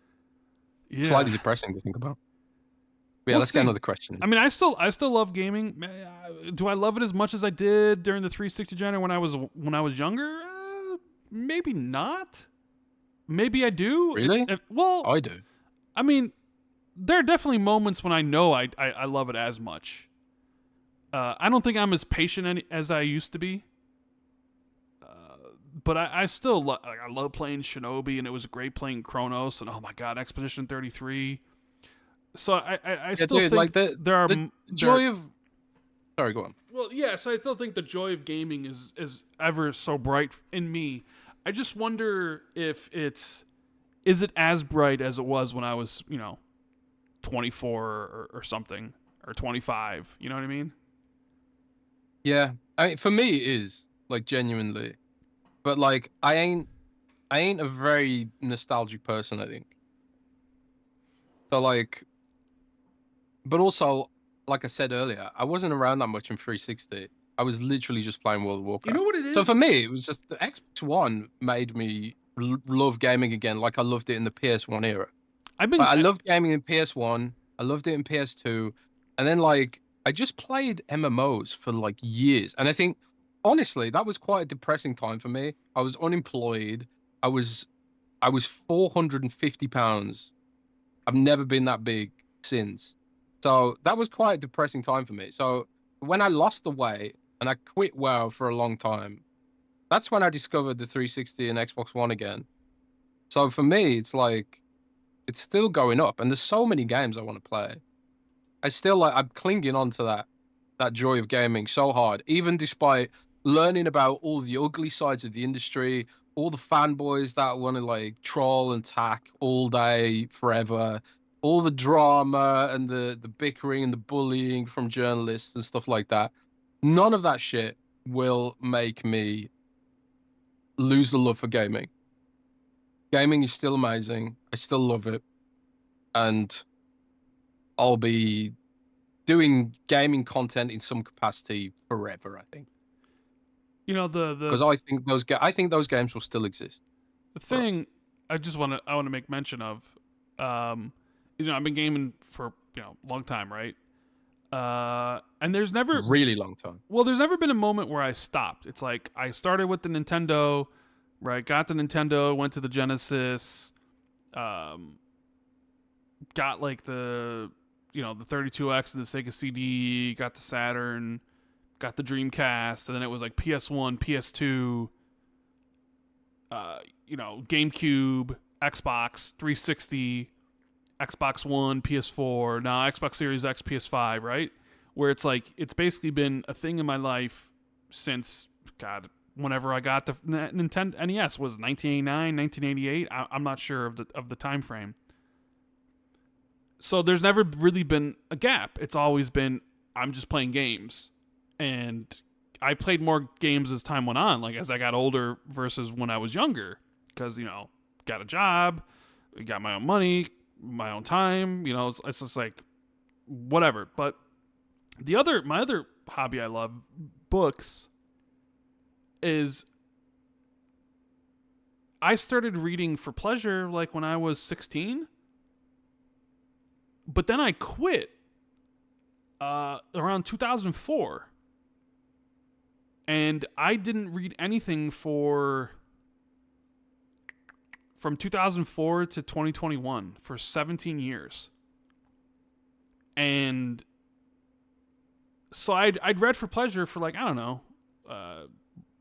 Yeah. Slightly depressing to think about. But yeah, let's get another question. I mean, I still love gaming. Do I love it as much as I did during the 360 gen or when I was younger? Maybe not. Maybe I do. Really? Well, I do. I mean, there are definitely moments when I know I love it as much. I don't think I'm as patient as I used to be. But I still I love playing Shinobi, and it was great playing Chronos, and oh my god, Expedition 33. So I still think like there are the joy of. Sorry, go on. Well, yeah. So I still think the joy of gaming is ever so bright in me. I just wonder if is it as bright as it was when I was 24 or something, or 25. You know what I mean? Yeah, for me it is, like, genuinely, but like I ain't a very nostalgic person, I think. So like, but also, like I said earlier, I wasn't around that much in 360. I was literally just playing World of Warcraft. You know what it is? So for me, it was just the Xbox One made me love gaming again, like I loved it in the PS1 era. I loved gaming in PS1. I loved it in PS2, and then like I just played MMOs for like years, and I think honestly that was quite a depressing time for me. I was unemployed. I was £450. I've never been that big since. So that was quite a depressing time for me. So when I lost the weight and I quit WoW for a long time, that's when I discovered the 360 and Xbox One again. So for me, it's like it's still going up, and there's so many games I want to play. I'm clinging on to that joy of gaming so hard, even despite learning about all the ugly sides of the industry, all the fanboys that want to like troll and tack all day forever, all the drama and the bickering and the bullying from journalists and stuff like that. None of that shit will make me lose the love for gaming. Gaming is still amazing. I still love it. And I'll be doing gaming content in some capacity forever, I think. You know, Because I think those games will still exist. the thing I want to make mention of, you know, I've been gaming for, you know, a long time, right? And there's never Really long time. Well, there's never been a moment where I stopped. It's like I started with the Nintendo, right? Got the Nintendo, went to the Genesis, got like the, you know, the 32X and the Sega CD, got the Saturn, got the Dreamcast, and then it was like PS1, PS2, you know, GameCube, Xbox 360, Xbox One, PS4, now Xbox Series X, PS5, right? Where it's like, it's basically been a thing in my life since, God, whenever I got the Nintendo NES, was 1989, 1988. I'm not sure of the time frame. So there's never really been a gap. It's always been, I'm just playing games. And I played more games as time went on, like as I got older versus when I was younger. Because, you know, got a job, got my own money, my own time, you know, it's just like whatever. But my other hobby I love, books, is I started reading for pleasure like when I was 16. But then I quit around 2004. And I didn't read anything from 2004 to 2021 for 17 years. And so I'd read for pleasure for like, I don't know,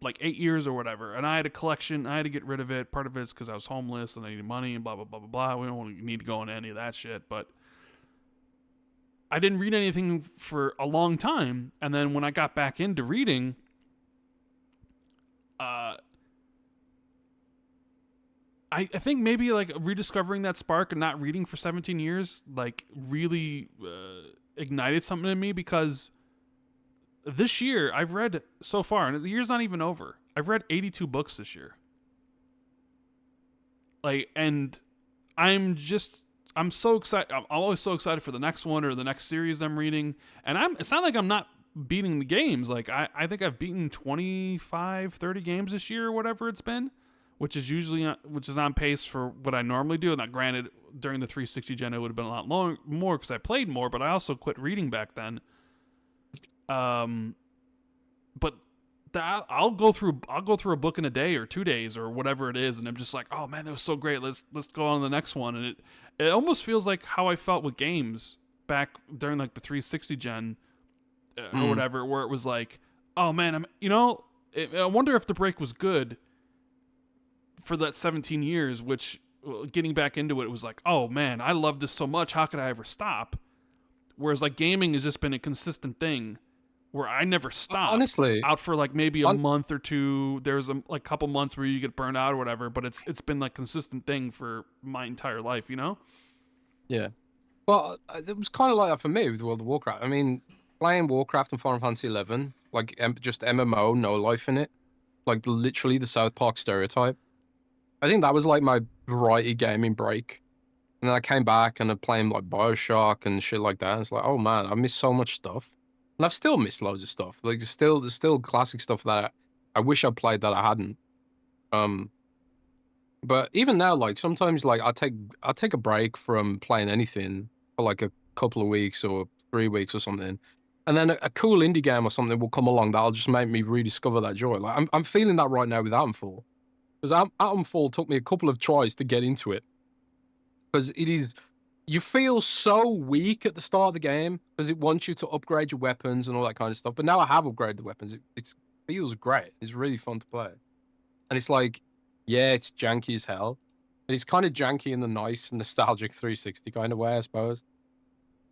like 8 years or whatever. And I had a collection. I had to get rid of it. Part of it's because I was homeless and I needed money and blah, blah, blah, blah, blah. We don't need to go into any of that shit. But I didn't read anything for a long time. And then when I got back into reading, I think maybe like rediscovering that spark and not reading for 17 years like really ignited something in me, because this year I've read so far, and the year's not even over, I've read 82 books this year. Like, and I'm so excited. I'm always so excited for the next one or the next series I'm reading. And it's not like I'm not beating the games. Like I think I've beaten 25, 30 games this year or whatever it's been, which is on pace for what I normally do. And not granted, during the 360 gen, it would have been a lot more because I played more, but I also quit reading back then. But I'll go through a book in a day or 2 days or whatever it is, and I'm just like, oh man, that was so great. Let's go on to the next one. And it almost feels like how I felt with games back during like the 360 gen or whatever, where it was like, oh man, I wonder if the break was good for that 17 years, which getting back into it was like, oh man, I love this so much. How could I ever stop? Whereas like gaming has just been a consistent thing where I never stop. Honestly, out for like maybe a month or two. There's a couple months where you get burned out or whatever, but it's been like consistent thing for my entire life, you know? Yeah. Well, it was kind of like that for me with World of Warcraft. I mean, playing Warcraft and Final Fantasy 11, like just MMO, no life in it, like literally the South Park stereotype. I think that was like my variety gaming break. And then I came back and I'm playing like BioShock and shit like that. And it's like, oh man, I missed so much stuff. And I've still missed loads of stuff. Like there's still classic stuff that I wish I played that I hadn't. But even now, like sometimes like I'll take a break from playing anything for like a couple of weeks or 3 weeks or something, and then a cool indie game or something will come along that'll just make me rediscover that joy. Like I'm feeling that right now with Atomfall, because Atomfall took me a couple of tries to get into it, because it is. You feel so weak at the start of the game because it wants you to upgrade your weapons and all that kind of stuff. But now I have upgraded the weapons. It feels great. It's really fun to play. And it's like, yeah, it's janky as hell. But it's kind of janky in the nice, nostalgic 360 kind of way, I suppose.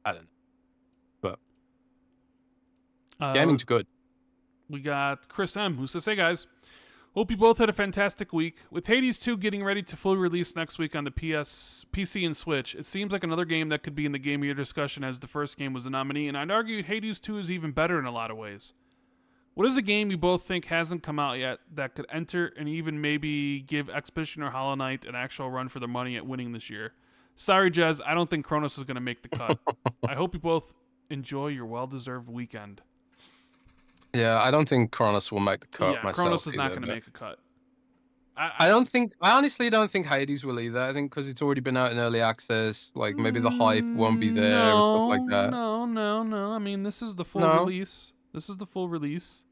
I don't know. But gaming's good. We got Chris M, who says, "Hey guys, hope you both had a fantastic week. With Hades 2 getting ready to fully release next week on the PC and Switch, it seems like another game that could be in the Game of Year discussion, as the first game was a nominee, and I'd argue Hades 2 is even better in a lot of ways. What is a game you both think hasn't come out yet that could enter and even maybe give Expedition or Hollow Knight an actual run for their money at winning this year? Sorry, Jez, I don't think Kronos is going to make the cut. I hope you both enjoy your well-deserved weekend." Yeah, I don't think Kronos will make the cut Yeah, myself. Kronos is not either, going to but make a cut. I honestly don't think Hades will either. I think because it's already been out in early access, like maybe the hype won't be there and stuff like that. No. I mean, this is the full No? release. This is the full release.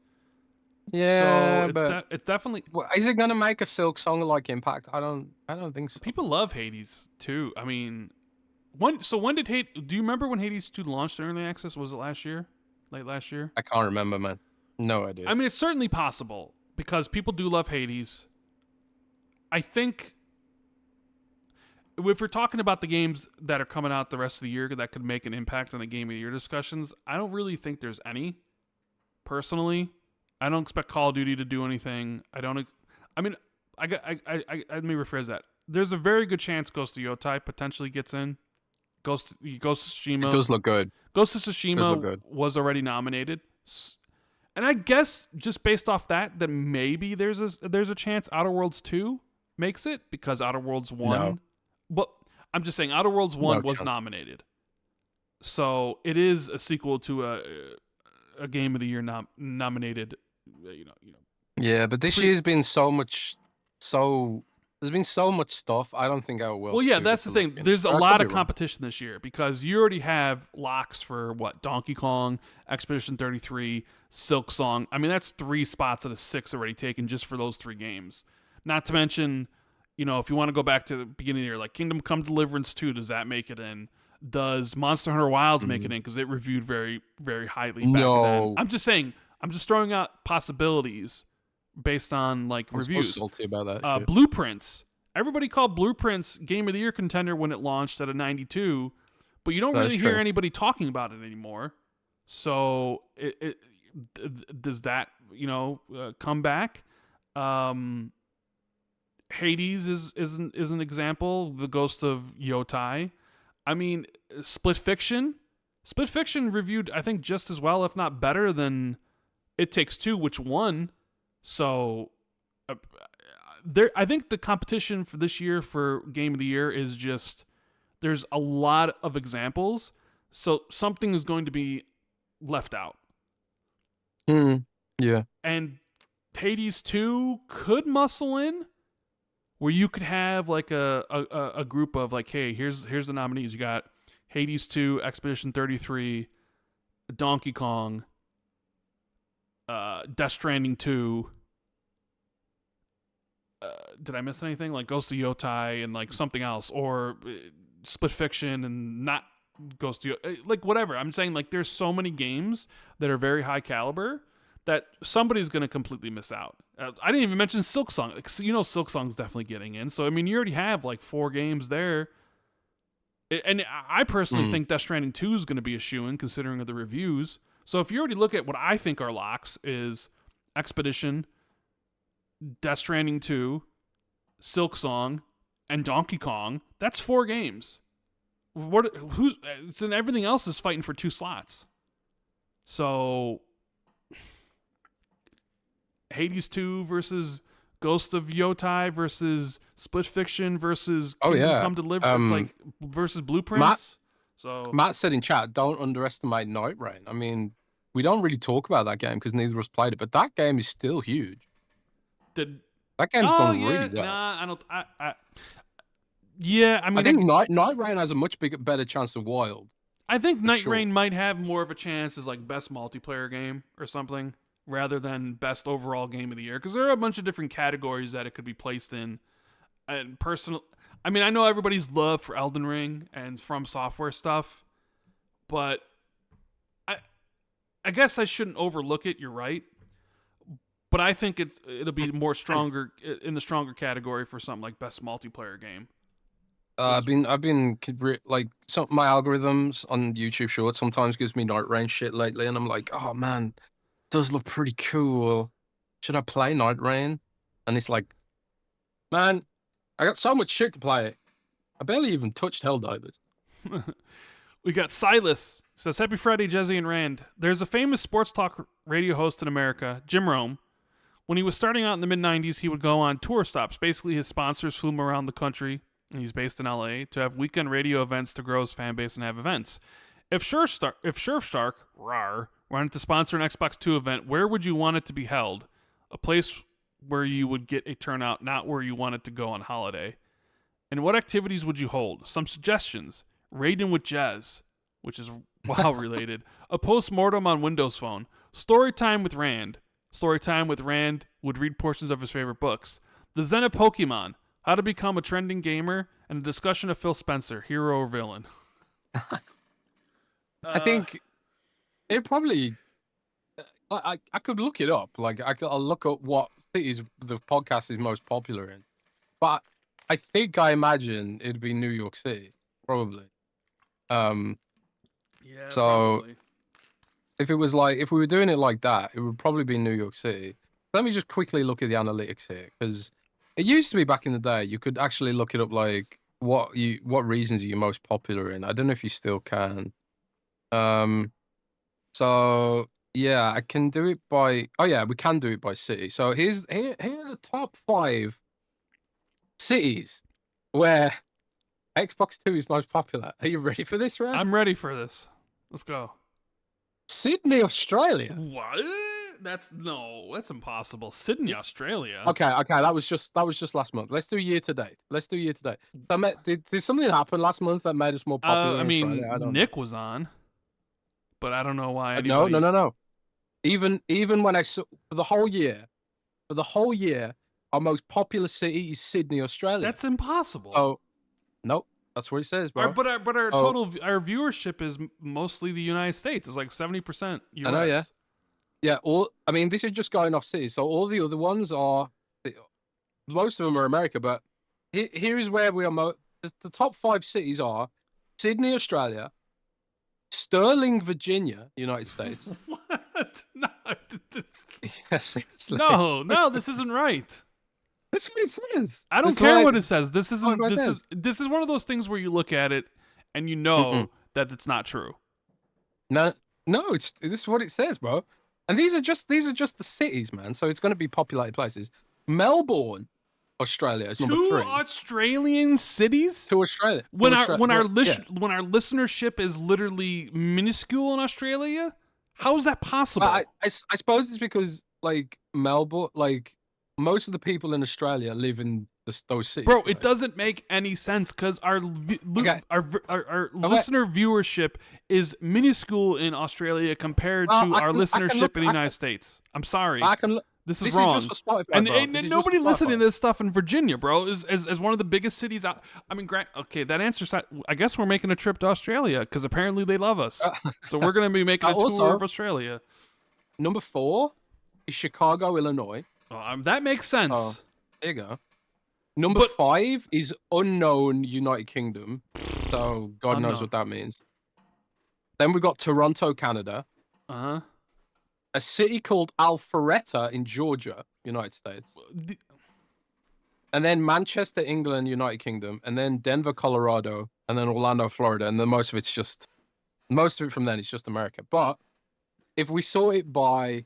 Yeah, So but it's definitely. is it gonna make a Silksong like impact? I don't think so. People love Hades too. I mean, when did Hades? Do you remember when Hades 2 launched in early access? Was it last year? Late last year? I can't remember, man. No idea. I mean, it's certainly possible because people do love Hades. I think if we're talking about the games that are coming out the rest of the year that could make an impact on the Game of the Year discussions, I don't really think there's any. Personally, I don't expect Call of Duty to do anything. Let me rephrase that. There's a very good chance Ghost of Yotai potentially gets in. Ghost of Tsushima. It does look good. Ghost of Tsushima was already nominated. And I guess just based off that maybe there's a chance Outer Worlds 2 makes it, because Outer Worlds 1. No. But I'm just saying Outer Worlds 1 was chance. nominated. So it is a sequel to a Game of the Year nominated. Yeah, but this year's been there's been so much stuff. I don't think I will. Well, yeah, that's the thing. There's a lot of competition this year because you already have locks for Donkey Kong, Expedition 33, Silksong. I mean, that's 3 spots out of 6 already taken just for those 3 games. Not to mention, if you want to go back to the beginning of the year, like Kingdom Come Deliverance 2, does that make it in? Does Monster Hunter Wilds make it in? Because it reviewed very, very highly back then. I'm just saying, I'm just throwing out possibilities based on reviews. So salty about that. Blueprints. Everybody called Blueprints Game of the Year contender when it launched at a 92, but you don't really hear anybody talking about it anymore. So does that come back? Hades is an example. The Ghost of Yotai. I mean, Split Fiction reviewed, I think, just as well, if not better than It Takes Two, which won. So I think the competition for this year for Game of the Year is just, there's a lot of examples, so something is going to be left out. Yeah. And Hades 2 could muscle in, where you could have a group of hey, here's the nominees. You got Hades 2, Expedition 33, Donkey Kong, Death Stranding 2. Did I miss anything? Ghost of Yotai and something else, or Split Fiction and not Ghost of Yotai, whatever. I'm saying there's so many games that are very high caliber that somebody's going to completely miss out. I didn't even mention Silksong. Silksong's definitely getting in. So, I mean, you already have 4 games there. And I personally think Death Stranding 2 is going to be a shoo-in considering the reviews. So if you already look at what I think are locks is Expedition, Death Stranding 2, Silksong, and Donkey Kong, that's 4 games. And everything else is fighting for 2 slots. So Hades 2 versus Ghost of Yotai versus Split Fiction versus Kingdom Come Deliverance, versus Blueprints. Matt said in chat, don't underestimate Night Rain. I mean, we don't really talk about that game because neither of us played it, but that game is still huge. That game's done really well. Nah, I don't. I mean, I think Night Rain has a much better chance of Wild. I think for Night sure. Rain might have more of a chance as like best multiplayer game or something rather than best overall game of the year because there are a bunch of different categories that it could be placed in. And I mean, I know everybody's love for Elden Ring and From Software stuff, but I guess I shouldn't overlook it. You're right, but I think it'll be more stronger in the stronger category for something like best multiplayer game. I've been like some my algorithms on YouTube Shorts sometimes gives me Night Rain shit lately, and I'm like, oh man, it does look pretty cool. Should I play Night Rain? And it's like, man, I got so much shit to play. I barely even touched Helldivers. We got Silas. Says, Happy Friday, Jesse and Rand. There's a famous sports talk radio host in America, Jim Rome. When he was starting out in the mid-90s, he would go on tour stops. Basically, his sponsors flew him around the country, and he's based in LA, to have weekend radio events to grow his fan base and have events. If Surfshark, rawr, wanted to sponsor an Xbox 2 event, where would you want it to be held? A place where you would get a turnout, not where you want it to go on holiday. And what activities would you hold? Some suggestions. Raiding with Jez, which is WoW related. A post-mortem on Windows Phone. Story time with Rand. Story time with Rand would read portions of his favorite books. The Zen of Pokemon. How to become a trending gamer. And a discussion of Phil Spencer, hero or villain. I think it probably... I could look it up. Like, I'll look up what cities the podcast is most popular in. But I imagine it'd be New York City, probably. Yeah, so probably. if we were doing it like that, it would probably be New York City. Let me just quickly look at the analytics here, because it used to be back in the day you could actually look it up, like what regions are you most popular in. I don't know if you still can. So yeah, I can do it by. Oh yeah, we can do it by city. So here are the top 5 cities where Xbox 2 is most popular. Are you ready for this, Rand? I'm ready for this. Let's go. Sydney, Australia. What? That's impossible. Sydney, Australia. Okay. That was just last month. Let's do year to date. Did something happen last month that made us more popular? I mean, Australia? Nick was on, but I don't know why. No. Even when I saw for the whole year, our most popular city is Sydney, Australia. That's impossible. Oh, nope. That's what it says, bro. Our total viewership is mostly the United States. It's like 70% US. I know, yeah. Yeah, this is just going off cities. So all the other ones are, most of them are America, but here is where we are. The top 5 cities are Sydney, Australia, Sterling, Virginia, United States. What? No, Yeah, seriously. No, this isn't right. That's what it says. I don't care what it says. This is one of those things where you look at it and you know that it's not true. No, this is what it says, bro. And these are just the cities, man. So it's going to be populated places. Melbourne, Australia is number 3. 2 Australian cities? To Australia. When our listenership is literally minuscule in Australia? How is that possible? I suppose it's because like Melbourne, like most of the people in Australia live in those cities. Bro, it doesn't make any sense because our listener viewership is minuscule in Australia compared to our listenership in the United States. I'm sorry. This is wrong. Is just for Spotify, and nobody listening to this stuff in Virginia, bro, is one of the biggest cities out. I mean, that answers. I guess we're making a trip to Australia because apparently they love us. So we're going to be making a tour of Australia. Number 4 is Chicago, Illinois. That makes sense. Oh, there you go. Number 5 is unknown United Kingdom. So God knows what that means. Then we got Toronto, Canada. Uh-huh. A city called Alpharetta in Georgia, United States. And then Manchester, England, United Kingdom. And then Denver, Colorado. And then Orlando, Florida. And then most of it from then is just America. But if we sort it by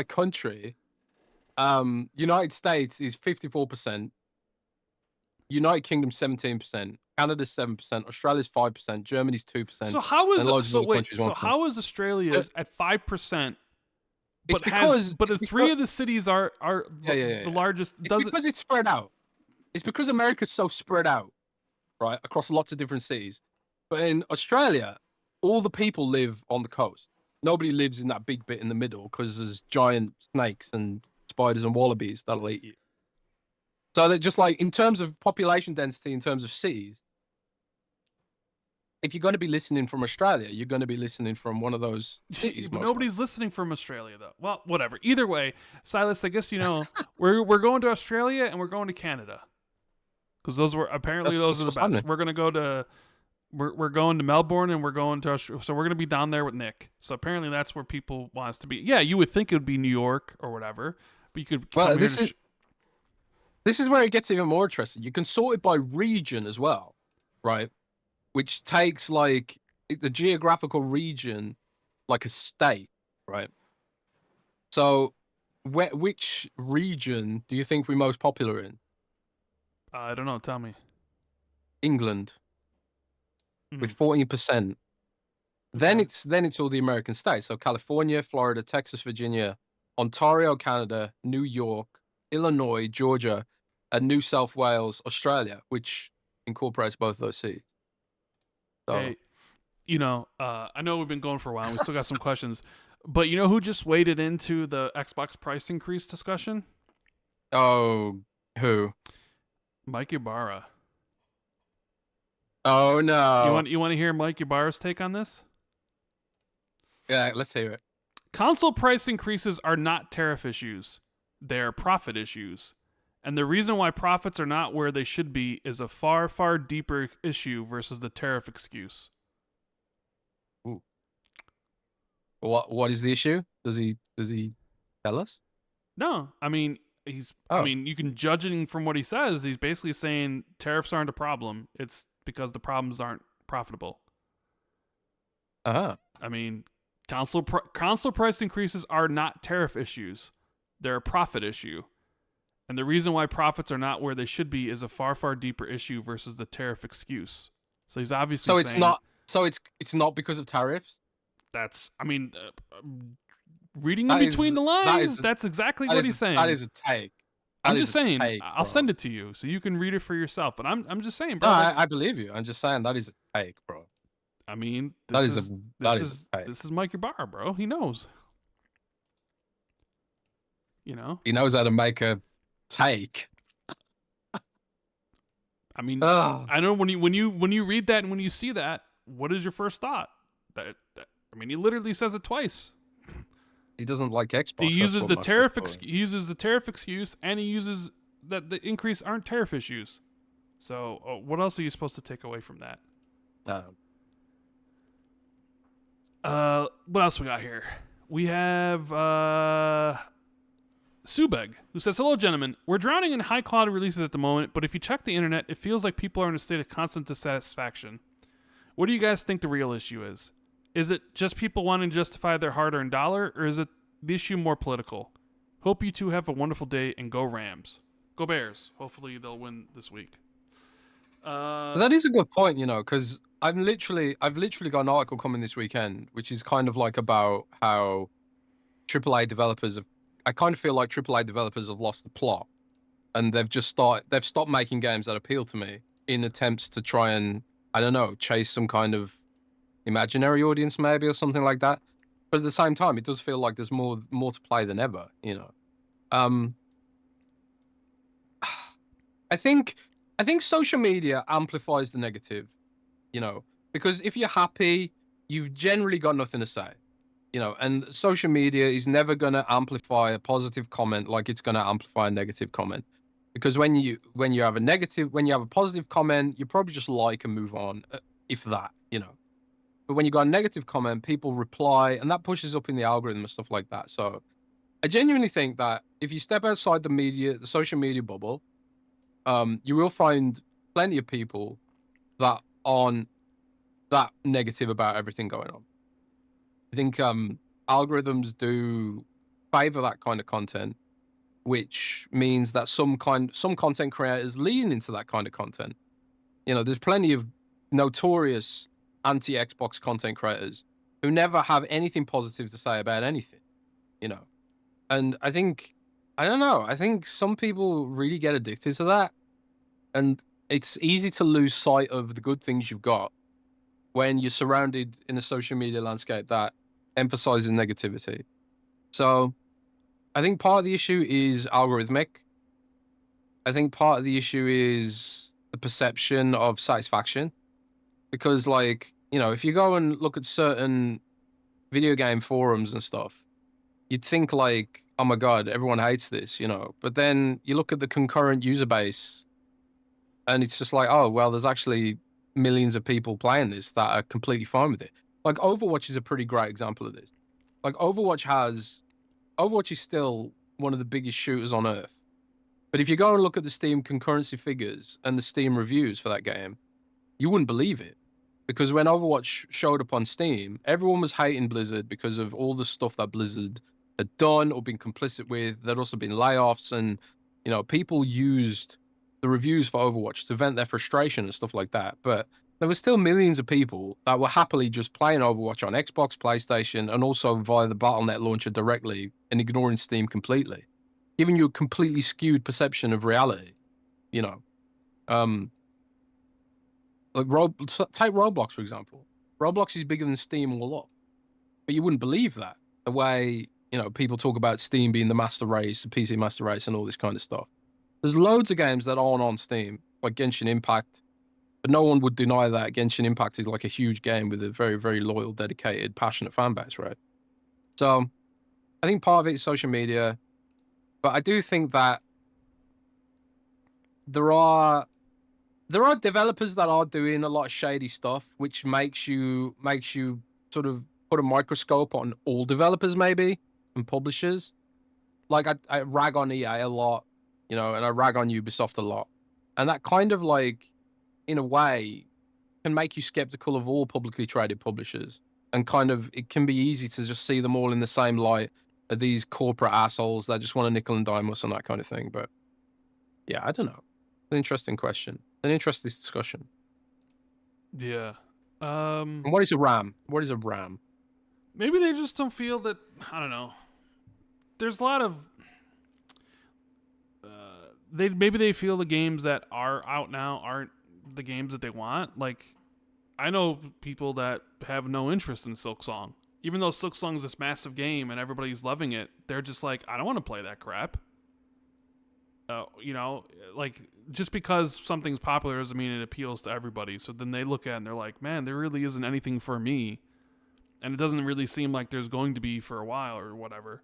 country, United States is 54%, United Kingdom 17%, Canada's 7%, Australia's 5%, Germany's 2%. So how is Australia at 5%? But three of the cities are the largest. Because it's spread out. It's because America's so spread out, right, across lots of different cities. But in Australia, all the people live on the coast. Nobody lives in that big bit in the middle because there's giant snakes and spiders and wallabies that'll eat you. So that just like in terms of population density, in terms of cities, if you're going to be listening from Australia, you're going to be listening from one of those cities. But nobody's listening from Australia, though. Well, whatever. Either way, Silas, I guess we're going to Australia and we're going to Canada because those are the best. We're gonna go to we're going to Melbourne and we're going to Australia, so we're gonna be down there with Nick. So apparently that's where people want us to be. Yeah, you would think it would be New York or whatever, but you could. Well, this is where it gets even more interesting. You can sort it by region as well, right? Which takes like the geographical region like a state, right? So, which region do you think we're most popular in? I don't know. Tell me. England, with 14%. Then it's all the American states. So California, Florida, Texas, Virginia, Ontario, Canada, New York, Illinois, Georgia, and New South Wales, Australia, which incorporates both those cities. So, hey, I know we've been going for a while and we still got some questions, but you know who just waded into the Xbox price increase discussion? Oh, who? Mike Ibarra. Oh no! You want to hear Mike Ibarra's take on this? Yeah, let's hear it. Console price increases are not tariff issues; they are profit issues. And the reason why profits are not where they should be is a far, far deeper issue versus the tariff excuse. Ooh. What is the issue? Does he tell us? No, I mean you can judge it from what he says. He's basically saying tariffs aren't a problem. It's because the problems aren't profitable. Uh-huh. I mean, console price increases are not tariff issues. They're a profit issue. And the reason why profits are not where they should be is a far, far deeper issue versus the tariff excuse. So he's obviously saying... it's not because of tariffs? That's... I mean, reading in between the lines, that's exactly what he's saying. That is a take. I'm just saying, I'll send it to you so you can read it for yourself. But I'm just saying, bro. No, I believe you. I'm just saying that is a take, bro. I mean, this is Mike Ibarra, bro. He knows. You know? He knows how to make a take. I mean, I know when you read that and when you see that, what is your first thought? I mean, he literally says it twice. He doesn't like Xbox. He uses the tariff. He uses the tariff excuse, and he uses that the increase aren't tariff issues. So, what else are you supposed to take away from that? What else we got here? We have Subeg, who says, "Hello, gentlemen. We're drowning in high-quality releases at the moment, but if you check the internet, it feels like people are in a state of constant dissatisfaction. What do you guys think the real issue is? Is it just people wanting to justify their hard-earned dollar, or is it the issue more political? Hope you two have a wonderful day, and go Rams. Go Bears. Hopefully they'll win this week." That is a good point, because I've literally got an article coming this weekend, which is kind of like about how AAA developers have. I kind of feel like AAA developers have lost the plot, and they've stopped making games that appeal to me in attempts to try and, I don't know, chase some kind of imaginary audience maybe or something like that. But at the same time, it does feel like there's more to play than ever. I think social media amplifies the negative. Because if you're happy, you've generally got nothing to say. And social media is never going to amplify a positive comment like it's going to amplify a negative comment. Because when you have a positive comment, you probably just like and move on, if that. But when you got a negative comment, people reply, and that pushes up in the algorithm and stuff like that. So I genuinely think that if you step outside the social media bubble, you will find plenty of people that aren't that negative about everything going on. I think algorithms do favor that kind of content, which means that some content creators lean into that kind of content. There's plenty of notorious anti-Xbox content creators who never have anything positive to say about anything, And I think some people really get addicted to that, and it's easy to lose sight of the good things you've got when you're surrounded in a social media landscape that emphasizes negativity. So I think part of the issue is algorithmic. I think part of the issue is the perception of satisfaction. Because, like, if you go and look at certain video game forums and stuff, you'd think, like, oh my God, everyone hates this, But then you look at the concurrent user base and it's just like, oh, well, there's actually millions of people playing this that are completely fine with it. Like, Overwatch is a pretty great example of this. Like, Overwatch is still one of the biggest shooters on earth. But if you go and look at the Steam concurrency figures and the Steam reviews for that game, you wouldn't believe it. Because when Overwatch showed up on Steam, everyone was hating Blizzard because of all the stuff that Blizzard had done or been complicit with. There'd also been layoffs, and people used the reviews for Overwatch to vent their frustration and stuff like that. But there were still millions of people that were happily just playing Overwatch on Xbox, PlayStation, and also via the Battle.net launcher directly and ignoring Steam completely, giving you a completely skewed perception of reality. Like take Roblox, for example. Roblox is bigger than Steam all up. But you wouldn't believe that. The way, people talk about Steam being the master race, the PC master race, and all this kind of stuff. There's loads of games that aren't on Steam, like Genshin Impact. But no one would deny that Genshin Impact is like a huge game with a very, very loyal, dedicated, passionate fan base, right? So I think part of it is social media. But I do think that there are developers that are doing a lot of shady stuff, which makes you sort of put a microscope on all developers, maybe, and publishers. Like, I rag on EA a lot, and I rag on Ubisoft a lot. And that kind of, like, in a way, can make you skeptical of all publicly traded publishers. And kind of, it can be easy to just see them all in the same light of these corporate assholes that just want to nickel and dime us and that kind of thing. But yeah, I don't know. An interesting question. An interesting discussion. Yeah. And what is a RAM? What is a RAM? Maybe they just don't feel that. I don't know. There's a lot of. Maybe they feel the games that are out now aren't the games that they want. Like, I know people that have no interest in Silksong, even though Silksong is this massive game and everybody's loving it. They're just like, I don't want to play that crap. Like, just because something's popular doesn't mean it appeals to everybody. So then they look at it and they're like, man, there really isn't anything for me. And it doesn't really seem like there's going to be for a while or whatever.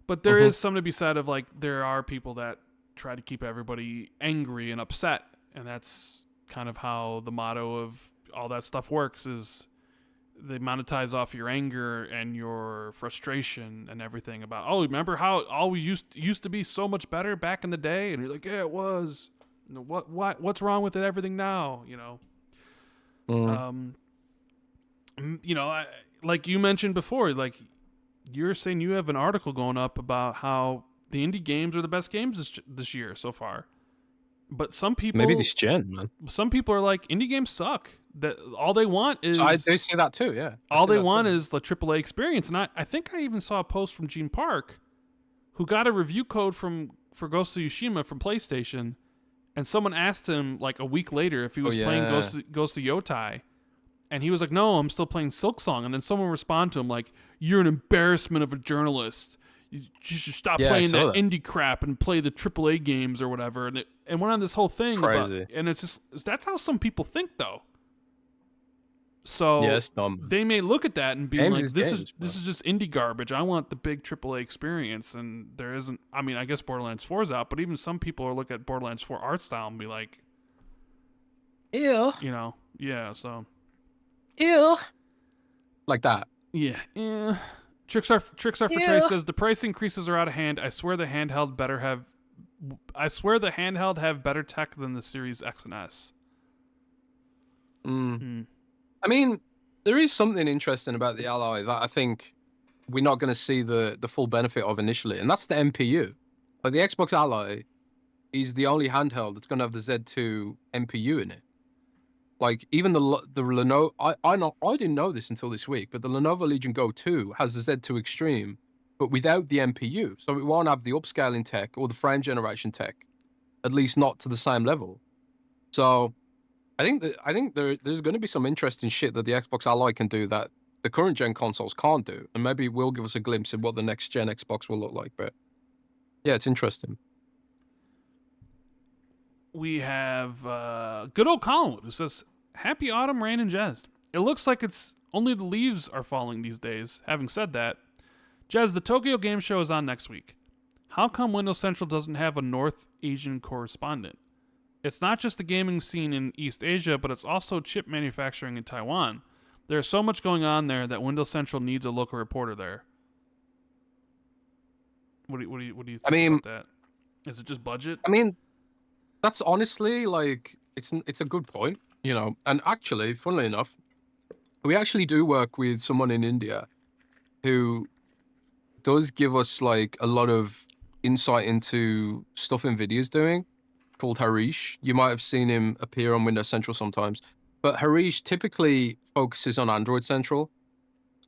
But there is something to be said of, like, there are people that try to keep everybody angry and upset. And that's kind of how the motto of all that stuff works, is they monetize off your anger and your frustration and everything about, oh, remember how all we used to be so much better back in the day? And you're like, yeah, it was. What's wrong with it? Everything now, like you mentioned before, like you're saying you have an article going up about how the indie games are the best games this year so far. But some people, maybe this gen, man. Some people are like, indie games suck. That all they want is. So I do see that too. Yeah. All they want is the AAA experience, and I think I even saw a post from Gene Park, who got a review code for Ghost of Tsushima from PlayStation, and someone asked him like a week later if he was playing Ghost of Yotai, and he was like, "No, I'm still playing Silksong." And then someone responded to him like, "You're an embarrassment of a journalist. You should stop playing that indie crap and play the AAA games or whatever." And it went on this whole thing about, and it's just, that's how some people think though. So they may look at that and be like, this is just indie garbage. I want the big AAA experience, and there isn't. I mean, I guess Borderlands 4 is out, but even some people will look at Borderlands 4 art style and be like, ew. Yeah, so. Ew. Like that. Yeah. Trixar for Trey says the price increases are out of hand. I swear the handheld have better tech than the Series X and S. I mean, there is something interesting about the Ally that I think we're not going to see the full benefit of initially, and that's the MPU. Like, the Xbox Ally is the only handheld that's going to have the Z2 MPU in it. Like, even the Lenovo, I didn't know this until this week, but the Lenovo Legion Go 2 has the Z2 Extreme, but without the MPU, so it won't have the upscaling tech or the frame generation tech, at least not to the same level. So I think there's going to be some interesting shit that the Xbox Ally can do that the current gen consoles can't do, and maybe it will give us a glimpse of what the next gen Xbox will look like. But yeah, it's interesting. We have good old Collinwood who says, "Happy autumn, Rand and Jez. It looks like it's only the leaves are falling these days. Having said that, Jez, the Tokyo Game Show is on next week. How come Windows Central doesn't have a North Asian correspondent? It's not just the gaming scene in East Asia, but it's also chip manufacturing in Taiwan. There's so much going on there that Windows Central needs a local reporter there." What do you think about that? Is it just budget? I mean, that's honestly like it's a good point, you know. And actually, funnily enough, we actually do work with someone in India who does give us like a lot of insight into stuff NVIDIA's doing, called Harish. You might have seen him appear on Windows Central sometimes, but Harish typically focuses on Android Central.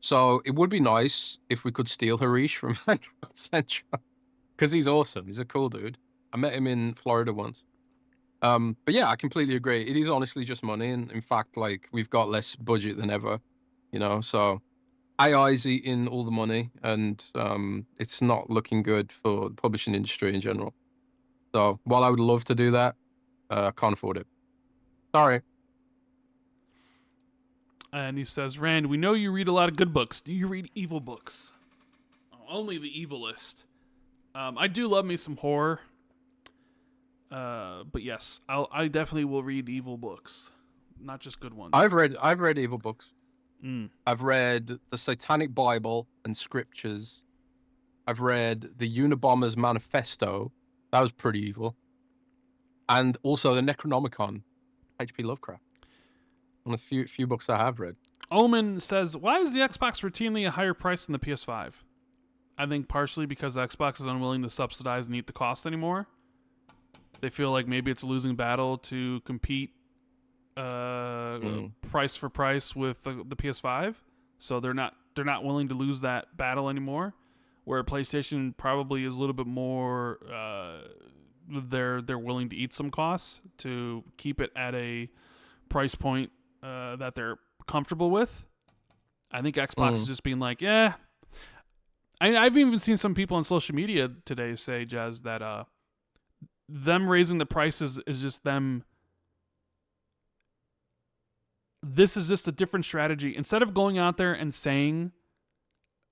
So it would be nice if we could steal Harish from Android Central because he's awesome. He's a cool dude. I met him in Florida once. But yeah, I completely agree. It is honestly just money, and in fact, like we've got less budget than ever, you know. So AI's eating all the money, and it's not looking good for the publishing industry in general. So while I would love to do that, I can't afford it. Sorry. And he says, "Rand, we know you read a lot of good books. Do you read evil books?" Only the evilest. I do love me some horror. But yes, I definitely will read evil books, not just good ones. I've read evil books. Mm. I've read the Satanic Bible and Scriptures. I've read the Unabomber's Manifesto. That was pretty evil. And also the Necronomicon, H.P. Lovecraft. One of the few books I have read. Omen says, "Why is the Xbox routinely a higher price than the PS5? I think partially because Xbox is unwilling to subsidize and eat the cost anymore. They feel like maybe it's a losing battle to compete price for price with the PS5, so they're not willing to lose that battle anymore. Where PlayStation probably is a little bit more, they're willing to eat some costs to keep it at a price point that they're comfortable with. I think Xbox is just being like, yeah." I've even seen some people on social media today say, Jez, that them raising the prices is just them. This is just a different strategy. Instead of going out there and saying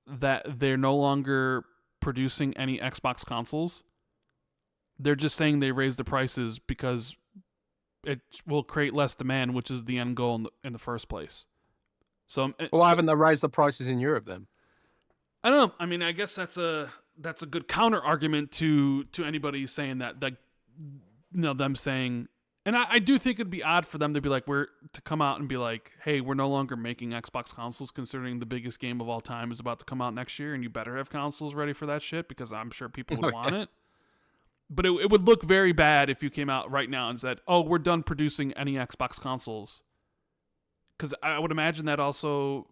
that they're no longer producing any Xbox consoles, they're just saying they raised the prices because it will create less demand, which is the end goal in the first place. So, why haven't they raised the prices in Europe then? I don't know. I mean, I guess that's a good counter argument to anybody saying that, like, you know, them saying, and I do think it'd be odd for them to be like, to come out and be like, hey, we're no longer making Xbox consoles, considering the biggest game of all time is about to come out next year, and you better have consoles ready for that shit because I'm sure people would want it. But it would look very bad if you came out right now and said, oh, we're done producing any Xbox consoles. Because I would imagine that also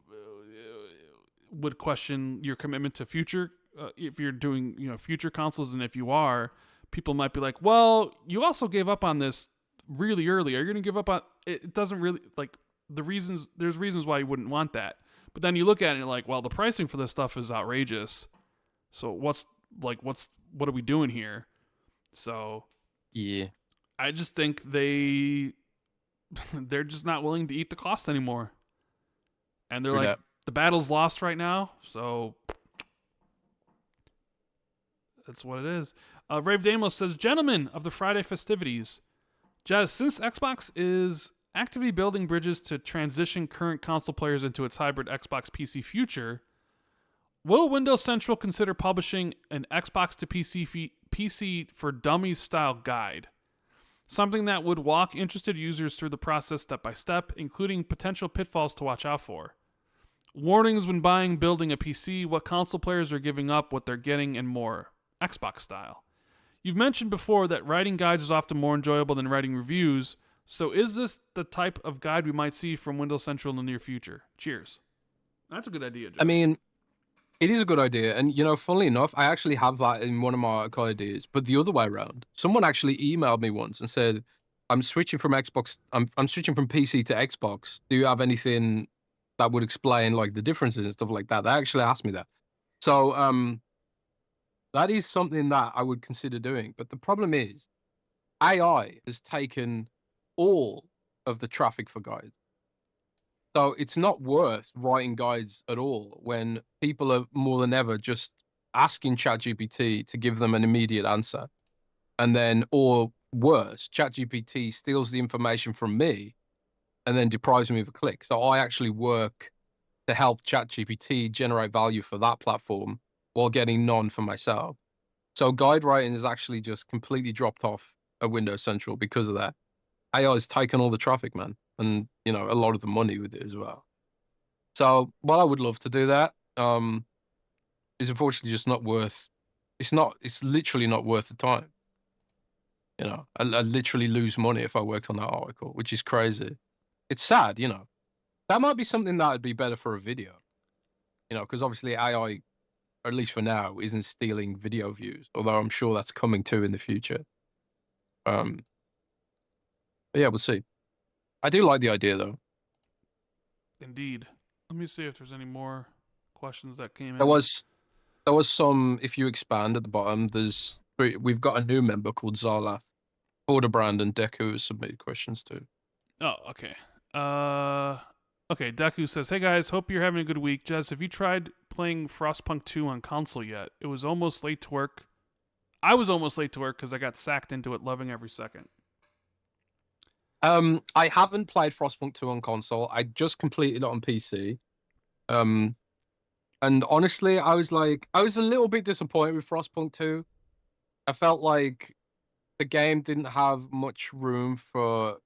would question your commitment to future, if you're doing, you know, future consoles, and if you are, people might be like, well, you also gave up on this really early. Are you going to give up on it? It doesn't really, like, there's reasons why you wouldn't want that. But then you look at it and you're like, well, the pricing for this stuff is outrageous. So what are we doing here? So yeah, I just think they're just not willing to eat the cost anymore. And they're like, the battle's lost right now, so that's what it is. Rave Damos says, "Gentlemen of the Friday festivities, Jez, since Xbox is actively building bridges to transition current console players into its hybrid Xbox PC future, will Windows Central consider publishing an Xbox to PC for Dummies style guide? Something that would walk interested users through the process step by step, including potential pitfalls to watch out for. Warnings when buying, building a PC, what console players are giving up, what they're getting, and more. Xbox style. You've mentioned before that writing guides is often more enjoyable than writing reviews, so is this the type of guide we might see from Windows Central in the near future? Cheers." That's a good idea, Jez. I mean, it is a good idea. And, you know, funnily enough, I actually have that in one of my article ideas, but the other way around. Someone actually emailed me once and said, I'm switching from Xbox. I'm switching from PC to Xbox. Do you have anything that would explain like the differences and stuff like that? They actually asked me that. So that is something that I would consider doing. But the problem is AI has taken all of the traffic for guides. So it's not worth writing guides at all when people are more than ever just asking ChatGPT to give them an immediate answer. And then, or worse, ChatGPT steals the information from me and then deprives me of a click. So I actually work to help ChatGPT generate value for that platform while getting none for myself. So guide writing is actually just completely dropped off at Windows Central because of that. AI has taken all the traffic, man, and a lot of the money with it as well. So while I would love to do that, it's unfortunately just not worth. It's not. It's literally not worth the time. I literally lose money if I worked on that article, which is crazy. It's sad, That might be something that would be better for a video, because obviously AI, or at least for now, isn't stealing video views, although I'm sure that's coming too in the future. But yeah, we'll see. I do like the idea though. Indeed. Let me see if there's any more questions that came There in. was there was some. If you expand at the bottom, we've got a new member called Zalath, Borderbrand, and Deku has submitted questions too. Oh, okay. Okay. Deku says, "Hey guys, hope you're having a good week. Jez, have you tried playing Frostpunk 2 on console yet? It was almost late to work. I was almost late to work because I got sacked into it, loving every second." I haven't played Frostpunk 2 on console. I just completed it on PC. And honestly, I was a little bit disappointed with Frostpunk 2. I felt like the game didn't have much room for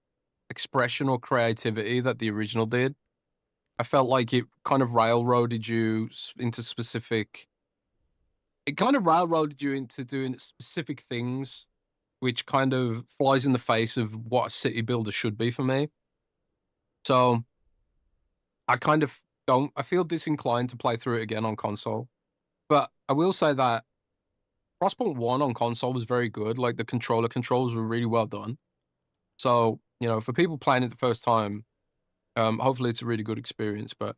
expression or creativity that the original did. I felt like it kind of railroaded you into specific. It kind of railroaded you into doing specific things, which kind of flies in the face of what a city builder should be for me. So I kind of don't. I feel disinclined to play through it again on console. But I will say that Frostpunk 1 on console was very good. Like the controller controls were really well done. So, for people playing it the first time, hopefully it's a really good experience. But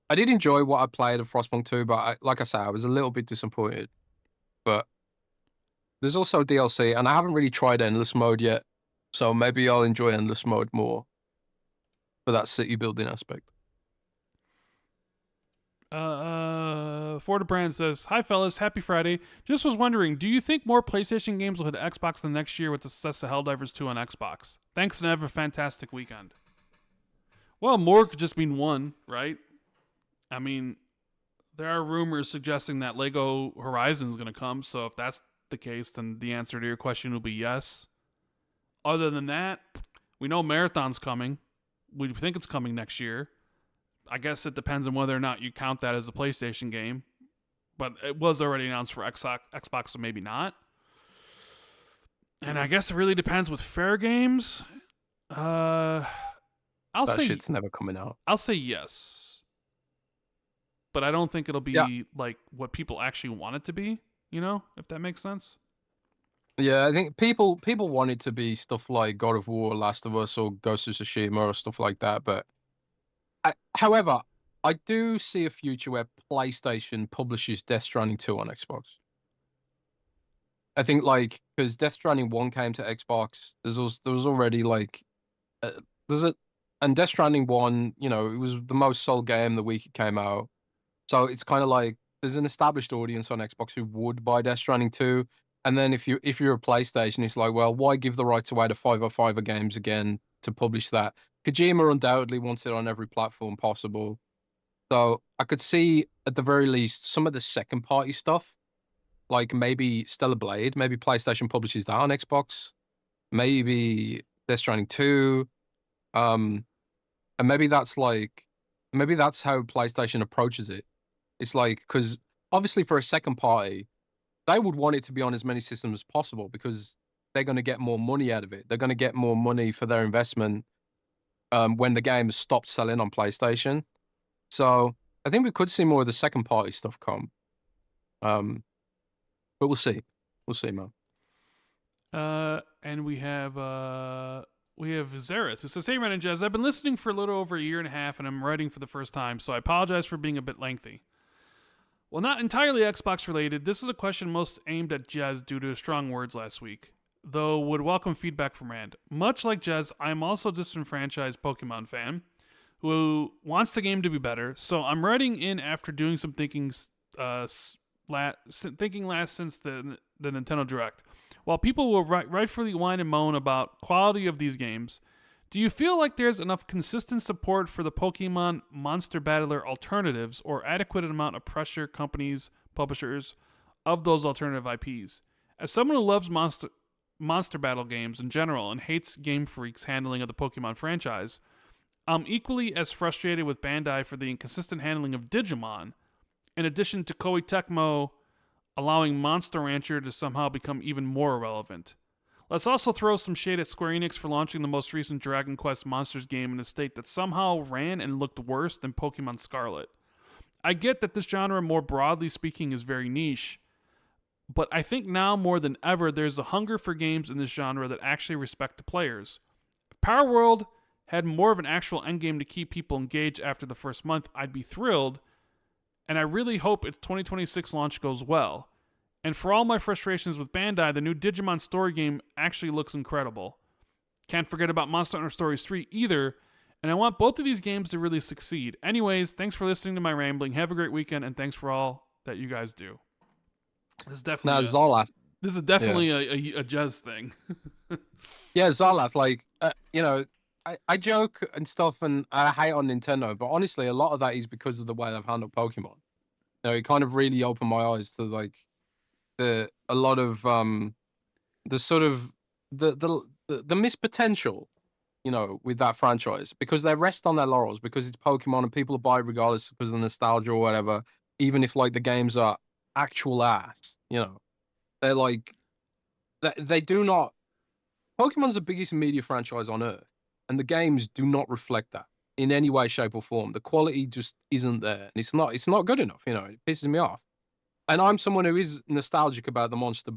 I did enjoy what I played of Frostpunk 2, but like I say, I was a little bit disappointed. But there's also DLC, and I haven't really tried Endless Mode yet. So maybe I'll enjoy Endless Mode more for that city building aspect. Forderbrand says, "Hi fellas, happy Friday. Just was wondering, do you think more PlayStation games will hit Xbox the next year with the success of Helldivers 2 on Xbox? Thanks and have a fantastic weekend." Well, more could just mean one, right? I mean, there are rumors suggesting that Lego Horizon is going to come, so if that's the case, then the answer to your question will be yes. Other than that, we know Marathon's coming. We think it's coming next year. I guess it depends on whether or not you count that as a PlayStation game. But it was already announced for Xbox, so maybe not. And I guess it really depends with Fair Games. I'll That say shit's never coming out. I'll say yes. But I don't think it'll be like what people actually want it to be, if that makes sense. Yeah, I think people want it to be stuff like God of War, Last of Us, or Ghost of Tsushima, or stuff like that. But however, I do see a future where PlayStation publishes Death Stranding 2 on Xbox. I think because Death Stranding 1 came to Xbox, there was already and Death Stranding 1, it was the most sold game the week it came out. So it's kind of like there's an established audience on Xbox who would buy Death Stranding 2. And then if you're a PlayStation, it's like, well, why give the rights away to 505 games again to publish that? Kojima undoubtedly wants it on every platform possible. So I could see at the very least some of the second party stuff, like maybe Stellar Blade, maybe PlayStation publishes that on Xbox, maybe Death Stranding 2. And maybe that's how PlayStation approaches it. It's like, because obviously for a second party, they would want it to be on as many systems as possible because they're going to get more money out of it. They're going to get more money for their investment when the game has stopped selling on PlayStation. So I think we could see more of the second party stuff come. But we'll see. We'll see, man. And we have Zaris, who says, "Hey, Ren and Jez, I've been listening for a little over a year and a half, and I'm writing for the first time, so I apologize for being a bit lengthy. Well, not entirely Xbox related. This is a question most aimed at Jez due to his strong words last week, though would welcome feedback from Rand. Much like Jez, I am also a disenfranchised Pokemon fan who wants the game to be better, so I'm writing in after doing some thinking, thinking last since the Nintendo Direct. While people will rightfully whine and moan about quality of these games, do you feel like there's enough consistent support for the Pokemon Monster Battler alternatives or adequate amount of pressure companies, publishers of those alternative IPs? As someone who loves Monster Battle games in general and hates Game Freak's handling of the Pokemon franchise, I'm equally as frustrated with Bandai for the inconsistent handling of Digimon, in addition to Koei Tecmo allowing Monster Rancher to somehow become even more irrelevant. Let's also throw some shade at Square Enix for launching the most recent Dragon Quest Monsters game in a state that somehow ran and looked worse than Pokemon Scarlet. I get that this genre, more broadly speaking, is very niche, but I think now more than ever there's a hunger for games in this genre that actually respect the players. If Power World had more of an actual endgame to keep people engaged after the first month, I'd be thrilled, and I really hope its 2026 launch goes well. And for all my frustrations with Bandai, the new Digimon story game actually looks incredible. Can't forget about Monster Hunter Stories 3 either, and I want both of these games to really succeed. Anyways, thanks for listening to my rambling. Have a great weekend, and thanks for all that you guys do." This is definitely Zoloth. This is definitely a Jez thing. Yeah, Zoloth, like, I joke and stuff, and I hate on Nintendo, but honestly, a lot of that is because of the way they've handled Pokemon. It kind of really opened my eyes to like a lot of the sort of the missed potential, with that franchise, because they rest on their laurels because it's Pokemon and people buy it regardless because of nostalgia or whatever, even if like the games are actual ass. They're like they do not. Pokemon's the biggest media franchise on earth, and the games do not reflect that in any way, shape, or form. The quality just isn't there, and it's not good enough. It pisses me off. And I'm someone who is nostalgic about the monster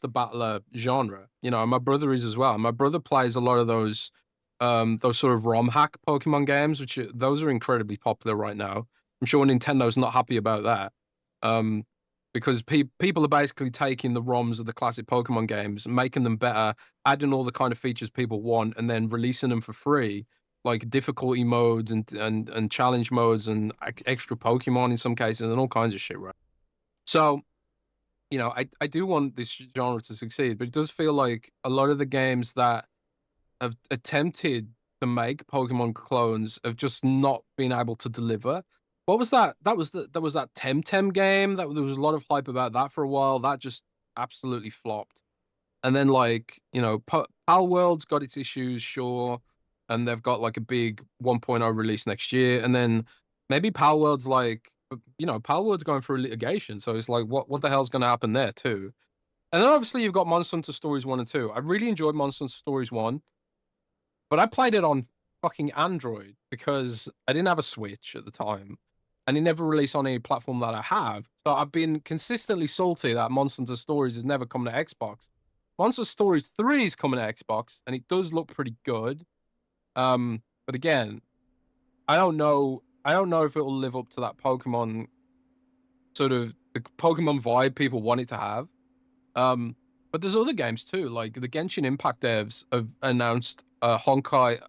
battler genre. And my brother is as well. My brother plays a lot of those sort of ROM hack Pokemon games, those are incredibly popular right now. I'm sure Nintendo's not happy about that. Because people are basically taking the ROMs of the classic Pokemon games, making them better, adding all the kind of features people want, and then releasing them for free, like difficulty modes and challenge modes and extra Pokemon in some cases and all kinds of shit, right? So, I do want this genre to succeed, but it does feel like a lot of the games that have attempted to make Pokemon clones have just not been able to deliver. What was that? That was that Temtem game. There was a lot of hype about that for a while. That just absolutely flopped. And then Pal World's got its issues, sure, and they've got like a big 1.0 release next year. And then maybe Pal World's Pal World's going through litigation, so it's like what the hell's going to happen there too? And then obviously you've got Monster Hunter Stories 1 and 2. I really enjoyed Monster Hunter Stories 1, but I played it on fucking Android because I didn't have a Switch at the time, and it never released on any platform that I have. So I've been consistently salty that Monster Hunter Stories has never come to Xbox. Monster Stories 3 is coming to Xbox, and it does look pretty good. But again, I don't know if it will live up to that Pokemon sort of the Pokemon vibe people want it to have. But there's other games too, like the Genshin Impact devs have announced a Honkai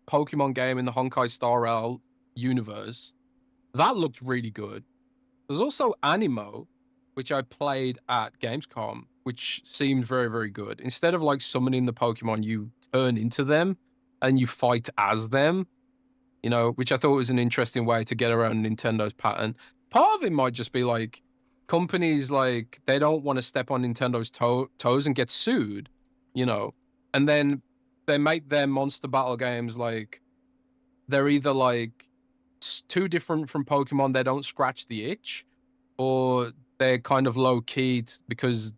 Pokemon game in the Honkai Star Rail universe. That looked really good. There's also Animo, which I played at Gamescom, which seemed very, very good. Instead of like summoning the Pokemon, you turn into them and you fight as them, which I thought was an interesting way to get around Nintendo's pattern. Part of it might just be like companies like they don't want to step on Nintendo's toes and get sued, and then they make their monster battle games like they're either like too different from Pokemon, they don't scratch the itch, or they're kind of low key because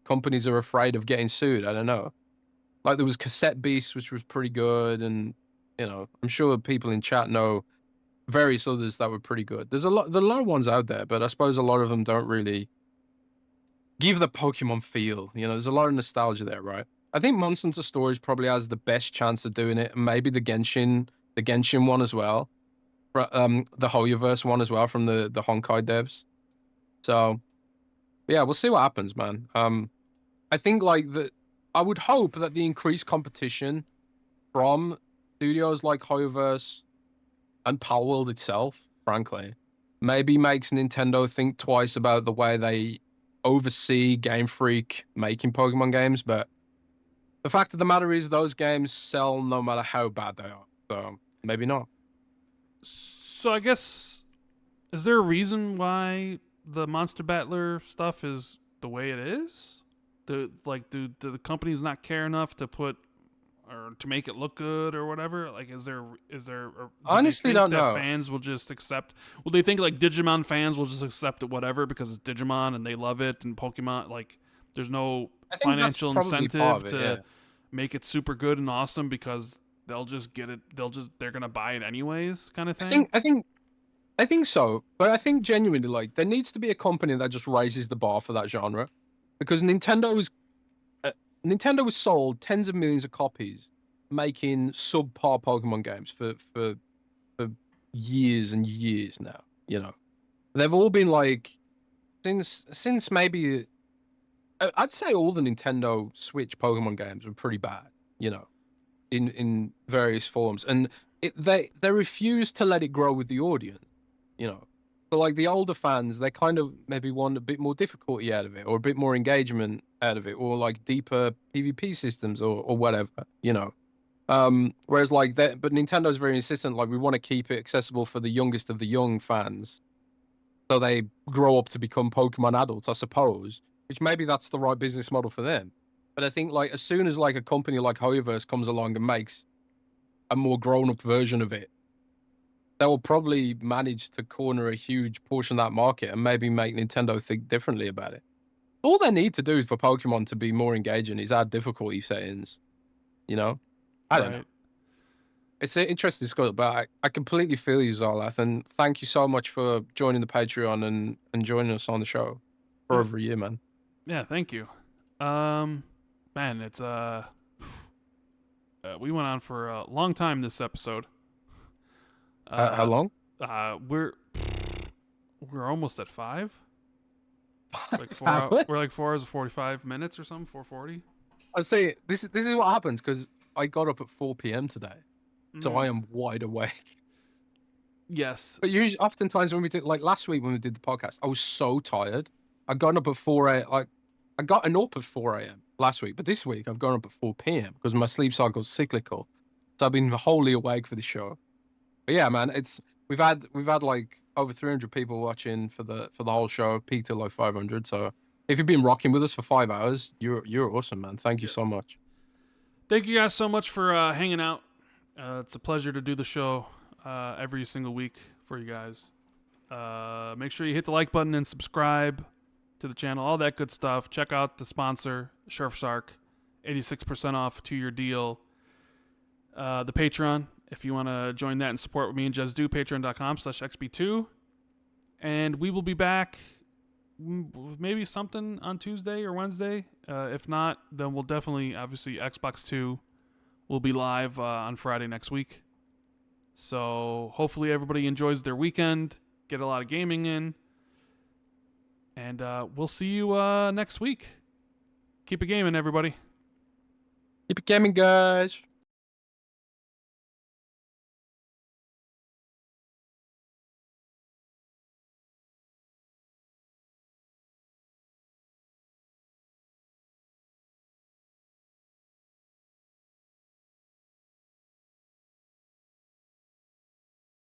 companies are afraid of getting sued. I don't know. Like there was Cassette Beast, which was pretty good, and I'm sure people in chat know various others that were pretty good. There are a lot of ones out there, but I suppose a lot of them don't really give the Pokemon feel. You know, there's a lot of nostalgia there, right? I think Monster Hunter Stories probably has the best chance of doing it, and maybe the Genshin one as well, the Hoyoverse one as well from the Honkai devs. So yeah, we'll see what happens, man. I think like I would hope that the increased competition from studios like Hoyoverse and Palworld itself, frankly, maybe makes Nintendo think twice about the way they oversee Game Freak making Pokemon games. But the fact of the matter is, those games sell no matter how bad they are. So maybe not. So I guess, is there a reason why the Monster Battler stuff is the way it is? Do the companies not care enough to put or to make it look good or whatever? Like, Honestly, they think don't that know. fans will just accept? Will they think like Digimon fans will just accept it whatever because it's Digimon and they love it, and Pokemon, like, there's no I think that's financial probably part incentive of it. to Yeah. make it super good and awesome because they'll just get it. They're gonna buy it anyways, kind of I thing. think I think I think so, but I think genuinely, like, there needs to be a company that just raises the bar for that genre, because Nintendo has sold tens of millions of copies, making subpar Pokemon games for years and years now. You know, they've all been like since maybe I'd say all the Nintendo Switch Pokemon games were pretty bad. You know, in various forms, and they refuse to let it grow with the audience. You know, but like the older fans, they kind of maybe want a bit more difficulty out of it, or a bit more engagement out of it, or like deeper PvP systems, or whatever. You know, whereas like that, but Nintendo's very insistent. Like, we want to keep it accessible for the youngest of the young fans, so they grow up to become Pokemon adults, I suppose. Which maybe that's the right business model for them. But I think like as soon as like a company like Hoyoverse comes along and makes a more grown-up version of it, they will probably manage to corner a huge portion of that market and maybe make Nintendo think differently about it. All they need to do for Pokemon to be more engaging is add difficulty settings. You know, I don't know. Right. It's an interesting discussion, but I completely feel you, Zalath, and thank you so much for joining the Patreon and joining us on the show for Yeah. over a year, man. Yeah. Thank you. Man, it's we went on for a long time this episode. How long? We're almost at 5. Like 4 Hours? We're like 4 hours and 45 minutes or something. 4:40. I say this is what happens because I got up at 4 p.m. today, so I am wide awake. Yes. But usually, oftentimes when we did, like last week when we did the podcast, I was so tired. I got up at 4 a.m. Like, I got up at 4 a.m. last week, but this week I've gone up at 4 p.m. because my sleep cycle's cyclical. So I've been wholly awake for the show. But yeah, man, we've had like over 300 people watching for the whole show, peaked at like 500. So if you've been rocking with us for 5 hours, you're awesome, man. Thank you so much. Thank you guys so much for hanging out. It's a pleasure to do the show every single week for you guys. Make sure you hit the like button and subscribe to the channel, all that good stuff. Check out the sponsor, Surfshark, 86% off 2-year deal. The Patreon, if you want to join that and support what me and Jez do, patreon.com/XB2. And we will be back with maybe something on Tuesday or Wednesday. If not, then we'll definitely, obviously, Xbox 2 will be live on Friday next week. So hopefully everybody enjoys their weekend, get a lot of gaming in. And we'll see you next week. Keep it gaming, everybody. Keep it gaming, guys.